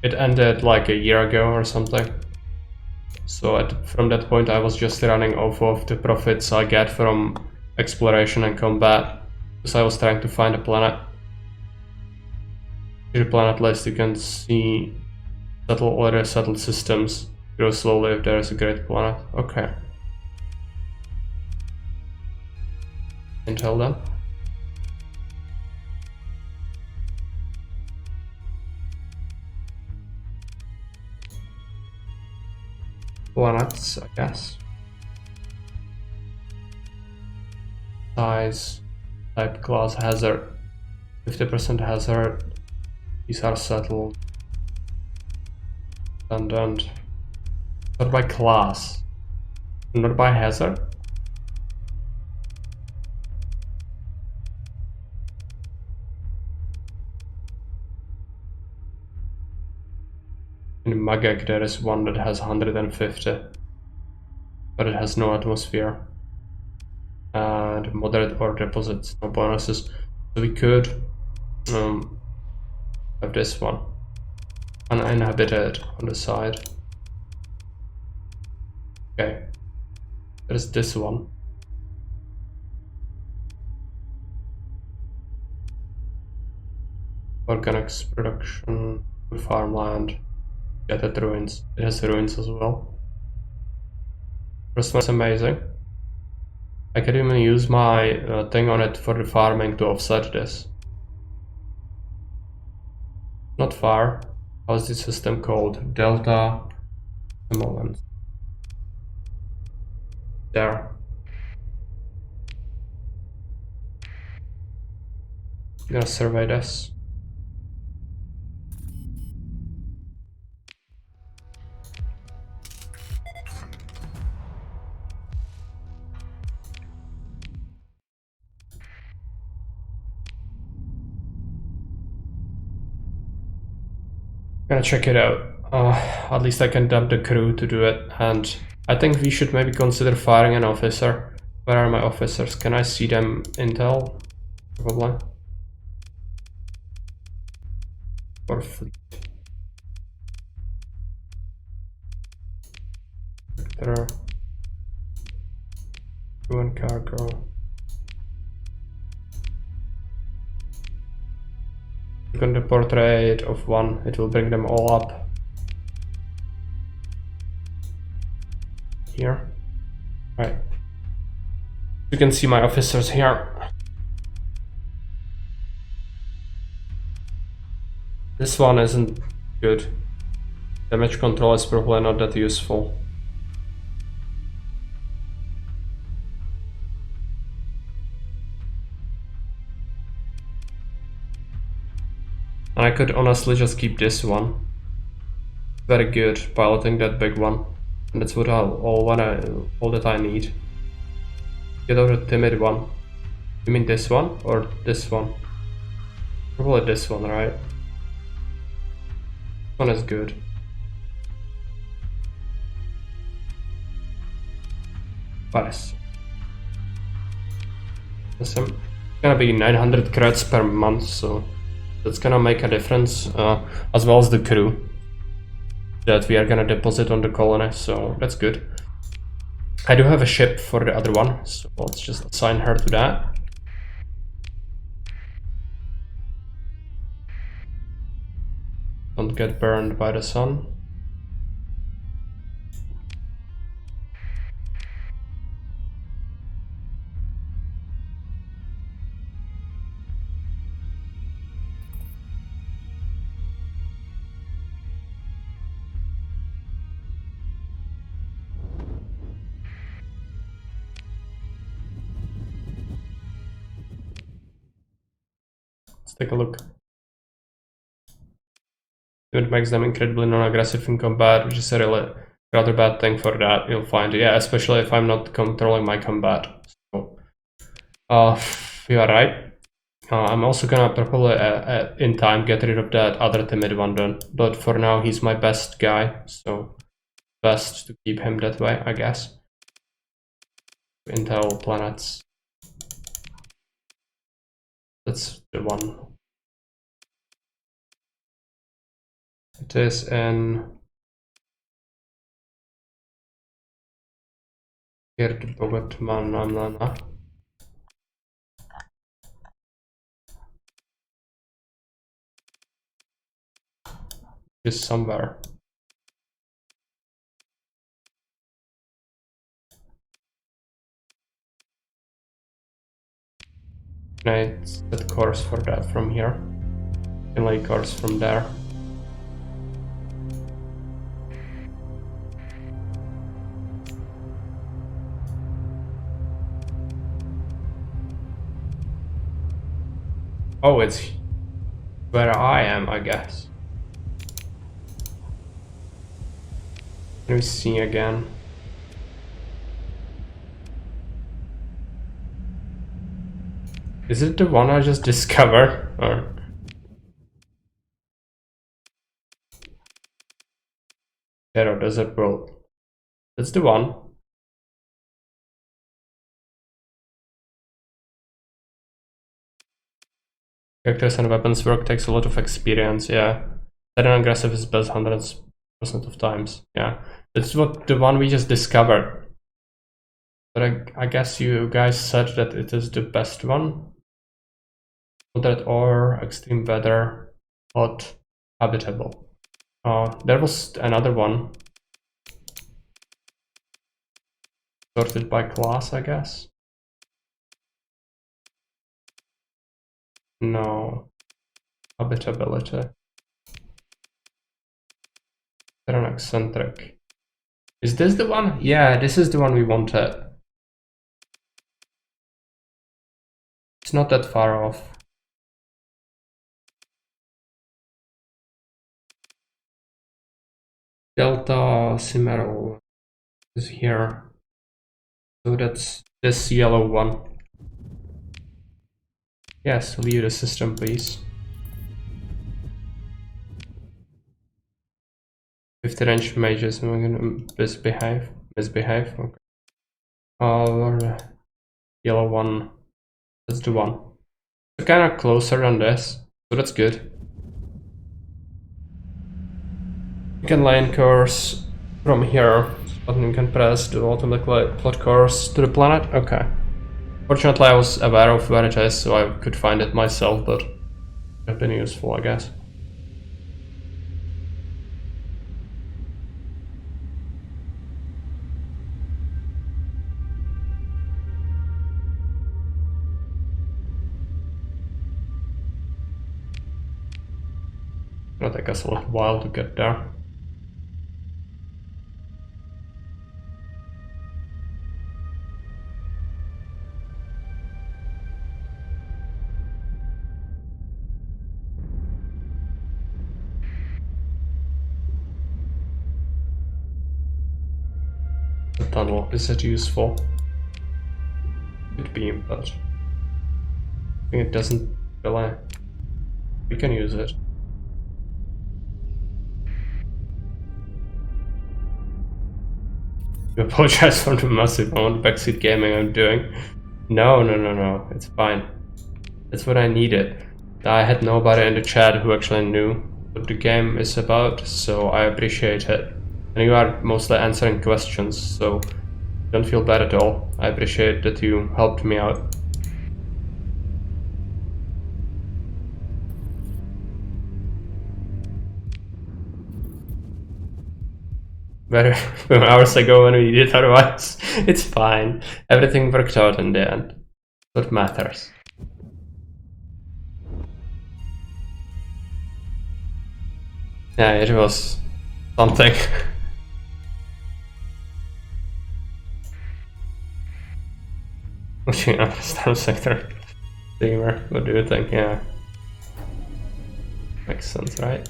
It ended like a year ago or something. So from that point I was just running off of the profits I get from exploration and combat. Because I was trying to find a planet. In the planet list you can see already settled systems. Grow slowly if there is a great planet. Okay. Until then. Planets, I guess. Size, type, class, hazard. 50% hazard. These are settled. And not by class. Not by hazard. In Magek there is one that has 150, but it has no atmosphere and moderate ore deposits, no bonuses. So we could have this one uninhabited on the side. Okay, there's this one. Organics production, farmland. Get at ruins. It has ruins as well. First one's amazing. I can even use my thing on it for the farming to offset this. Not far. How's this system called? Delta. A moment. There. I'm gonna survey this. Gonna check it out. At least I can dump the crew to do it, and I think we should maybe consider firing an officer. Where are my officers? Can I see them? Intel? Probably. Or fleet. Vector. Crew and cargo. Click on the portrait of one, it will bring them all up. Here. Right. You can see my officers here. This one isn't good. Damage control is probably not that useful. And I could honestly just keep this one. Very good, piloting that big one. And that's what all that I need. Get over the timid one. You mean this one or this one? Probably this one, right? This one is good. Paris. It's gonna be 900 credits per month, so that's gonna make a difference, as well as the crew that we are gonna deposit on the colony, so that's good. I do have a ship for the other one, so let's just assign her to that. Don't get burned by the sun. Let's take a look. It makes them incredibly non-aggressive in combat, which is a really rather bad thing for that, you'll find. Yeah, especially if I'm not controlling my combat. So, you are right. I'm also gonna probably in time get rid of that other timid one then, but for now he's my best guy, so best to keep him that way, I guess. Intel planets. That's the one. It is in Bogotmanana. Is somewhere. Can I set course for that from here? Can lay course from there. Oh, it's where I am, I guess. Let me see again. Is it the one I just discovered? Or Terror Desert World. That's the one. Characters and weapons work takes a lot of experience, yeah. Sudden aggressive is best 100% of times, yeah. That's what the one we just discovered. But I guess you guys said that it is the best one. Moderate or extreme weather, hot, habitable. There was another one. Sorted by class, I guess. No. Habitability. They're an eccentric. Is this the one? Yeah, this is the one we wanted. It's not that far off. Delta Cimeral is here. So that's this yellow one. Yes, leave the system, please. 50 range mages, and we're gonna misbehave. Okay. Color, yellow one. Let's do one. So kind of closer than this, so that's good. You can line course from here. Button you can press to automatically plot course to the planet. Okay. Fortunately, I was aware of where it is, so I could find it myself, but it would have been useful, I guess. It'll take us a little while to get there. The tunnel, is it useful? Could be, but I think it doesn't really. We can use it. I apologize for the massive amount of backseat gaming I'm doing. No, it's fine. That's what I needed. I had nobody in the chat who actually knew what the game is about, so I appreciate it. And you are mostly answering questions, so don't feel bad at all. I appreciate that you helped me out. Better from hours ago when we did otherwise. It's fine. Everything worked out in the end. What matters. Yeah, it was something. Looking at the Starsector streamer, what do you think? Yeah. Makes sense, right?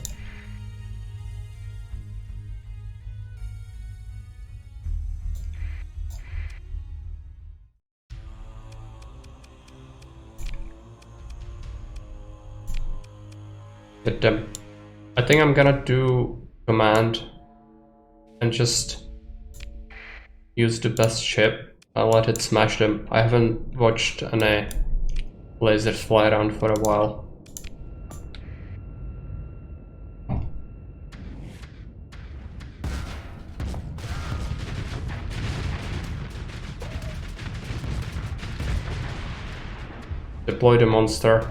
Get them. I think I'm gonna do command and just use the best ship. I'll let it smash them. I haven't watched any lasers fly around for a while. Deploy the monster.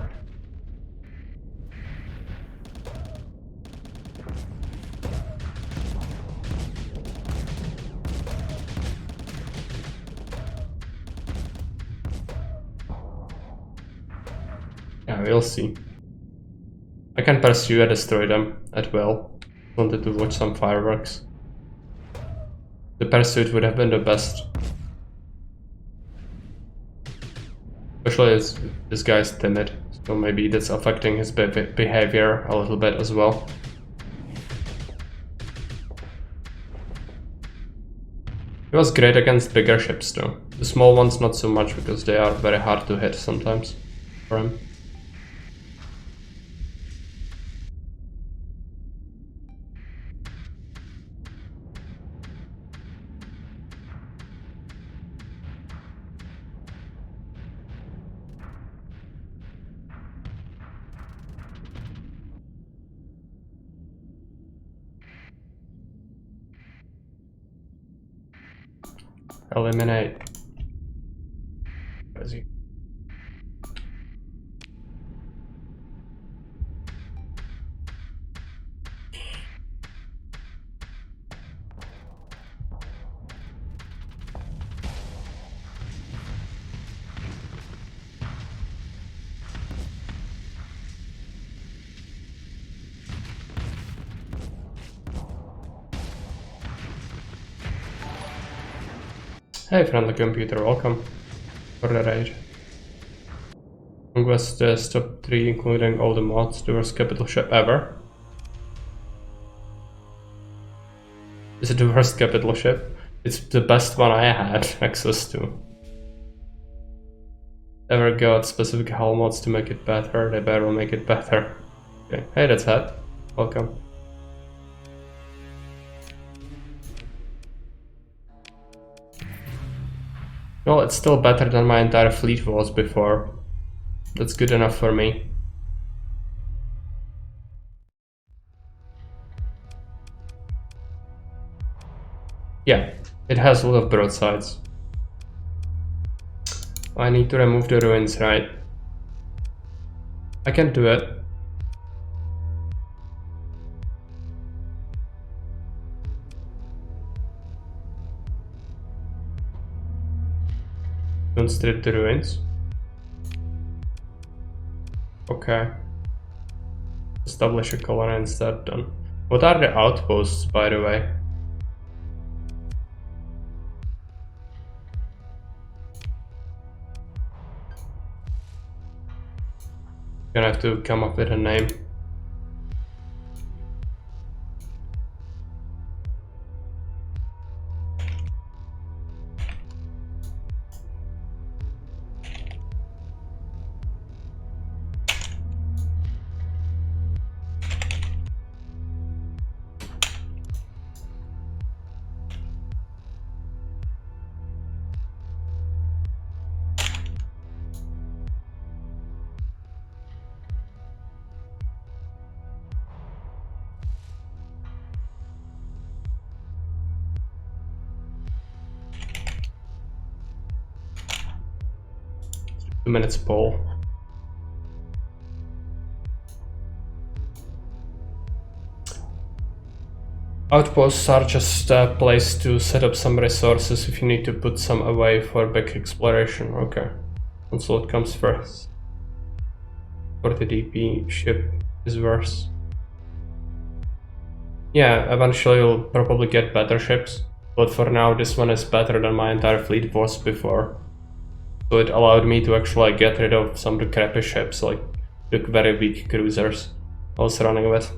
Yeah, we'll see. I can pursue and destroy them at will. Wanted to watch some fireworks. The pursuit would have been the best. Especially as this guy's timid, so maybe that's affecting his behavior a little bit as well. He was great against bigger ships though. The small ones not so much because they are very hard to hit sometimes for him. Eliminate. Where is he? Hey friendly computer, welcome for the raid. Conquest top 3 including all the mods, the worst capital ship ever. Is it the worst capital ship? It's the best one I had access to. Ever got specific hull mods to make it better, they better make it better. Okay, hey that's Hat, welcome. Well, it's still better than my entire fleet was before. That's good enough for me. Yeah, it has a lot of broadsides. I need to remove the ruins, right? I can do it. Don't strip the ruins. Okay. Establish a colony instead then. What are the outposts, by the way? Gonna have to come up with a name. Minutes poll. Outposts are just a place to set up some resources if you need to put some away for big exploration. Okay. Also, it comes first. 40 DP ship is worse. Yeah, eventually you'll probably get better ships, but for now this one is better than my entire fleet was before. So it allowed me to actually get rid of some of the crappy ships, like the very weak cruisers I was running with.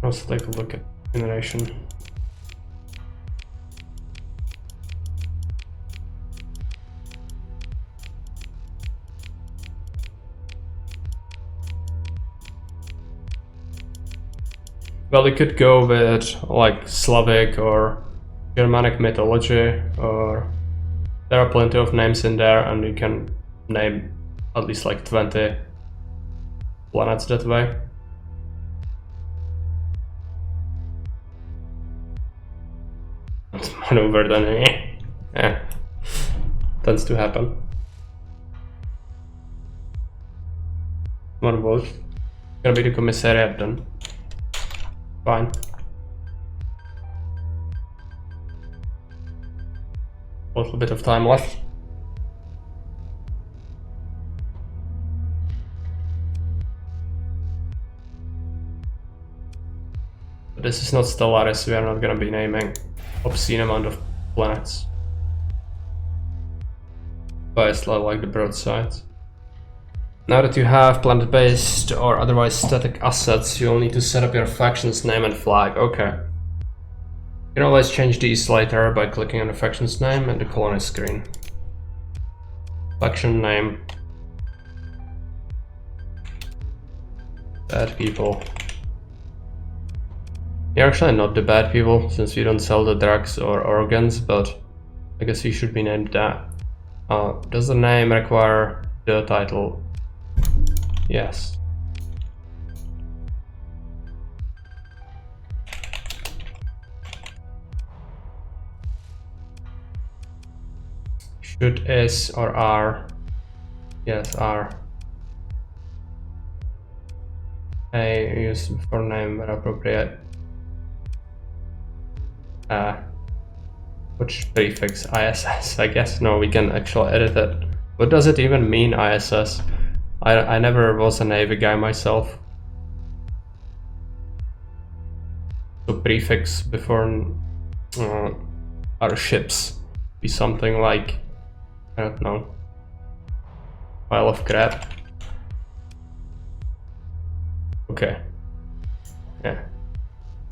Let's take a look at generation. Well, you could go with like Slavic or Germanic mythology, or there are plenty of names in there, and you can name at least like 20 planets that way. Maneuver then, yeah, tends to happen. One vote. Gonna be the commissariat then. Fine. A little bit of time left. But this is not Stellaris, we are not gonna be naming obscene amount of planets. But it's like the broadsides. Now that you have planet-based or otherwise static assets, you'll need to set up your faction's name and flag. Okay. You can always change these later by clicking on the faction's name and the colony screen. Faction name. Bad people. You're actually not the bad people, since you don't sell the drugs or organs, but I guess you should be named that. Does the name require the title? Yes. Should S or R? Yes, R. I use for name where appropriate. Which prefix? ISS, I guess. No, we can actually edit it. What does it even mean, ISS? I never was a Navy guy myself. So prefix before our ships be something like, I don't know, pile of crap. Okay. Yeah.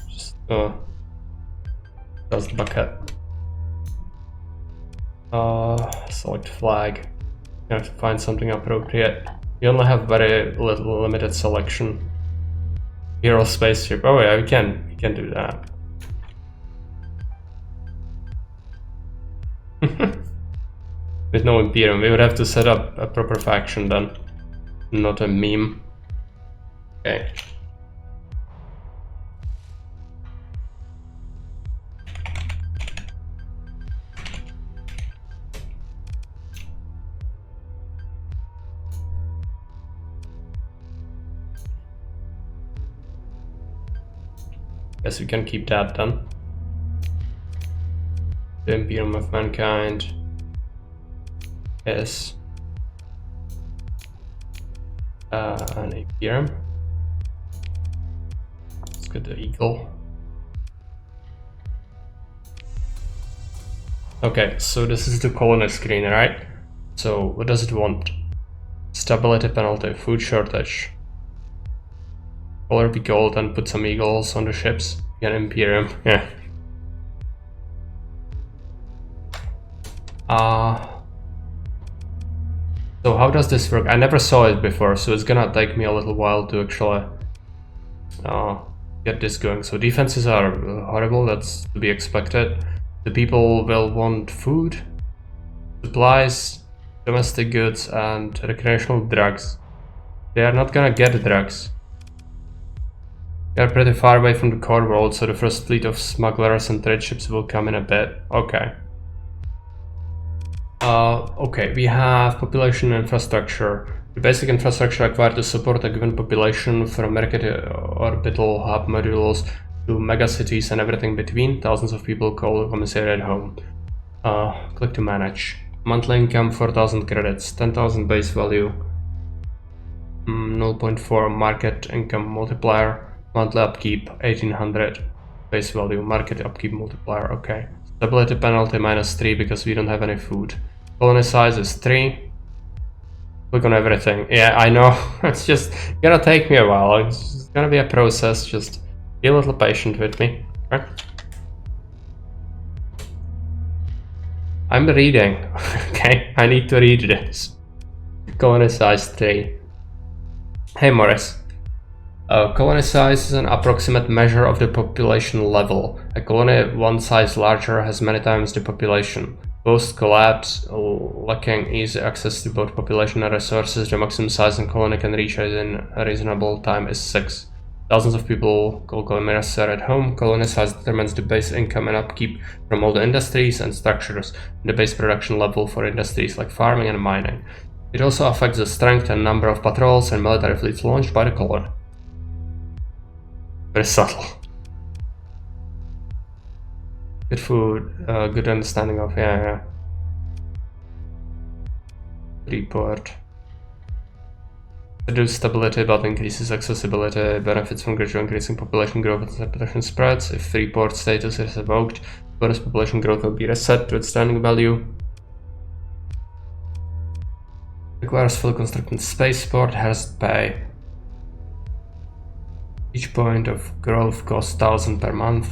Just dust bucket. Select flag. You have to find something appropriate. We only have very little limited selection. Hero spaceship. Oh yeah, we can do that. With no Imperium, we would have to set up a proper faction then, not a meme. Okay. Guess we can keep that then. The Imperium of Mankind is an Imperium. Let's get the Eagle. Okay, so this is the colony screen, right? So what does it want? Stability penalty, food shortage. Color be gold and put some eagles on the ships. Again, Imperium, yeah. So how does this work? I never saw it before, so it's gonna take me a little while to actually get this going. So defenses are horrible, that's to be expected. The people will want food, supplies, domestic goods, and recreational drugs. They are not gonna get drugs. They are pretty far away from the core world, so the first fleet of smugglers and trade ships will come in a bit. Okay. Okay, we have population and infrastructure. The basic infrastructure required to support a given population, from orbital hub modules to megacities and everything between. Thousands of people call commissariat home. Click to manage. Monthly income 4,000 credits, 10,000 base value, 0.4 market income multiplier, monthly upkeep 1800 base value, market upkeep multiplier. Okay. Stability penalty -3 because we don't have any food. Colony size is 3. Click on everything. Yeah, I know. It's just gonna take me a while. It's gonna be a process. Just be a little patient with me. Okay? I'm reading. Okay, I need to read this. Colony size 3. Hey Morris. Colony size is an approximate measure of the population level. A colony one size larger has many times the population. Post collapse, lacking easy access to both population and resources, the maximum size a colony can reach in a reasonable time is 6. Thousands of people call commissariat at home. Colony size determines the base income and upkeep from all the industries and structures, and the base production level for industries like farming and mining. It also affects the strength and number of patrols and military fleets launched by the colony. Very subtle. Good food, good understanding of, yeah. Report. Reduce stability but increases accessibility, benefits from gradually increasing population growth as the population spreads. If report status is revoked, bonus population growth will be reset to its standing value. Requires fully constructed spaceport, has to pay. Each point of growth costs 1,000 per month.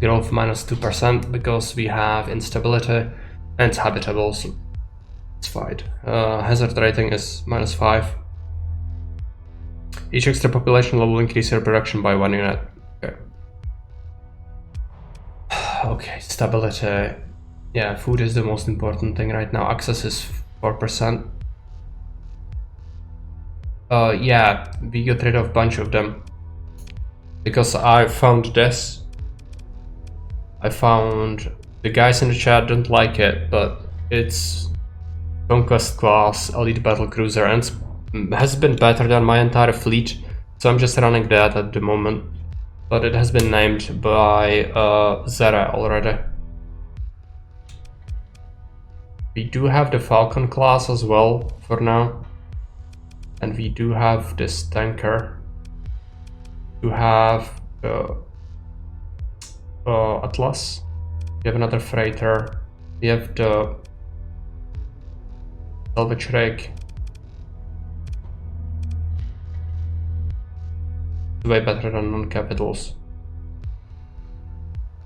Growth -2% because we have instability and it's habitable, so it's fine. Hazard rating is -5. Each extra population level will increase your production by 1 unit. Okay. Okay, stability. Yeah, food is the most important thing right now. Access is 4%. Yeah, we got rid of a bunch of them because I found this. I found the guys in the chat don't like it, but it's Conquest class elite battle cruiser and has been better than my entire fleet, so I'm just running that at the moment. But it has been named by Zera already. We do have the Falcon class as well for now, and we do have this tanker. We have Atlas. We have another freighter. We have the salvage rig. way better than non-capitals.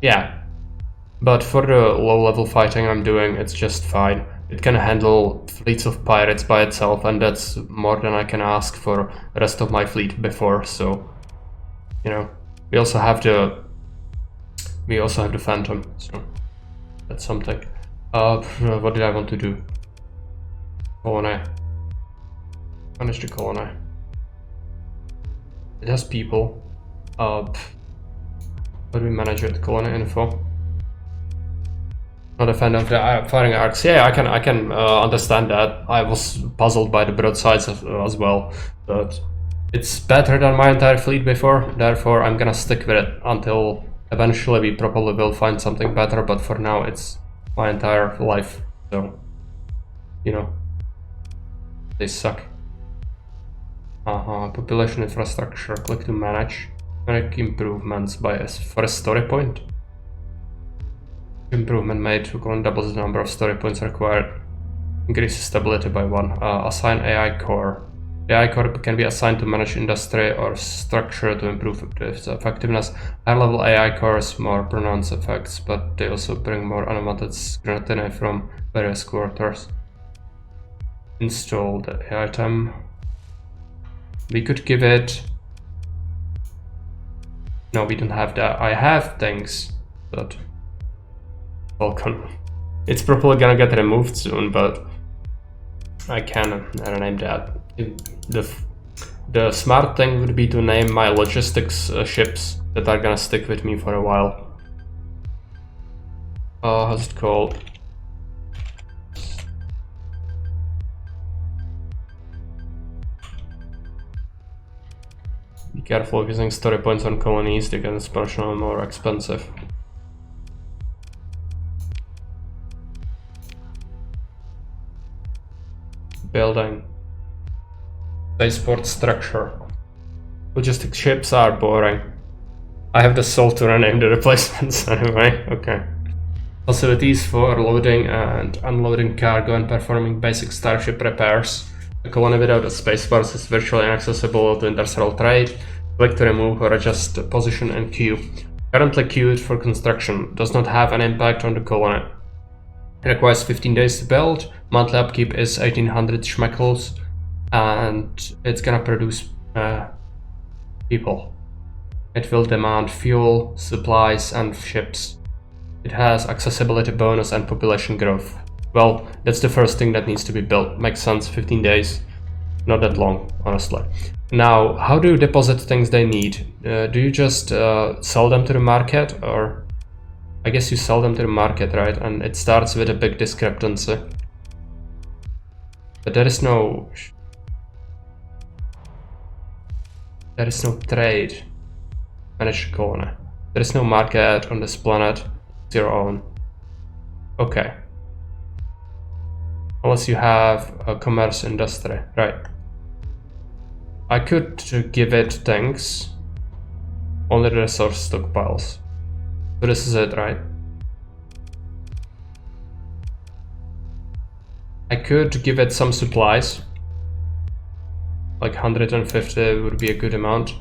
Yeah, but for the low-level fighting I'm doing, it's just fine. It can handle fleets of pirates by itself, and that's more than I can ask for the rest of my fleet before, so, you know. We also have the Phantom, so that's something. What did I want to do? Colony. Manage the colony. It has people. How do we manage it? Colony info. Not a fan of the firing arcs. Yeah, I can understand that. I was puzzled by the broadsides as well, but it's better than my entire fleet before. Therefore, I'm gonna stick with it until eventually we probably will find something better. But for now, it's my entire life. So, you know, they suck. Population infrastructure. Click to manage. Make improvements for a story point. Improvement made to doubles the number of story points required. Increase stability by 1. Assign AI core. AI core can be assigned to manage industry or structure to improve its effectiveness. Higher level AI cores more pronounced effects, but they also bring more unwanted scrutiny from various quarters. Install the item. We could give it... No, we don't have that. I have things, but... Welcome. It's probably gonna get removed soon, but I can rename that. The smart thing would be to name my logistics ships that are gonna stick with me for a while. How's it called? Be careful of using story points on colonies, they get exponentially more expensive. Building. Spaceport structure. Logistic ships are boring. I have the soul to rename the replacements anyway. Okay. Facilities for loading and unloading cargo and performing basic starship repairs. A colony without a spaceport is virtually inaccessible to interstellar trade. Click to remove or adjust position and queue. Currently queued for construction. Does not have an impact on the colony. It requires 15 days to build. Monthly upkeep is 1800 schmeckles, and it's gonna produce people. It will demand fuel, supplies, and ships. It has accessibility bonus and population growth. Well, that's the first thing that needs to be built. Makes sense, 15 days. Not that long, honestly. Now, how do you deposit things they need? Do you just sell them to the market, or... I guess you sell them to the market, right? And it starts with a big discrepancy. But there is no trade. Manage colony. There is no market on this planet. It's your own. Okay. Unless you have a commerce industry, right? I could give it things. Only the resource stockpiles. So this is it, right? I could give it some supplies. Like 150 would be a good amount.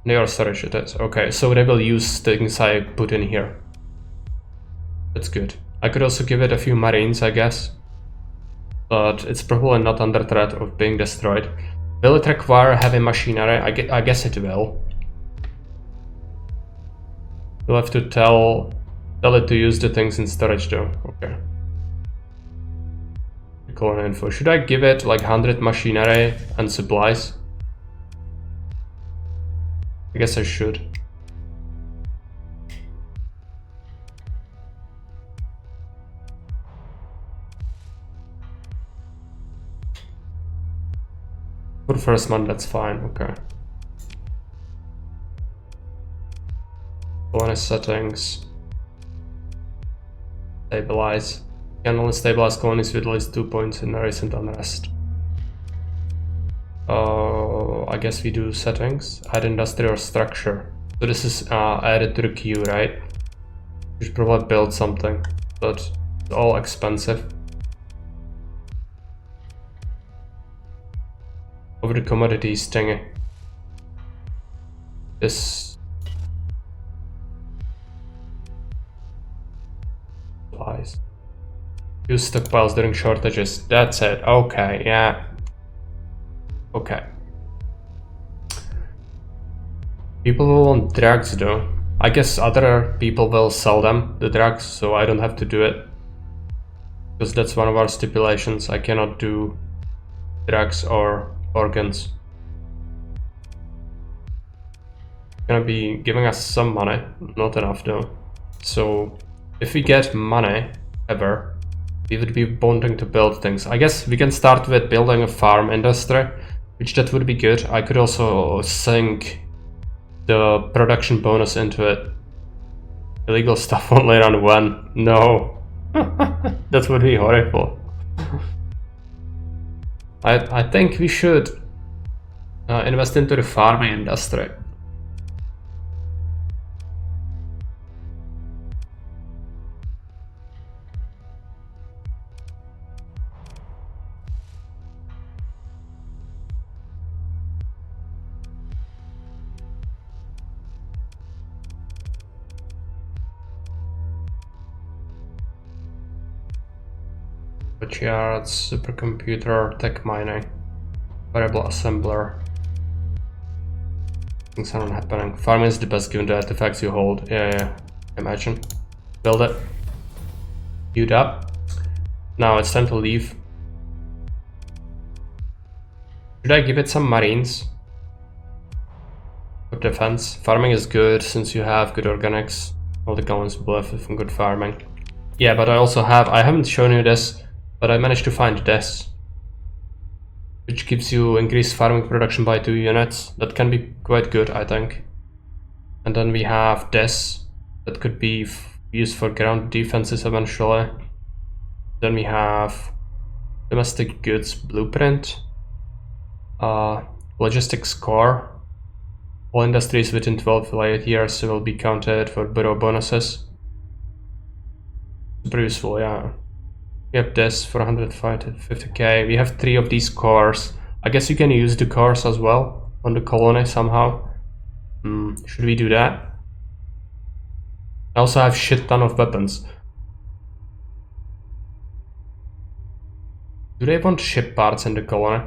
Near storage it is. Okay, so they will use things I put in here. That's good. I could also give it a few marines, I guess. But it's probably not under threat of being destroyed. Will it require heavy machinery? I guess it will. You'll have to tell it to use the things in storage though. Okay. Colony info. Should I give it like 100 machinery and supplies? I guess I should. For first month, that's fine. Okay. Colony settings. Stabilize. Can only stabilize colonies with at least 2 points in the recent unrest. I guess we do settings. Add industry or structure. So this is added to the queue, right? We should probably build something, but it's all expensive. over the commodities thingy. This applies. Use stockpiles during shortages. That's it. Okay, yeah. Okay. People will want drugs though. I guess other people will sell them, the drugs, so I don't have to do it. Because that's one of our stipulations. I cannot do drugs or organs. Gonna be giving us some money, not enough though. So if we get money ever, we would be wanting to build things. I guess we can start with building a farm industry, which that would be good. I could also sink the production bonus into it. Illegal stuff only run one. No. That would be horrible. I think we should invest into the farming industry. Yards, supercomputer, tech mining, variable assembler. Things are not happening. Farming is the best given the artifacts you hold. Yeah, imagine. Build it. Queued up. Now it's time to leave. Should I give it some marines? For defense. Farming is good since you have good organics. All the colonies will benefit from good farming. Yeah, but I also have, I haven't shown you this, but I managed to find this, which gives you increased farming production by 2 units. That can be quite good, I think. And then we have this, that could be used for ground defenses eventually. Then we have domestic goods blueprint, logistics core. All industries within 12 light years will be counted for borough bonuses. Super useful, yeah. We have this for 150k. We have 3 of these cores. I guess you can use the cores as well on the colony somehow. Should we do that? I also have shit ton of weapons. Do they want ship parts in the colony?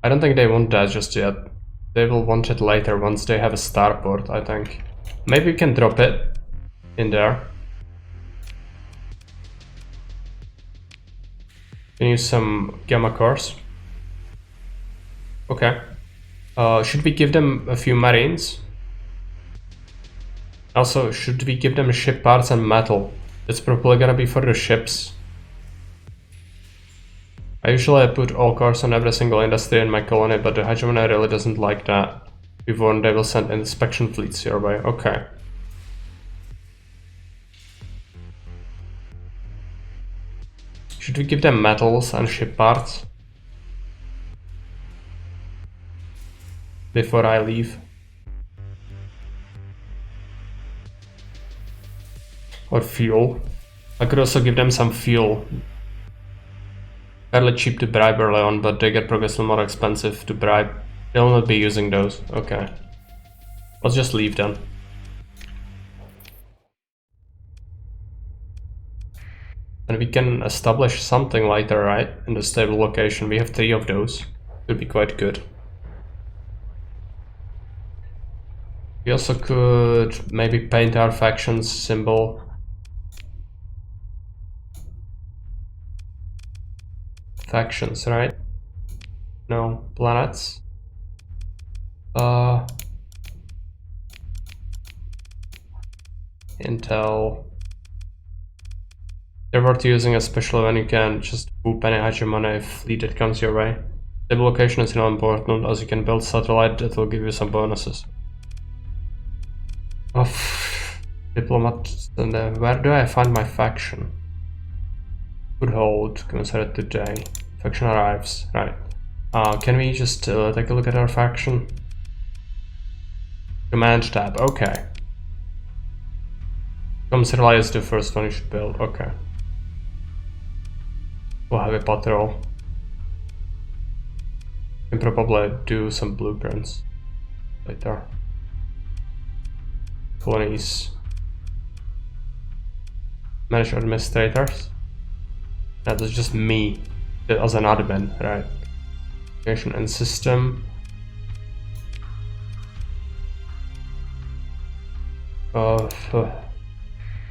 I don't think they want that just yet. They will want it later once they have a starport, I think. Maybe we can drop it in there. Can use some gamma cores. Okay. Should we give them a few marines? Also, should we give them ship parts and metal? It's probably gonna be for the ships. I usually put all cores on every single industry in my colony, but the hegemony really doesn't like that. We warned they will send inspection fleets your way. Okay. Should we give them metals and ship parts before I leave? Or fuel? I could also give them some fuel. Fairly cheap to bribe early on, but they get progressively more expensive to bribe. They'll not be using those. Okay. Let's just leave then. And we can establish something later, right? In the stable location. We have 3 of those. Could be quite good. We also could maybe paint our factions symbol. Factions, right? No, planets. Intel. They're worth using, especially when you can just whoop any hegemony fleet that comes your way. Stable location is not important, as you can build satellite that will give you some bonuses. Diplomat. And where do I find my faction? Good hold, commensurate today. Faction arrives, right. Can we just take a look at our faction? Command tab, okay. Commissary is the first one you should build, okay. We'll have a patrol. probably do some blueprints later. Colonies. Manage administrators. That is just me as an admin, right? Creation and system.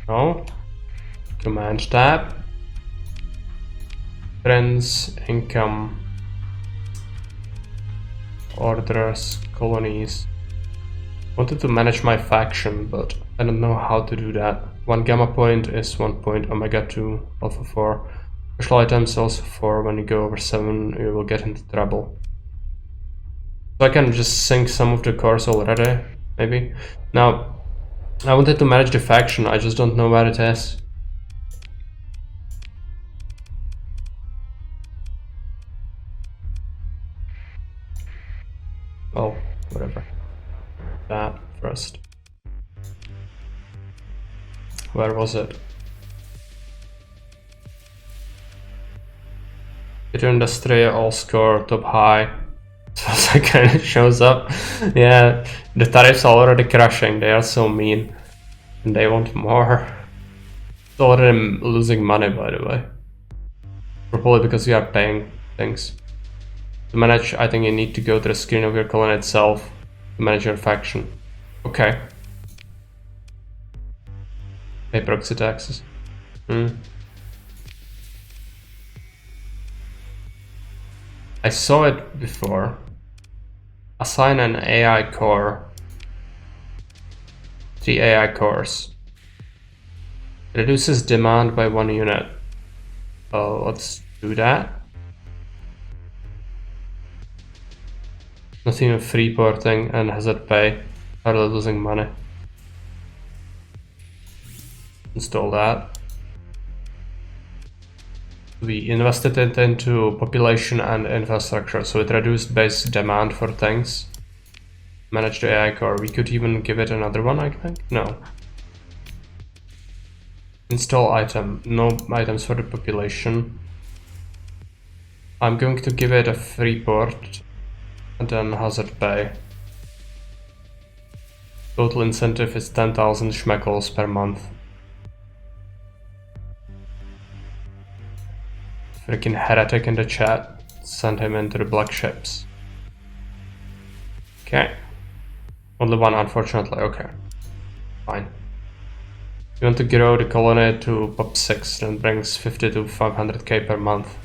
No. Command tab. Friends, income, orders, colonies. Wanted to manage my faction, but I don't know how to do that. 1 gamma point is 1 point, omega 2, alpha 4. Special items also 4. When you go over 7, you will get into trouble. So I can just sync some of the cores already, maybe. Now, I wanted to manage the faction, I just don't know where it is. Oh, whatever. That first. Where was it? Peter Industry, all score, top high. So it kind of shows up. Yeah, the tariffs are already crashing, they are so mean. And they want more. It's already losing money, by the way. Probably because you are paying things. To manage, I think you need to go to the screen of your colony itself to manage your faction. Okay. Pay proxy taxes. I saw it before. Assign an AI core. 3 AI cores. Reduces demand by 1 unit. Let's do that. Not even free porting and hazard pay. Hardly losing money. Install that. We invested it into population and infrastructure, so it reduced base demand for things. Manage the AI core. We could even give it another one, I think. No. Install item. No items for the population. I'm going to give it a free port and then hazard pay. Total incentive is 10,000 schmeckles per month. Freaking heretic in the chat. Send him into the black ships. Okay. Only one, unfortunately. Okay. Fine. You want to grow the colony to pop 6, then brings 50 to 500k per month.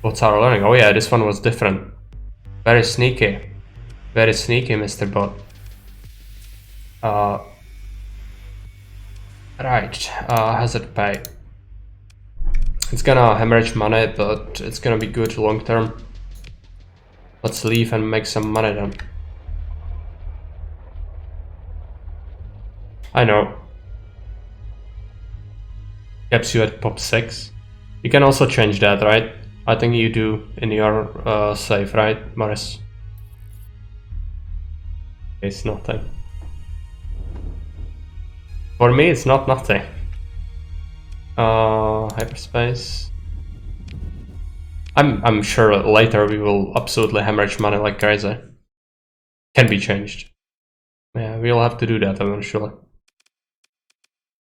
What's our learning? Oh yeah, this one was different. Very sneaky. Very sneaky, Mr. Bot. Right. Hazard pay. It's gonna hemorrhage money, but it's gonna be good long term. Let's leave and make some money then. I know. Caps you at pop 6. You can also change that, right? I think you do in your save, right, Morris? It's nothing. For me, it's not nothing. Hyperspace. I'm sure later we will absolutely hemorrhage money like crazy. Can be changed. Yeah, we'll have to do that eventually.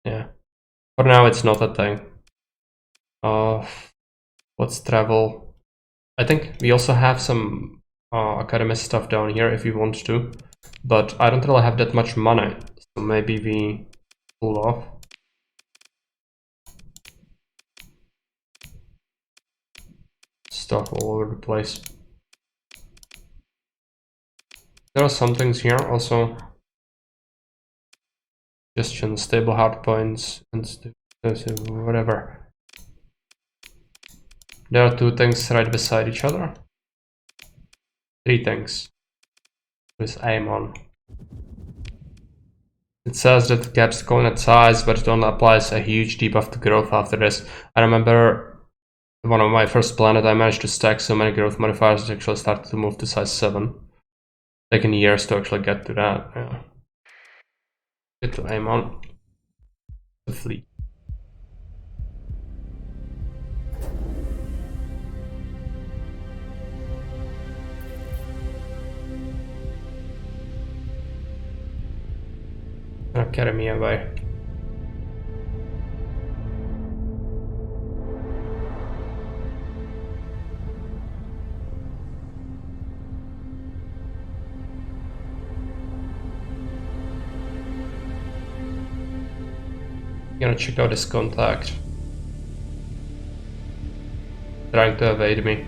Yeah. For now, it's not a thing. Let's travel. I think we also have some academy stuff down here if we want to, but I don't really have that much money, so maybe we pull off. Stuff all over the place. There are some things here also. Suggestion, stable hard points, and whatever. There are 2 things right beside each other. 3 things with aim on. It says that it caps colony size, but it only applies a huge debuff to growth after this. I remember one of my first planet I managed to stack so many growth modifiers that actually started to move to size 7. Taken years to actually get to that, yeah. Get to aim on the fleet. gonna carry me away. Gonna check out this contact. Trying to evade me.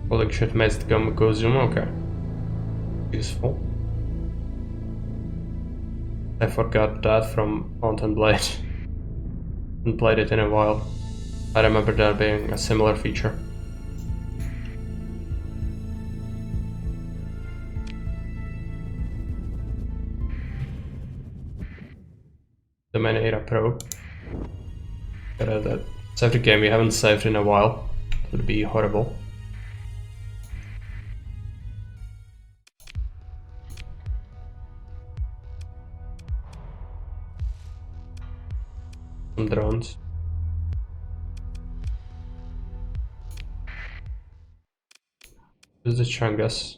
Holy shit, missed go zoom, okay. Useful. I forgot that from Mountain Blade. Haven't played it in a while. I remember there being a similar feature. The main era probe. That save the game we haven't saved in a while. It would be horrible. Some drones. This is the Chungus.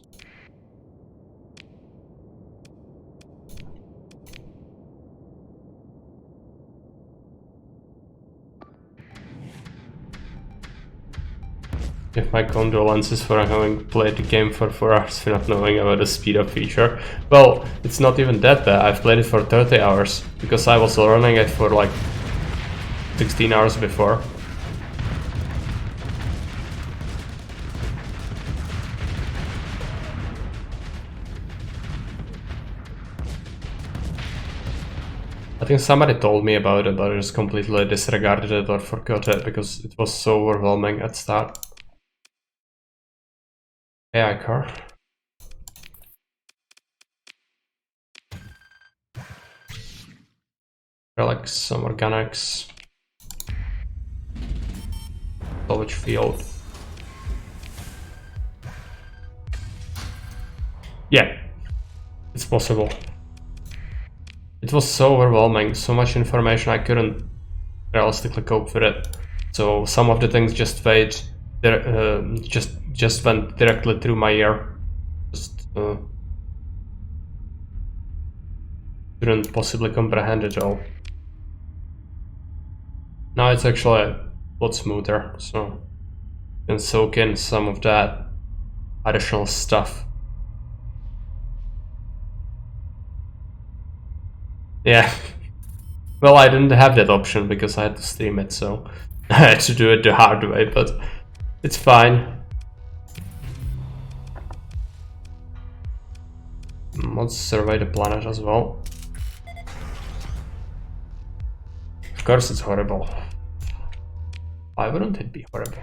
Give my condolences for having played the game for 4 hours for not knowing about the speed up feature. Well, it's not even that bad. I've played it for 30 hours because I was running it for like 16 hours before. I think somebody told me about it, but I just completely disregarded it or forgot it because it was so overwhelming at start. AI car. They're like some organics. Salvage field. Yeah, it's possible. It was so overwhelming, so much information I couldn't realistically cope with it. So some of the things just just went directly through my ear. Just couldn't possibly comprehend it all. Now it's actually a lot smoother, so you can soak in some of that additional stuff. Yeah. Well, I didn't have that option because I had to stream it, so I had to do it the hard way, but it's fine. Let's survey the planet as well. Of course it's horrible. Why wouldn't it be horrible?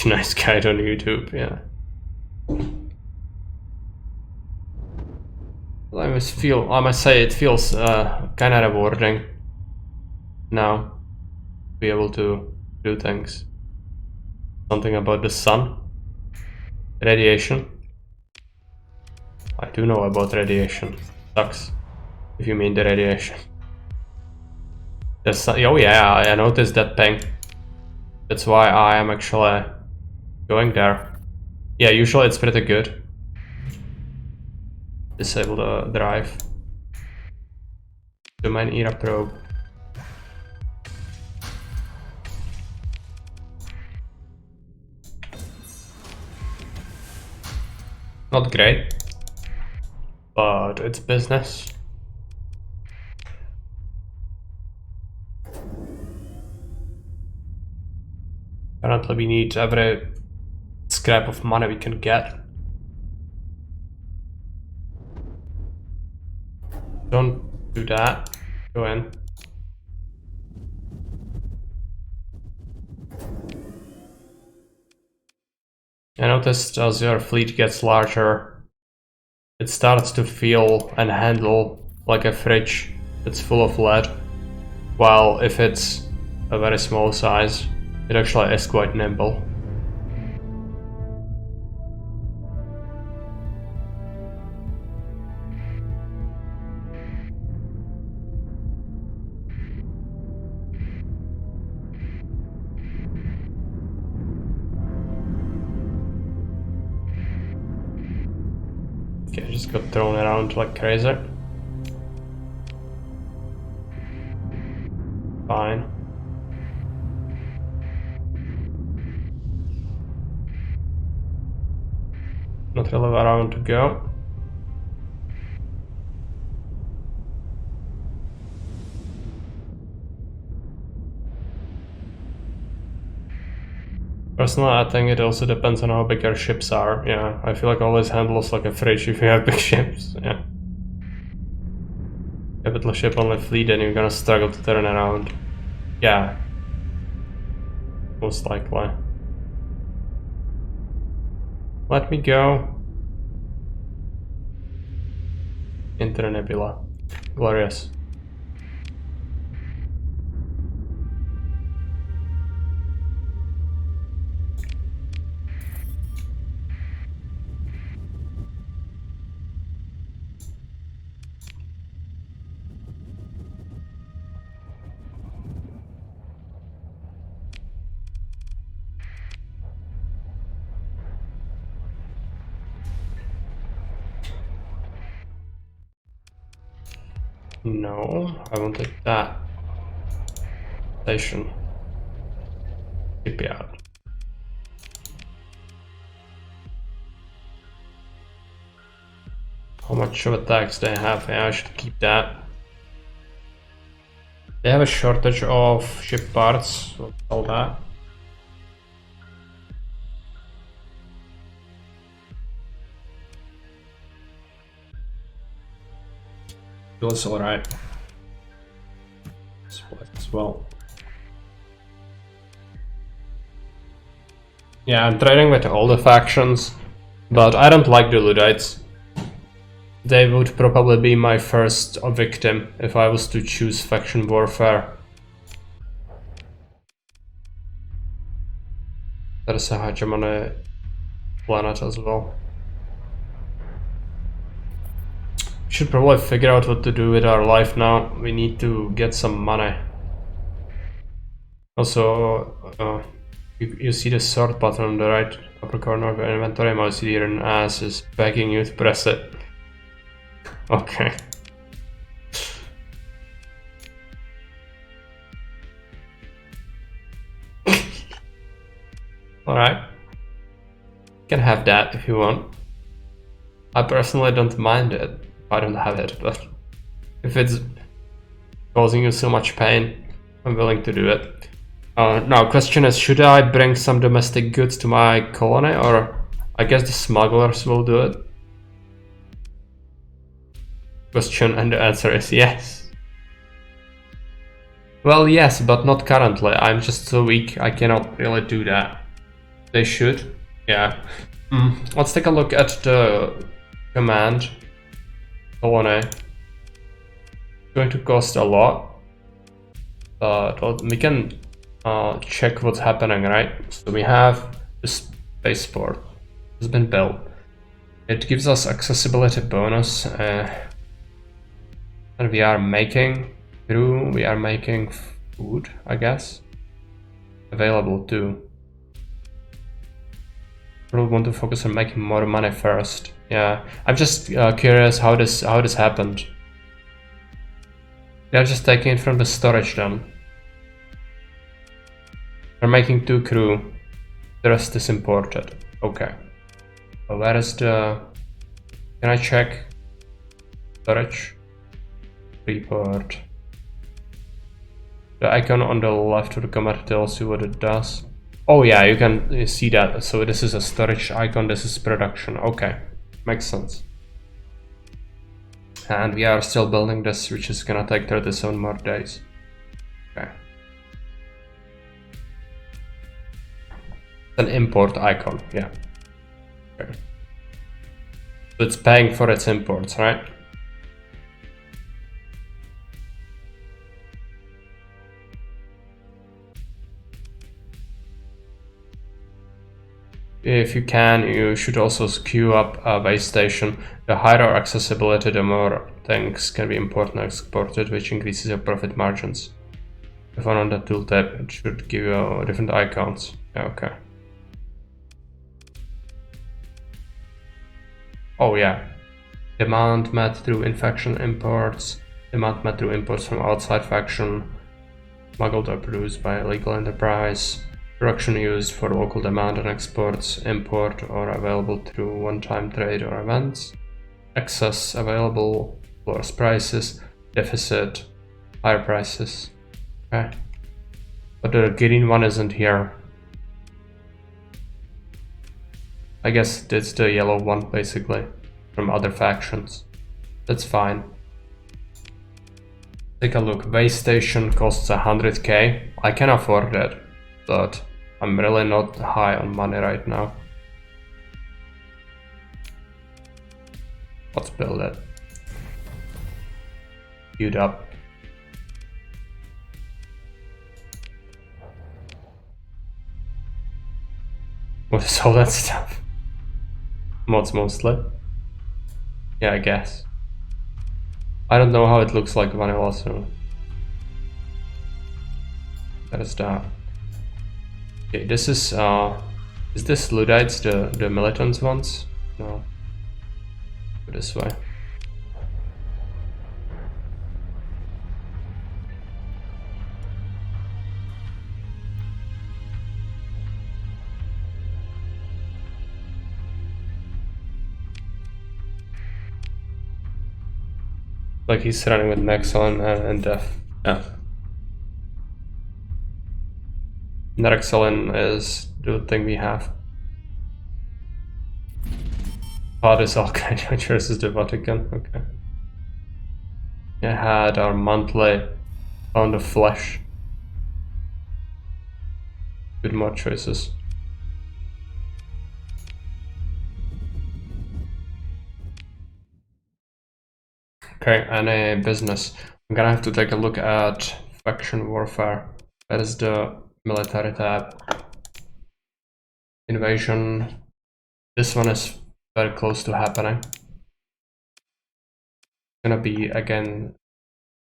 Nice guide on YouTube, yeah. I must say it feels kind of rewarding now to be able to do things. Something about the sun, radiation. I do know about radiation. Sucks if you mean the radiation. The sun, oh yeah, I noticed that ping. That's why I am actually going there. Yeah, usually it's pretty good. Disable the drive. Domain era probe. Not great, but it's business. Apparently we need every scrap of money we can get. Don't do that. Go in. I noticed as your fleet gets larger, it starts to feel and handle like a fridge that's full of lead, while if it's a very small size, it actually is quite nimble. Okay, just got thrown around like crazy. Fine. Not really around to go. Personally, I think it also depends on how big our ships are. Yeah, I feel like always handles like a fridge if you have big ships. Yeah. If it's a ship only fleet, then you're gonna struggle to turn around. Yeah. Most likely. Let me go into the nebula. Glorious. No, I wanted that. Station. Shipyard. How much of a tax they have? Yeah, I should keep that. They have a shortage of ship parts, so all that. Feels alright. Split as well. Yeah, I'm trading with all the factions, but I don't like the Luddites. They would probably be my first victim if I was to choose faction warfare. There's a hegemony planet as well. We should probably figure out what to do with our life now. We need to get some money. Also, you see the sort button on the right upper corner of your inventory. Mouse here and ass is begging you to press it. Okay. Alright. You can have that if you want. I personally don't mind it. I don't have it, but if it's causing you so much pain, I'm willing to do it. Now, question is, should I bring some domestic goods to my colony, or I guess the smugglers will do it? Question, and the answer is yes. Well, yes, but not currently. I'm just so weak, I cannot really do that. They should. Yeah. Let's take a look at the command. Colony. It's going to cost a lot. But we can check what's happening, right? So we have the spaceport. It's been built. It gives us accessibility bonus. And we are making through, we are making food, I guess. Available too. Probably want to focus on making more money first. Yeah, I'm just curious how this happened. They're just taking it from the storage then. They're making 2 crew. The rest is imported. Okay. So where is the... Can I check? Storage. Report. The icon on the left of the command tells you what it does. Oh yeah, you can see that. So this is a storage icon, this is production. Okay, makes sense. And we are still building this, which is gonna take 37 more days. Okay. An import icon, yeah. Okay. So it's paying for its imports, right? If you can, you should also queue up a base station. The higher our accessibility, the more things can be imported and exported, which increases your profit margins. If one on the tooltip, it should give you different icons. Yeah, okay. Oh yeah. Demand met through infection imports. Demand met through imports from outside faction. Smuggled or produced by illegal enterprise. Production used for local demand and exports. Import or available through one-time trade or events. Excess available. Lowest prices. Deficit. Higher prices. Okay. But the green one isn't here. I guess it's the yellow one, basically, from other factions. That's fine. Take a look. Base station costs 100k. I can afford it, but I'm really not high on money right now. Let's build it. Queued up. What is all that stuff? Mods mostly. Yeah, I guess. I don't know how it looks like vanilla, so that is that. Okay, this is this Luddites, the militants ones? No. Go this way. Like he's running with Nexon and Def. Yeah. Nexon is the thing we have. Oh, this all kind of versus the Vatican. Okay. I had our monthly pound of flesh. Good mod choices. Okay, any business. I'm gonna have to take a look at faction warfare. That is the military tab. Invasion. This one is very close to happening. It's gonna be again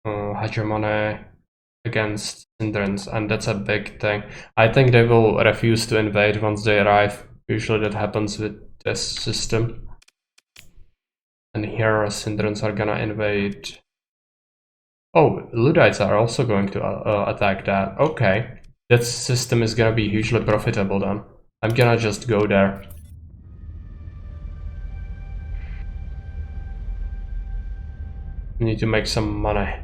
hegemony against hindrance, and that's a big thing. I think they will refuse to invade once they arrive. Usually that happens with this system. And here hindrance are gonna invade. Oh, Luddites are also going to attack that. Okay, that system is gonna be hugely profitable then. I'm gonna just go there. Need to make some money.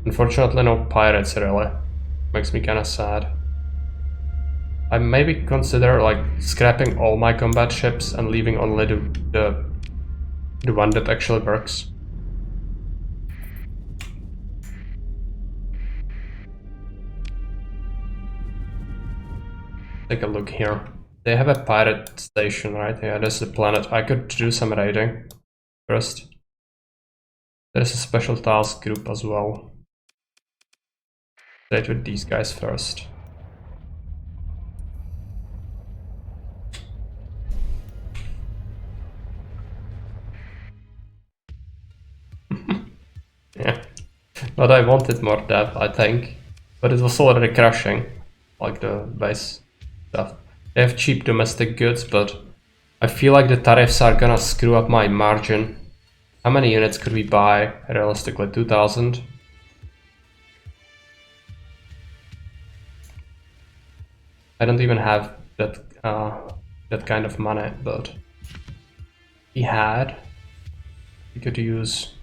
Unfortunately, no pirates really. Makes me kinda sad. I maybe consider like scrapping all my combat ships and leaving only the one that actually works. Take a look here. They have a pirate station, right? Yeah, that's the planet. I could do some raiding first. There's a special task group as well. Raid with these guys first. Yeah. But I wanted more depth, I think. But it was already crashing. Like the base stuff. They have cheap domestic goods, but I feel like the tariffs are gonna screw up my margin. How many units could we buy? Realistically, 2,000. I don't even have that that kind of money, but we could use.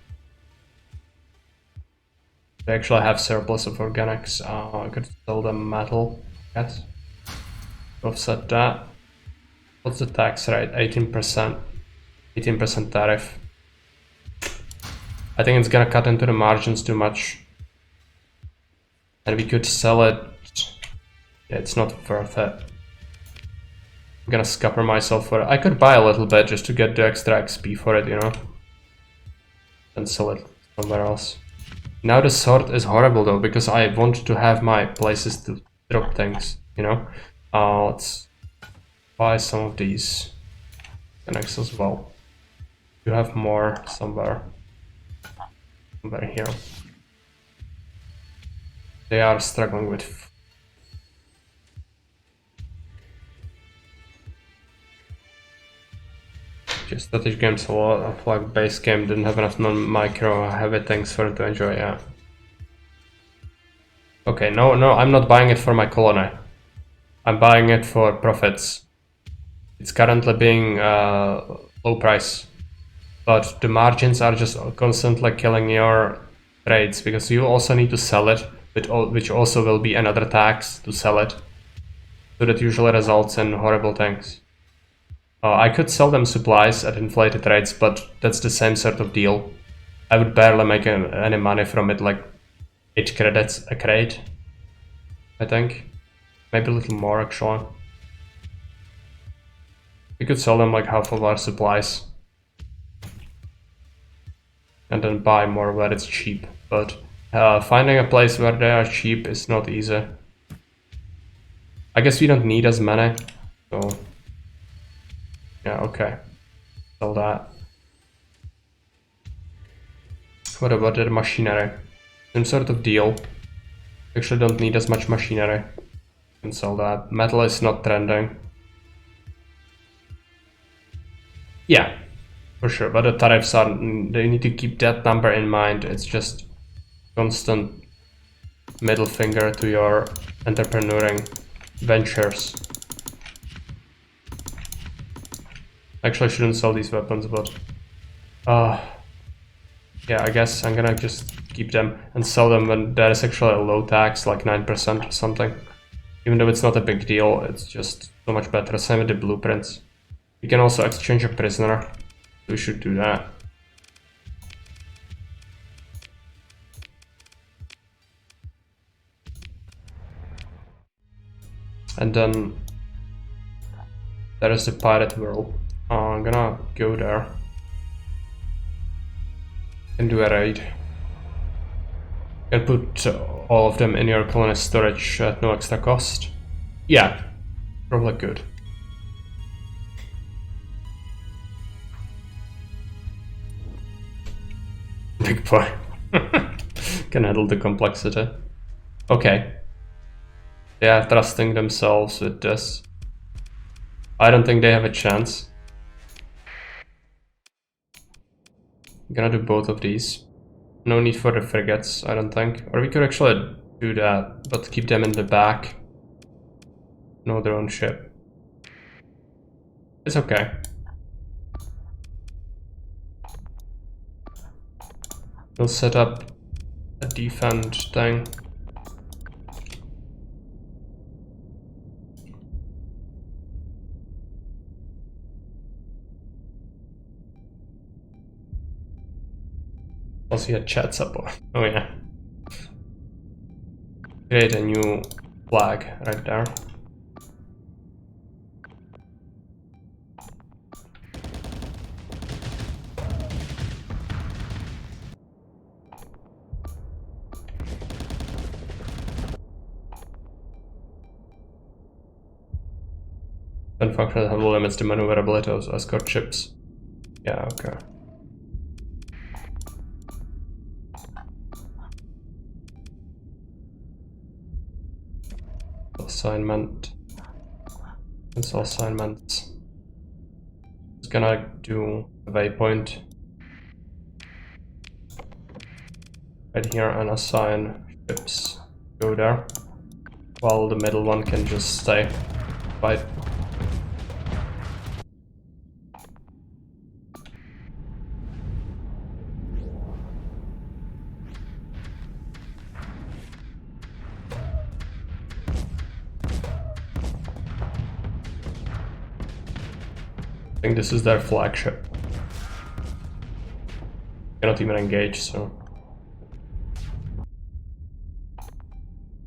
They actually have surplus of organics. I could sell them metal. Yes. Offset that. What's the tax rate? 18%. 18% tariff. I think it's gonna cut into the margins too much. And we could sell it. Yeah, it's not worth it. I'm gonna scupper myself for it. I could buy a little bit just to get the extra XP for it, you know? And sell it somewhere else. Now the sword is horrible though, because I want to have my places to drop things, you know? Let's buy some of these connects as well. You have more somewhere here. They are struggling with. Just strategy games a lot of like base game didn't have enough non-micro heavy things for him to enjoy, yeah. Okay, no, I'm not buying it for my colony. I'm buying it for profits. It's currently being low price, but the margins are just constantly killing your trades because you also need to sell it, which also will be another tax to sell it. So that usually results in horrible things. I could sell them supplies at inflated rates, but that's the same sort of deal. I would barely make any money from it, like 8 credits a crate, I think. Maybe a little more actually. We could sell them like half of our supplies. And then buy more where it's cheap. But finding a place where they are cheap is not easy. I guess we don't need as many, so... Yeah, okay. Sell that. What about the machinery? Same sort of deal. Actually don't need as much machinery. Can sell that. Metal is not trending. Yeah, for sure, but the tariffs are... They need to keep that number in mind. It's just constant middle finger to your entrepreneuring ventures. Actually, I shouldn't sell these weapons, but... yeah, I guess I'm gonna just keep them and sell them when there is actually a low tax, like 9% or something. Even though it's not a big deal, it's just so much better. Same with the blueprints. We can also exchange a prisoner. We should do that. And then there is the pirate world. I'm gonna go there and do a raid. And put all of them in your colony storage at no extra cost. Yeah, probably good. Big boy. Can handle the complexity. Okay. They are trusting themselves with this. I don't think they have a chance. I'm gonna do both of these. No need for the frigates, I don't think. Or we could actually do that, but keep them in the back. No, their own ship. It's okay. We'll set up a defend thing. Also, had chat support. Oh yeah. Create a new flag right there. Then function that limits the maneuverability of escort ships. Yeah, okay. Assignment. Cancel assignments. Just gonna do a waypoint right here and assign ships. Go there. While the middle one can just stay. Fight. I think this is their flagship. Cannot even engage, so...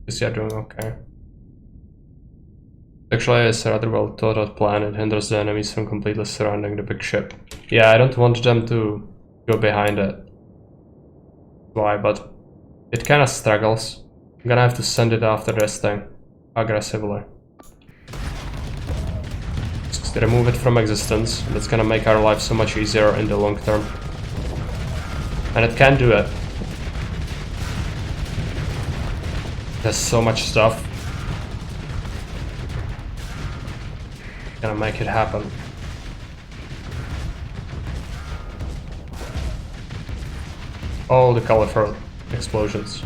Guess you're doing okay. Actually, it's a rather well thought out plan. It hinders the enemies from completely surrounding the big ship. Yeah, I don't want them to go behind it. Why, but it kinda struggles. I'm gonna have to send it after this thing. Aggressively. Remove it from existence. That's gonna make our life so much easier in the long term. And it can do it. There's so much stuff. Gonna make it happen. all the colorful explosions.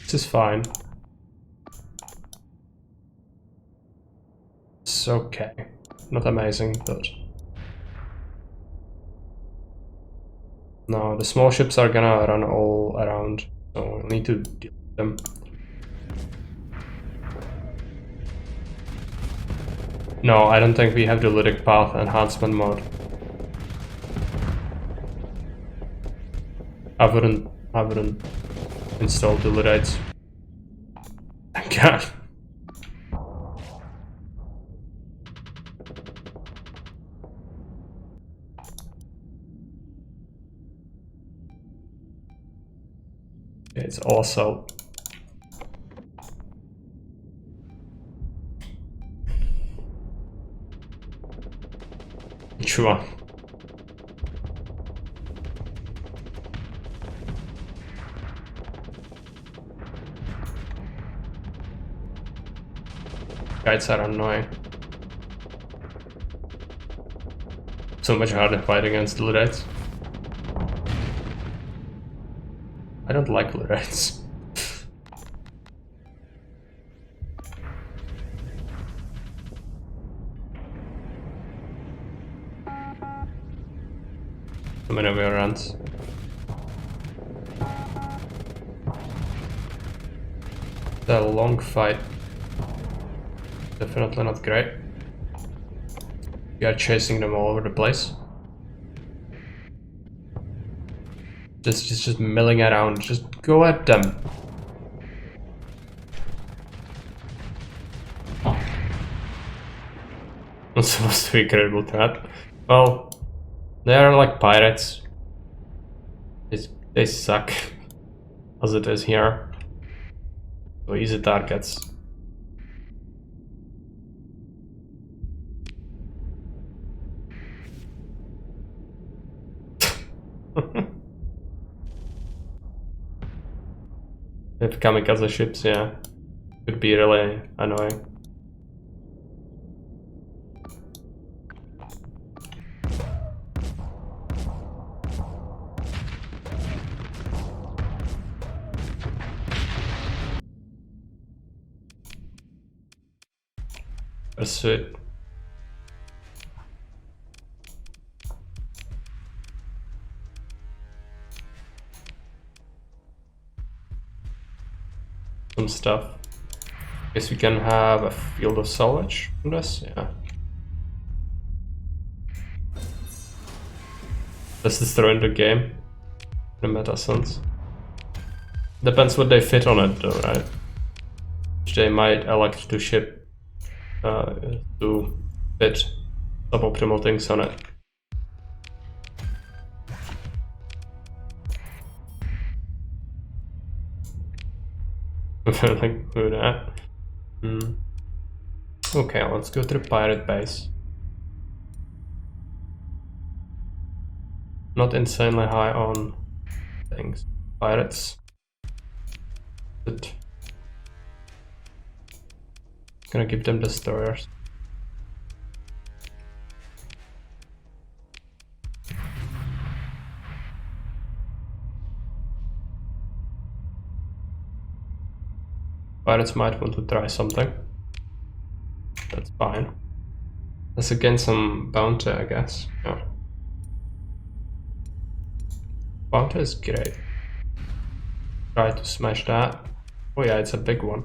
This is fine. It's okay. Not amazing, but... No, the small ships are gonna run all around, so we'll need to deal with them. No, I don't think we have the lytic path enhancement mode. I wouldn't install the lytites. God. It's also sure. Guides are annoying. So much harder to fight against Luddites. I don't like Luddites. So many runs. The long fight. Definitely not great. We are chasing them all over the place. Just milling around. Just go at them. Not supposed to be a credible threat. Well, they are like pirates. They suck as it is here. So easy targets. If kamikaze ships, yeah, could be really annoying. Pursuit. Some stuff. Guess we can have a field of salvage from this, yeah. Does this throw into game? In a meta sense. Depends what they fit on it though, right? Which they might elect to ship to fit suboptimal things on it. Like do that. Okay, let's go to the pirate base. Not insanely high on things. Pirates. But gonna give them destroyers. Pirates might want to try something. That's fine. Let's again some bounty, I guess. Yeah. Bounty is great. Try to smash that. Oh yeah, it's a big one.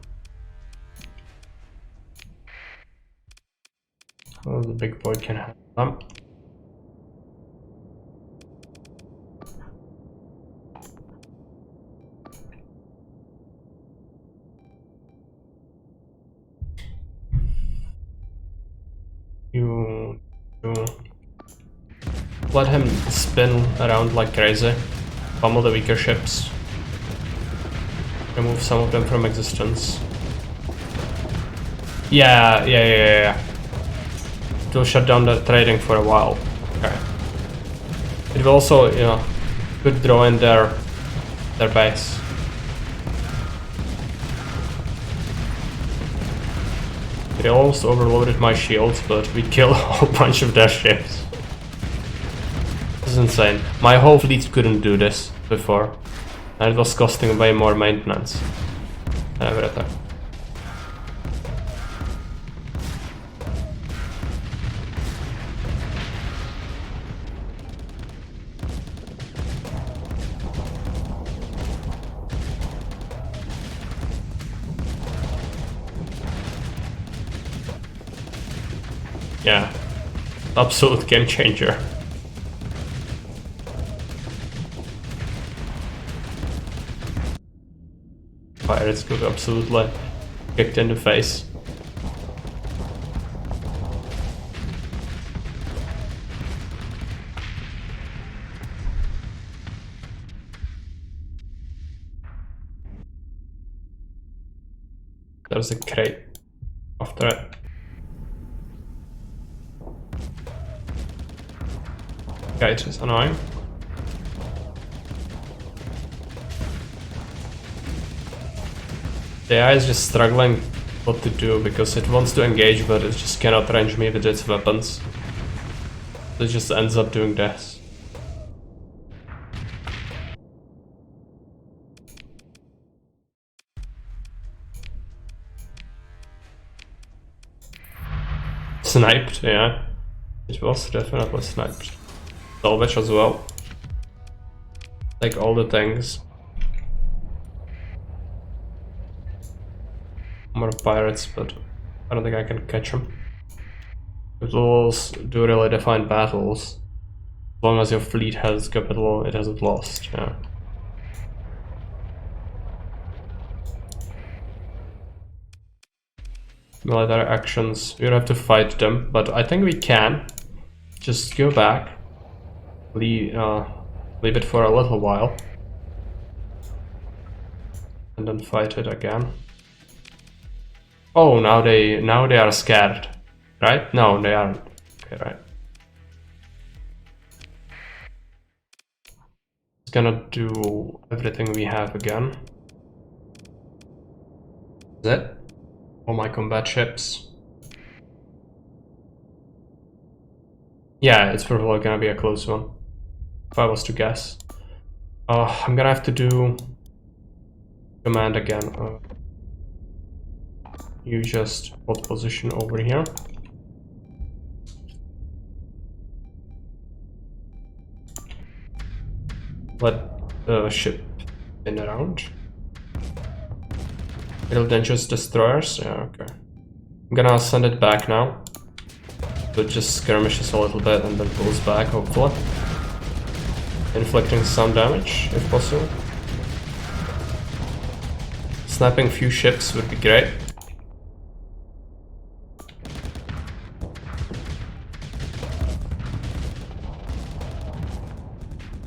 Oh, the big boy can have them. You let him spin around like crazy, pummel the weaker ships, remove some of them from existence. Yeah. It will shut down the trading for a while. Okay. It will also, you know, could draw in their base. They almost overloaded my shields, but we killed a whole bunch of their ships. This is insane. My whole fleet couldn't do this before, and it was costing way more maintenance and everything. Yeah, absolute game changer. Pirates got absolutely kicked in the face. There's a crate after it. Okay, it is annoying. The AI is just struggling what to do because it wants to engage, but it just cannot range me with its weapons. It just ends up doing this. Sniped, yeah. It was definitely sniped. Salvage as well. Like all the things. More pirates, but I don't think I can catch them. Capitals do really define battles. As long as your fleet has capital, it hasn't lost, yeah. Military actions, we have to fight them, but I think we can. Just go back. Leave it for a little while. And then fight it again. Oh, now they are scared, right? No, they aren't. Okay, right. It's gonna do everything we have again. Is it? All my combat ships. Yeah, it's probably gonna be a close one, if I was to guess. I'm gonna have to do command again. You just hold position over here. Let the ship spin around. It'll then just destroyers. Yeah, okay. I'm gonna send it back now. So it just skirmishes a little bit and then pulls back, hopefully. Inflicting some damage, if possible. Sniping a few ships would be great.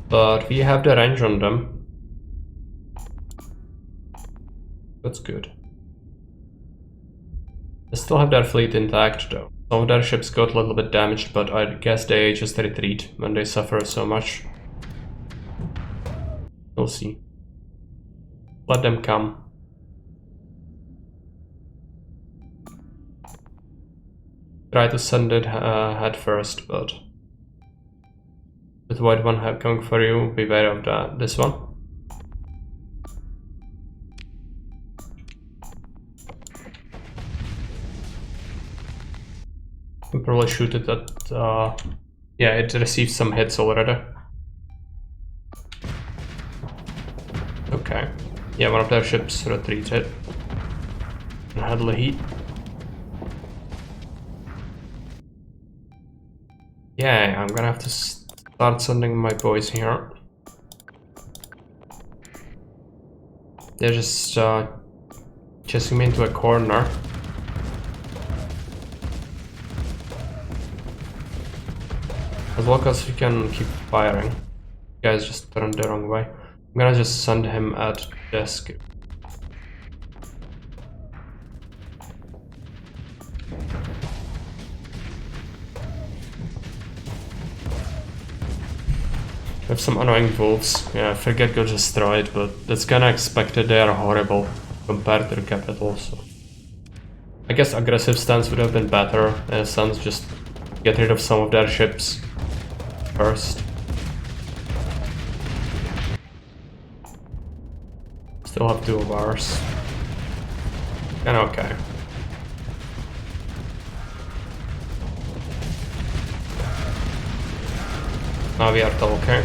But we have the range on them. That's good. They still have their fleet intact though. Some of their ships got a little bit damaged, but I guess they just retreat when they suffer so much. We'll see. Let them come. Try to send it head first, but with white one coming for you, beware of this one. You can probably shoot it at... yeah, it received some hits already. Okay. Yeah, one of their ships retreated. And handle the heat. Yeah, I'm gonna have to start sending my boys here. They're just chasing me into a corner. As long as we can keep firing. You guys just turned the wrong way. I'm gonna just send him at desk. We have some annoying wolves. Yeah, frigate got destroyed, but that's kinda expected. They are horrible compared to the capital, so I guess aggressive stance would have been better in a sense, just get rid of some of their ships first. Still have 2 of ours. And okay. Now we are talking.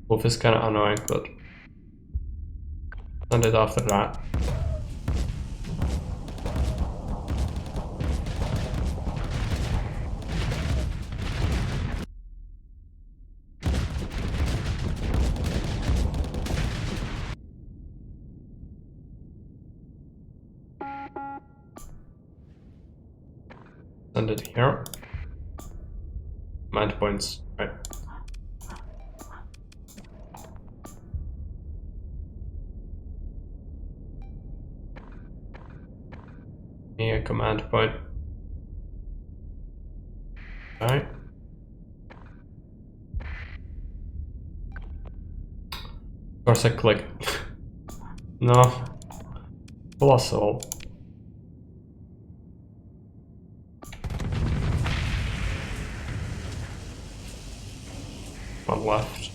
Wolf is kind of annoying, but send it after that. Send it here. Command points, right? A command point. Right. Of course I click. No. Colossal. One left.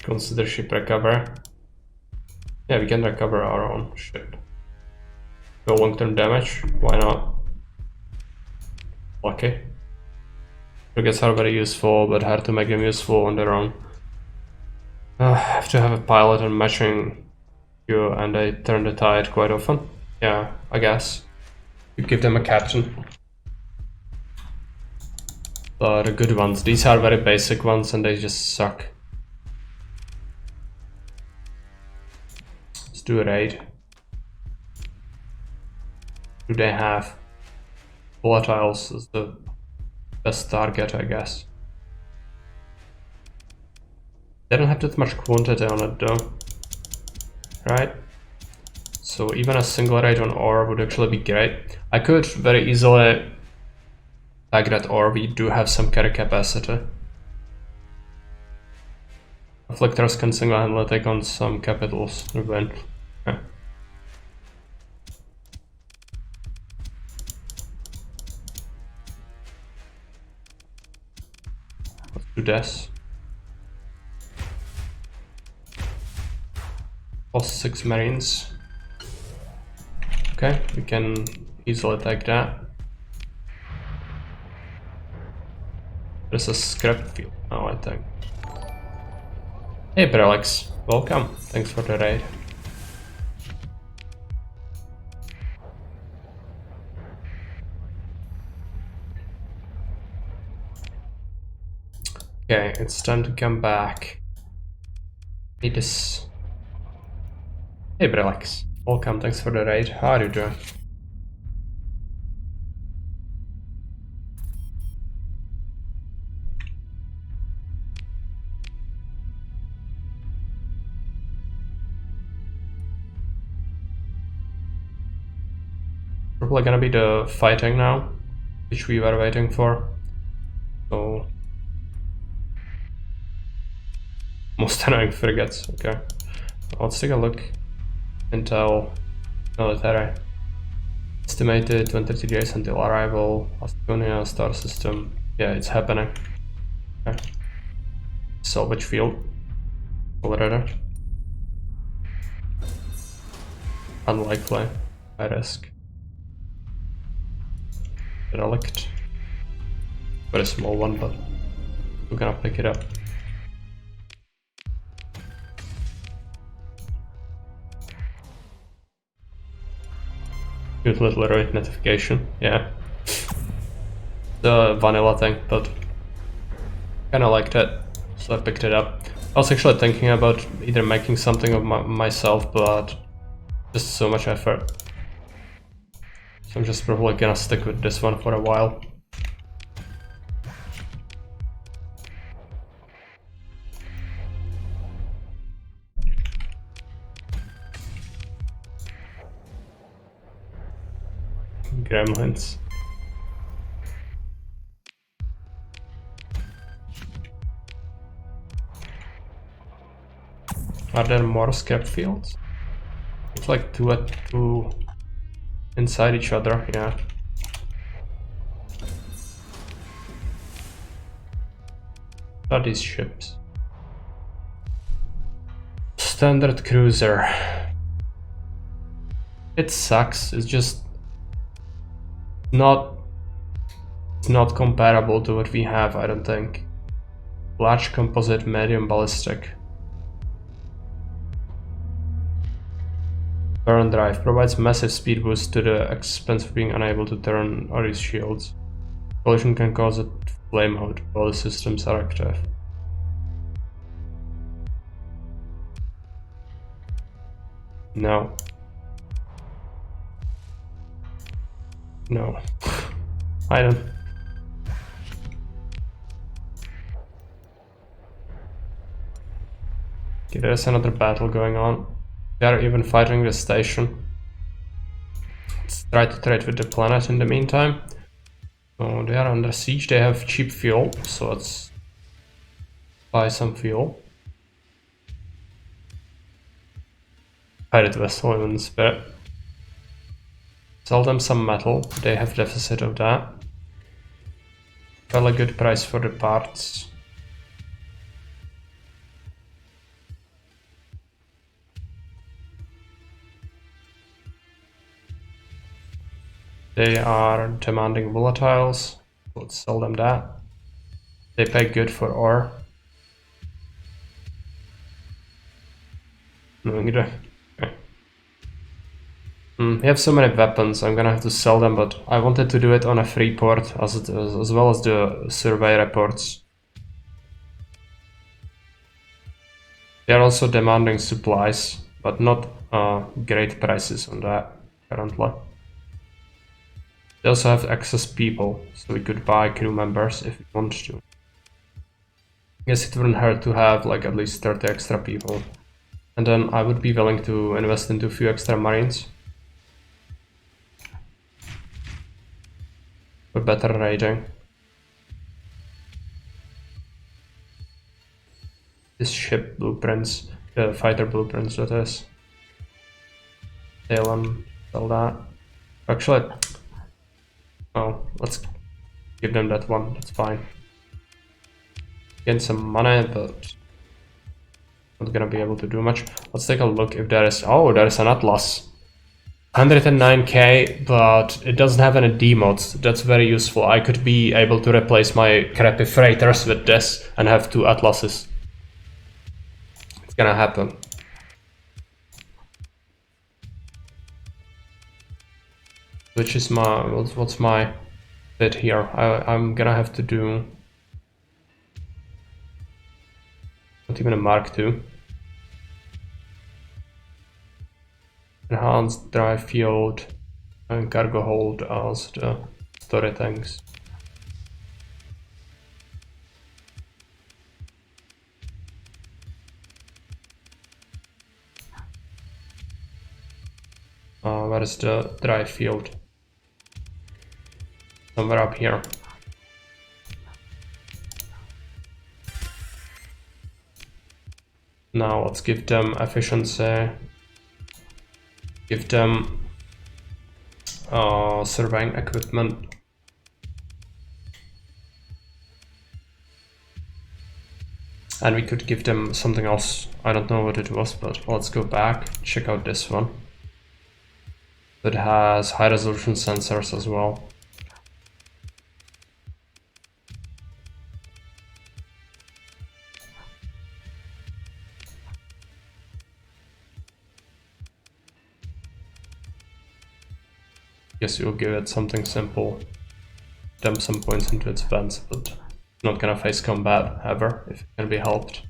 Consider ship recover. Yeah, we can recover our own ship. No long-term damage, why not? Lucky. Frigates are very useful, but hard to make them useful on their own. Have to have a pilot and matching you, and they turn the tide quite often. Yeah, I guess. You give them a captain. But the good ones, these are very basic ones and they just suck. Let's do a raid. Do they have volatiles as the best target, I guess? They don't have that much quantity on it though, right? So even a single raid on ore would actually be great. I could very easily tag that ore. We do have some carry capacity. Afflictors can single-handedly take on some capitals to win. Okay. Let's do this. Plus 6 marines. Okay, we can easily take that. There's a scrap field now, I think. Hey Brelix, welcome. Thanks for the raid. Okay, it's time to come back. Need this. Hey Brelix, welcome. Thanks for the raid. How are you doing? Probably gonna be the fighting now, which we were waiting for. So most annoying frigates. Okay, let's take a look. Intel, military. Estimated 23 days until arrival. Astonia star system. Yeah, it's happening. Okay. Salvage field. Already. Unlikely. High risk. Relict. Very small one, but we're gonna pick it up. Good little rate notification, yeah. The vanilla thing, but kinda liked it, so I picked it up. I was actually thinking about either making something of myself, but just so much effort. So I'm just probably gonna stick with this one for a while. Gremlins. Are there more scrap fields? It's like two inside each other, yeah. What are these ships? Standard cruiser. It sucks, it's just not... It's not comparable to what we have, I don't think. Large composite, medium ballistic. Turn drive provides massive speed boost to the expense of being unable to turn or use shields. Collision can cause a flame out while the systems are active. No. No. I don't. Okay, there's another battle going on. They are even fighting the station. Let's try to trade with the planet in the meantime. Oh, they are under siege. They have cheap fuel, so let's buy some fuel. Pirate vessel in spirit. Sell them some metal. They have deficit of that. Fairly good price for the parts. They are demanding volatiles. Let's sell them that. They pay good for ore. Okay. We have so many weapons, I'm gonna have to sell them, but I wanted to do it on a free port as well as the survey reports. They are also demanding supplies, but not great prices on that currently. They also have excess people, so we could buy crew members if we want to. I guess it wouldn't hurt to have like at least 30 extra people. And then I would be willing to invest into a few extra marines. For better raiding. This ship blueprints, the fighter blueprints that is. Sell that. Actually, oh, let's give them that one, that's fine. Gain some money, but not gonna be able to do much. Let's take a look if there is, oh, there is an Atlas. 109k, but it doesn't have any demods. That's very useful. I could be able to replace my crappy freighters with this and have 2 Atlases. It's gonna happen. Which is my, what's my bit here? I'm gonna have to do not even a Mark II. Enhanced drive field and cargo hold as the story things. Where is the drive field? Somewhere up here. Now let's give them efficiency. Give them surveying equipment. And we could give them something else. I don't know what it was, but let's go back, check out this one. It has high resolution sensors as well. Guess you'll give it something simple, dump some points into its vents, but not gonna face combat ever if it can be helped.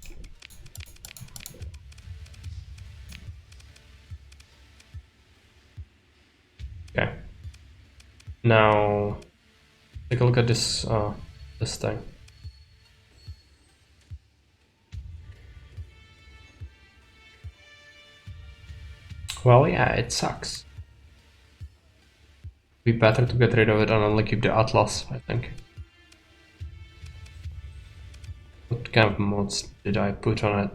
Okay. Now take a look at this this thing. Well, yeah, it sucks. Be better to get rid of it and only keep the Atlas, I think. What kind of mods did I put on it?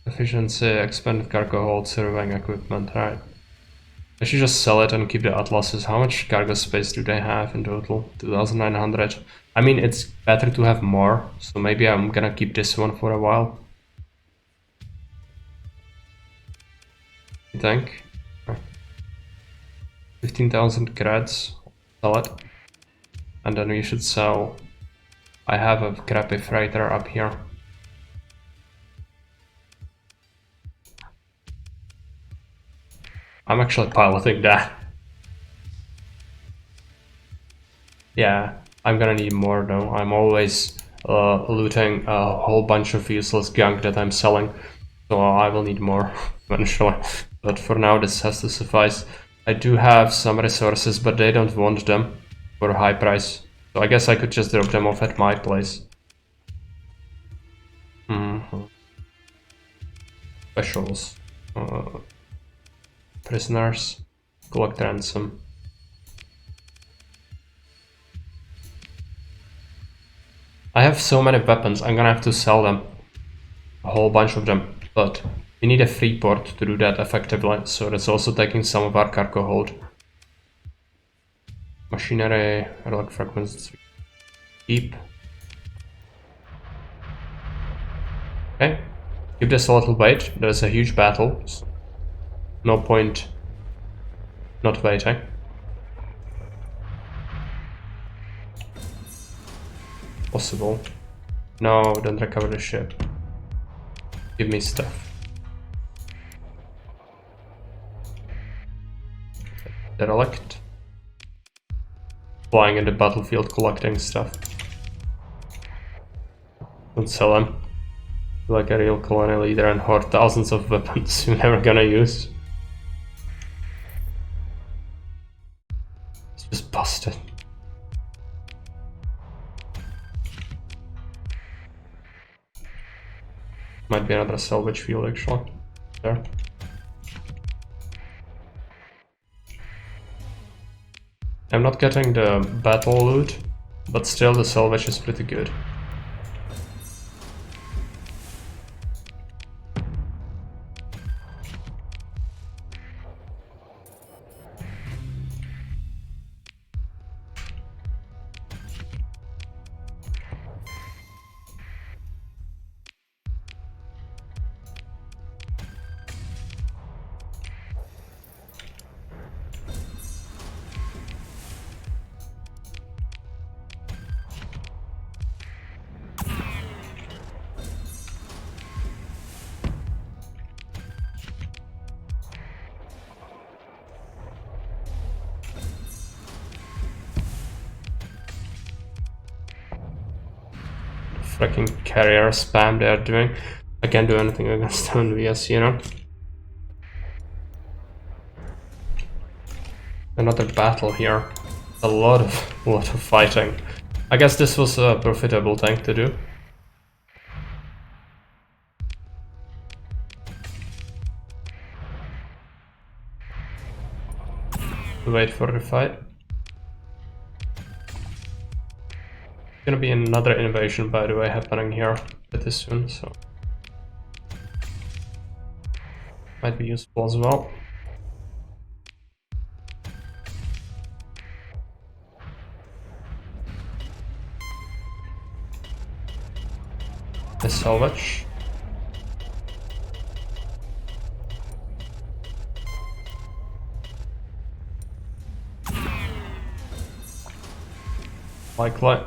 Efficiency, expanded cargo hold, surveying equipment, right. I should just sell it and keep the Atlases. How much cargo space do they have in total? 2,900. I mean, it's better to have more, so maybe I'm gonna keep this one for a while. You think? 15,000 creds, sell it. And then we should sell... I have a crappy freighter up here. I'm actually piloting that. Yeah, I'm gonna need more though. I'm always looting a whole bunch of useless junk that I'm selling. So I will need more eventually. But for now this has to suffice. I do have some resources, but they don't want them for a high price. So I guess I could just drop them off at my place. Specials. Prisoners. Collect ransom. I have so many weapons, I'm gonna have to sell them. A whole bunch of them. But we need a free port to do that effectively, so that's also taking some of our cargo hold. Machinery, relic fragments, keep. Okay, give this a little wait. There's a huge battle. No point not waiting. Possible. No, don't recover the ship. Give me stuff. Derelict. Flying in the battlefield collecting stuff. Don't sell them. Like a real colony leader and hoard thousands of weapons you're never gonna use. It's just busted. Might be another salvage field actually. There. I'm not getting the battle loot, but still the salvage is pretty good. Freaking carrier spam they are doing. I can't do anything against them in VS, you know. Another battle here. A lot of fighting. I guess this was a profitable thing to do. Wait for the fight. Gonna be another invasion, by the way, happening here pretty soon, so might be useful as well. The salvage. Likely.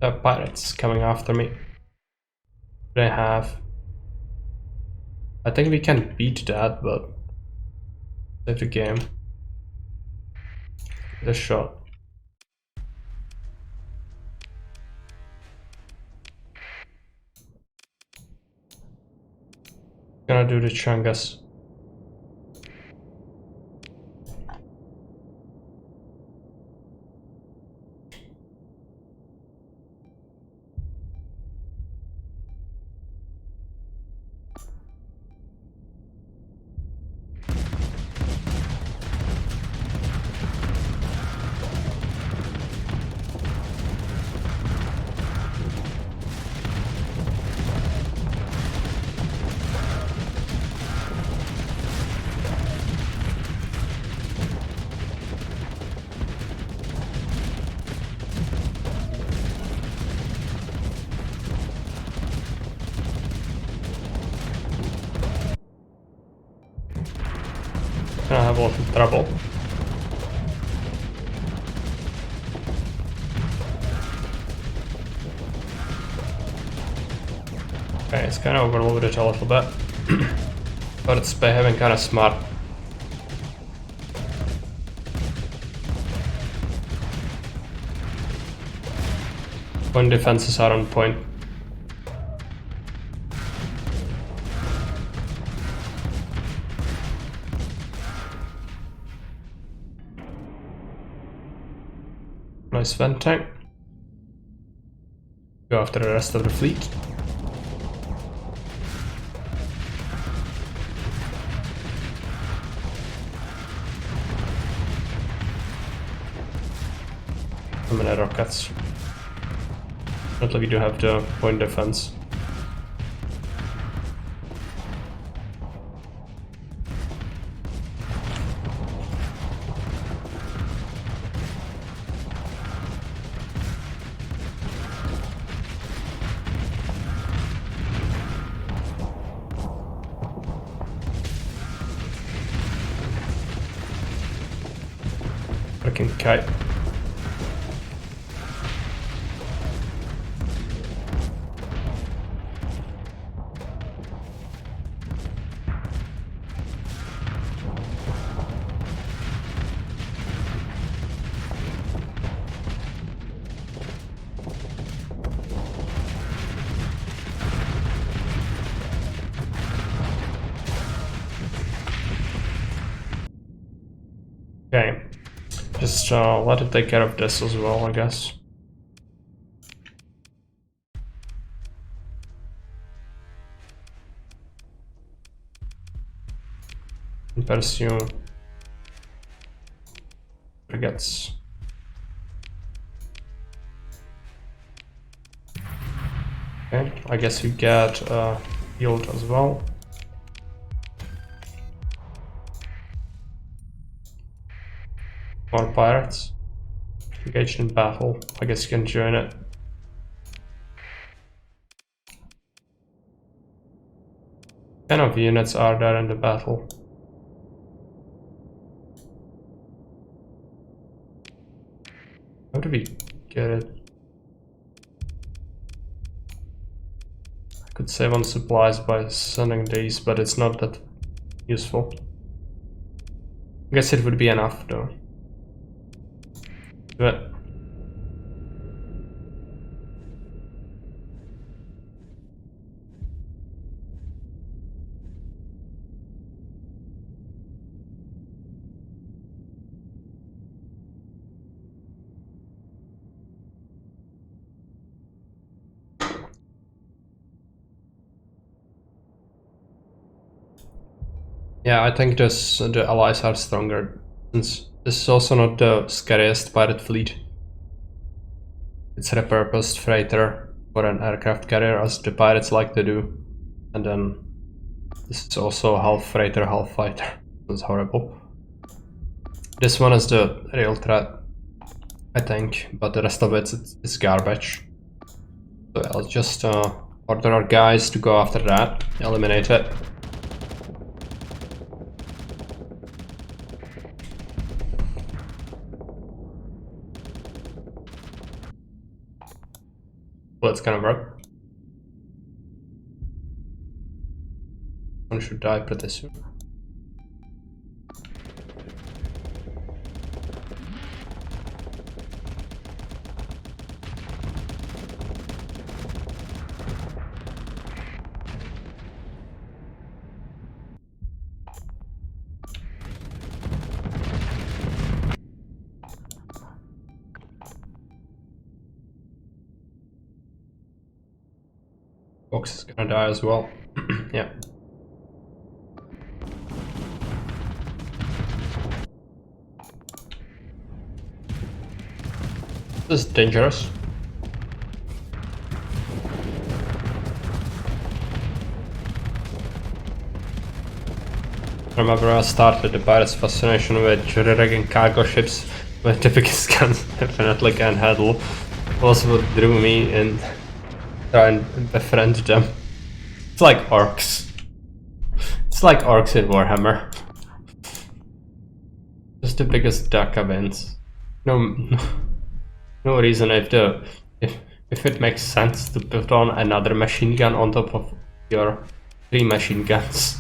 pirates coming after me. They have. I think we can beat that, but save the game. The shot. Gonna do the Chungus. Gonna have a lot of trouble. Okay, it's kind of overloaded a little bit, but it's behaving kind of smart. Point defenses are on point. Nice vent tank. Go after the rest of the fleet. How many rockets? Apparently we do have the point defense. Freaking kite. Okay, just let it take care of this as well, I guess. And pursue frigates. Okay, I guess we get yield as well. More pirates engaged in battle. I guess you can join it. What kind of units are there in the battle? How do we get it? I could save on supplies by sending these, but it's not that useful. I guess it would be enough though. But yeah, I think the allies are stronger, since this is also not the scariest pirate fleet. It's a repurposed freighter for an aircraft carrier, as the pirates like to do. And then this is also half freighter, half fighter. That's horrible. This one is the real threat, I think, but the rest of it is garbage. So I'll just order our guys to go after that, eliminate it. Well, it's gonna work. One should die pretty soon. Box is gonna die as well. Yeah. This is dangerous. Remember, I started the pirate's fascination with jury-rigging cargo ships with the biggest guns definitely can handle. Was what drew me in trying to befriend them. It's like orcs. It's like orcs in Warhammer. Just the biggest Daka wins. No reason if it makes sense to put on another machine gun on top of your 3 machine guns.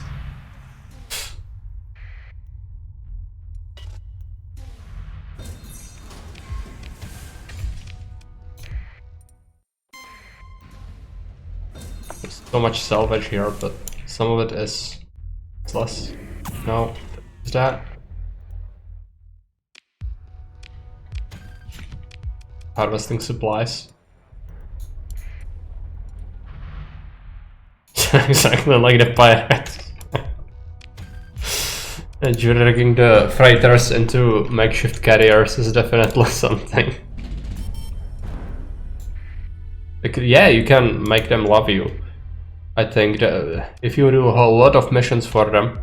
There's so much salvage here, but some of it is useless. No, is that? Harvesting supplies. Exactly like the pirates. And jury-rigging the freighters into makeshift carriers is definitely something. Yeah, you can make them love you. I think that if you do a whole lot of missions for them,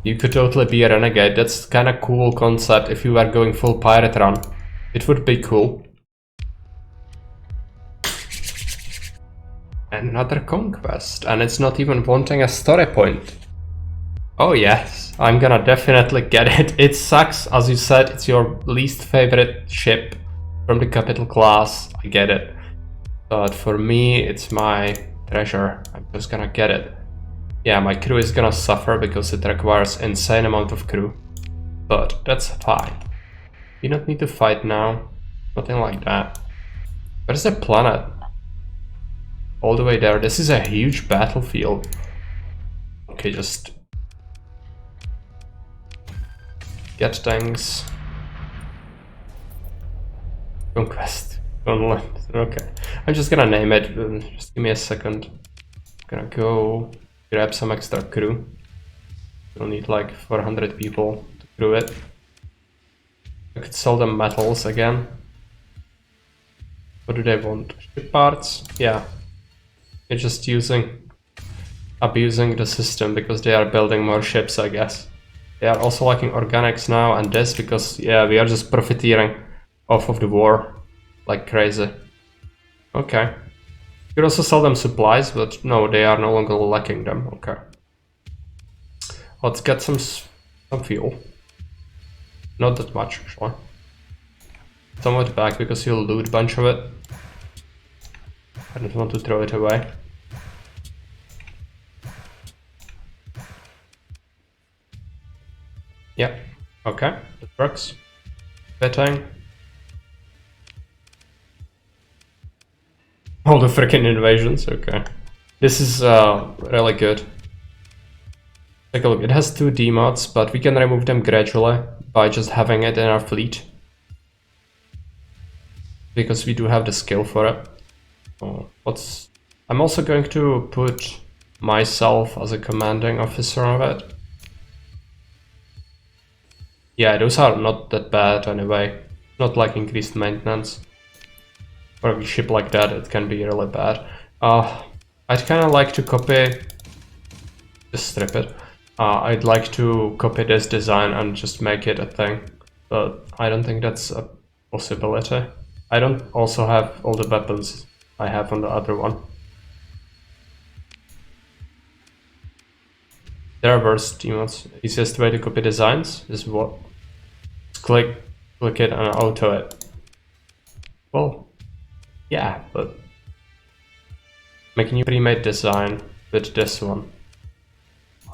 you could totally be a renegade. That's kind of cool concept if you were going full pirate run. It would be cool. Another conquest, and it's not even wanting a story point. Oh yes, I'm gonna definitely get it. It sucks, as you said, it's your least favorite ship from the capital class. I get it. But for me, it's my treasure. I'm just gonna get it. Yeah, my crew is gonna suffer because it requires insane amount of crew. But that's fine. You don't need to fight now. Nothing like that. Where's the planet? All the way there. This is a huge battlefield. Okay, just get things. Conquest. Okay. I'm just gonna name it. Just give me a second. I'm gonna go grab some extra crew. We'll need like 400 people to crew it. I could sell them metals again. What do they want? Ship parts? Yeah. They're just abusing the system because they are building more ships, I guess. They are also lacking organics now and this because, yeah, we are just profiteering off of the war like crazy. Okay. You could also sell them supplies, but no, they are no longer lacking them. Okay. Let's get some fuel. Not that much, actually. Some of it back because you'll loot a bunch of it. I don't want to throw it away. Yeah, okay, that works. Fitting. All the freaking invasions, okay. This is really good. Take a look, it has 2 D-mods, but we can remove them gradually by just having it in our fleet. Because we do have the skill for it. I'm also going to put myself as a commanding officer of it. Yeah, those are not that bad anyway. Not like increased maintenance. For a ship like that, it can be really bad. I'd kind of like to copy... Just strip it. I'd like to copy this design and just make it a thing. But I don't think that's a possibility. I don't also have all the weapons I have on the other one. There are worse demons. Easiest way to copy designs is what? Just click it and auto it. Well, Yeah, but make a new pre-made design with this one.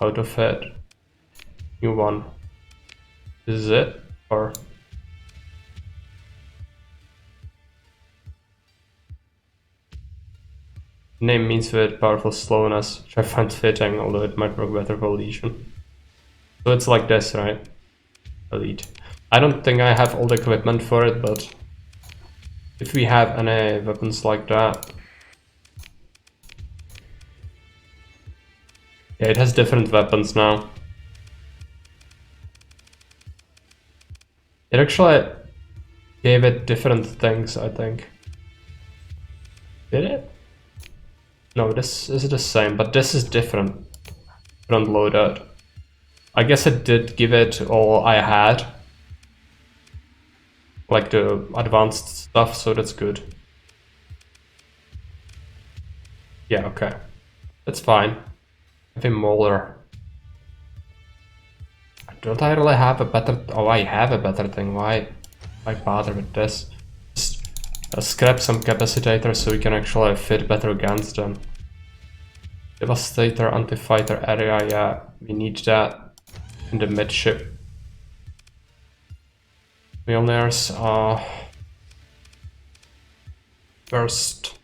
Out of it. New one. This is it? Or name means with powerful slowness, which I find fitting, although it might work better for Legion. So it's like this, right? Elite. I don't think I have all the equipment for it, but if we have any weapons like that. Yeah, it has different weapons now. It actually gave it different things, I think. Did it? No, this is the same, but this is different. Front loaded. I guess it did give it all I had. Like the advanced stuff, so that's good. Yeah, okay. That's fine. Heavy Molder. Don't I really have a better... Oh, I have a better thing. Why bother with this? Just scrap some capacitors so we can actually fit better guns then. Devastator, anti-fighter area, yeah. We need that in the midship. Millionaires are... First.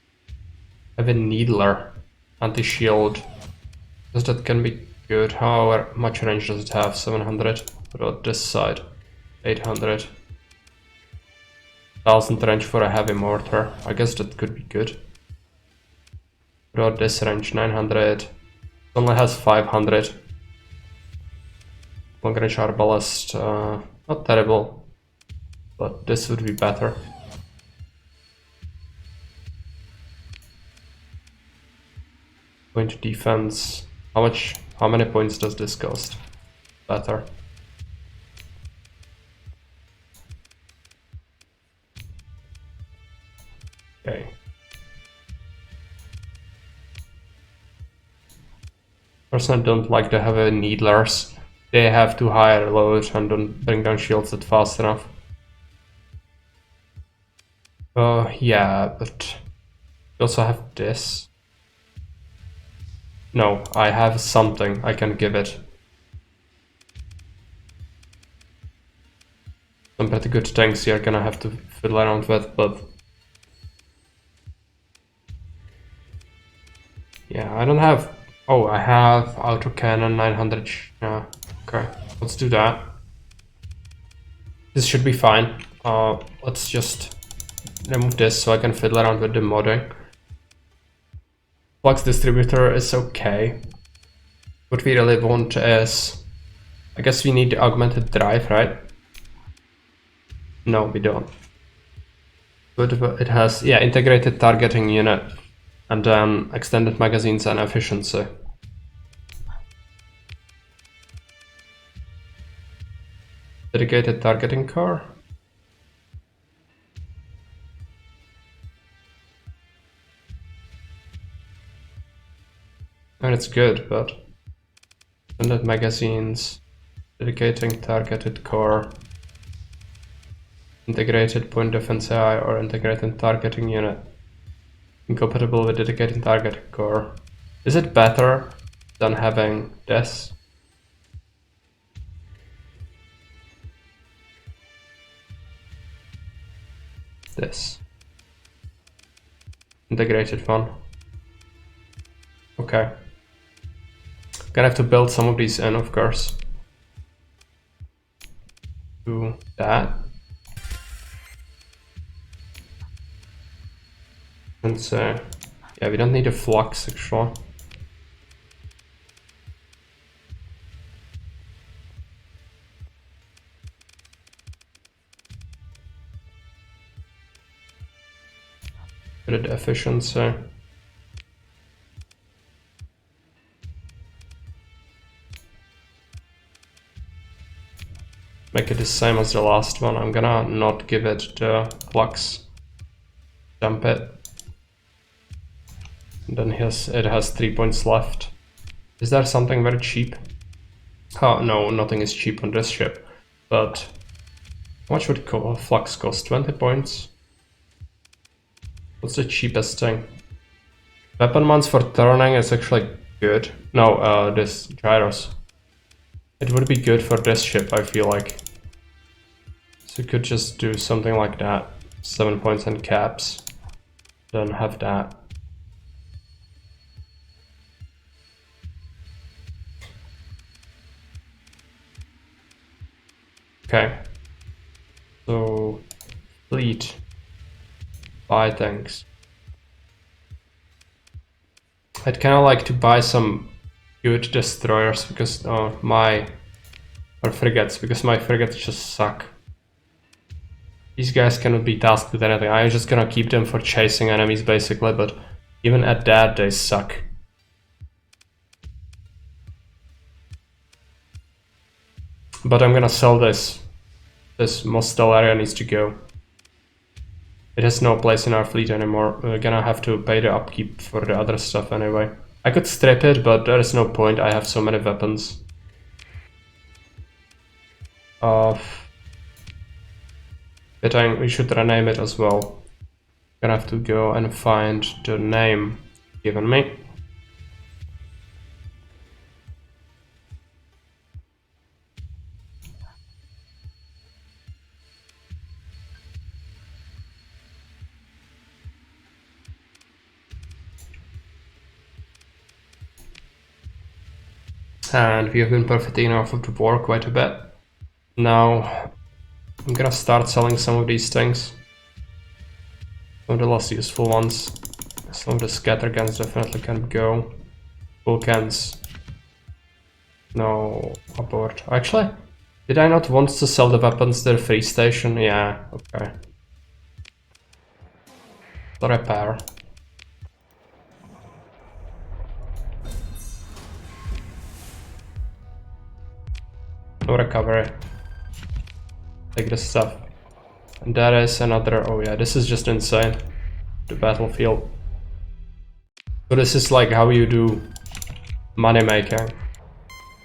Heavy Needler. Anti-shield. Because that can be good. How much range does it have? 700. What about this side? 800. 1000 range for a heavy mortar. I guess that could be good. What about this range? 900. It only has 500. Long range arbalest. Not terrible. But this would be better. Point defense. How many points does this cost? Better. Okay. Personally, I don't like the heavy needlers. They have too high a load and don't bring down shields that fast enough. Yeah, but we also have this. No, I have something I can give it. Some pretty good tanks you're gonna have to fiddle around with, but... Yeah, I don't have... Oh, I have autocannon 900. Yeah, okay, let's do that. This should be fine. Let's just remove this so I can fiddle around with the modding. Flux distributor is okay. What we really want is... I guess we need the augmented drive, right? No, we don't. But it has, yeah, integrated targeting unit. And then extended magazines and efficiency. Dedicated targeting core. And it's good, but extended magazines, dedicating targeted core, integrated point defense AI or integrated targeting unit. Incompatible with dedicated targeting core. Is it better than having this? This. Integrated one. Okay. Gonna have to build some of these in, of course. Do that. And so, yeah, we don't need a flux actually. Good efficiency. Make it the same as the last one. I'm gonna not give it the flux. Dump it. And then it has 3 points left. Is there something very cheap? Oh no, nothing is cheap on this ship. But how much would flux cost? 20 points? What's the cheapest thing? Weapon mounts for turning is actually good. No, this gyros. It would be good for this ship, I feel like. So you could just do something like that. 7 points and caps. Then have that. Okay. So, fleet. Buy things. I'd kind of like to buy some good destroyers because or frigates, because my frigates just suck. These guys cannot be tasked with anything. I'm just gonna keep them for chasing enemies basically, but even at that they suck. But I'm gonna sell this. This Mostel area needs to go. It has no place in our fleet anymore. We're gonna have to pay the upkeep for the other stuff anyway. I could strip it, but there is no point. I have so many weapons. We should rename it as well. Gonna have to go and find the name given me. And we have been profiting off of the war quite a bit. Now I'm gonna start selling some of these things. Some of the less useful ones. Some of the scatter guns definitely can go. Vulcans. No, abort. Actually, did I not want to sell the weapons to the free station? Yeah, okay. The repair. No recovery. Take this stuff. And that is another, oh yeah, this is just insane. The battlefield. So this is like how you do money making.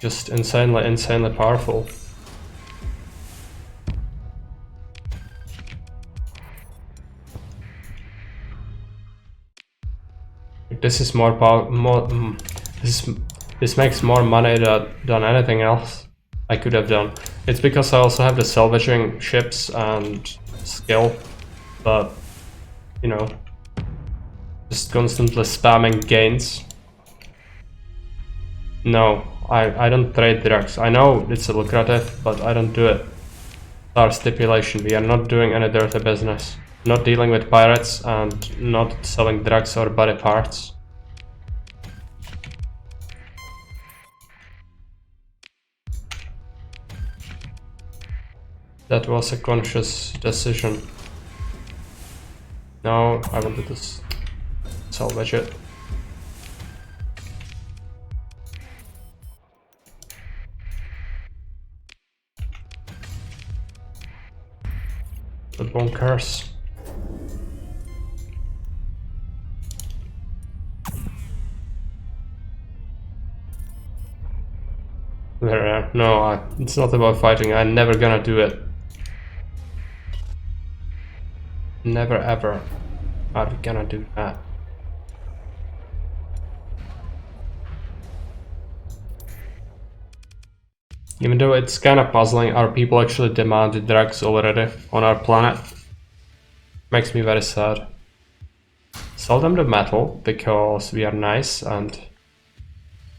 Just insanely powerful. This is this makes more money than anything else I could have done. It's because I also have the salvaging ships and skill, but you know, just constantly spamming gains. No, I don't trade drugs. I know it's lucrative, but I don't do it. Our stipulation: we are not doing any dirty business. Not dealing with pirates and not selling drugs or body parts. That was a conscious decision. No, I wanted to salvage it. The bunkers. No, it's not about fighting. I'm never gonna do it. Never ever are we gonna do that. Even though it's kind of puzzling, our people actually demanded drugs already on our planet. Makes me very sad. Sell them the metal because we are nice and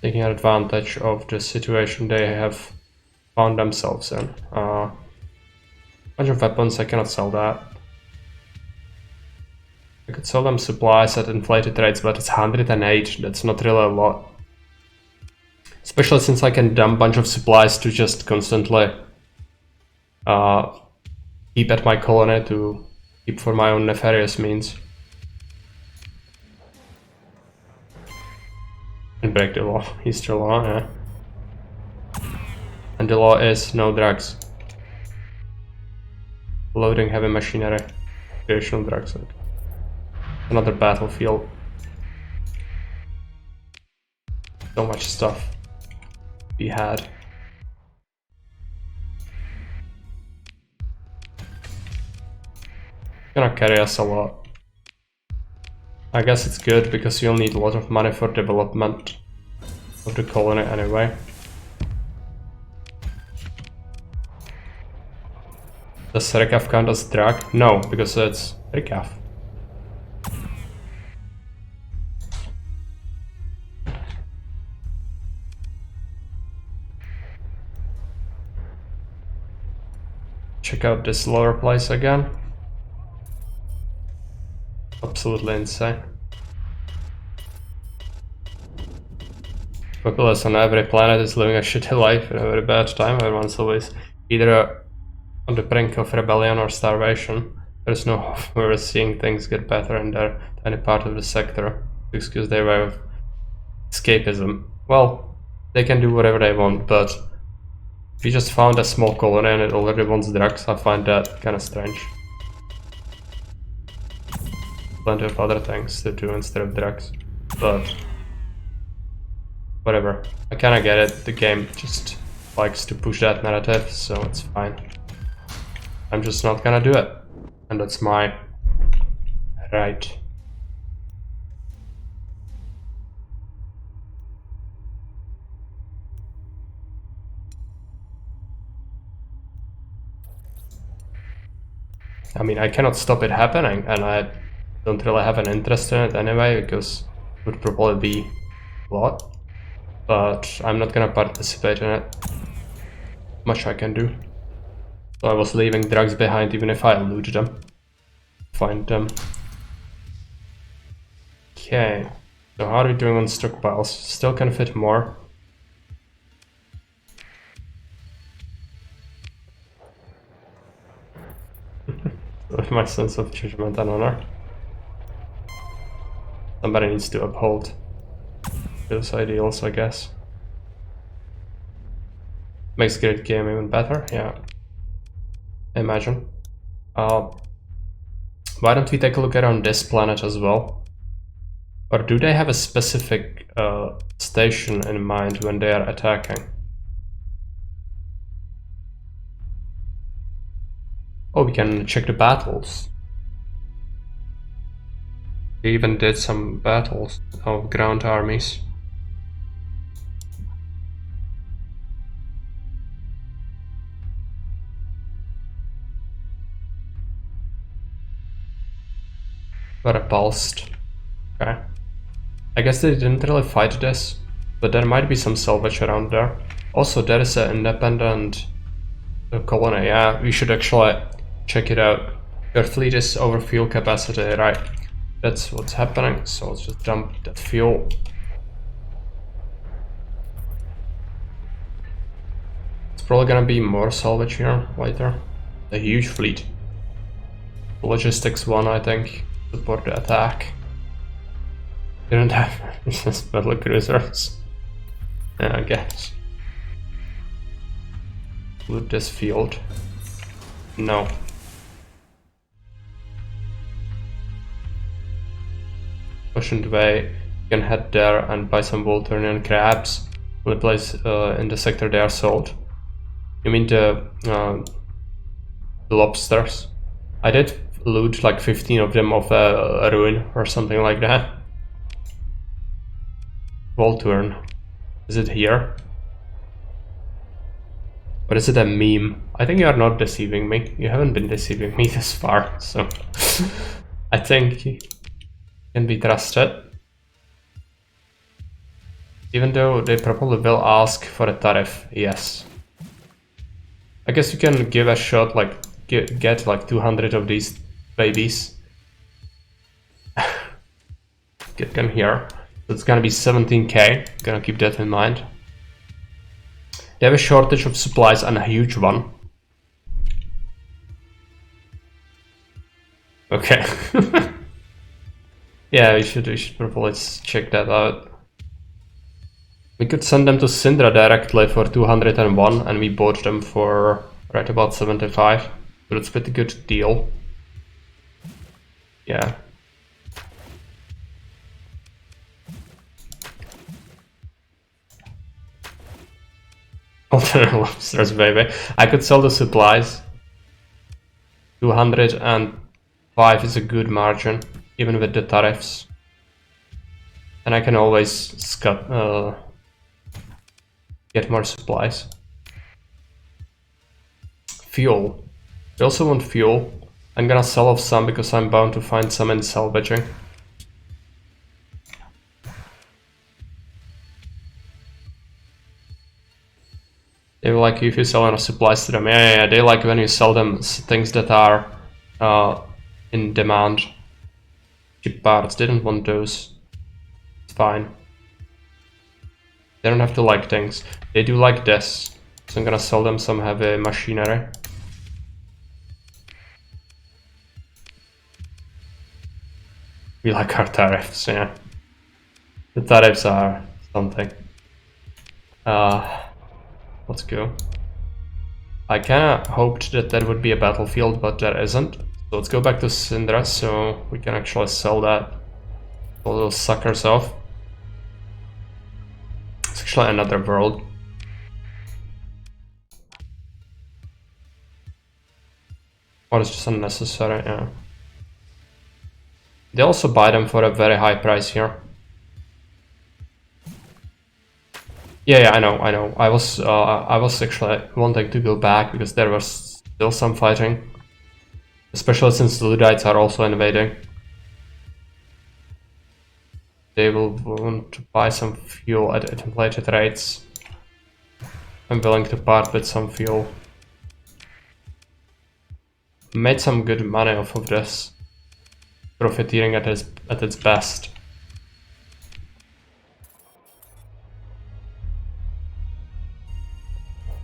taking advantage of the situation they have found themselves in. Bunch of weapons, I cannot sell that. I could sell them supplies at inflated rates, but it's 108, that's not really a lot. Especially since I can dump a bunch of supplies to just constantly keep at my colony to keep for my own nefarious means. And break the law, Easter law, yeah. And the law is no drugs. Loading heavy machinery. Recreational drugs. Another battlefield. So much stuff we had. Gonna carry us a lot. I guess it's good because you'll need a lot of money for development of the colony anyway. Does Recaf count as drag? No, because it's Recaf. Check out this lower place again. Absolutely insane. Populace on every planet is living a shitty life in a very bad time. Everyone's always either on the brink of rebellion or starvation. There's no hope we're seeing things get better in their tiny part of the sector to excuse their way of escapism. Well, they can do whatever they want, but if you just found a small colony and it already wants drugs, I find that kind of strange. Plenty of other things to do instead of drugs, but whatever. I kinda get it, the game just likes to push that narrative, so it's fine. I'm just not gonna do it, and that's my right. I mean, I cannot stop it happening, and I don't really have an interest in it anyway, because it would probably be a lot. But I'm not gonna participate in it. Much I can do. So I was leaving drugs behind even if I loot them. Find them. Okay. So how are we doing on stockpiles? Still can fit more. With my sense of judgment and honor. Somebody needs to uphold those ideals, I guess. Makes great game even better, yeah. I imagine. Why don't we take a look around this planet as well? Or do they have a specific station in mind when they are attacking? Oh, we can check the battles. They even did some battles of ground armies. Repulsed. Okay. I guess they didn't really fight this, but there might be some salvage around there. Also, there is an independent colony. Yeah, we should actually check it out. Your fleet is over fuel capacity, right? That's what's happening, so let's just dump that fuel. It's probably gonna be more salvage here later. A huge fleet. Logistics one, I think. Support the attack. Didn't have just battle cruisers. Yeah, I guess. Loot this field. No. Ocean Way, you can head there and buy some Volturnian crabs. The place in the sector they are sold. You mean the lobsters? I did loot like 15 of them off a ruin or something like that. Volturn. Is it here? Or is it a meme? I think you are not deceiving me. You haven't been deceiving me this far, so I think you can be trusted. Even though they probably will ask for a tariff, yes. I guess you can give a shot, like get like 200 of these babies. Get them here. So it's gonna be 17k. Gonna keep that in mind. They have a shortage of supplies and a huge one. Okay. Yeah, we should probably check that out. We could send them to Syndra directly for 201 and we bought them for right about 75. So it's a pretty good deal. Yeah. Alternate lobsters, baby. I could sell the supplies. 205 is a good margin, even with the tariffs. And I can always get more supplies. Fuel. We also want fuel. I'm gonna sell off some because I'm bound to find some in salvaging. They like you if you sell enough supplies to them. Yeah, they like when you sell them things that are in demand. Cheap parts, they don't want those. It's fine. They don't have to like things. They do like this. So I'm gonna sell them some heavy machinery. We like our tariffs, yeah. The tariffs are something. Let's go. I kinda hoped that there would be a battlefield, but there isn't. So let's go back to Syndra so we can actually sell that. All those suckers off. It's actually another world. What is just unnecessary, yeah. They also buy them for a very high price here. Yeah, I know. I was actually wanting to go back because there was still some fighting. Especially since the Luddites are also invading. They will want to buy some fuel at inflated rates. I'm willing to part with some fuel. Made some good money off of this. Profiteering at its best.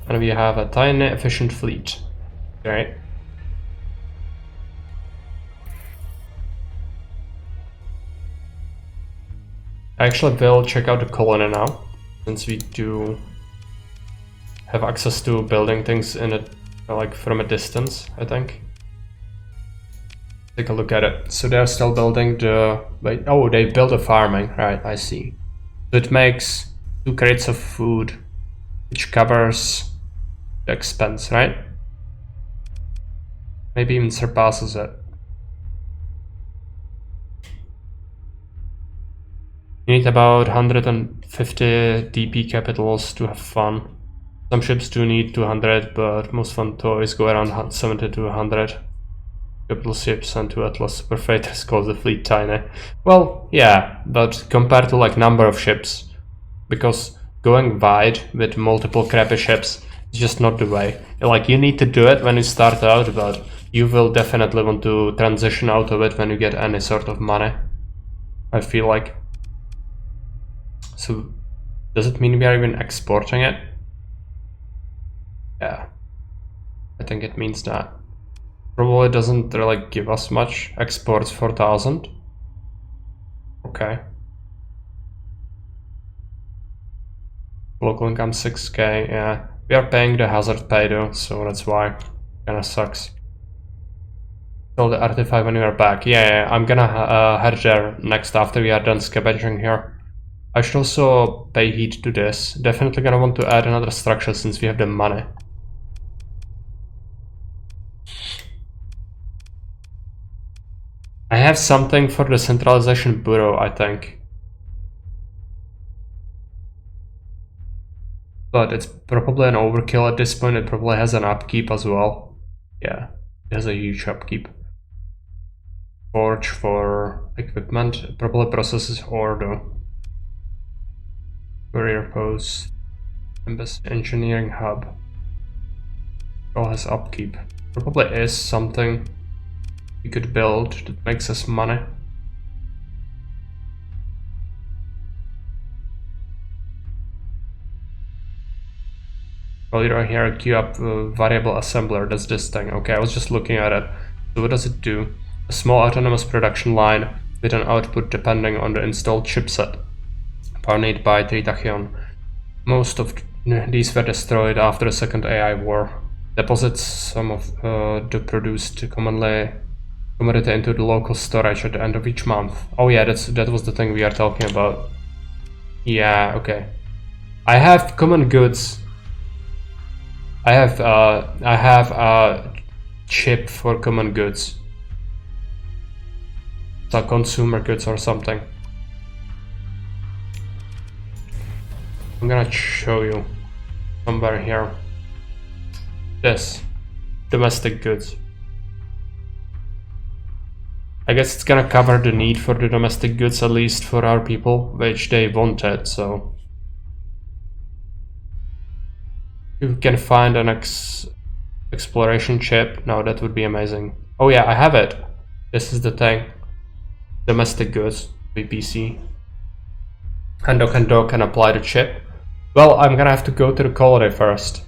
And we have a tiny efficient fleet. Great. I actually will check out the colony now, since we do have access to building things in it, like from a distance, I think. Take a look at it. So they're still building the... Wait, oh, they built a farming, right, I see. So it makes 2 crates of food, which covers the expense, right? Maybe even surpasses it. You need about 150 DP capitals to have fun. Some ships do need 200, but most fun toys go around 70 to 100. Capital ships and 2 Atlas super freighters cause the fleet tiny. Well, yeah, but compared to like number of ships, because going wide with multiple crappy ships is just not the way. Like, you need to do it when you start out, but you will definitely want to transition out of it when you get any sort of money, I feel like. So, does it mean we are even exporting it? Yeah, I think it means that. Probably doesn't really give us much. Exports 4,000. Okay. Local income 6k, yeah. We are paying the hazard pay though, so that's why. Kinda sucks. Sell the artifact when we are back. Yeah, I'm gonna head there next after we are done scavenging here. I should also pay heed to this. Definitely gonna want to add another structure since we have the money. I have something for the centralization bureau, I think. But it's probably an overkill at this point. It probably has an upkeep as well. Yeah, it has a huge upkeep. Forge for equipment. It probably processes ore though. Courier post. Embassy engineering hub. All has upkeep. Probably is something we could build that makes us money. Well, you're here, queue up variable assembler. That's this thing. Okay, I was just looking at it. So what does it do? A small autonomous production line with an output depending on the installed chipset. Powered by Tritachyon. Most of these were destroyed after the second AI war. Deposits some of the produced commodity into the local storage at the end of each month. Oh yeah, that was the thing we are talking about. Yeah, okay. I have common goods. I have a chip for common goods. So consumer goods or something. I'm gonna show you somewhere here. This. Domestic goods. I guess it's gonna cover the need for the domestic goods, at least for our people, which they wanted, so... If you can find an exploration chip, no, that would be amazing. Oh yeah, I have it! This is the thing. Domestic goods, VPC. Hando can apply the chip. Well, I'm gonna have to go to the colony first.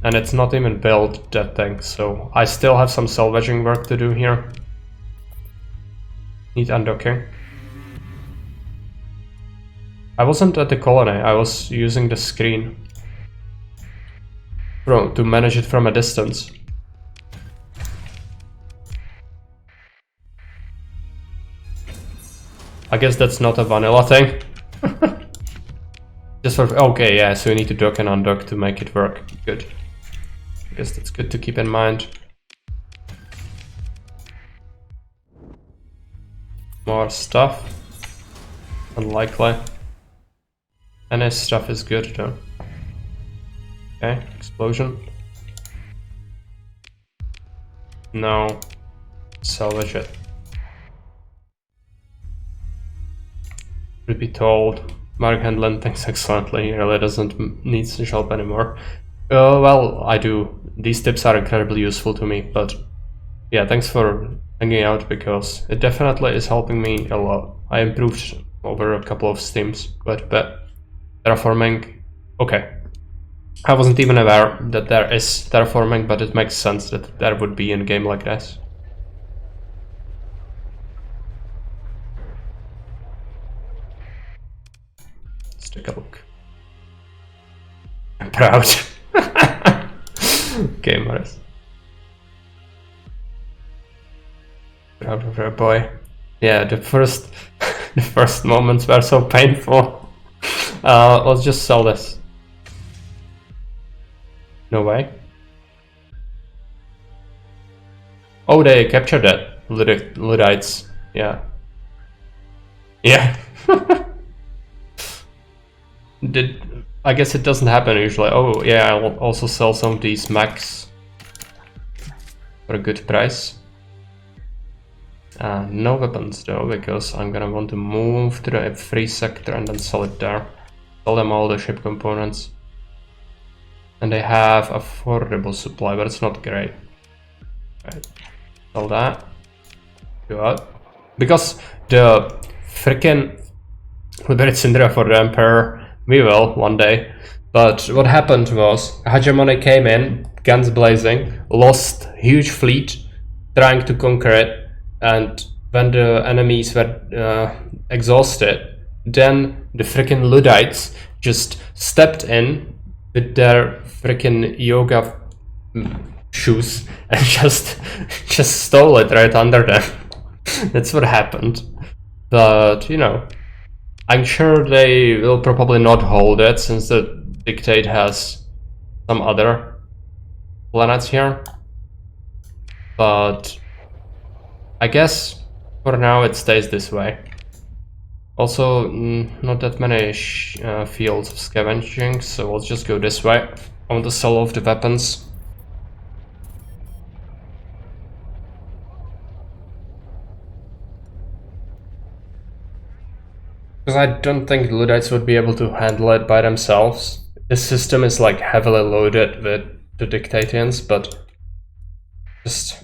And it's not even built, that thing, so I still have some salvaging work to do here. Need undocking. I wasn't at the colony, I was using the screen to manage it from a distance. I guess that's not a vanilla thing. Just for... okay, yeah, so you need to dock and undock to make it work. Good. I guess that's good to keep in mind. More stuff. Unlikely. Any stuff is good though. Okay, explosion. No. Salvage it. Should be told. Mark Handlin thinks excellently. He really doesn't need some help anymore. Well, I do. These tips are incredibly useful to me, but yeah, thanks for hanging out because it definitely is helping me a lot. I improved over a couple of steams quite a bit. Terraforming. Okay. I wasn't even aware that there is terraforming, but it makes sense that there would be in a game like this. Let's take a look. I'm proud. Okay, Morris. Proud of her boy. Yeah, the first moments were so painful. Let's just sell this. No way. Oh, they captured it. Luddites. Yeah. Yeah. I guess it doesn't happen usually. Oh yeah, I will also sell some of these mechs for a good price. No weapons though, because I'm gonna want to move to the free sector and then sell it there. Sell them all the ship components. And they have affordable supply, but it's not great. Right. Sell that. Good. Because the freaking Liberate Syndra for the Emperor, we will one day. But what happened was Hegemony came in, guns blazing, lost huge fleet trying to conquer it, and when the enemies were exhausted, then the freaking Luddites just stepped in with their freaking yoga shoes and just stole it right under them. That's what happened. But you know, I'm sure they will probably not hold it since the dictate has some other planets here. But I guess for now it stays this way. Also, not that many fields of scavenging, so let's just go this way. I want to sell off the weapons. Because I don't think the Luddites would be able to handle it by themselves. This system is like heavily loaded with the Dictatians, but just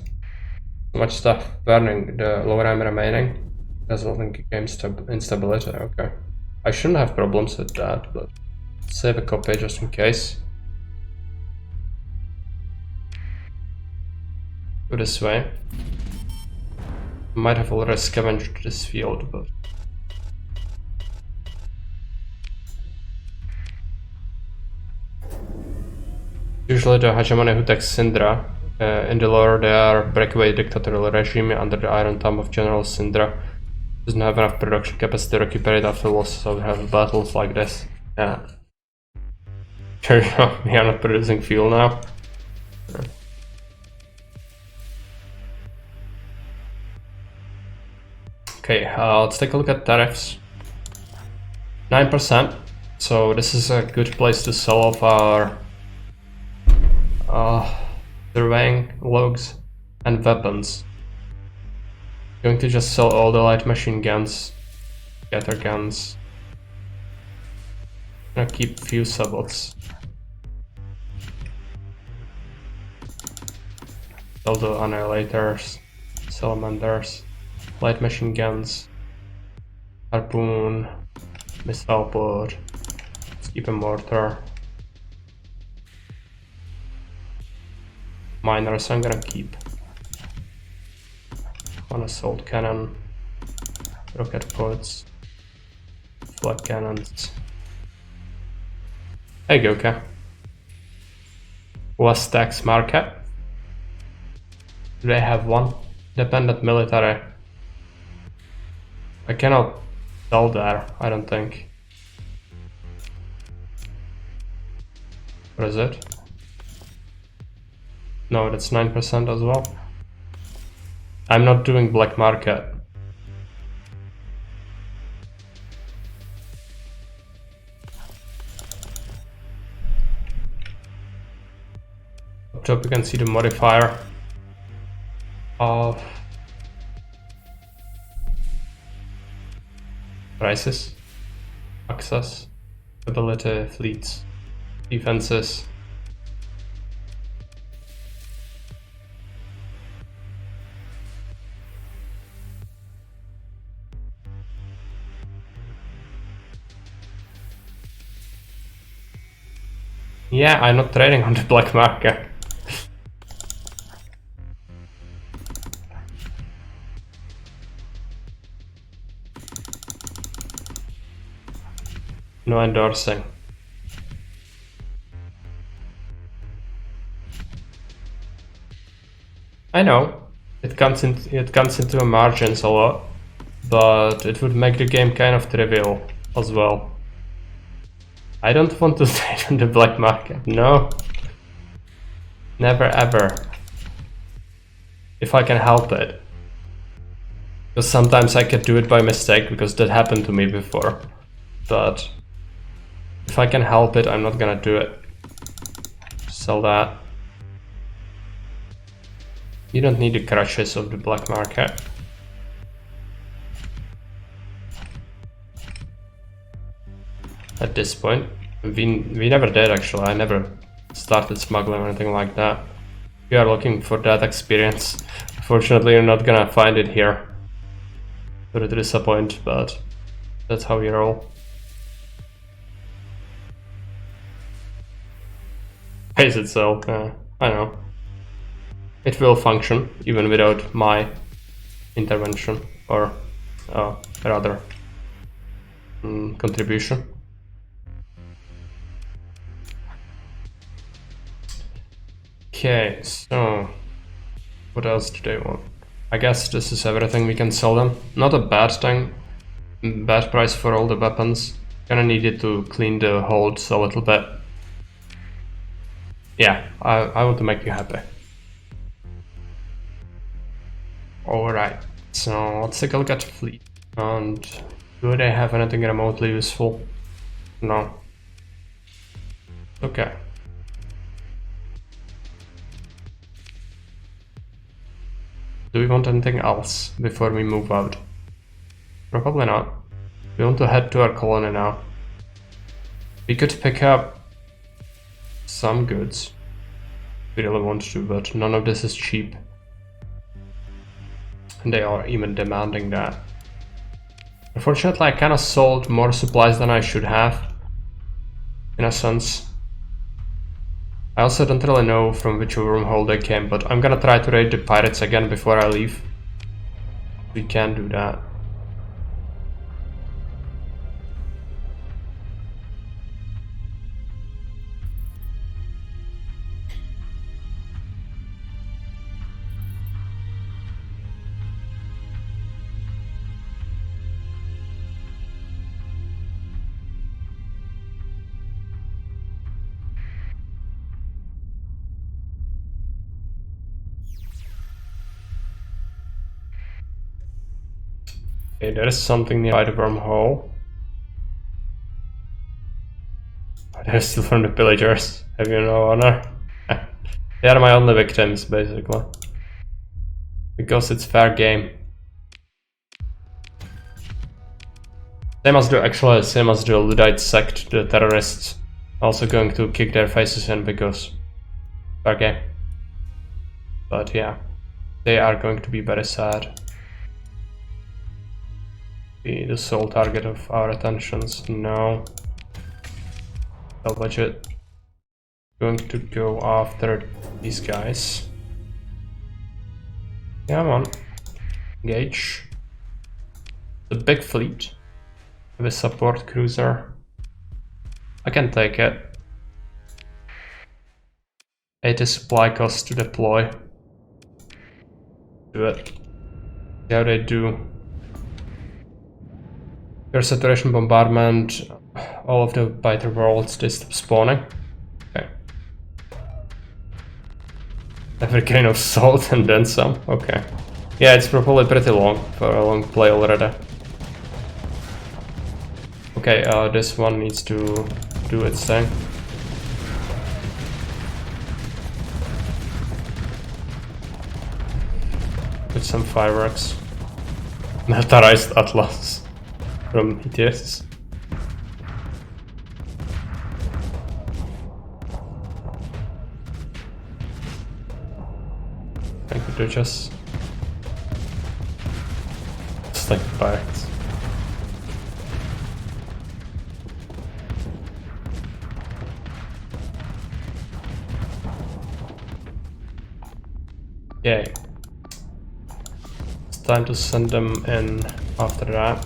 so much stuff burning the lower I'm remaining. Resulting game instability, okay. I shouldn't have problems with that, but save a copy just in case. Go this way. Might have already scavenged this field, but usually the hegemony who takes Syndra. In the lore, they are breakaway dictatorial regime under the Iron Thumb of General Syndra. Doesn't have enough production capacity to recuperate after loss, so we have battles like this. Yeah. Sure, we are not producing fuel now. Okay, let's take a look at tariffs. 9%. So this is a good place to sell off our surveying logs and weapons. Going to just sell all the light machine guns, scatter guns. Gonna keep few sabots. Sell the annihilators, salamanders, light machine guns, harpoon, missile pod. Let's keep a mortar. Miners I'm gonna keep. One assault cannon, rocket pods, flood cannons. There you go, okay. West tax market. Do they have one? Dependent military. I cannot sell there, I don't think. What is it? No, that's 9% as well. I'm not doing black market. Up top you can see the modifier of prices, access, ability, fleets, defenses. Yeah, I'm not trading on the black market. No endorsing. I know it comes into margins a lot, but it would make the game kind of trivial as well. I don't want to trade on the black market. No, never ever. If I can help it, because sometimes I could do it by mistake, because that happened to me before. But if I can help it, I'm not gonna do it. Sell that. You don't need the crutches of the black market. At this point, we never did actually. I never started smuggling or anything like that. If you are looking for that experience, unfortunately you're not gonna find it here. Sorry to disappoint, but that's how we roll. Pays itself, I know. It will function even without my intervention, or rather contribution. Okay, so what else do they want? I guess this is everything we can sell them. Not a bad thing. Bad price for all the weapons. Kinda needed to clean the holds a little bit. Yeah, I want to make you happy. Alright, so let's take a look at fleet. And do they have anything remotely useful? No. Okay. Do we want anything else before we move out? Probably not. We want to head to our colony now. We could pick up some goods. We really want to, but none of this is cheap. And they are even demanding that. Unfortunately, I kinda sold more supplies than I should have, in a sense. I also don't really know from which wormhole they came, but I'm gonna try to raid the pirates again before I leave. We can do that. Okay, there is something nearby the wormhole. They're still from the pillagers. Have you no honor? They are my only victims, basically. Because it's fair game. Same as the Luddite sect, the terrorists. Also going to kick their faces in because fair game. But yeah, they are going to be very sad. Be the sole target of our attentions. No. Low budget. Going to go after these guys. Come on. Engage. The big fleet. With a support cruiser. I can take it. 80 supply cost to deploy. Do it. See how they do. Your saturation bombardment. All of the biter worlds, they stop spawning. Okay. Every grain of salt and then some. Okay. Yeah, it's probably pretty long for a long play already. Okay, this one needs to do its thing. With some fireworks. Militarized Atlas from ETS. Thank you, Duchess. Just like the pirates. Yay. It's time to send them in after that.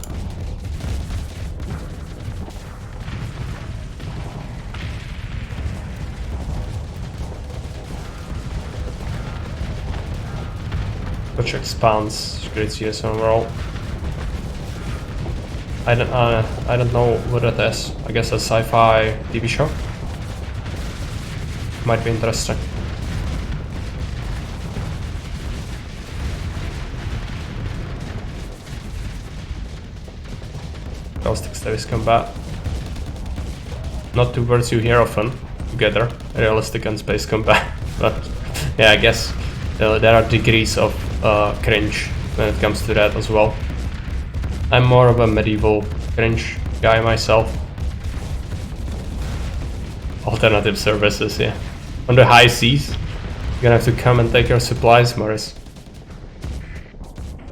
Which expands creates US overall. I don't know what it is. I guess a sci-fi TV show. Might be interesting. Caustic Stavis combat. Not two words you hear often together, realistic and space combat. But yeah, I guess there are degrees of cringe when it comes to that as well. I'm more of a medieval cringe guy myself. Alternative services, yeah. On the high seas, you're gonna have to come and take your supplies, Morris.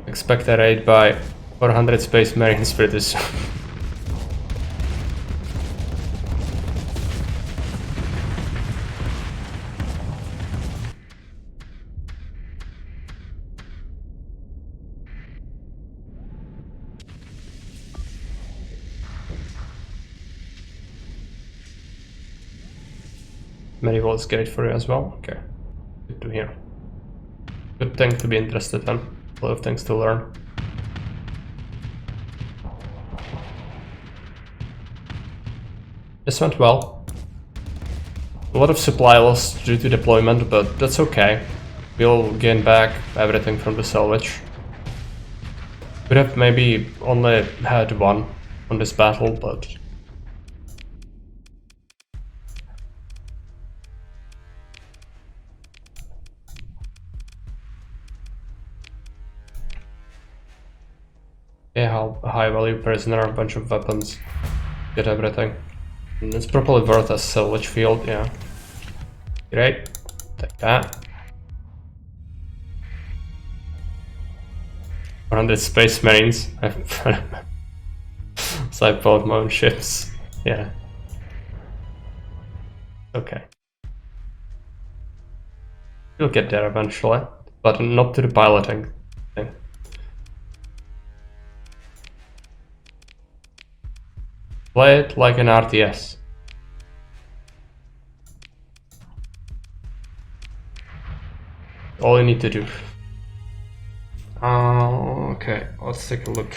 Expect a raid by 400 Space Marines pretty soon. Medieval is great for you as well. Okay, good to hear. Good thing to be interested in. A lot of things to learn. This went well. A lot of supply loss due to deployment, but that's okay. We'll gain back everything from the salvage. Could have maybe only had one on this battle, but yeah, high value prisoner, a bunch of weapons, get everything. And it's probably worth a salvage field, yeah. Great, take that. 400 Space Marines. So I bought my own ships, yeah. Okay. We'll get there eventually, but not to the piloting thing. Play it like an RTS. All you need to do. Okay, let's take a look.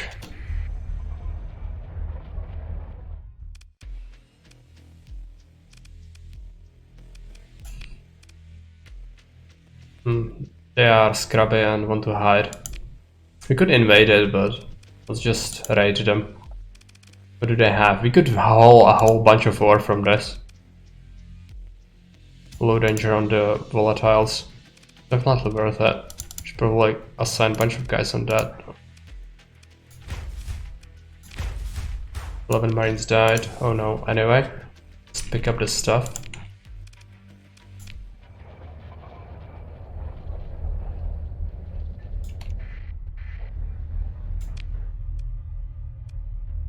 They are scrubby and want to hide. We could invade it, but Let's just raid them. What do they have? We could haul a whole bunch of ore from this. Low danger on the volatiles. Definitely worth it. Should probably assign a bunch of guys on that. 11 marines died. Oh no. Anyway, let's pick up this stuff.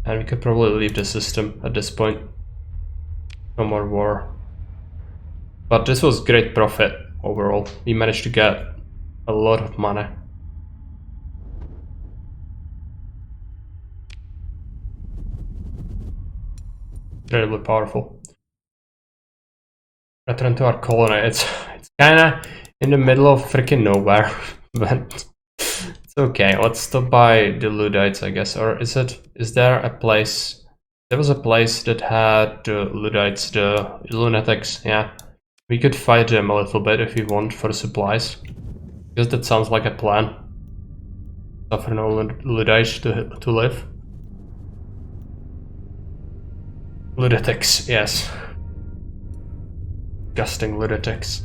And we could probably leave the system at this point. No more war. But this was great profit overall. We managed to get a lot of money. Incredibly powerful. Return to our colony. It's kinda in the middle of freaking nowhere. But it's okay. Let's stop by the Luddites, I guess. Or is there a place? There was a place that had the Luddites, the lunatics, yeah. We could fight them a little bit if we want for supplies. Because that sounds like a plan. Suffer no Luddites to live. Lunatics, yes. Disgusting lunatics.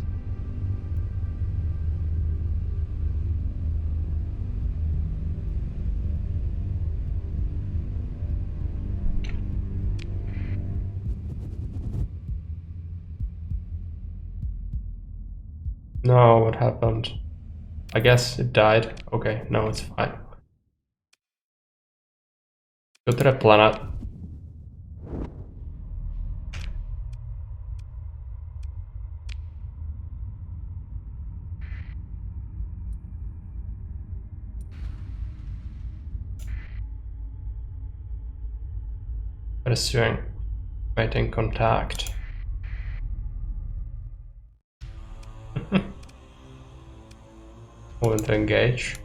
No, what happened? I guess it died. Okay, no, it's fine. Go to the planet. Pursuing. Making contact. Moving to engage.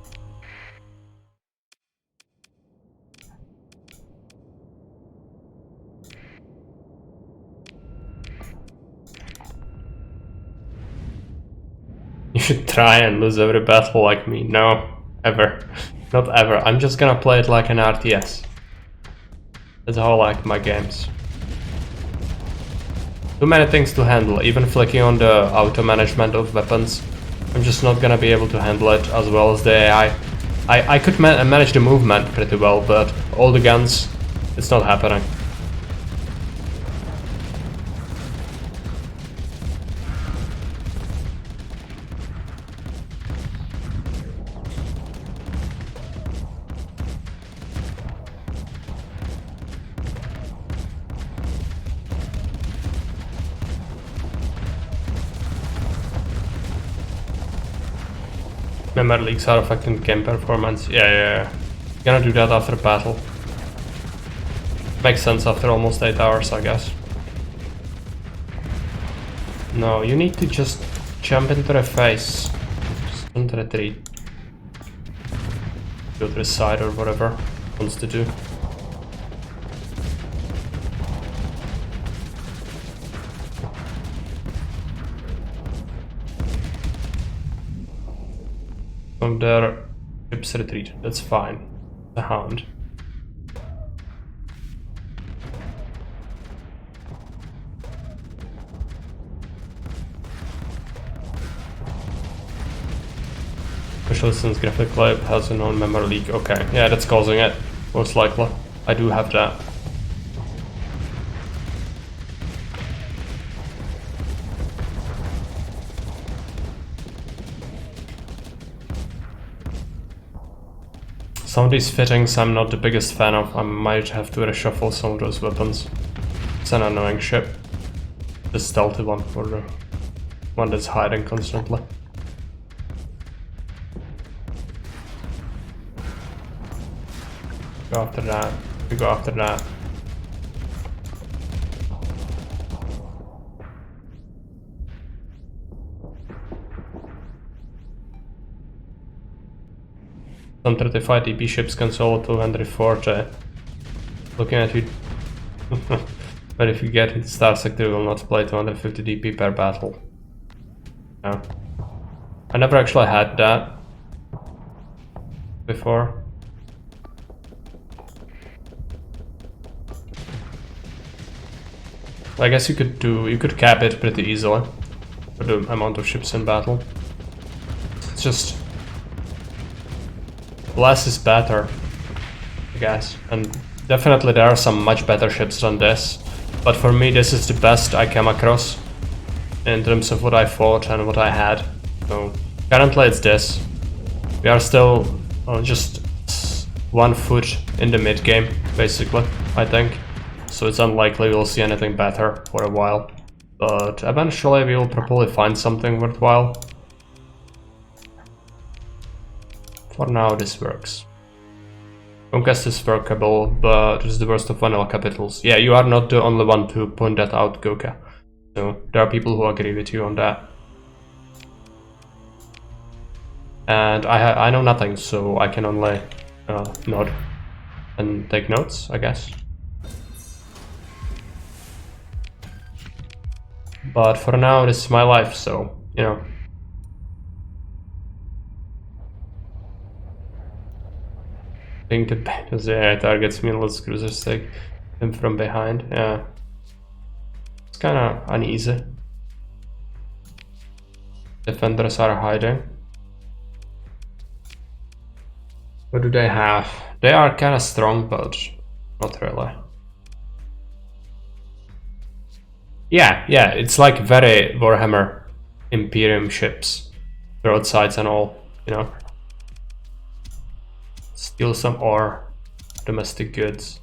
You should try and lose every battle like me. No, ever. Not ever. I'm just gonna play it like an RTS. That's how I like my games. Too many things to handle, even flicking on the auto management of weapons. I'm just not gonna be able to handle it as well as the AI. I could manage the movement pretty well, but all the guns, it's not happening. Memory leaks are affecting game performance. Yeah. Gonna do that after battle. Makes sense after almost 8 hours, I guess. No, you need to just jump into the face. Just don't retreat. Go to the side or whatever it wants to do. From their ships retreat, that's fine. The Hound. Especially since graphic clip has a known memory leak. Okay, yeah, that's causing it, most likely. I do have that. Some of these fittings I'm not the biggest fan of. I might have to reshuffle some of those weapons. It's an annoying ship. The stealthy one for the one that's hiding constantly. Go after that. We go after that. Some 35 DP ships can solo 240. Looking at you. But if you get into Starsector, you will not play 250 DP per battle. No. I never actually had that before. I guess you could cap it pretty easily for the amount of ships in battle. It's just less is better, I guess. And definitely there are some much better ships than this. But for me this is the best I came across in terms of what I fought and what I had. So currently it's this. We are still just 1 foot in the mid game, basically, I think. So it's unlikely we'll see anything better for a while. But eventually we will probably find something worthwhile. For now this works. Conquest is workable, but it's the worst of vanilla capitals. Yeah, you are not the only one to point that out, Goka. So there are people who agree with you on that. And I know nothing, so I can only nod and take notes, I guess. But for now, this is my life, so, you know. I think the battles, yeah, targets meatless cruisers take him from behind, yeah. It's kinda uneasy. Defenders are hiding. What do they have? They are kinda strong, but not really. Yeah, it's like very Warhammer Imperium ships. Broadsides and all, you know. Steal some ore, domestic goods,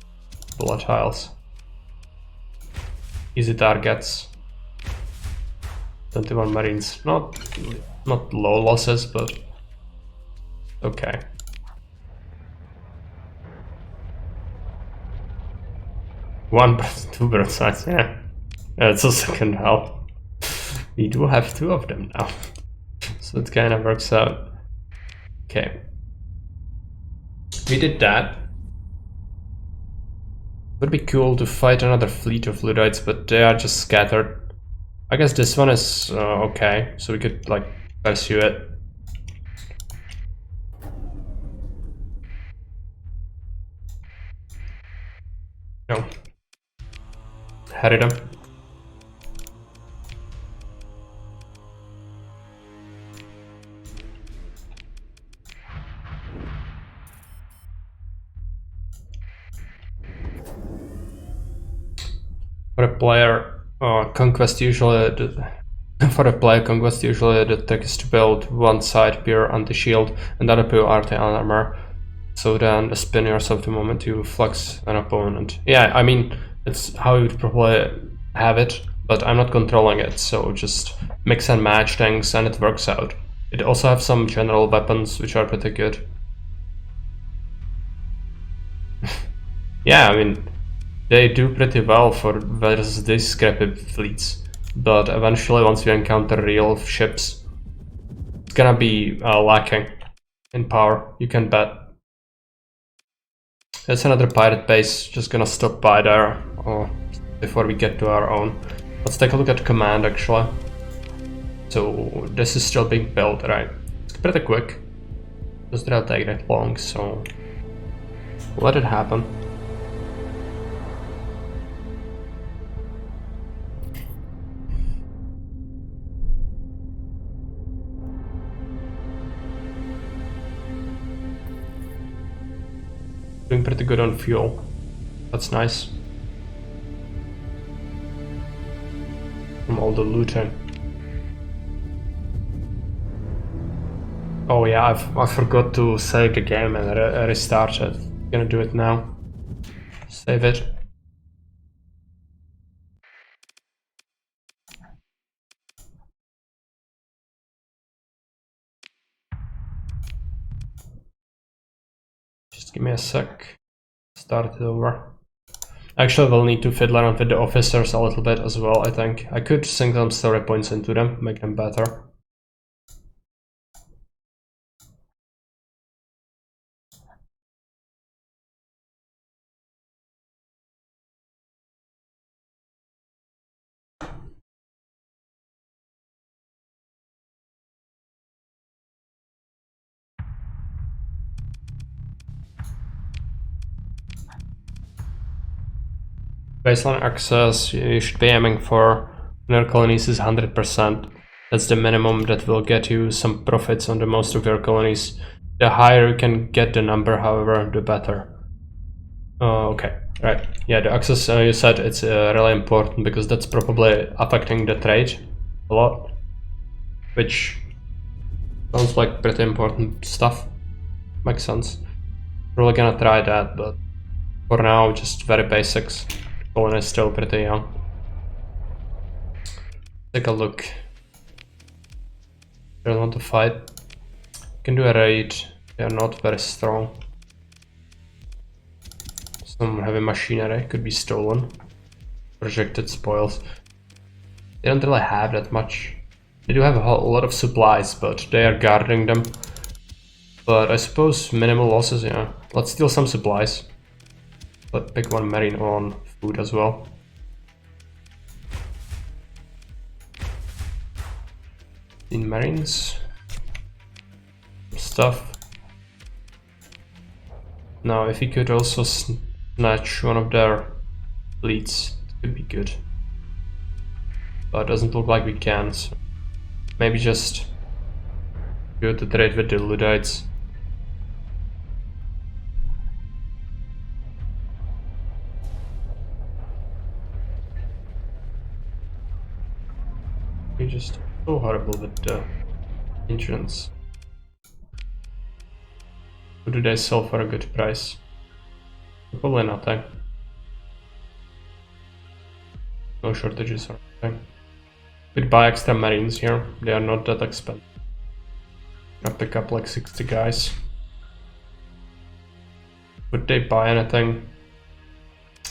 volatiles. Easy targets. 21 marines. Not low losses, but okay. One, two broadsides, yeah. That's also can help. We do have 2 of them now. So it kind of works out. Okay. We did that. Would be cool to fight another fleet of Luddites, but they are just scattered. I guess this one is okay, so we could like pursue it. No. Harry them. For a player, conquest usually the trick is to build one side pure anti-shield and the other pure anti-armor. So then spin yourself the moment you flex an opponent. Yeah, I mean it's how you would probably have it, but I'm not controlling it, so just mix and match things and it works out. It also has some general weapons which are pretty good. Yeah, I mean they do pretty well for versus these scrappy fleets, but eventually once you encounter real ships, it's gonna be lacking in power, you can bet. There's another pirate base, just gonna stop by there before we get to our own. Let's take a look at command actually. So this is still being built, right? It's pretty quick. Doesn't take that long, so let it happen. Doing pretty good on fuel. That's nice. From all the looting. Oh yeah, I forgot to save the game and restart it. Gonna do it now. Save it. Just give me a sec. Start it over. Actually, we'll need to fiddle around with the officers a little bit as well, I think. I could sink some story points into them, make them better. Baseline access you should be aiming for in your colonies is 100%. That's the minimum that will get you some profits on the most of your colonies. The higher you can get the number, however, the better. Okay, right. Yeah, the access you said it's really important because that's probably affecting the trade a lot, which sounds like pretty important stuff. Makes sense. Really gonna try that, but for now, just very basics. Colony is still pretty young. Take a look. They don't want to fight. Can do a raid. They are not very strong. Some heavy machinery could be stolen. Projected spoils. They don't really have that much. They do have a lot of supplies, but they are guarding them. But I suppose minimal losses, yeah. Let's steal some supplies. But pick one marine on food as well. In marines. Stuff. Now, if we could also snatch one of their fleets, it could be good. But it doesn't look like we can, so maybe just go to trade with the Luddites. You're just so horrible with the insurance. What do they sell for a good price? Probably nothing. No shortages or anything. Could buy extra marines here, they are not that expensive. I'll pick up like 60 guys. Would they buy anything?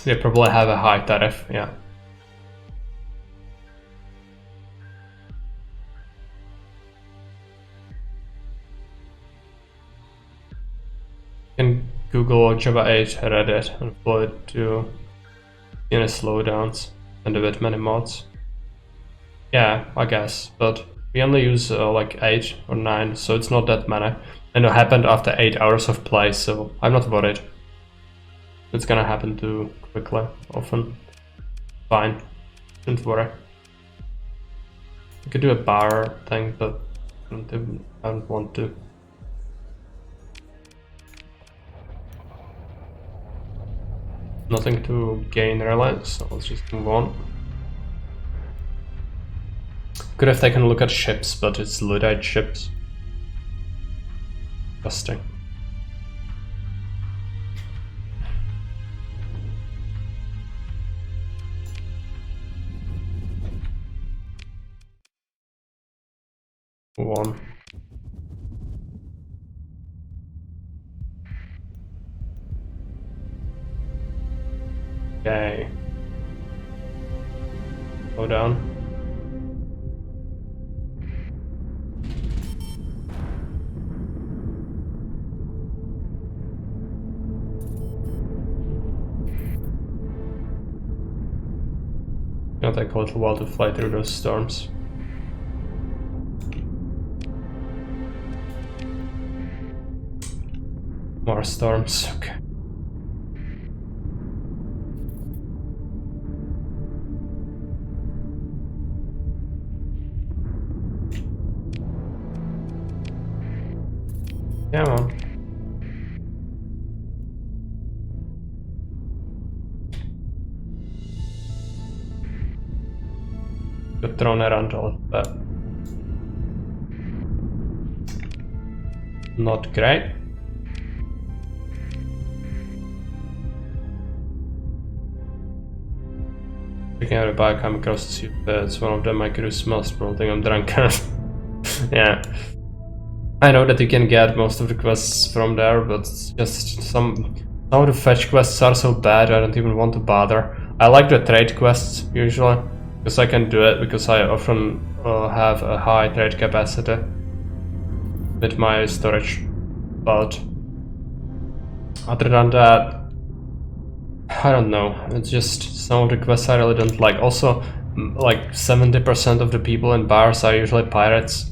They probably have a high tariff, yeah. Can Google Java 8 Reddit and upload it to slowdowns and a bit many mods. Yeah, I guess, but we only use like 8 or 9, so it's not that many. And it happened after 8 hours of play, so I'm not worried. It's gonna happen too quickly, often. Fine, don't worry. I could do a bar thing, but I don't want to. Nothing to gain really, so let's just move on. Could have taken a look at ships, but it's Luddite ships. Disgusting. Move on. Okay. Go down. It'll take a little while to fly through those storms. More storms, okay. Come on. Got thrown around a little bit. Not great. Picking out a bike, I'm across the sea beds. One of them my crew smells, probably I'm drunk. Yeah. I know that you can get most of the quests from there, but just some of the fetch quests are so bad I don't even want to bother. I like the trade quests usually, because I can do it, because I often have a high trade capacity with my storage. But other than that, I don't know. It's just some of the quests I really don't like. Also, like 70% of the people in bars are usually pirates,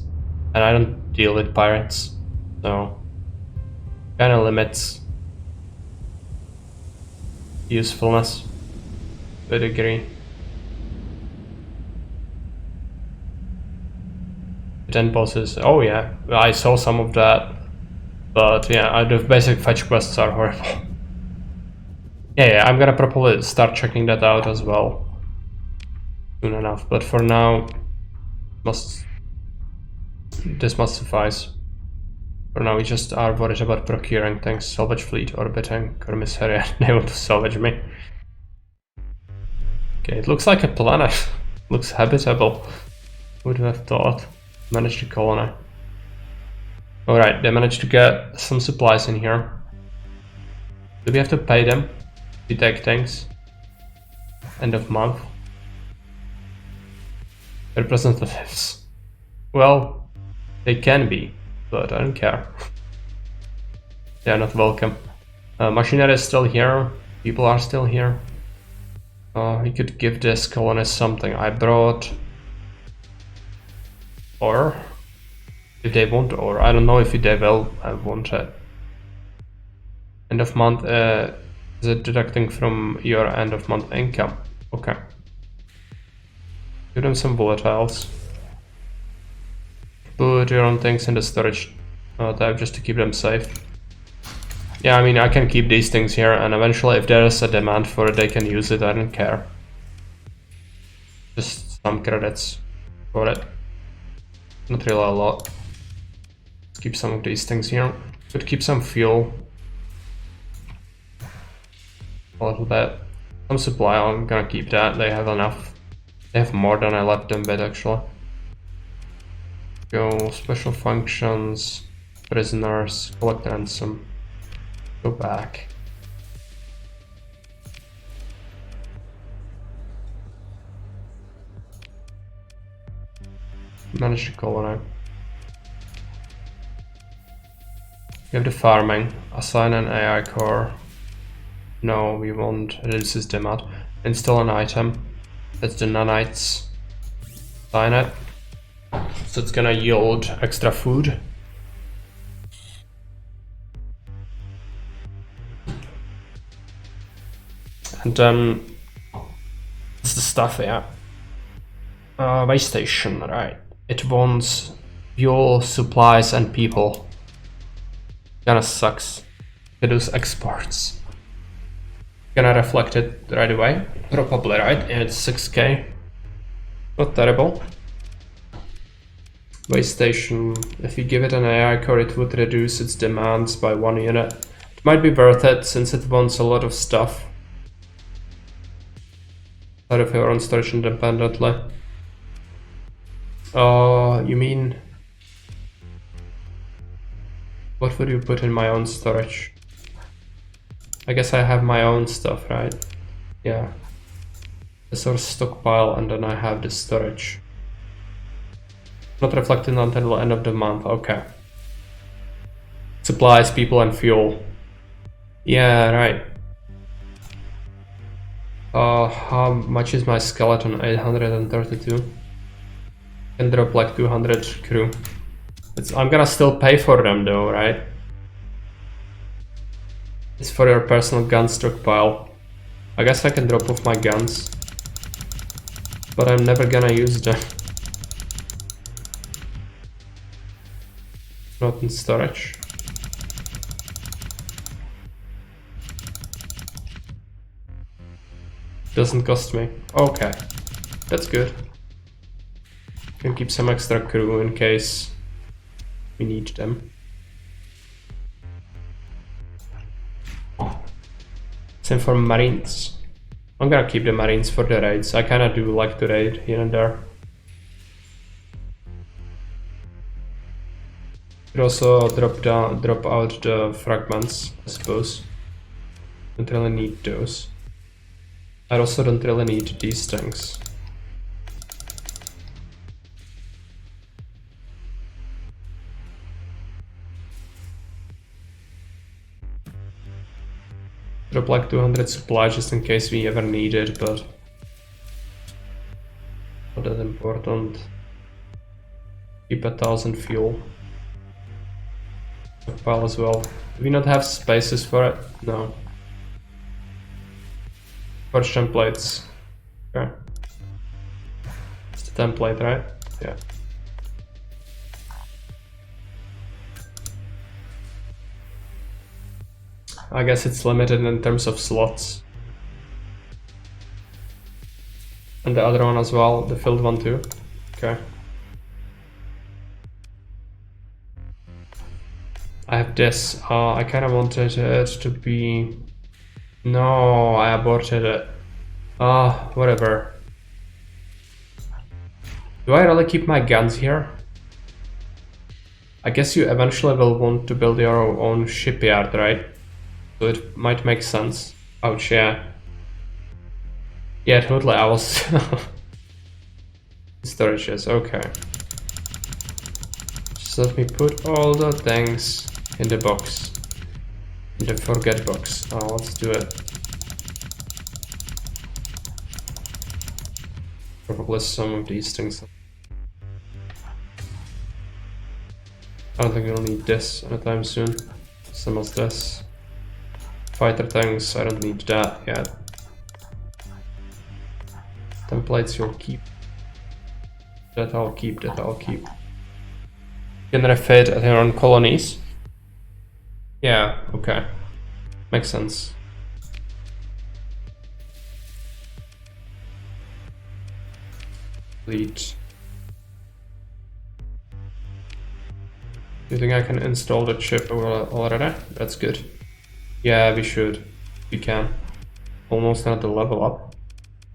and I don't deal with pirates, so kind of limits usefulness. would agree. Then bosses, oh yeah, I saw some of that. But yeah, the basic fetch quests are horrible. Yeah, I'm gonna probably start checking that out as well soon enough. But for now, this must suffice. For now, we just are worried about procuring things. Salvage fleet orbiting commissariat. They want to salvage me. Okay, it looks like a planet. Looks habitable. Would have thought. Managed to colonize. Alright, they managed to get some supplies in here. Do we have to pay them to take things? End of month. Representatives. Well, they can be, but I don't care. They are not welcome. Machinery is still here. People are still here. We could give this colonist something. I brought... Or... If they want, or I don't know if they will want it. End of month, is it deducting from your end of month income? Okay. Give them some volatiles. Put your own things in the storage tab just to keep them safe. Yeah, I mean, I can keep these things here, and eventually if there is a demand for it, they can use it, I don't care. Just some credits for it. Not really a lot. Let's keep some of these things here. Could keep some fuel. A little bit. Some supply, I'm gonna keep that, they have enough. They have more than I let them with actually. Go, special functions, prisoners, collect ransom. Go back. Manage to colonize. You have the farming. Assign an AI core. No, we won't. Reduces demand. Install an item. That's the nanites. Assign it. So it's gonna yield extra food. And it's the stuff here. Waste station, right. It wants fuel, supplies, and people. Kinda sucks. Produce exports. Gonna reflect it right away. Probably, right? It's 6k. Not terrible. Waste station. If you give it an AI core, it would reduce its demands by 1 unit. It might be worth it since it wants a lot of stuff. Out of your own storage independently. You mean... What would you put in my own storage? I guess I have my own stuff, right? Yeah. The source stockpile, and then I have the storage. Not reflected until the end of the month, okay. Supplies, people, and fuel. Yeah, right. How much is my skeleton? 832. Can drop like 200 crew. I'm gonna still pay for them though, right? It's for your personal gun stockpile. I guess I can drop off my guns. But I'm never gonna use them. Not in storage. Doesn't cost me. Okay, that's good. Can keep some extra crew in case we need them. Same for marines. I'm gonna keep the marines for the raids. I kinda do like to raid here and there. Could also drop out the fragments, I suppose. Don't really need those. I also don't really need these things. Drop like 200 supply just in case we ever need it, but not that important. Keep 1000 fuel. Stockpile as well. Do we not have spaces for it? No. Forge templates. Okay. It's the template, right? Yeah. I guess it's limited in terms of slots. And the other one as well, the filled one too. Okay. I have this. I kind of wanted it to be... No, I aborted it. Whatever. Do I really keep my guns here? I guess you eventually will want to build your own shipyard, right? So it might make sense. Ouch, yeah. Yeah, totally, I was... Storages, okay. Just let me put all the things in the box. In the forget box. Oh, let's do it. Probably some of these things. I don't think we'll need this anytime soon. Some of this. Fighter tanks, I don't need that yet. Templates you'll keep. That I'll keep, that I'll keep. Can refit at your own colonies? Yeah, okay. Makes sense. Delete. Do you think I can install the chip already? That's good. Yeah, we should. We can. Almost at the level up.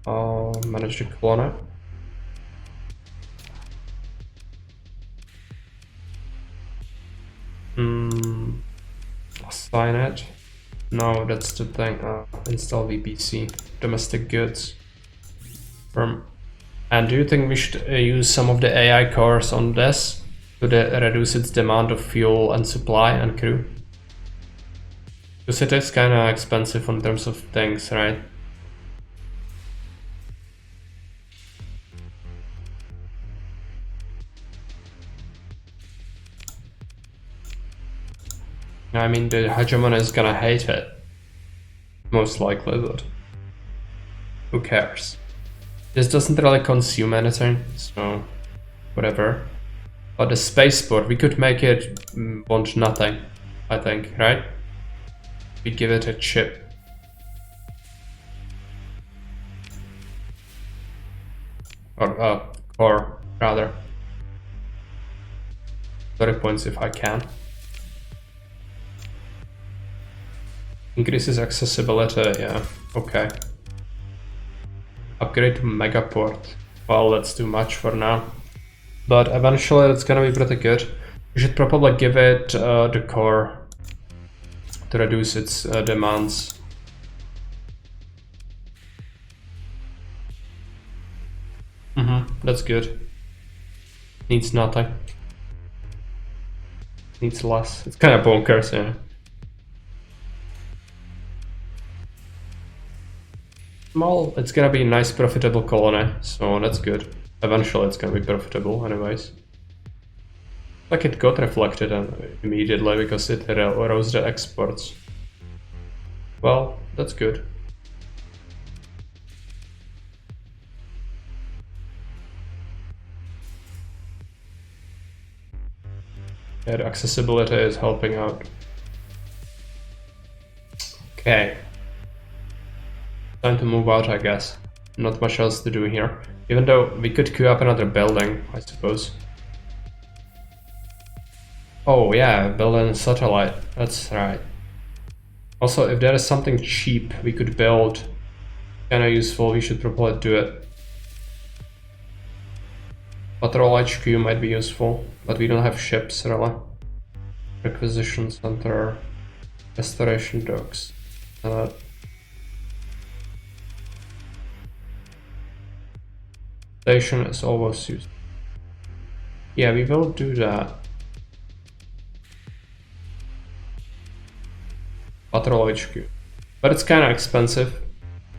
I'll manage to clone it. Assign it. No, that's the thing. Install VPC. Domestic goods. And do you think we should use some of the AI cores on this to reduce its demand of fuel and supply and crew? Because it is kind of expensive in terms of things, right? I mean, the hegemon is gonna hate it. Most likely, but who cares? This doesn't really consume anything, so whatever. But the spaceport, we could make it want nothing, I think, right? We give it a chip. Or core, rather. 30 points if I can. Increases accessibility, yeah, okay. Upgrade to Megaport. Well, that's too much for now. But eventually it's gonna be pretty good. We should probably give it the core to reduce its demands. That's good. Needs nothing. Needs less. It's kind of bonkers, yeah. Well, it's gonna be a nice profitable colony, so that's good. Eventually it's gonna be profitable anyways. Like it got reflected immediately because it rose the exports. Well, that's good. Yeah, the accessibility is helping out. Okay. Time to move out, I guess. Not much else to do here. Even though we could queue up another building, I suppose. Oh yeah, building a satellite. That's right. Also, if there is something cheap we could build, kinda useful, we should probably do it. Patrol HQ might be useful, but we don't have ships really. Requisition center, restoration docks. Station is always used. Yeah, we will do that. Patrol HQ. But it's kind of expensive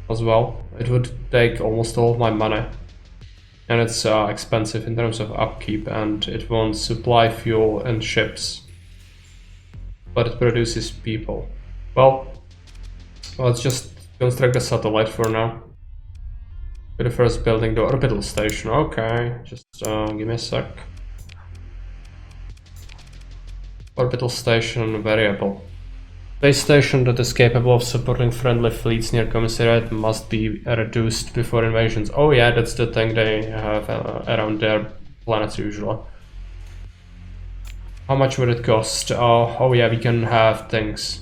as well. It would take almost all of my money. And it's expensive in terms of upkeep, and it won't supply fuel and ships. But it produces people. Well, let's just construct a satellite for now. We're first building the orbital station. Okay, just give me a sec. Orbital station variable. Space station that is capable of supporting friendly fleets near Commissariat must be reduced before invasions. Oh yeah, that's the thing they have around their planets usually. How much would it cost? Oh yeah, we can have things.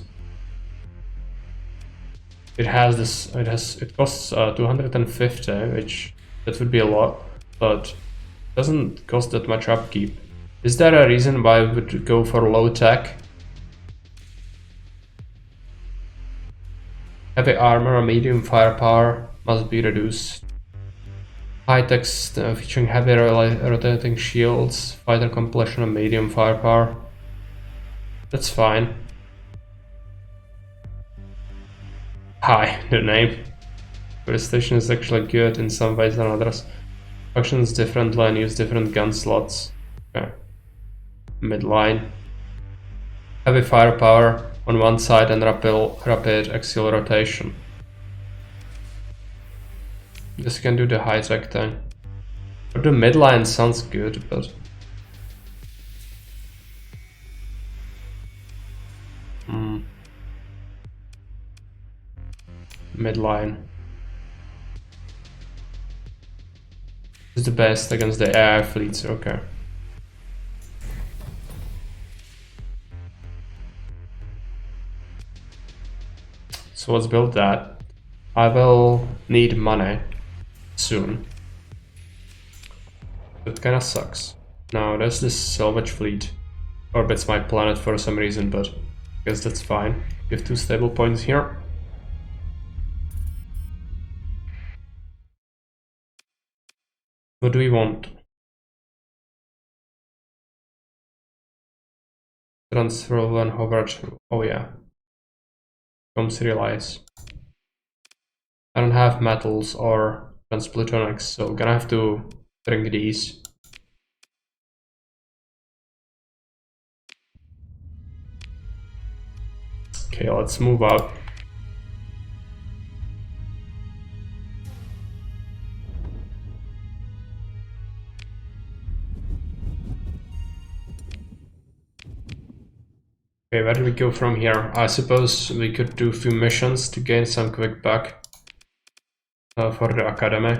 It has this. It costs 250, which that would be a lot, but doesn't cost that much upkeep. Is there a reason why we would go for low tech? Heavy armor or medium firepower must be reduced. High tech featuring heavy rotating shields, fighter completion and medium firepower. That's fine. Hi, the name. The station is actually good in some ways than others. Functions differently and use different gun slots. Okay. Midline. Heavy firepower on one side and rapid axial rotation. This can do the high-tech thing. But the midline sounds good, but... Midline. Is the best against the AI fleets, okay. So let's build that. I will need money soon. That kinda sucks. Now there's this salvage fleet. Orbits my planet for some reason, but I guess that's fine. We have 2 stable points here. What do we want? Transfer when hovered. Oh yeah. Come serialize. I don't have metals or transplutonics, so I'm gonna have to bring these. Okay, let's move out. Okay, where do we go from here? I suppose we could do a few missions to gain some quick buck for the academy.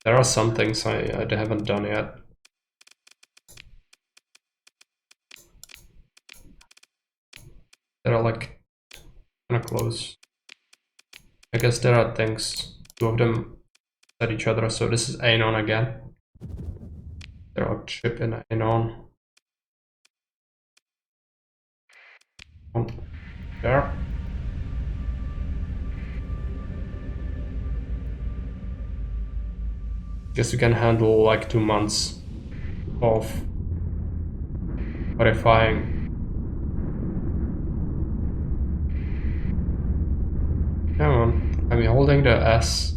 There are some things I haven't done yet. They're like kinda close. I guess there are things, 2 of them at each other, so this is Anon again. There are chip in Anon. Oh, there. Guess we can handle like 2 months of verifying. Come on, I'm holding the S.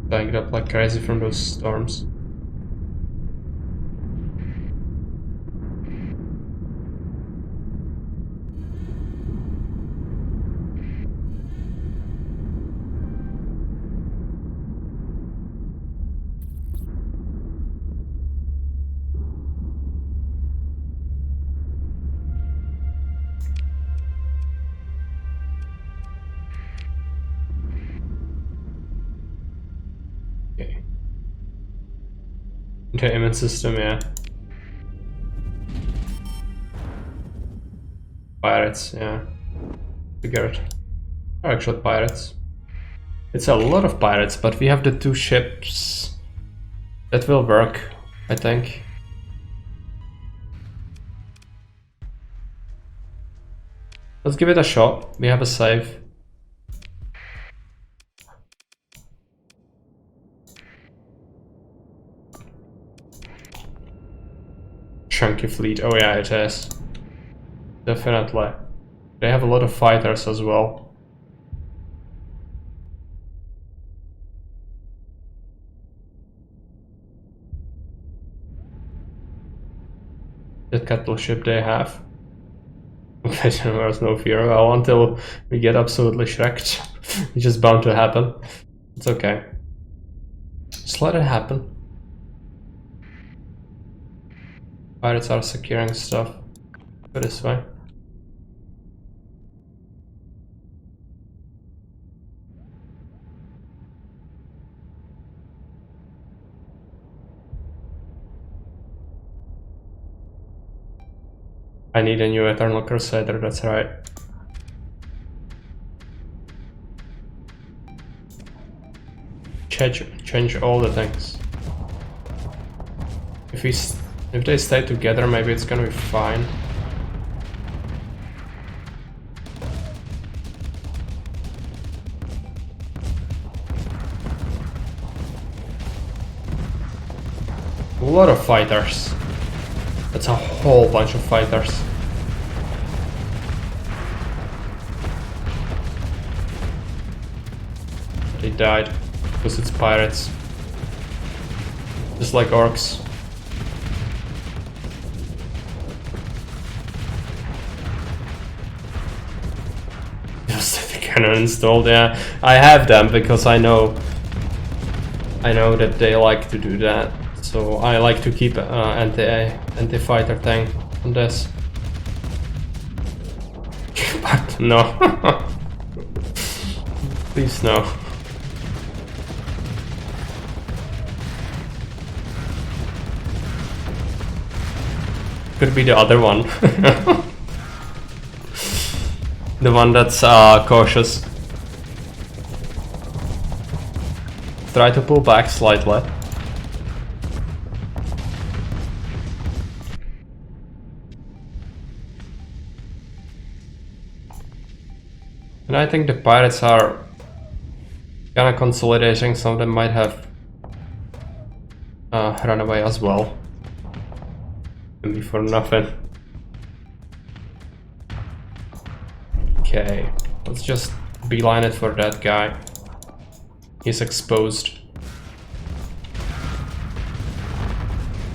Dying up like crazy from those storms. Okay. Entertainment system, yeah. Pirates, yeah. Figured. Or actual pirates. It's a lot of pirates, but we have the 2 ships. That will work, I think. Let's give it a shot. We have a save. Chunky fleet. Oh yeah, it is. Definitely. They have a lot of fighters as well. That cattle ship they have. There's no fear well until we get absolutely shreked. It's just bound to happen. It's okay. Just let it happen. Pirates are securing stuff. Go this way. I need a new Eternal Crusader, that's right. Change all the things. If they stay together, maybe it's gonna be fine. A lot of fighters. That's a whole bunch of fighters. They died because it's pirates. Just like orcs. Just the cannon installed, yeah. I have them because I know that they like to do that. So I like to keep anti-fighter tank on this. But no. Please no. Could be the other one. The one that's cautious. Try to pull back slightly. And I think the pirates are kinda consolidating, some of them might have run away as well. Maybe for nothing. Okay, let's just beeline it for that guy. He's exposed.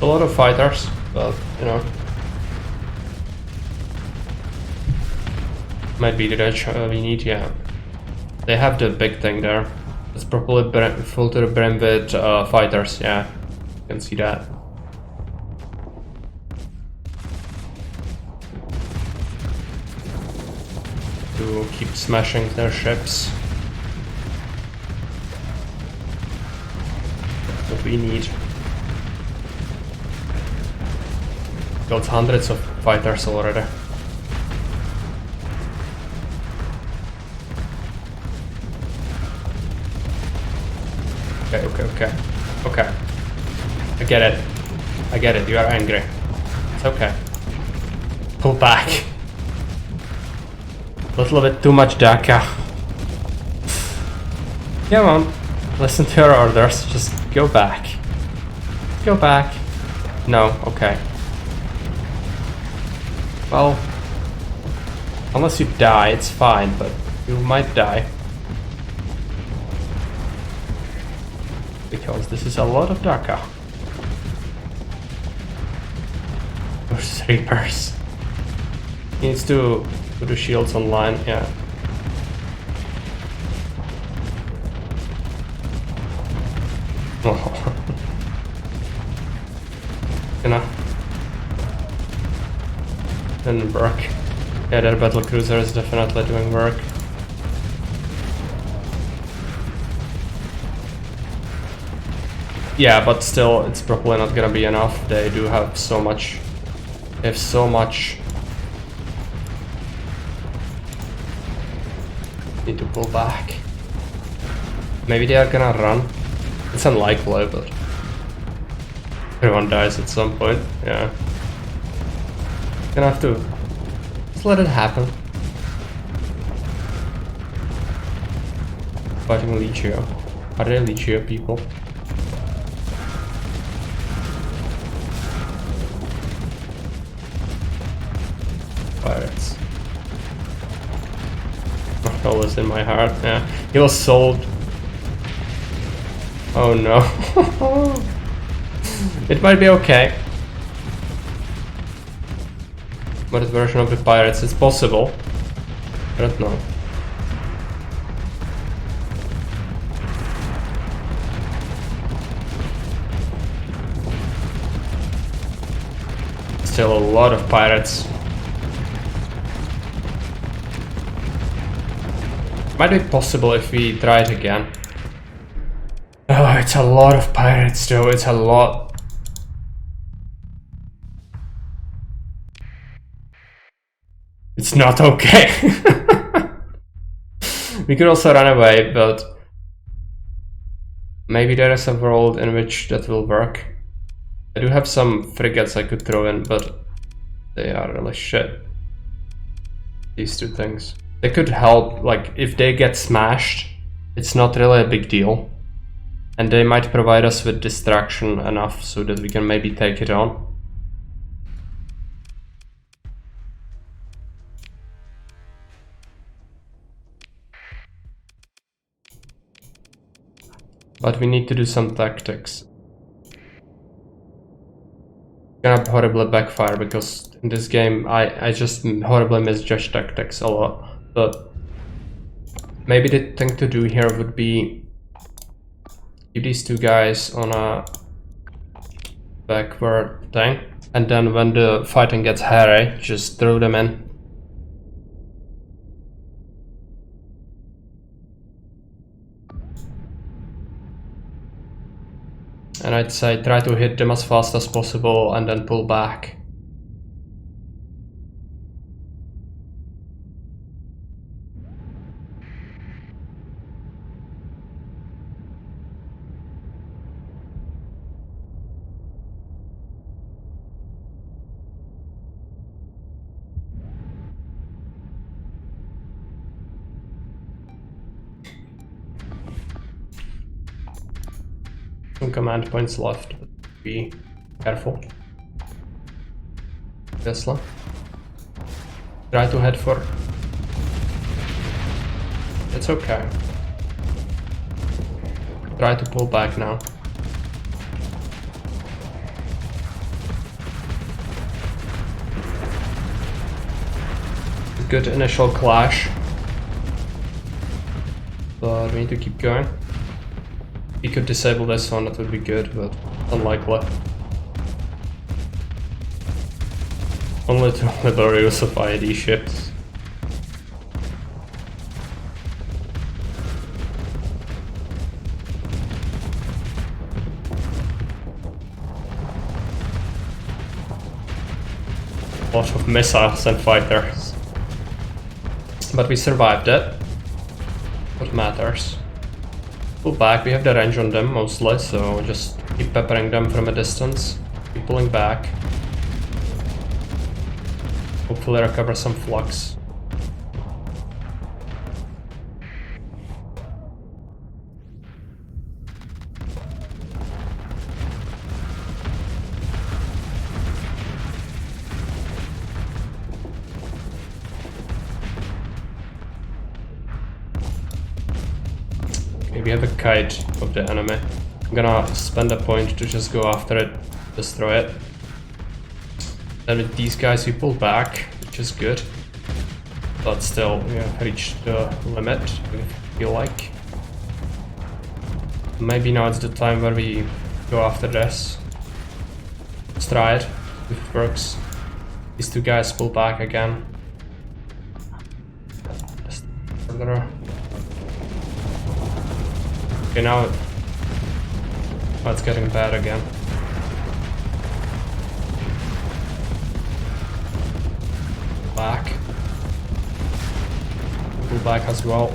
A lot of fighters, but you know. Might be the edge we need, yeah. They have the big thing there. It's probably full to the brim with fighters, yeah. You can see that. To keep smashing their ships. What we need. Got hundreds of fighters already. Okay. I get it, you are angry. It's okay. Pull back. A little bit too much Daka. Come on, listen to your orders, just go back. Go back. No, okay. Well, unless you die, it's fine, but you might die. Because this is a lot of Daka. Those Reapers. He needs to put the shields online, yeah. Oh. Didn't work. Yeah, that battle cruiser is definitely doing work. Yeah, but still, it's probably not gonna be enough. They do have so much. They have so much. Need to pull back. Maybe they are gonna run. It's unlikely, but everyone dies at some point. Yeah. Gonna have to just let it happen. Fighting Legio. Are they Legio people? Pirates. Always in my heart, yeah. He was sold. Oh no. It might be okay. What version of the pirates is possible? I don't know. Still a lot of pirates. Might be possible if we try it again. Oh, it's a lot of pirates though, it's a lot. It's not okay. We could also run away, but maybe there is a world in which that will work. I do have some frigates I could throw in, but they are really shit. These two things. They could help, like, if they get smashed, it's not really a big deal. And they might provide us with distraction enough so that we can maybe take it on. But we need to do some tactics. Gonna horribly backfire because in this game I just horribly misjudge tactics a lot. But maybe the thing to do here would be keep these two guys on a backward thing, and then when the fighting gets hairy, just throw them in. And I'd say try to hit them as fast as possible and then pull back. Some command points left, but be careful. Tesla. Try to head for... It's okay. Try to pull back now. Good initial clash. But we need to keep going. We could disable this one, that would be good, but unlikely. Only to liberate use of IED ships. Lot of missiles and fighters. But we survived it. What matters? Pull back, we have the range on them mostly, so just keep peppering them from a distance. Keep pulling back. Hopefully recover some flux. We have a kite of the enemy. I'm gonna spend a point to just go after it, destroy it. Then with these guys we pull back, which is good. But still, we have reached the limit, I feel like. Maybe now it's the time where we go after this. Let's try it, if it works. These two guys pull back again. Just further. Okay, now it's getting bad again. Back. Pull back as well.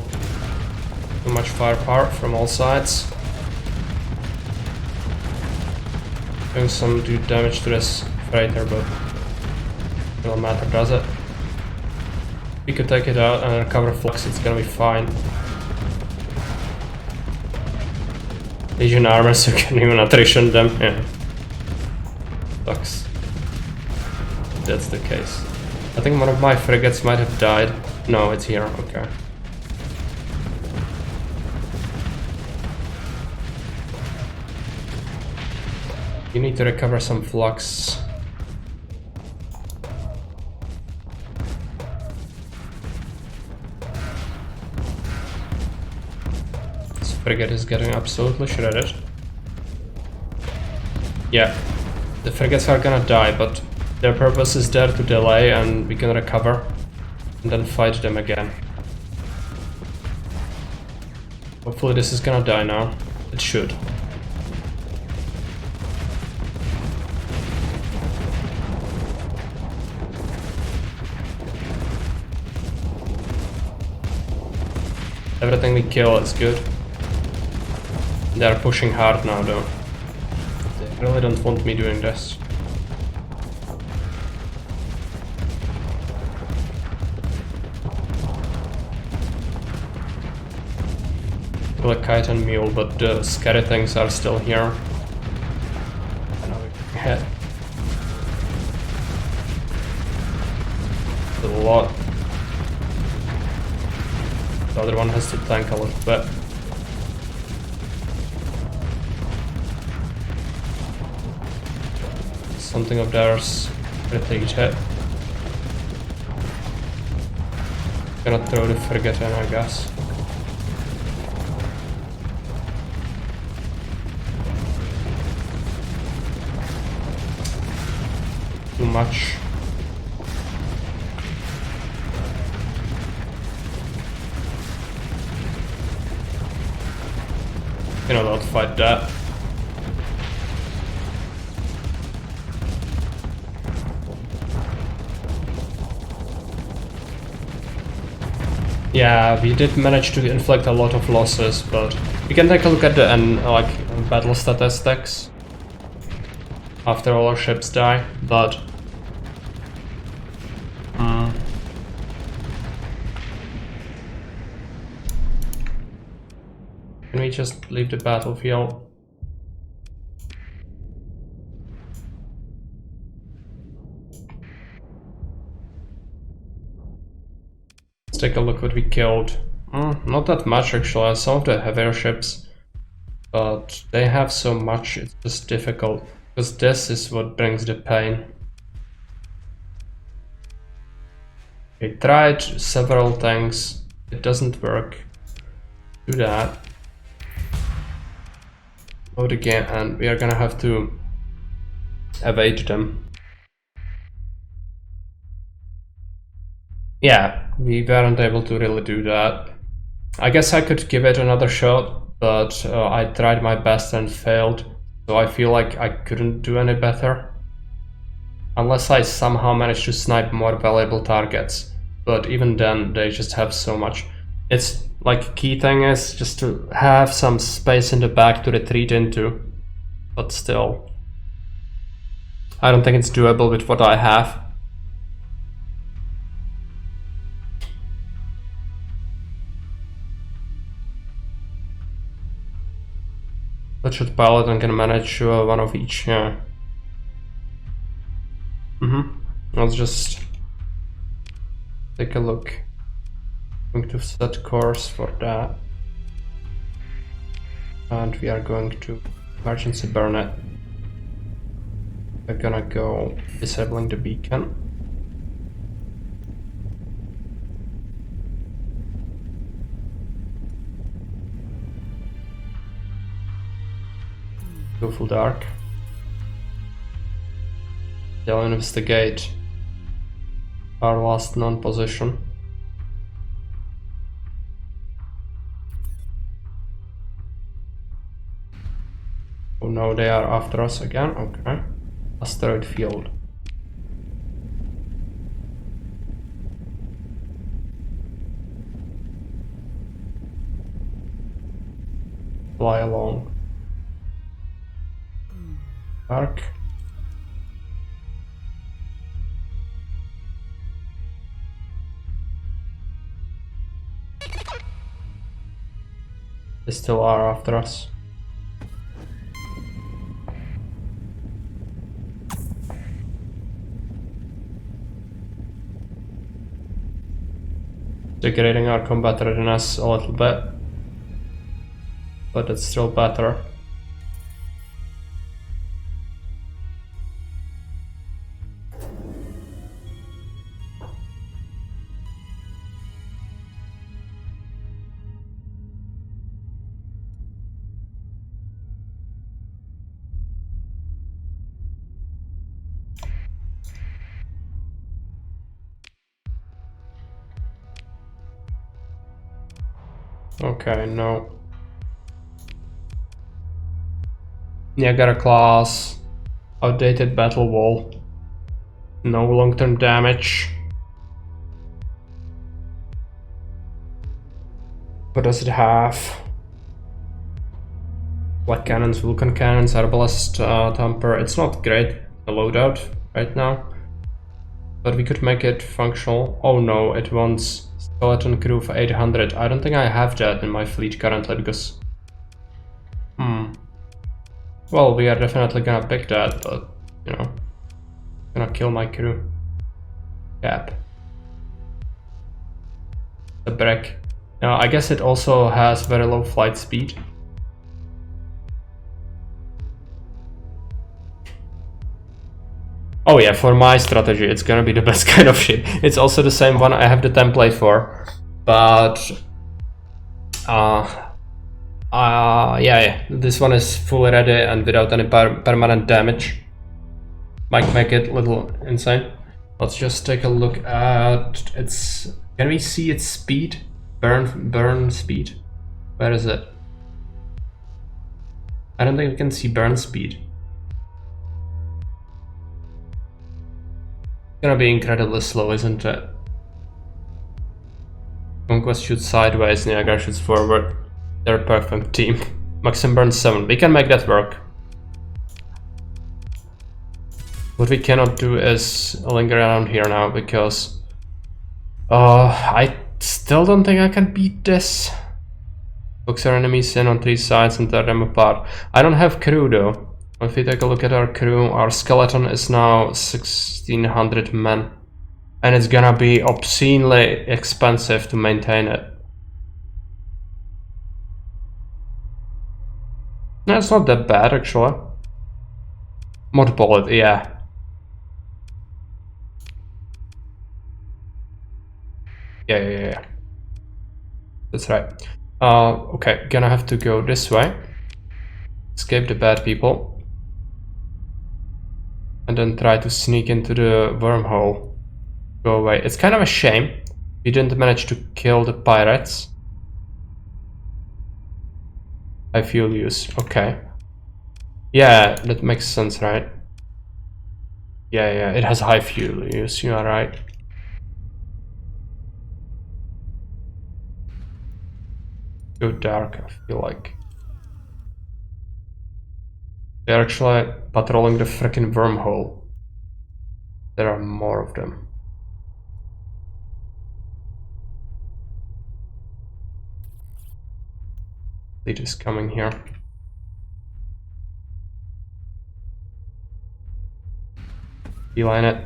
Too much firepower from all sides. Doing some damage to this freighter, but it doesn't matter, does it? We could take it out and recover flux, it's gonna be fine. Legion armor, so you can even attrition them, yeah. Sucks. That's the case. I think one of my frigates might have died. No, it's here, okay. You need to recover some flux. Frigate is getting absolutely shredded. Yeah, the frigates are gonna die, but Their purpose is there to delay and we can recover and then fight them again. Hopefully this is gonna die now. It should. Everything we kill is good. They're pushing hard now though. They really don't want me doing this. Kill a kite and mule, but the scary things are still here. And now we can hit. A lot. The other one has to tank a little bit. Something of theirs pretty hit. Gonna throw the frigate in, I guess. Too much. You know, don't fight that. Yeah, we did manage to inflict a lot of losses, but we can take a look at the battle statistics after all our ships die, but can we just leave the battlefield? Let's take a look what we killed. Not that much actually, some of the heavier ships, but they have so much, it's just difficult, because this is what brings the pain. We tried several things, it doesn't work. Do that. Load again, and we are gonna have to evade them. Yeah, we weren't able to really do that. I guess I could give it another shot, but I tried my best and failed, so I feel like I couldn't do any better. Unless I somehow managed to snipe more valuable targets, but even then they just have so much. It's like, key thing is just to have some space in the back to retreat into, but still. I don't think it's doable with what I have. That should pilot and can manage one of each, yeah. Let's just take a look. I'm going to set course for that. And we are going to emergency burn it. We're gonna go disabling the beacon. Go full dark. They'll investigate our last known position. Oh no, they are after us again. Okay. Asteroid field. Fly along. Dark. They still are after us. Degrading our combat readiness a little bit, but it's still better. Okay, no. Niagara class. Outdated battle wall. No long-term damage. What does it have? Black cannons, Vulcan cannons, Arbalest Tamper. It's not great, the loadout right now. But we could make it functional. Oh no, it wants skeleton crew for 800. I don't think I have that in my fleet currently because... Well, we are definitely gonna pick that, but, you know, gonna kill my crew. Cap. The break. Now, I guess it also has very low flight speed. Oh yeah, for my strategy, it's gonna be the best kind of ship. It's also the same one I have the template for, but yeah, this one is fully ready and without any permanent damage. Might make it a little insane. Let's just take a look at its. Can we see its speed? Burn speed. Where is it? I don't think we can see burn speed. It's gonna be incredibly slow, isn't it? Conquest shoots sideways, Niagara shoots forward. They're a perfect team. Maximum burn 7. We can make that work. What we cannot do is linger around here now because I still don't think I can beat this. Focus our enemies in on 3 sides and tear them apart. I don't have crew though. If we take a look at our crew, our skeleton is now 1600 men. And it's gonna be obscenely expensive to maintain it. No, it's not that bad actually. Mothball it, yeah. Yeah. That's right. Okay, gonna have to go this way. Escape the bad people. And then try to sneak into the wormhole. Go away. It's kind of a shame we didn't manage to kill the pirates. High fuel use. Okay. Yeah, that makes sense, right? Yeah, it has high fuel use. You are right. Go dark, I feel like. They're actually patrolling the freaking wormhole. There are more of them. Fleet is coming here. Beeline it.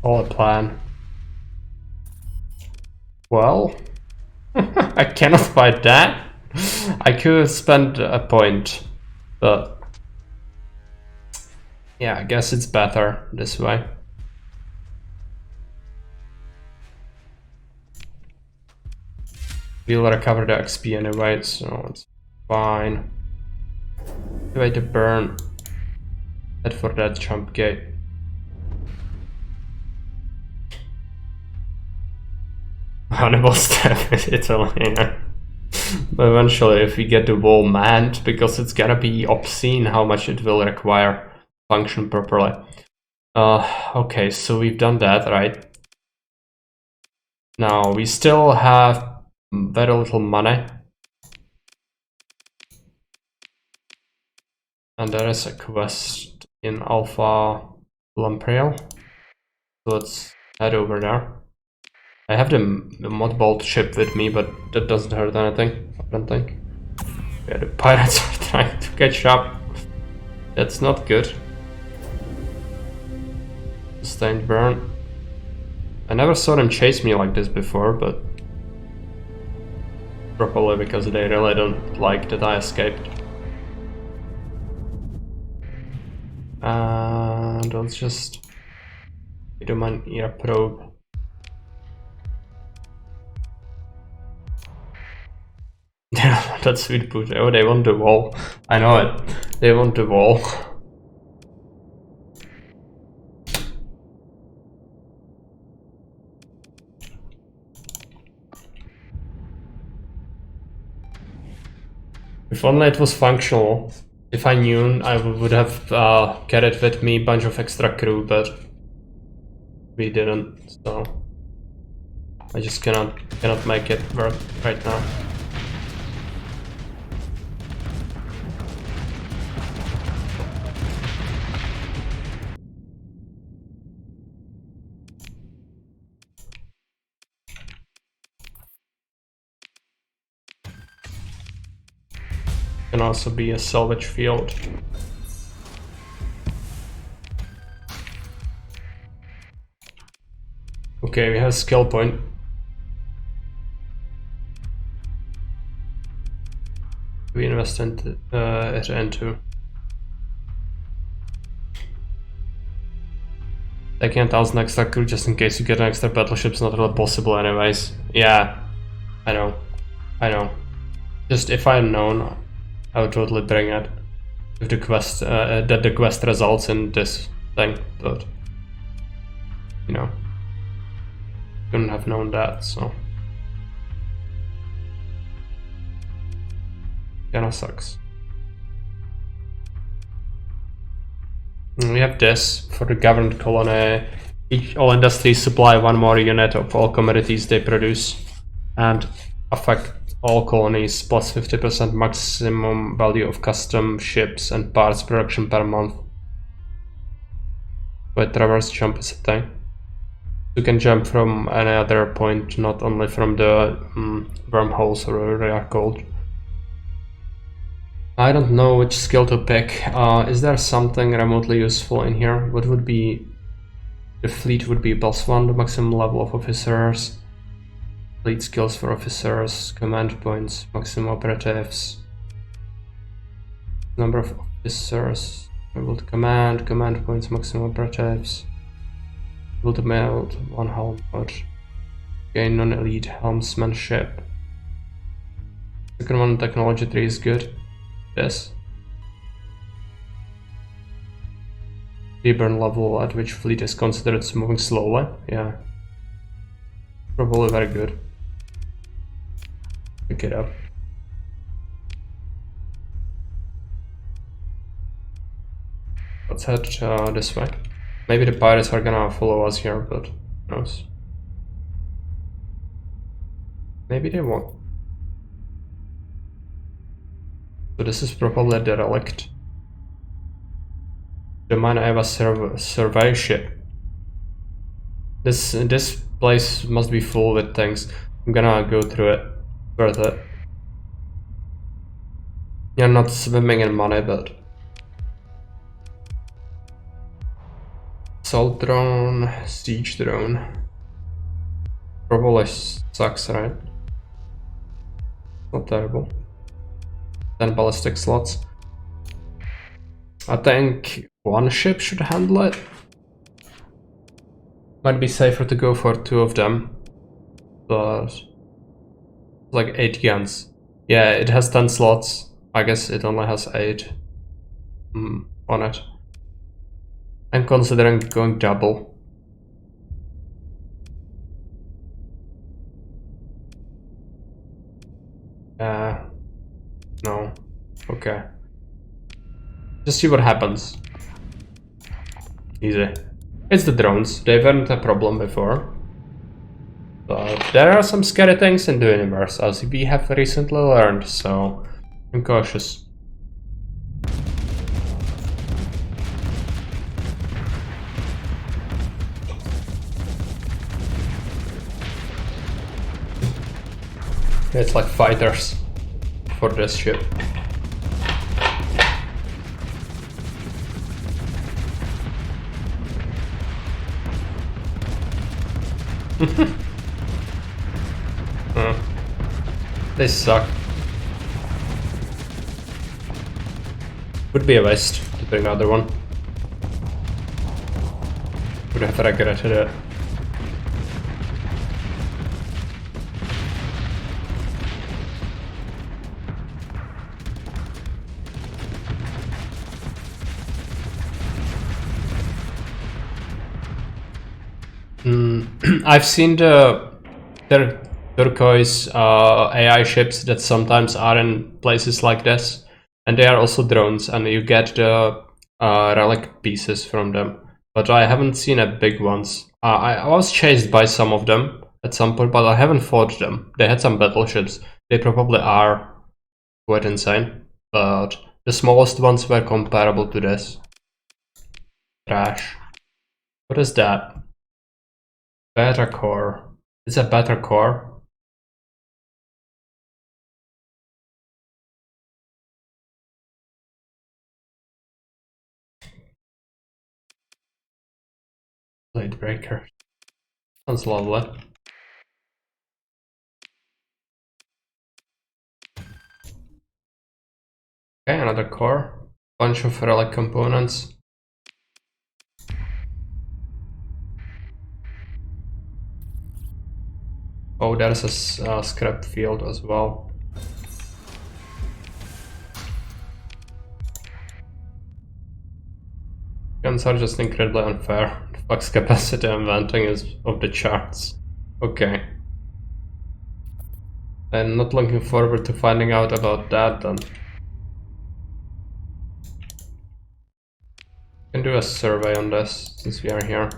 All a plan. Well, I cannot fight that. I could spend a point, but yeah, I guess it's better this way. We'll recover the XP anyway, so it's fine. Wait to burn. Head for that jump gate. Hannibal step is Italy, yeah. But eventually, if we get the wall manned, because it's gonna be obscene how much it will require to function properly. Okay, so we've done that, right? Now, we still have very little money. And there is a quest in Alpha Lamprey. So let's head over there. I have the modbolt ship with me, but that doesn't hurt anything, I don't think. Yeah, the pirates are trying to catch up. That's not good. Sustained burn. I never saw them chase me like this before, but probably because they really don't like that I escaped. And let's just do my ear probe. They're That's sweet push. Oh, they want the wall. I know it. They want the wall. If only it was functional. If I knew, I would have carried with me a bunch of extra crew, but we didn't, so I just cannot make it work right now. Can also be a salvage field. Okay, we have a skill point. We invest into it into. Taking 1,000 extra crew just in case you get an extra battleship's not really possible anyways. Yeah, I know. Just if I'd known, I would totally bring it. If the quest, that the quest results in this thing, but you know, couldn't have known that, so kinda sucks. And we have this for the governed colony. All industries supply one more unit of all commodities they produce, and affect all colonies plus 50% maximum value of custom ships and parts production per month. But traverse jump is a thing. You can jump from any other point, not only from the wormholes or whatever they are called. I don't know which skill to pick. Is there something remotely useful in here? What would be... The fleet would be +1, the maximum level of officers. Fleet skills for officers, command points, maximum operatives. Number of officers, able to command points, maximum operatives. Able to meld 1 helm mod. Gain non-elite helmsmanship. Second one, technology tree is good. Yes. Reburn level at which fleet is considered moving slowly. Yeah. Probably very good. Pick it up. Let's head this way. Maybe the pirates are gonna follow us here, but who knows? Maybe they won't. So this is probably a derelict. The Eva survey ship. This place must be full with things. I'm gonna go through it. Worth it. You're not swimming in money, but... Assault drone, siege drone. Probably sucks, right? Not terrible. 10 ballistic slots. I think 1 ship should handle it. Might be safer to go for 2 of them. But... like 8 guns. Yeah, it has 10 slots. I guess it only has 8 on it. I'm considering going double. No. Okay. Just see what happens. Easy. It's the drones. They weren't a problem before. But there are some scary things in the universe, as we have recently learned, so I'm cautious. It's like fighters for this ship. They suck. Would be a waste to bring another one. Would have regretted it. I've seen the turquoise AI ships that sometimes are in places like this, and they are also drones, and you get the relic pieces from them. But I haven't seen a big ones. I was chased by some of them at some point, but I haven't fought them. They had some battleships. They probably are quite insane, but the smallest ones were comparable to this. Trash. What is that? Beta core. It's a beta core. Blade breaker. Sounds lovely. Okay, another core. Bunch of relic components. Oh, there's a scrap field as well. Guns are just incredibly unfair. The flux capacity I'm venting is off the charts. Okay. I'm not looking forward to finding out about that then. Can do a survey on this since we are here.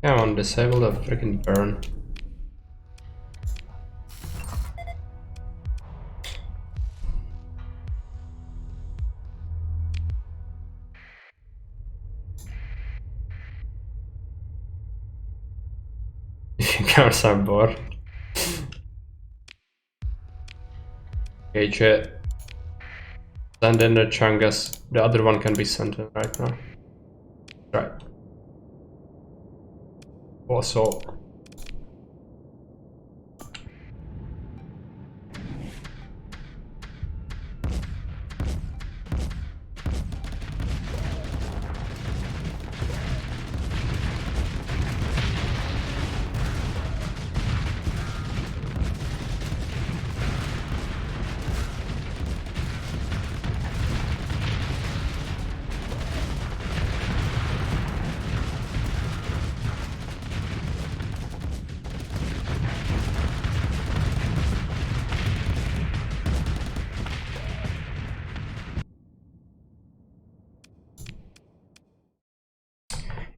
Come on, disable the freaking burn. If you guys are bored. Gauge it. Send in the Chungus. The other one can be sent in right now. Right. Also.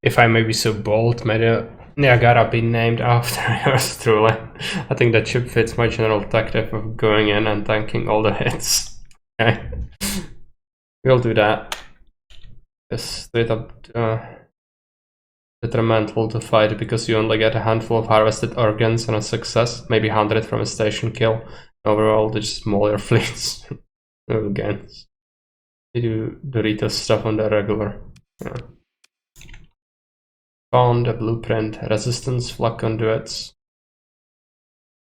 If I may be so bold, may the Niagara be named after yours truly. I think that ship fits my general tactic of going in and tanking all the hits. Okay. We'll do that. It's straight up detrimental to fight because you only get a handful of harvested organs on a success, maybe 100 from a station kill. Overall, they just maul your fleets. Again. They do Doritos stuff on the regular. Yeah. Found a blueprint. Resistance flak conduits.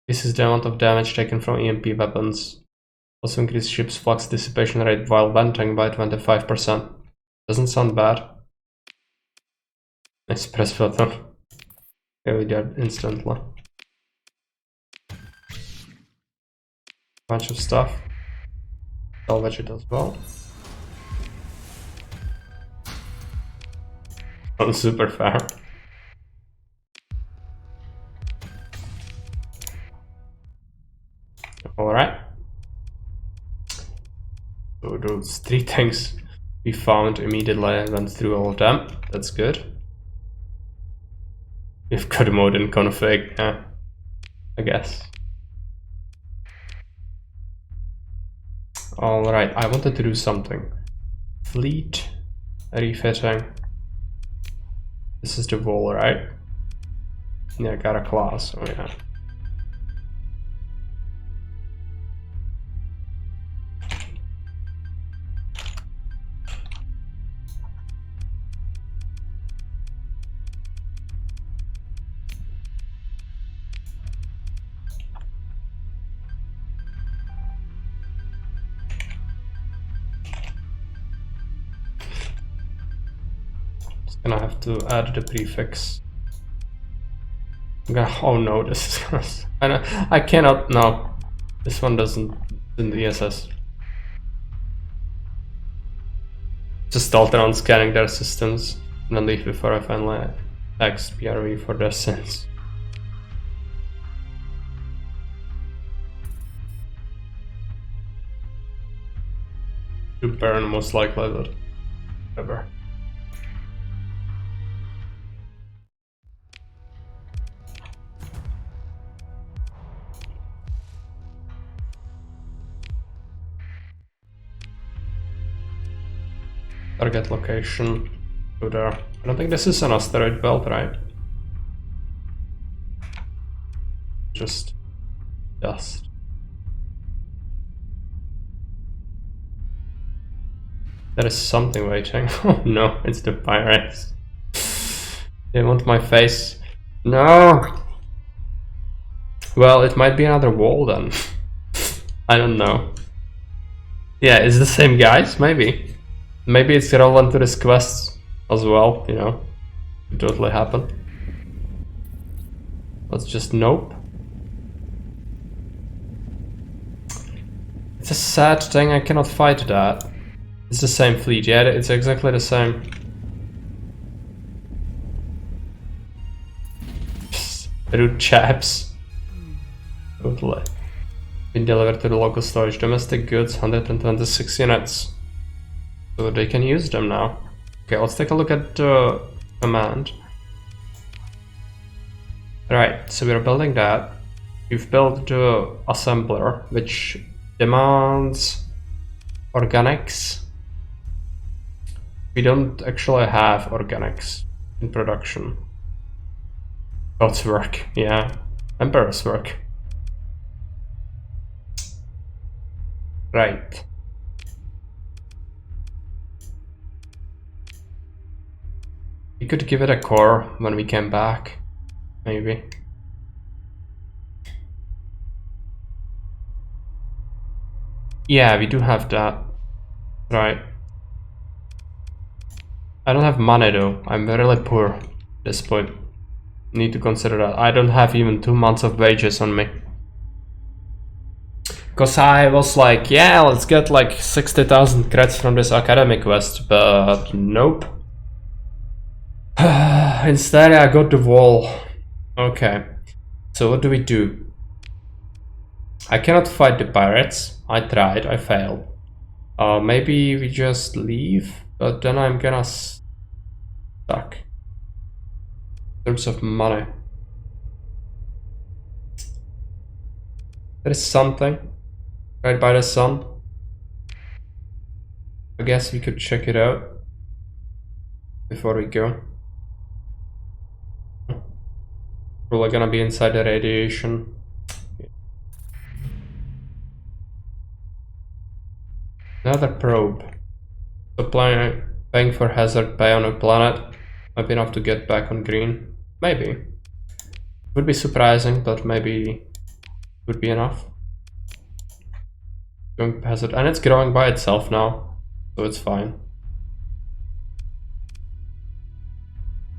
This is the amount of damage taken from EMP weapons. Also increase ship's flux dissipation rate while venting by 25%. Doesn't sound bad. Nice press button. Yeah, we did instantly. Bunch of stuff. Salvage it as well. Not super fair. Alright. So those 3 things we found immediately. I went through all of them. That's good. We've got a mode in config, yeah, I guess. Alright, I wanted to do something. Fleet refitting. This is the wall, right? Yeah, I got a class, oh yeah. Gonna have to add the prefix. Oh no, this is I cannot. No, this one doesn't in the ESS. Just start around scanning their systems and then leave before I finally XPRV for the sins. To burn most likely, but whatever. Target location to there. I don't think this is an asteroid belt, right? Just dust. There is something waiting. Oh no, it's the pirates. They want my face. No! Well, it might be another wall then. I don't know. Yeah, it's the same guys? Maybe. Maybe it's relevant to this quest as well, you know. Could totally happen. Let's just nope. It's a sad thing, I cannot fight that. It's the same fleet, yeah, it's exactly the same. Rude chaps. Totally. Been delivered to the local storage. Domestic goods, 126 units. So they can use them now. Okay, let's take a look at the command. Right, so we're building that. We've built the assembler, which demands organics. We don't actually have organics in production. God's work, yeah. Emperor's work. Right. We could give it a core when we came back, maybe. Yeah, we do have that. Right. I don't have money though. I'm really poor at this point. Need to consider that. I don't have even 2 months of wages on me. Cause I was like, yeah, let's get like 60,000 creds from this academic quest, but nope. Instead I got the wall. Okay. So what do we do? I cannot fight the pirates. I tried, I failed. Maybe we just leave, but then I'm gonna stuck. In terms of money. There is something right by the sun. I guess we could check it out before we go. Probably gonna be inside the radiation. Another probe. So paying for hazard pay on a planet. Might be enough to get back on green. Maybe. Would be surprising, but maybe would be enough. Going hazard, and it's growing by itself now, so it's fine.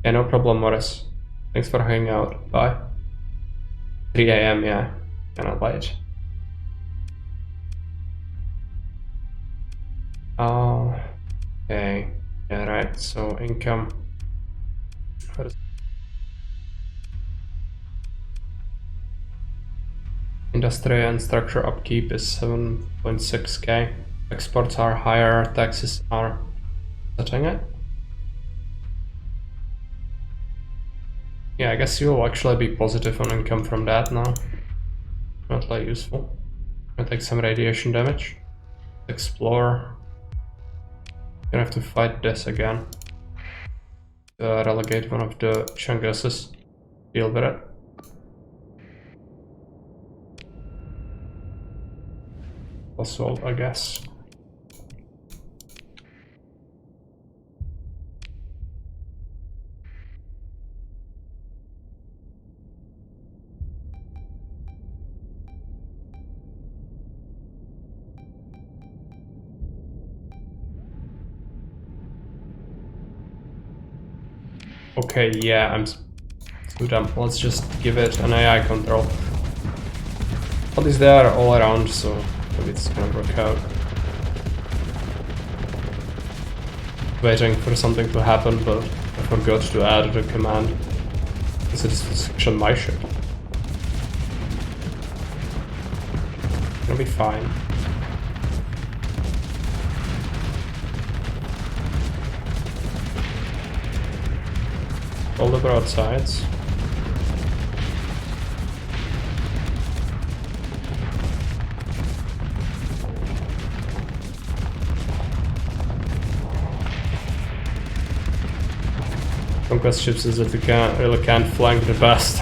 Yeah, no problem, Morris. Thanks for hanging out. Bye. 3 AM, yeah. Cannot wait. Oh, okay. Yeah, right. So income. Industry and structure upkeep is 7.6k. Exports are higher, taxes are setting it. Yeah, I guess you'll actually be positive on income from that now. Not like useful. Gonna take some radiation damage. Explore. Gonna have to fight this again. Relegate one of the Chunguses. Deal with it. Assault, I guess. Okay, yeah, I'm too dumb. Let's just give it an AI control. At least they are all around, so maybe it's gonna work out. Waiting for something to happen, but I forgot to add the command. This is actually my ship. It'll be fine. All the broadsides. Conquest ships is that you really can't flank the best.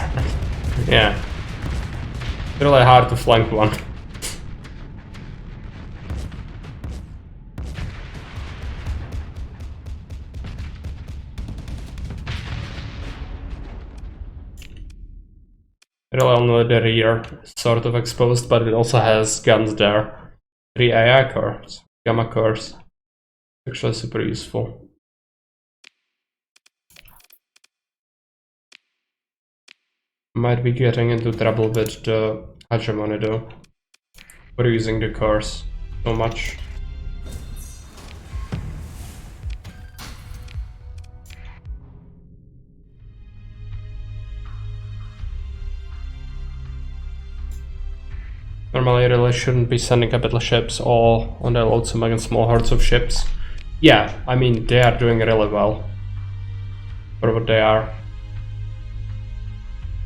Yeah. Really hard to flank one. Really only the rear is sort of exposed, but it also has guns there. 3 AI cores, gamma cores. Actually super useful. Might be getting into trouble with the hegemony though. For using the cores so much. Normally I really shouldn't be sending capital ships all on their loadsome against small hordes of ships. Yeah, I mean they are doing really well. For what they are.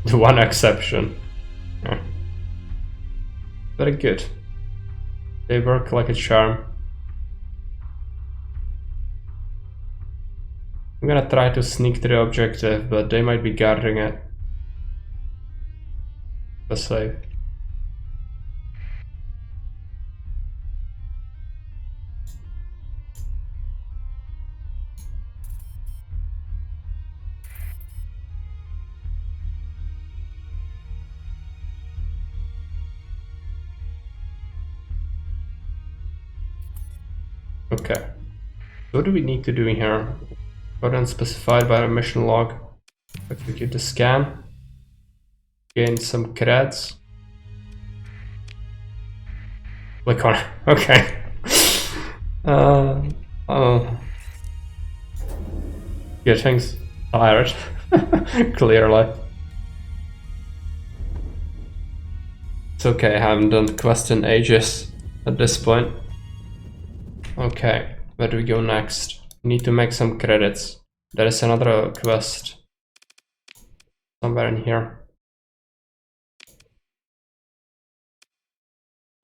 The one exception. Yeah. Very good. They work like a charm. I'm gonna try to sneak to the objective, but they might be guarding it. Let's say. Okay. What do we need to do here? Got unspecified by the mission log. Execute the scan. Gain some creds. Click on it. Okay. Getting tired. Clearly. It's okay, I haven't done the quest in ages at this point. Okay, where do we go next? We need to make some credits. There is another quest somewhere in here.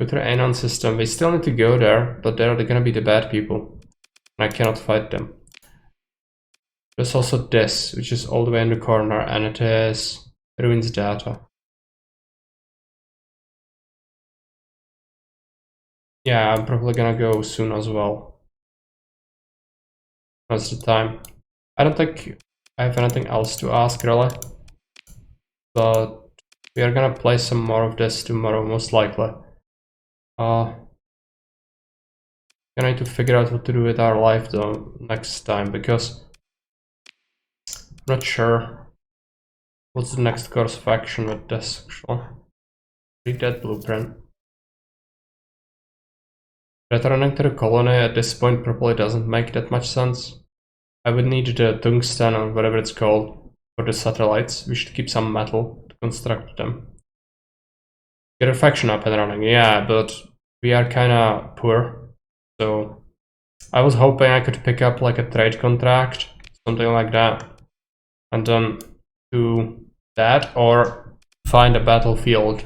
Go to the Anon system. We still need to go there, but they're gonna be the bad people. And I cannot fight them. There's also this, which is all the way in the corner, and it is ruins data. Yeah, I'm probably gonna go soon as well. That's the time. I don't think I have anything else to ask really. But we are gonna play some more of this tomorrow, most likely. I need to figure out what to do with our life though next time, because I'm not sure what's the next course of action with this actually. Read that blueprint. Returning to the colony at this point probably doesn't make that much sense. I would need the tungsten or whatever it's called for the satellites. We should keep some metal to construct them. Get a faction up and running, yeah, but we are kinda poor. So I was hoping I could pick up like a trade contract, something like that, and then do that, or find a battlefield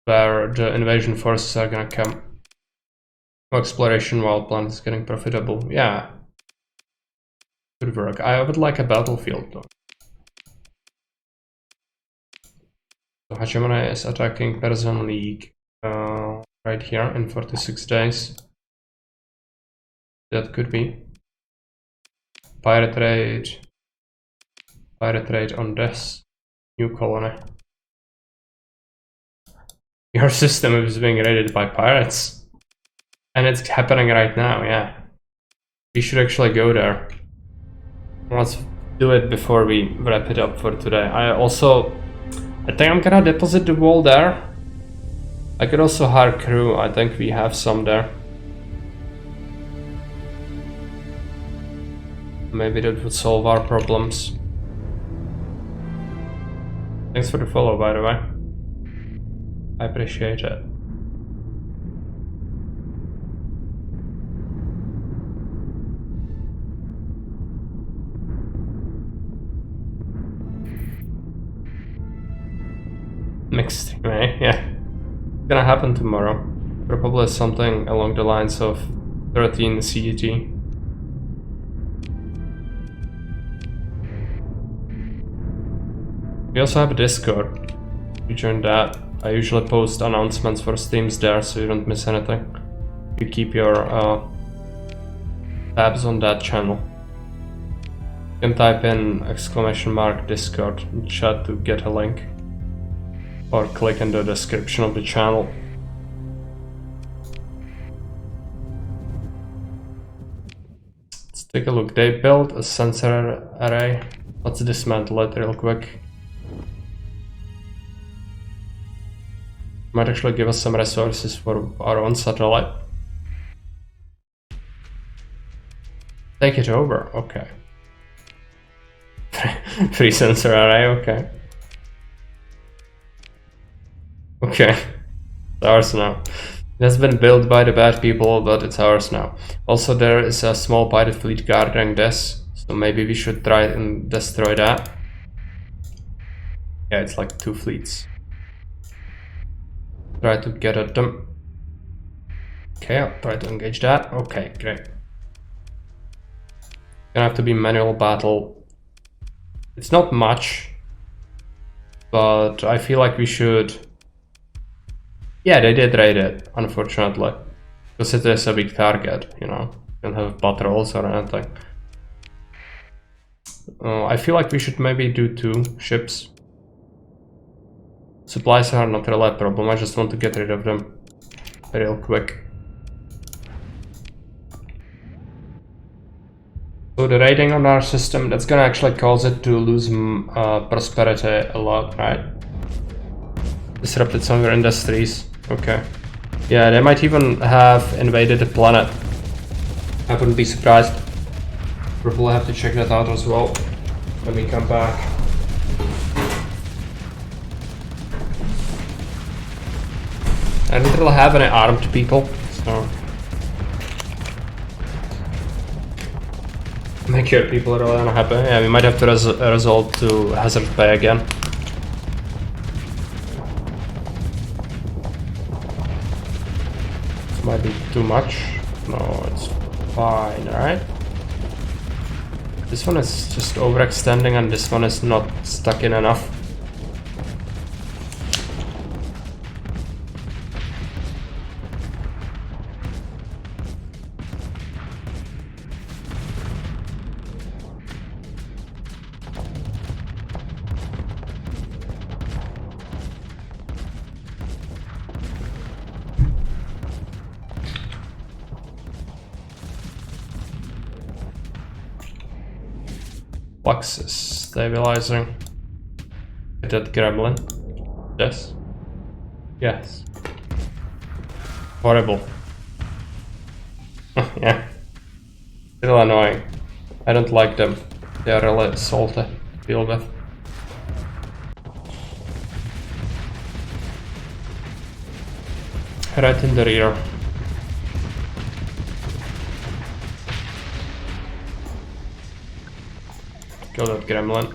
where the invasion forces are gonna come. Exploration while planet is getting profitable. Yeah. Good work. I would like a battlefield though. So Hegemony is attacking Persian League right here in 46 days. That could be. Pirate raid. Pirate raid on this new colony. Your system is being raided by pirates. And it's happening right now, yeah. We should actually go there. Let's do it before we wrap it up for today. I think I'm gonna deposit the wall there. I could also hire crew. I think we have some there. Maybe that would solve our problems. Thanks for the follow, by the way. I appreciate it. Mixed, eh? Yeah. It's gonna happen tomorrow. Probably something along the lines of 13 CET. We also have a Discord. You join that. I usually post announcements for streams there so you don't miss anything. You keep your tabs on that channel. You can type in !Discord in chat to get a link. Or click in the description of the channel. Let's take a look. They built a sensor array. Let's dismantle it real quick. Might actually give us some resources for our own satellite. Take it over, okay. Free sensor array, okay. Okay, it's ours now. It has been built by the bad people, but it's ours now. Also, there is a small pirate fleet guarding this, so maybe we should try and destroy that. Yeah, it's like 2 fleets. Try to get at them. Okay, I'll try to engage that. Okay, great. Gonna have to be manual battle. It's not much, but I feel like we should... Yeah, they did raid it, unfortunately. Because it is a big target, you know. You don't have patrols or anything. I feel like we should maybe do 2 ships. Supplies are not really a problem, I just want to get rid of them real quick. So the raiding on our system, that's gonna actually cause it to lose prosperity a lot, right? Disrupted some of your industries, okay. Yeah, they might even have invaded the planet. I wouldn't be surprised. Probably have to check that out as well when we come back. I don't really have any armed people, so... Make your people really unhappy. Yeah, we might have to resort to hazard pay again. This might be too much. No, it's fine, right? This one is just overextending and this one is not stuck in enough. Fluxus stabilizing. Hit that gremlin. Yes. Yes. Horrible. Yeah. Still annoying. I don't like them. They are really salty to deal with. Right in the rear. Kill that gremlin.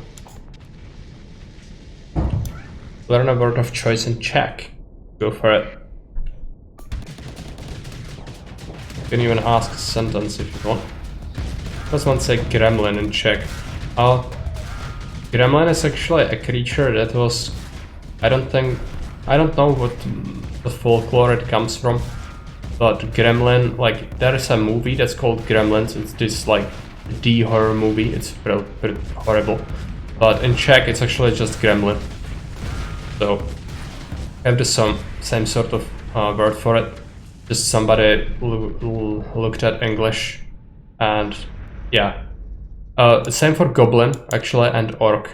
Learn a word of choice and check. Go for it. You can even ask a sentence if you want. Let's one say gremlin and check. Gremlin is actually a creature that was... I don't know what folklore it comes from. But gremlin, like, there is a movie that's called Gremlins. It's this, like, D horror movie. It's pretty horrible. But in Czech, it's actually just gremlin. So, I have the same sort of word for it. Just somebody looked at English, and yeah. Same for goblin, actually, and orc.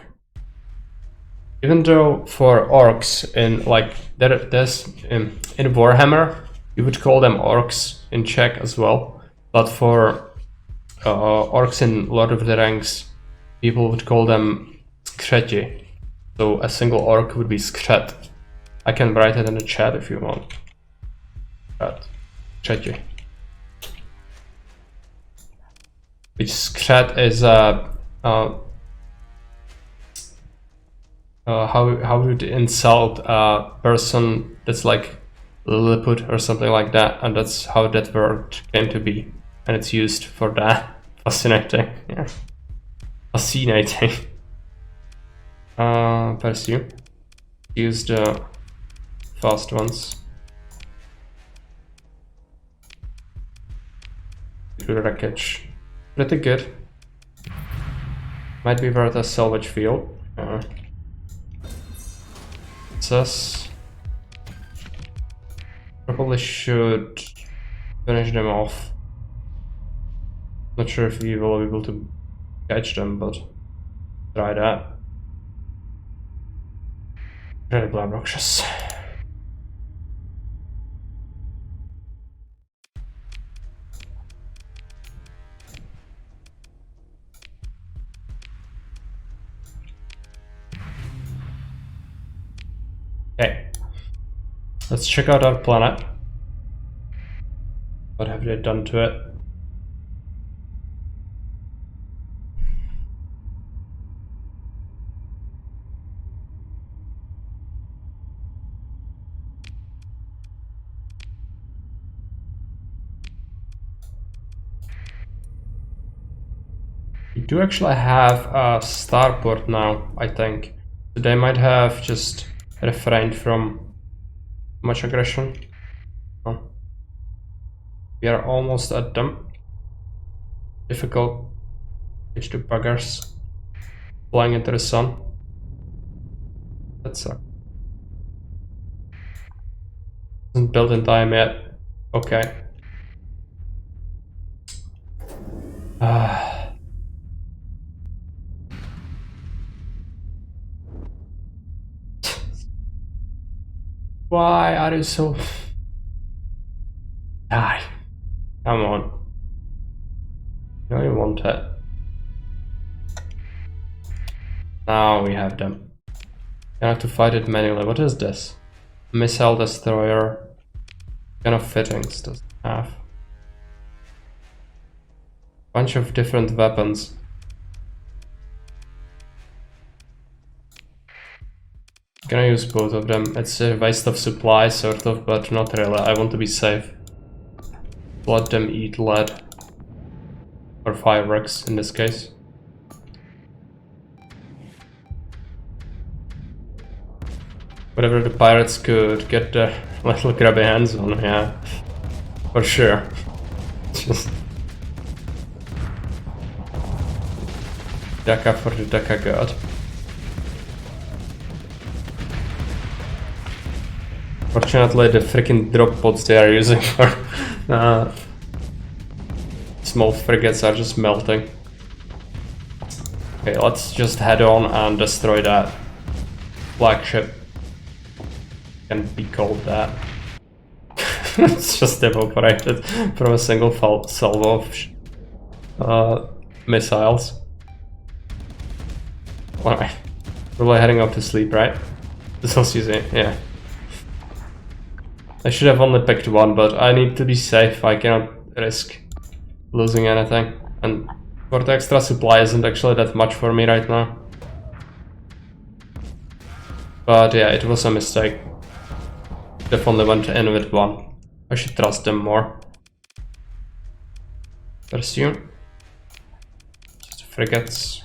Even though for orcs, in like there's in Warhammer, you would call them orcs in Czech as well. But for orcs in Lord of the Rings, people would call them skřeti. So a single orc would be Skret. I can write it in the chat if you want. Trzeci. Which Skret is how would insult a person that's like Lilliput or something like that, and that's how that word came to be, and it's used for that. Fascinating. Yeah. Fascinating. Pursue. Use the fast ones. Do the wreckage. Pretty good. Might be worth a salvage field. Says probably should finish them off. Not sure if we will be able to catch them, but try that. Incredibly obnoxious. Okay, let's check out our planet. What have they done to it? We do actually have a starport now, I think. So they might have just refrained from much aggression. Oh. We are almost at them. Difficult. H2 buggers. Flying into the sun. That sucks. Isn't built in time yet. Okay. Why are you so... Die. Come on. You know you want it. Now we have them. You have to fight it manually. What is this? Missile destroyer. What kind of fittings does it have? Bunch of different weapons. Gonna use both of them. It's a waste of supply, sort of, but not really. I want to be safe. Let them eat lead. Or fireworks, in this case. Whatever the pirates could get their little grabby hands on, yeah. For sure. Just... Daka for the Daka god. Fortunately, the freaking drop pods they are using for small frigates are just melting. Okay, let's just head on and destroy that flagship. Can be called that. It's just evaporated from a single salvo of missiles. Alright, probably heading up to sleep, right? This was easy, yeah. I should have only picked one, but I need to be safe. I cannot risk losing anything. And for the extra supply isn't actually that much for me right now. But yeah, it was a mistake. Definitely went in with one. I should trust them more. Pursue. Just frigates.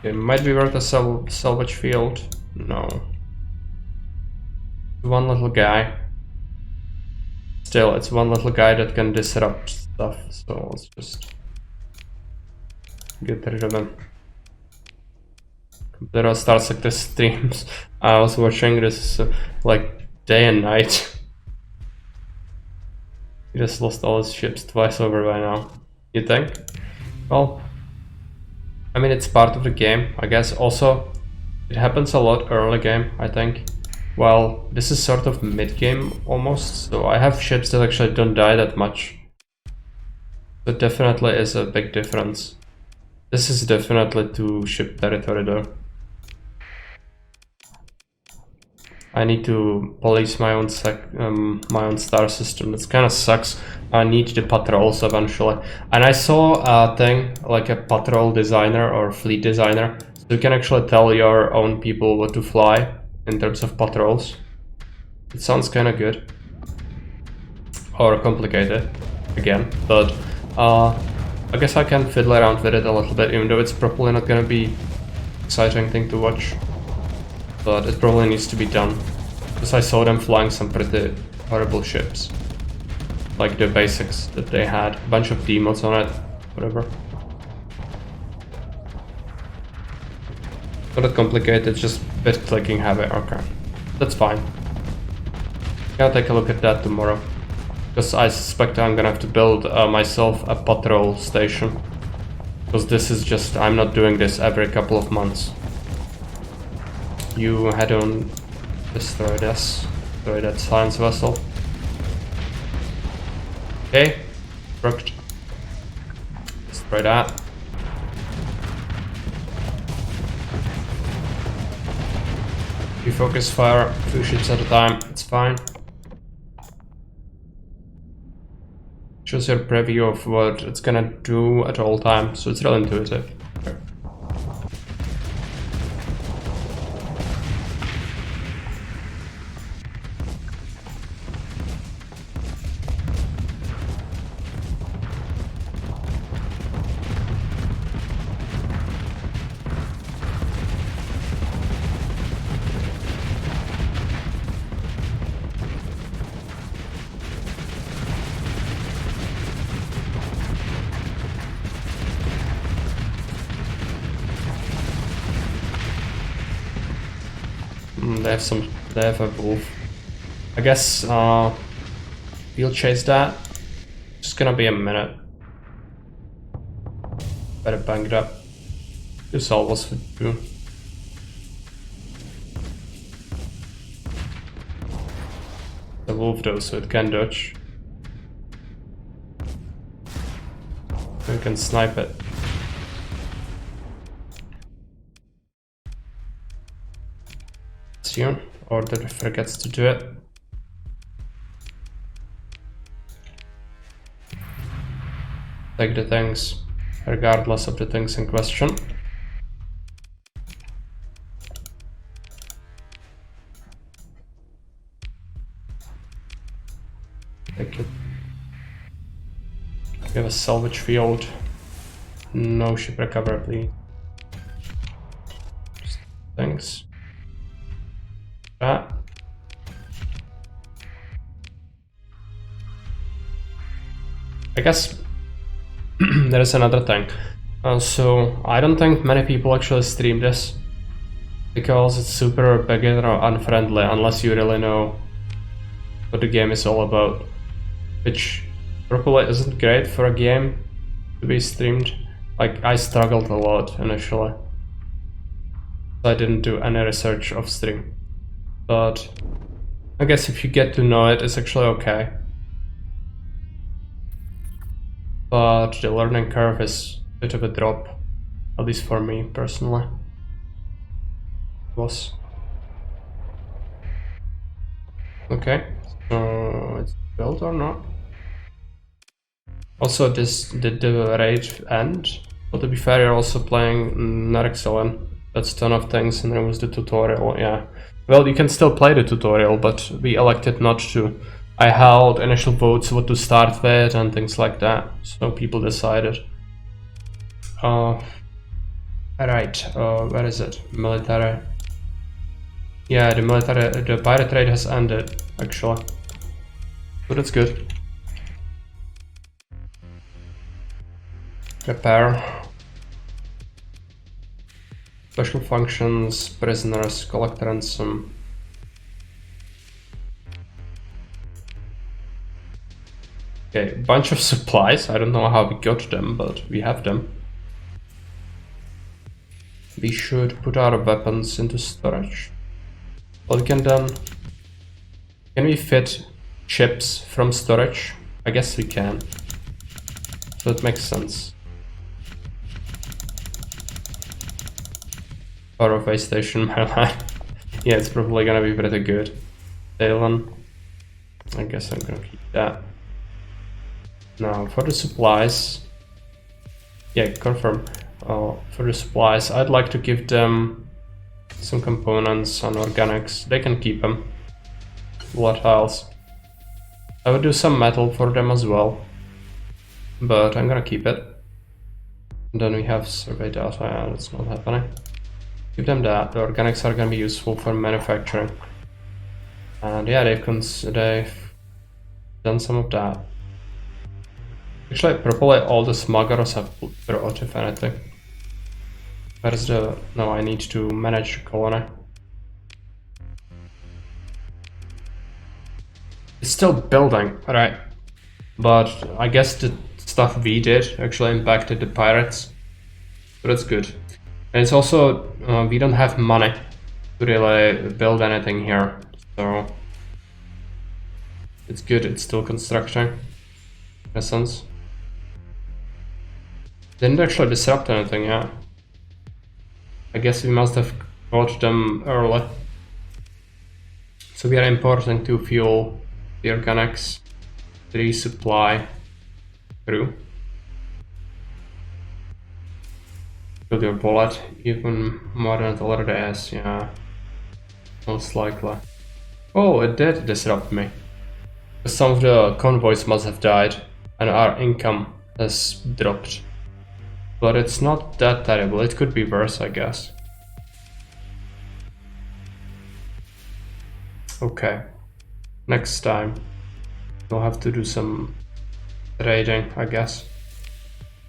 It might be worth a salvage field. No. One little guy. Still, it's one little guy that can disrupt stuff, so let's just get rid of him. There are Starsector streams. I was watching this like day and night. He just lost all his ships twice over by now. You think? Well, I mean, it's part of the game, I guess. Also, it happens a lot early game, I think. Well, this is sort of mid-game almost, so I have ships that actually don't die that much. That definitely is a big difference. This is definitely 2-ship territory though. I need to police my own star system. This kind of sucks. I need the patrols eventually. And I saw a thing like a patrol designer or fleet designer. So you can actually tell your own people what to fly in terms of patrols. It sounds kind of good. Or complicated, again. But I guess I can fiddle around with it a little bit, even though it's probably not gonna be exciting thing to watch. But it probably needs to be done. Because I saw them flying some pretty horrible ships. Like the basics that they had. A bunch of demods on it, whatever. Not that complicated, just bit clicking heavy. Okay, that's fine. I'll take a look at that tomorrow. Because I suspect I'm gonna have to build myself a patrol station. Because this is just, I'm not doing this every couple of months. You head on, destroy this, destroy that science vessel. Okay, worked. Destroy that. You focus fire 2 ships at a time, it's fine. Shows your preview of what it's gonna do at all times, so it's real intuitive. Okay. They have a wolf. I guess we'll chase that. Just gonna be a minute. Better bang it up. Two salvos for 2. The wolf though, so it can dodge. We can snipe it. Or that it forgets to do it. Take the things, regardless of the things in question. Take it. We have a salvage field. No ship recovery, please. Just things. That. I guess there is another thing. So I don't think many people actually stream this because it's super beginner or unfriendly unless you really know what the game is all about, which probably isn't great for a game to be streamed. Like I struggled a lot initially. I didn't do any research of stream. But I guess if you get to know it, it's actually okay. But the learning curve is a bit of a drop, at least for me personally. Was okay. So it's built or not? Also, did the raid end? But to be fair, you're also playing not excellent. That's a ton of things, and there was the tutorial. Yeah. Well, you can still play the tutorial, but we elected not to. I held initial votes what to start with and things like that, so people decided. Alright, where is it? Military. Yeah, the pirate trade has ended, actually. But that's good. Repair. Special functions, prisoners, collect ransom. Okay, bunch of supplies. I don't know how we got them, but we have them. We should put our weapons into storage. Well, we can then... Can we fit chips from storage? I guess we can. So it makes sense. Power of a station, my line. Yeah, it's probably gonna be pretty good. Talon. I guess I'm gonna keep that. Now for the supplies. Yeah, confirm. For the supplies, I'd like to give them some components on organics. They can keep them. Volatiles. I would do some metal for them as well, but I'm gonna keep it. And then we have survey data. Yeah, that's not happening. Give them that. The organics are gonna be useful for manufacturing. And yeah, they've done some of that. Actually, probably all the smugglers have brought, if anything. Where's the... No, I need to manage the colony. It's still building, right? But I guess the stuff we did actually impacted the pirates. So that's good. And it's also... we don't have money to really build anything here. So... It's good, it's still constructing. In a sense. Didn't actually disrupt anything, yeah. I guess we must have caught them early. So we are importing 2 fuel, the organics, 3 supply, crew. Build your bullet, even more than it already is, yeah. Most likely. Oh, it did disrupt me. Some of the convoys must have died, and our income has dropped. But it's not that terrible, it could be worse, I guess. Okay, next time we'll have to do some trading, I guess,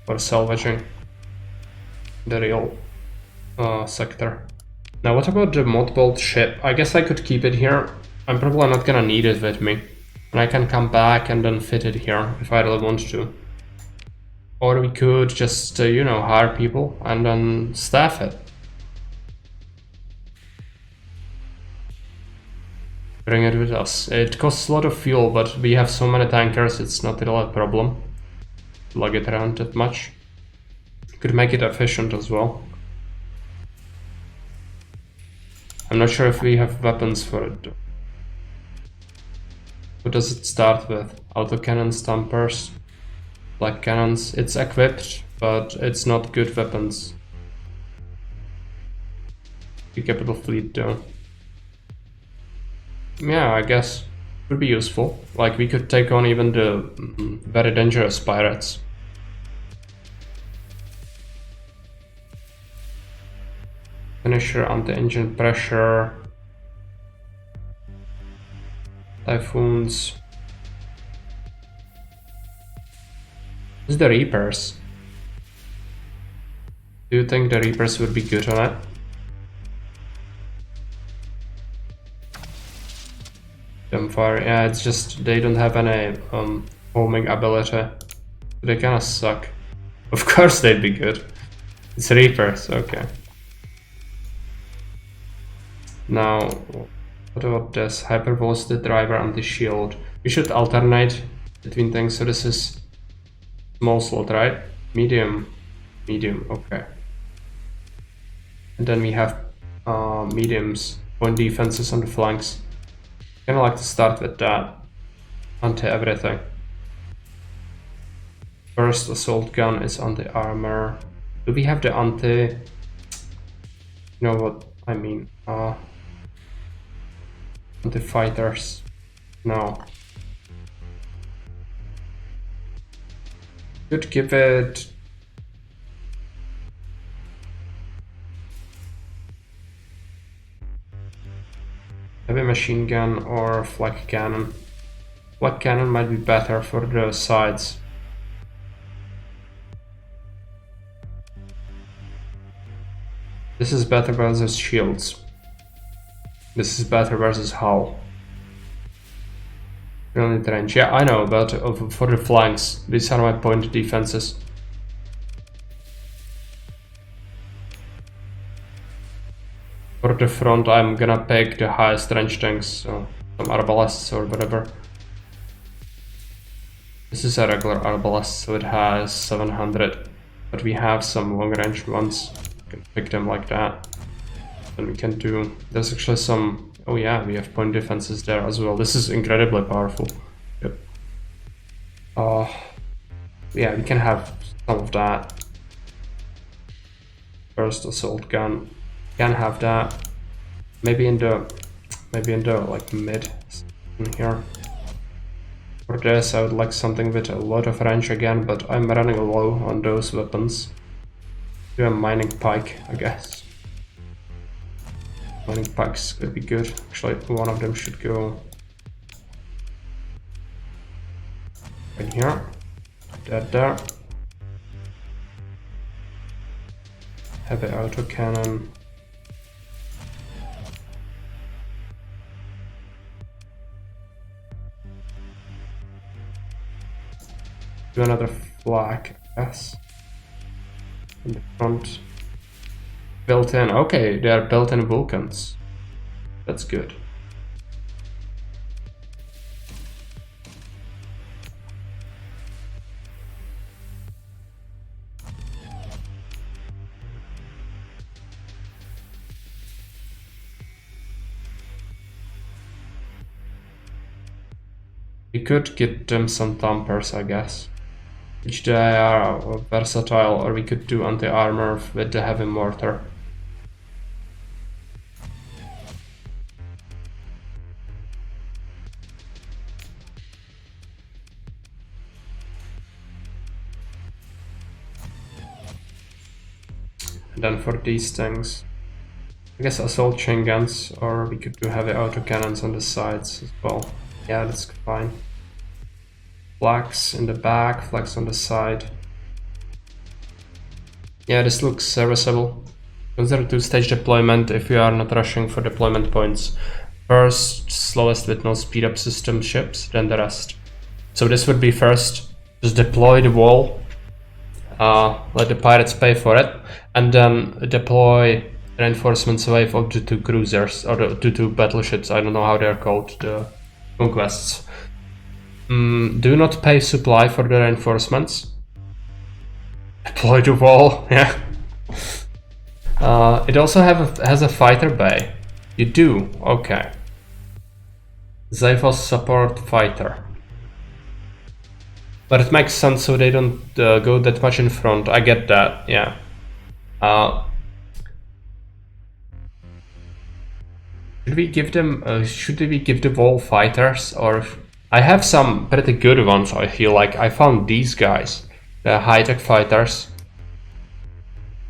or salvaging the real sector. Now what about the mothballed ship? I guess I could keep it here. I'm probably not gonna need it with me, and I can come back and then fit it here if I really want to. Or we could just, you know, hire people and then staff it. Bring it with us. It costs a lot of fuel, but we have so many tankers, it's not really a problem to lug it around that much. Could make it efficient as well. I'm not sure if we have weapons for it. What does it start with? Autocannon, stampers, black cannons. It's equipped, but it's not good weapons. The capital fleet though. Yeah, I guess would be useful. Like we could take on even the very dangerous pirates. Finisher, anti-engine pressure, typhoons. This is the Reapers. Do you think the Reapers would be good on it? Dumbfire, yeah, it's just they don't have any homing ability. They kinda suck. Of course they'd be good. It's Reapers, okay. Now, what about this? Hypervelocity driver and the shield. We should alternate between things, so this is small slot, right? Medium, medium, okay. And then we have mediums, point defenses on the flanks. Kinda like to start with that. Anti-everything. First assault gun is anti-armor. Do we have the anti... You know what I mean? Anti-fighters. No. Could give it... Heavy machine gun or flak cannon. Flak cannon might be better for the sides. This is better versus shields. This is better versus hull. Really range. Yeah, I know, but for the flanks, these are my point defenses. For the front, I'm gonna pick the highest range tanks, so some arbalests or whatever. This is a regular arbalest, so it has 700, but we have some long range ones. You can pick them like that. then we can do. There's actually some. Oh yeah, we have point defenses there as well. This is incredibly powerful. Yep. Yeah, we can have some of that. First assault gun. Can have that. Maybe in the like mid in here. For this, I would like something with a lot of range again, but I'm running low on those weapons. Do a mining pike, I guess. Mining pikes could be good. Actually, one of them should go in here. That there. Heavy autocannon. Do another flag, yes. In the front. Built in. Okay, they are built in Vulcans. That's good. We could get them some thumpers, I guess. Which they are versatile, or we could do anti-armor with the heavy mortar. And then for these things, I guess assault chain guns, or we could do heavy autocannons on the sides as well. Yeah, that's fine. Flags in the back, flags on the side. Yeah, this looks serviceable. Consider two-stage deployment if you are not rushing for deployment points. First, slowest with no speed-up system ships, then the rest. So this would be first, just deploy the wall, let the pirates pay for it, and then deploy reinforcements wave of the two cruisers, or the two battleships, I don't know how they're called, the conquests. Do not pay supply for the reinforcements. Deploy the wall, yeah. It also has a fighter bay. You do, okay. Xaphos support fighter. But it makes sense so they don't go that much in front. I get that, yeah. Should we give them? Should we give the wall fighters? Or I have some pretty good ones. I feel like I found these guys. The high-tech fighters.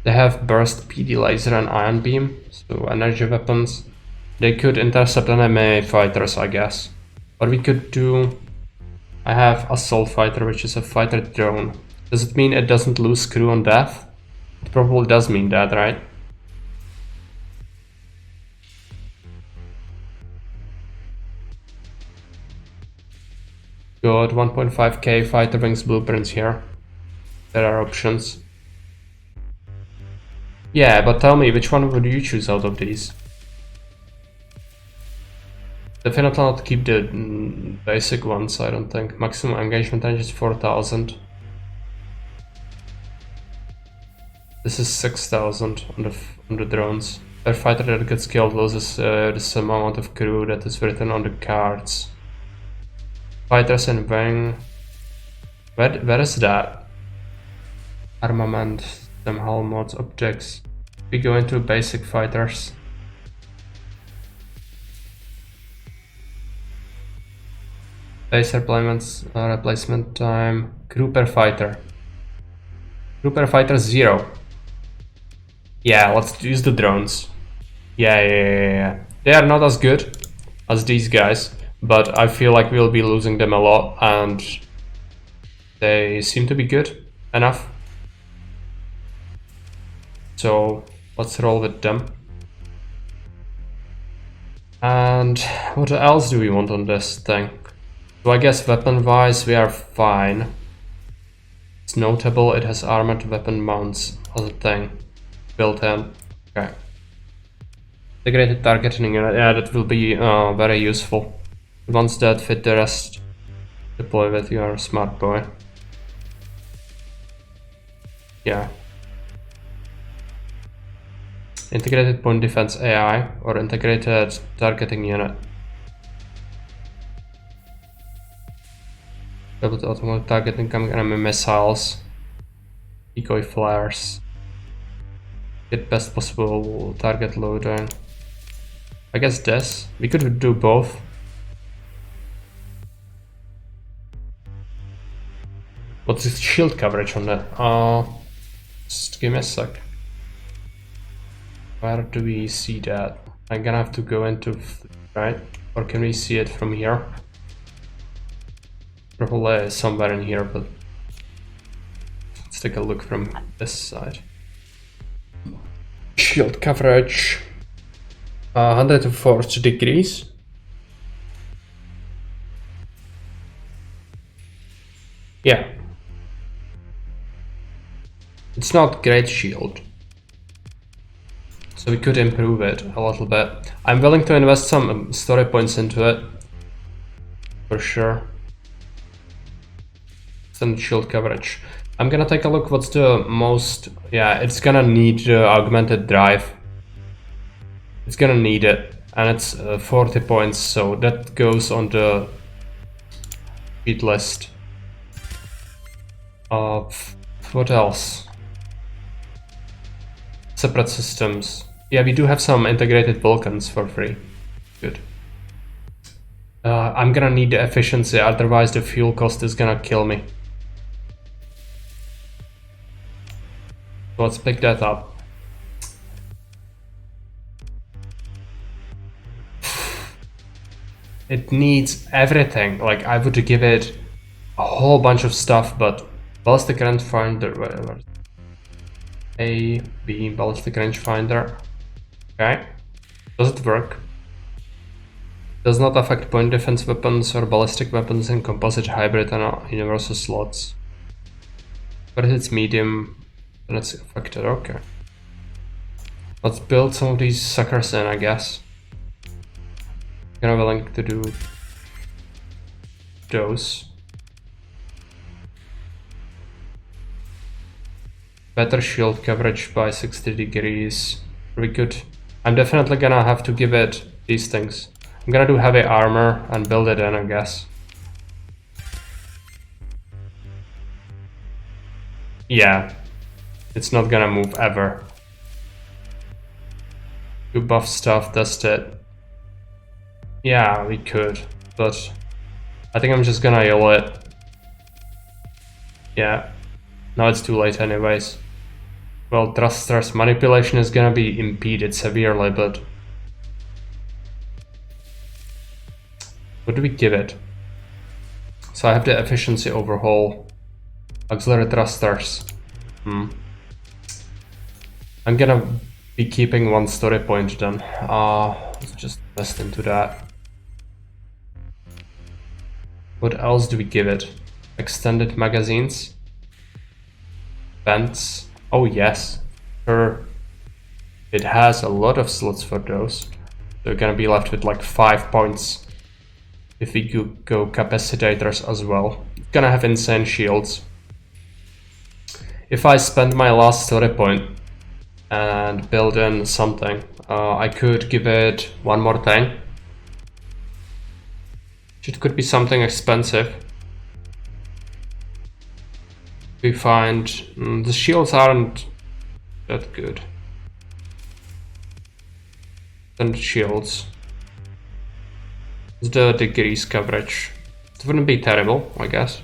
They have burst, PD laser, and ion beam, so energy weapons. They could intercept enemy fighters, I guess. Or we could do. I have assault fighter, which is a fighter drone. Does it mean it doesn't lose crew on death? It probably does mean that, right? Got 1.5k fighter wings blueprints here. There are options. Yeah, but tell me, which one would you choose out of these? Definitely not keep the basic ones, I don't think. Maximum engagement range is 4000. This is 6000 on the drones. A fighter that gets killed loses this amount of crew that is written on the cards. Fighters and wing. Where is that? Armament, system, hull mods, objects. We go into basic fighters. Base replacement time. Crew per fighter. Crew per fighter 0. Yeah, let's use the drones. Yeah. They are not as good as these guys, but I feel like we'll be losing them a lot, and they seem to be good enough. So let's roll with them. And what else do we want on this thing? So I guess weapon-wise we are fine. It's notable it has armored weapon mounts as a thing built in. Okay. Integrated targeting unit, yeah, that will be very useful. Once that fit the rest, deploy with your smart boy. Yeah. Integrated point defense AI or integrated targeting unit. Able to automatic target incoming enemy missiles. Decoy flares. Get best possible target loading. I guess this. We could do both. What's the shield coverage on that? Just give me a sec. Where do we see that? I'm gonna have to go into, right? Or can we see it from here? Probably somewhere in here, but let's take a look from this side. Shield coverage. 140 degrees. Yeah. It's not great shield. So we could improve it a little bit. I'm willing to invest some story points into it. For sure. Some shield coverage. I'm gonna take a look what's the most... Yeah, it's gonna need the augmented drive. It's gonna need it. And it's 40 points, so that goes on the speed list. What else? Separate systems. Yeah, we do have some integrated Vulcans for free. Good. I'm gonna need the efficiency, otherwise the fuel cost is gonna kill me. So let's pick that up. It needs everything. Like, I would give it a whole bunch of stuff, but ballistic rangefinder, whatever. A, B, ballistic rangefinder. Okay. Does it work? Does not affect point defense weapons or ballistic weapons in composite, hybrid, and universal slots. But if it's medium, then it's affected. Okay. Let's build some of these suckers in, I guess. I'm willing to do those. Better shield coverage by 60 degrees. Pretty good. I'm definitely gonna have to give it these things. I'm gonna do heavy armor and build it in, I guess. Yeah. It's not gonna move ever. Do buff stuff, test it. Yeah, we could, but I think I'm just gonna yell it. Yeah. Now it's too late anyways. Well, thrusters manipulation is gonna be impeded severely, but what do we give it? So I have the efficiency overhaul. Auxiliary thrusters. I'm gonna be keeping one story point then. Let's just invest into that. What else do we give it? Extended magazines? Vents? Oh yes, sure. It has a lot of slots for those. They're gonna be left with like 5 points. If we go capacitors as well. It's gonna have insane shields. If I spend my last story point and build in something, I could give it one more thing. It could be something expensive. We find the shields aren't that good. Then the shields. The degrees coverage. It wouldn't be terrible, I guess.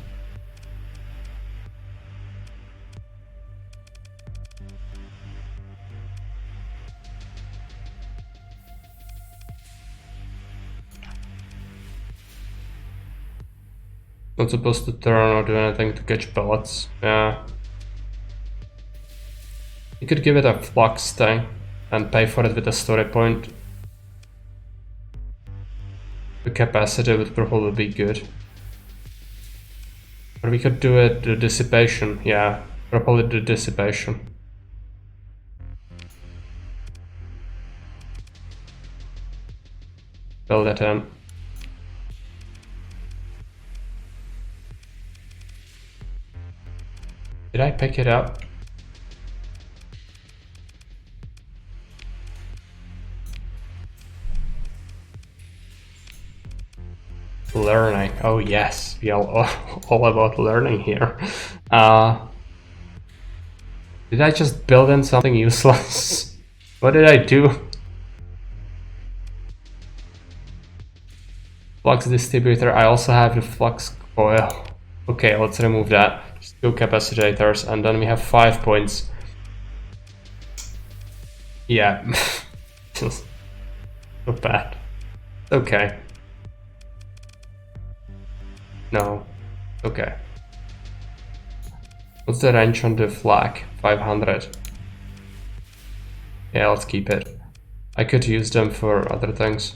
Not supposed to turn or do anything to catch pellets. Yeah. You could give it a flux thing and pay for it with a story point. The capacity would probably be good. Or we could do it the dissipation. Yeah, probably the dissipation. Build that in. Did I pick it up? Learning. Oh yes, we are all about learning here. Did I just build in something useless? What did I do? Flux distributor. I also have the flux coil. Okay, let's remove that. Just 2 capacitors, and then we have 5 points. Yeah, just so bad. Okay. No. Okay. What's the range on the flag? 500. Yeah, let's keep it. I could use them for other things.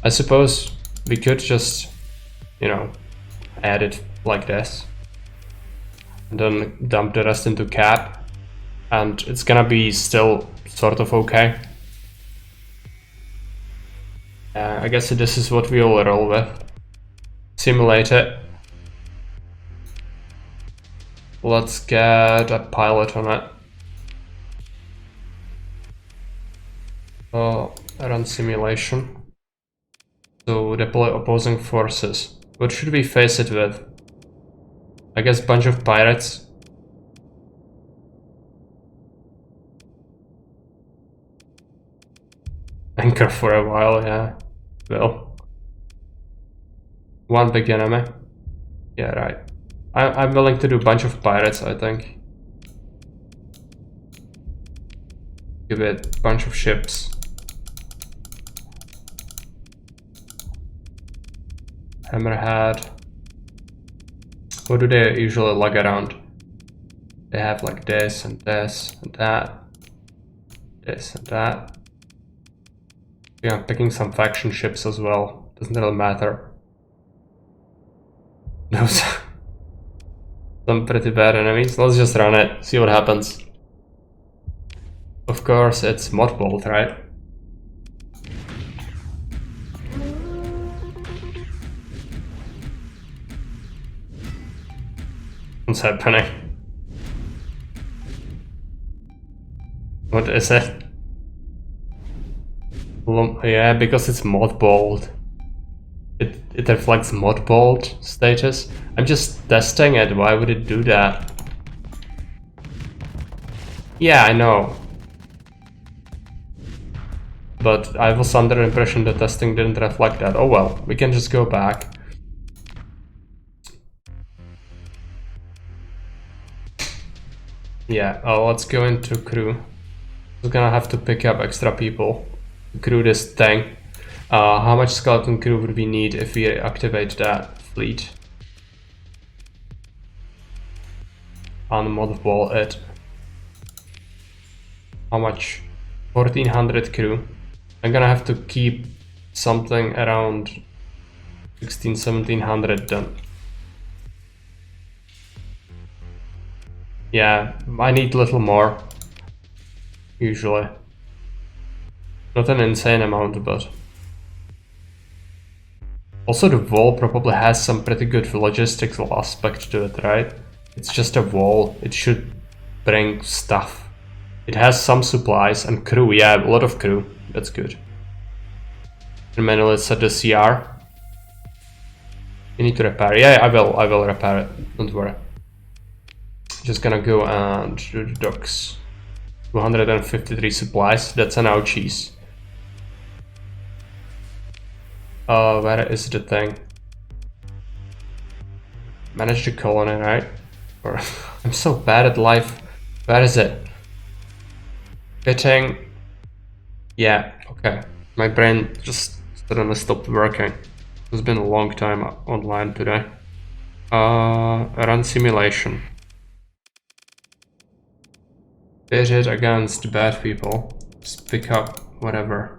I suppose we could just, you know, add it like this. And then dump the rest into cap. And it's gonna be still sort of okay. I guess this is what we all roll with. Simulate it. Let's get a pilot on it. Run simulation. So deploy opposing forces. What should we face it with? I guess bunch of pirates. Anchor for a while, yeah. Well. One big enemy. Yeah, right. I'm willing to do a bunch of pirates, I think. Give it a bunch of ships. Hammerhead. What do they usually lug around? They have like this and this and that. This and that. Yeah, I'm picking some faction ships as well. Doesn't really matter. Those some pretty bad enemies. Let's just run it, see what happens. Of course, it's mothballed, right? What's happening? What is it? Yeah, because it's mothballed. It reflects mothballed status. I'm just testing it, why would it do that? Yeah, I know. But I was under the impression that testing didn't reflect that. Oh well, we can just go back. Yeah, let's go into crew. We're gonna have to pick up extra people to crew this thing. How much skeleton crew would we need if we activate that fleet? Unmothball it. How much? 1400 crew. I'm gonna have to keep something around 1700 then. Yeah, I need a little more. Usually. Not an insane amount, but... Also the wall probably has some pretty good logistical aspect to it, right? It's just a wall, it should bring stuff. It has some supplies and crew, yeah, a lot of crew, that's good. And manually set the CR. You need to repair, yeah, I will repair it, don't worry. Just gonna go and do the docks. 253 supplies, that's an ouchies. Where is the thing? Manage the colony, right? Or I'm so bad at life. Where is it? Fitting. Yeah, okay. My brain just suddenly stopped working. It's been a long time online today. Run simulation. Bid it against bad people. Just pick up whatever.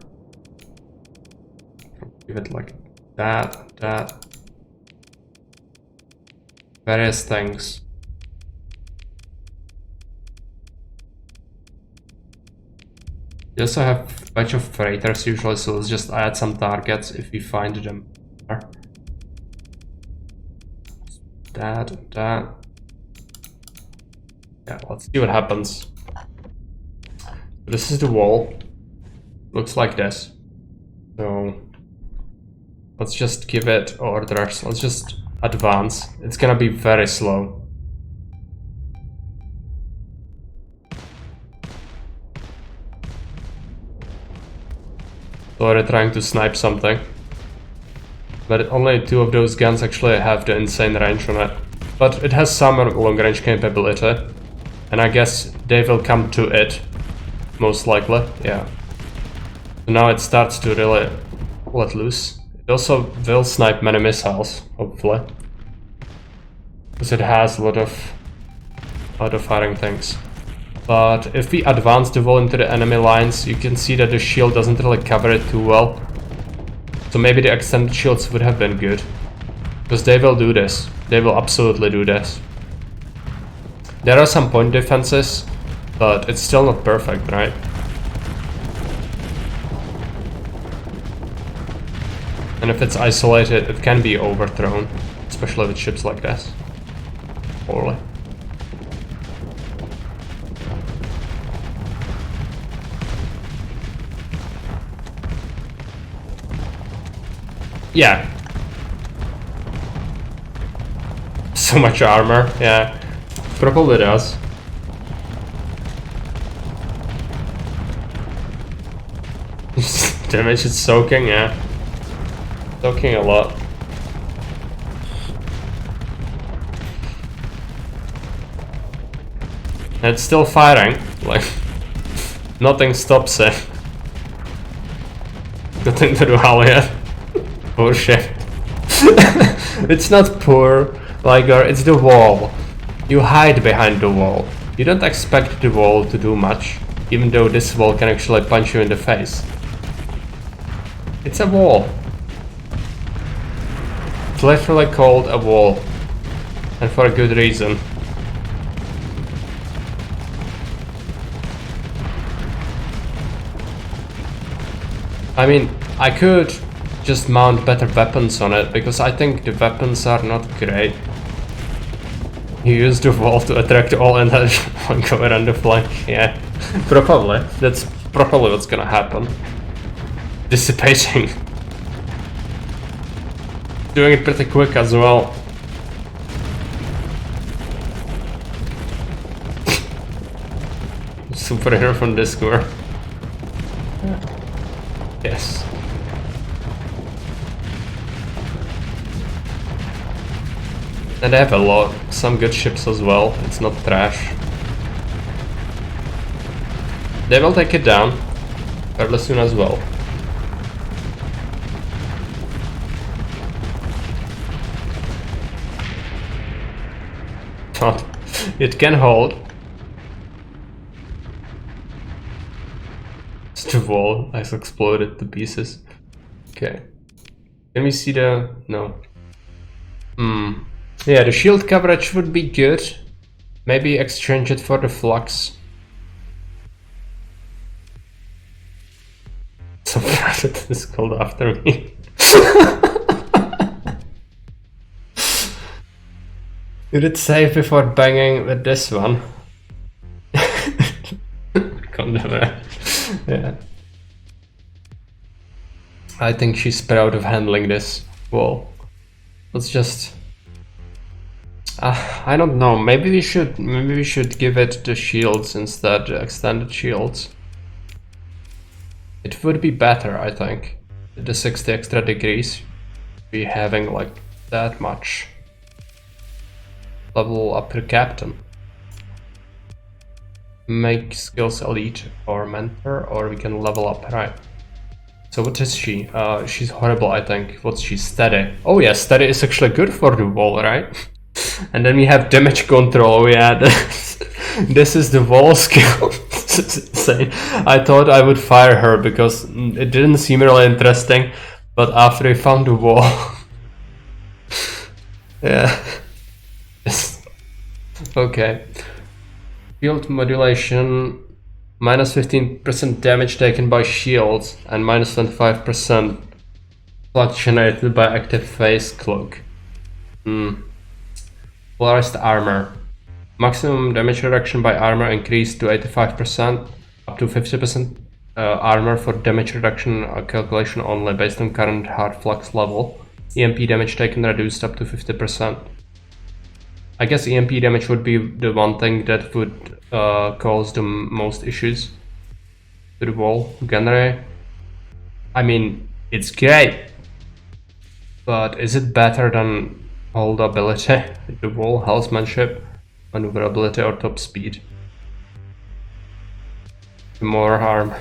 Give it like that. Various things. We also have a bunch of freighters usually, so let's just add some targets if we find them. That. Yeah, let's see what happens. This is the wall. Looks like this. So Let's just give it orders. Let's just advance. It's gonna be very slow. Already trying to snipe something. But only 2 of those guns actually have the insane range on it. But it has some long range capability. And I guess they will come to it. Most likely, yeah. So now it starts to really let loose. It also will snipe many missiles, hopefully. Because it has a lot of firing things. But if we advance the wall into the enemy lines, you can see that the shield doesn't really cover it too well. So maybe the extended shields would have been good. Because they will do this. They will absolutely do this. There are some point defenses, but it's still not perfect, right? And if it's isolated, it can be overthrown. Especially with ships like this. Poorly. Yeah. So much armor, yeah. Probably does. Damage is soaking, yeah. Soaking a lot. And it's still firing, like nothing stops it. Nothing to do how yet. Oh shit. It's not poor, Liger, it's the wall. You hide behind the wall. You don't expect the wall to do much, even though this wall can actually punch you in the face. It's a wall. It's literally called a wall. And for a good reason. I mean, I could just mount better weapons on it, because I think the weapons are not great. You use the wall to attract all and then go around the flank, yeah. Probably. That's probably what's gonna happen. Dissipating. Doing it pretty quick as well. Superhero from Discord. Yes. And they have a lot, some good ships as well, it's not trash. They will take it down fairly soon as well. But it can hold. The wall has exploded to pieces. Okay. Can we see the... no. Yeah, the shield coverage would be good. Maybe exchange it for the flux. So private is called after me. You did save before banging with this one. Yeah. I think she's proud of handling this wall. Let's just... I don't know, maybe we should give it the shields instead, the extended shields. It would be better, I think. The 60 extra degrees. Be having like that much. Level up per captain. Make skills elite or mentor, or we can level up, right? So what is she? She's horrible, I think. What's she? Steady. Oh yeah, steady is actually good for the wall, right? And then we have damage control. Oh yeah, this is the wall skill. This is insane. I thought I would fire her because it didn't seem really interesting, but after I found the wall, yeah. Okay. Field modulation, minus 15% damage taken by shields and minus 25% fluctuated by active phase cloak. Polarized armor. Maximum damage reduction by armor increased to 85%, up to 50%. armor for damage reduction calculation only based on current hard flux level. EMP damage taken reduced up to 50%. I guess EMP damage would be the one thing that would cause the most issues to the wall. Gunnery, I mean, it's great, but is it better than holdability, the wall, housemanship, maneuverability, or top speed? More harm.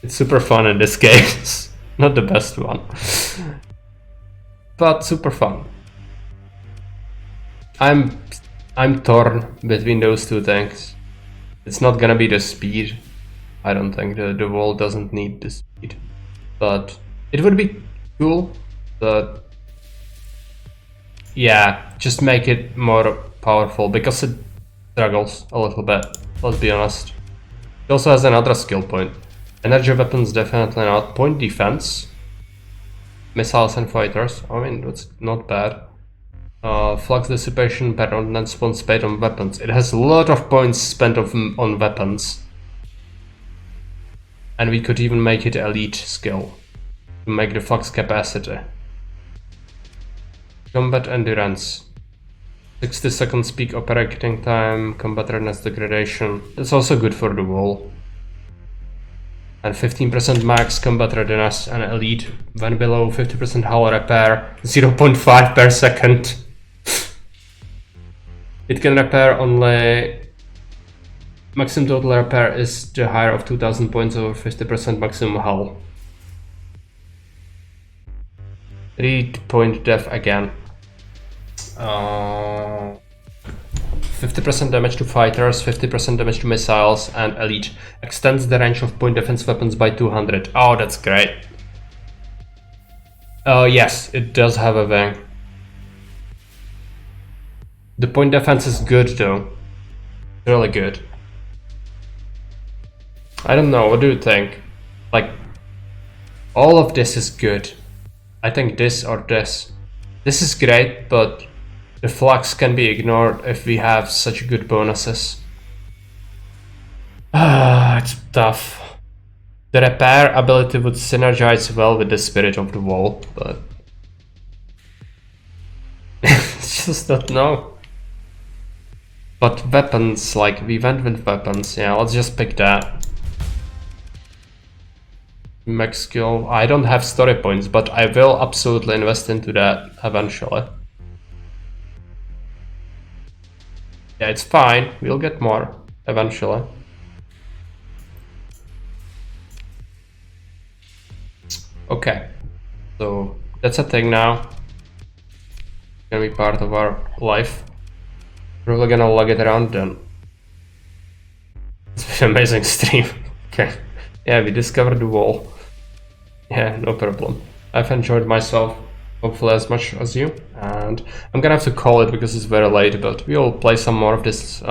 It's super fun in this case. Not the best one, but super fun. I'm torn between those two things. It's not gonna be the speed. I don't think the wall doesn't need the speed, but it would be cool. But yeah, just make it more powerful because it struggles a little bit. Let's be honest. It also has another skill point. Energy weapons definitely not. Point defense, missiles and fighters. I mean, that's not bad. Flux dissipation, pattern and spawns paid on weapons. It has a lot of points spent on weapons. And we could even make it elite skill to make the flux capacity. Combat endurance. 60 seconds peak operating time, combat readiness degradation. That's also good for the wall. And 15% max combat readiness and elite when below 50% hull repair, 0.5 per second. It can repair only. Maximum total repair is the higher of 2000 points over 50% maximum hull. 3-point def again. 50% damage to fighters, 50% damage to missiles, and elite. Extends the range of point defense weapons by 200. Oh, that's great. Yes, it does have a wing. The point defense is good though. Really good. I don't know, what do you think? Like, all of this is good. I think this or this. This is great, but the flux can be ignored if we have such good bonuses. It's tough. The repair ability would synergize well with the spirit of the wall, but it's just not no. But weapons, like, we went with weapons, yeah, let's just pick that. Max skill, I don't have story points, but I will absolutely invest into that eventually. Yeah, it's fine, we'll get more eventually. Okay, so that's a thing now. It's gonna be part of our life. Probably gonna lug it around then. It's been an amazing stream. Okay, yeah, we discovered the wall. Yeah, no problem. I've enjoyed myself, hopefully as much as you, and I'm gonna have to call it because it's very late, but we'll play some more of this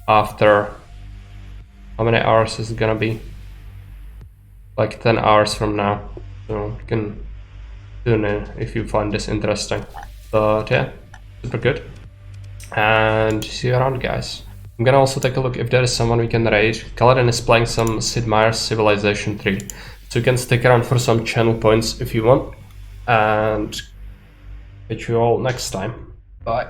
after. How many hours is it gonna be? Like 10 hours from now, so you can tune in if you find this interesting. But yeah, super good, and see you around, guys. I'm gonna also take a look if there is someone we can raid. Kaladin is playing some Sid Meier's Civilization 3, so you can stick around for some channel points if you want, and catch you all next time. Bye.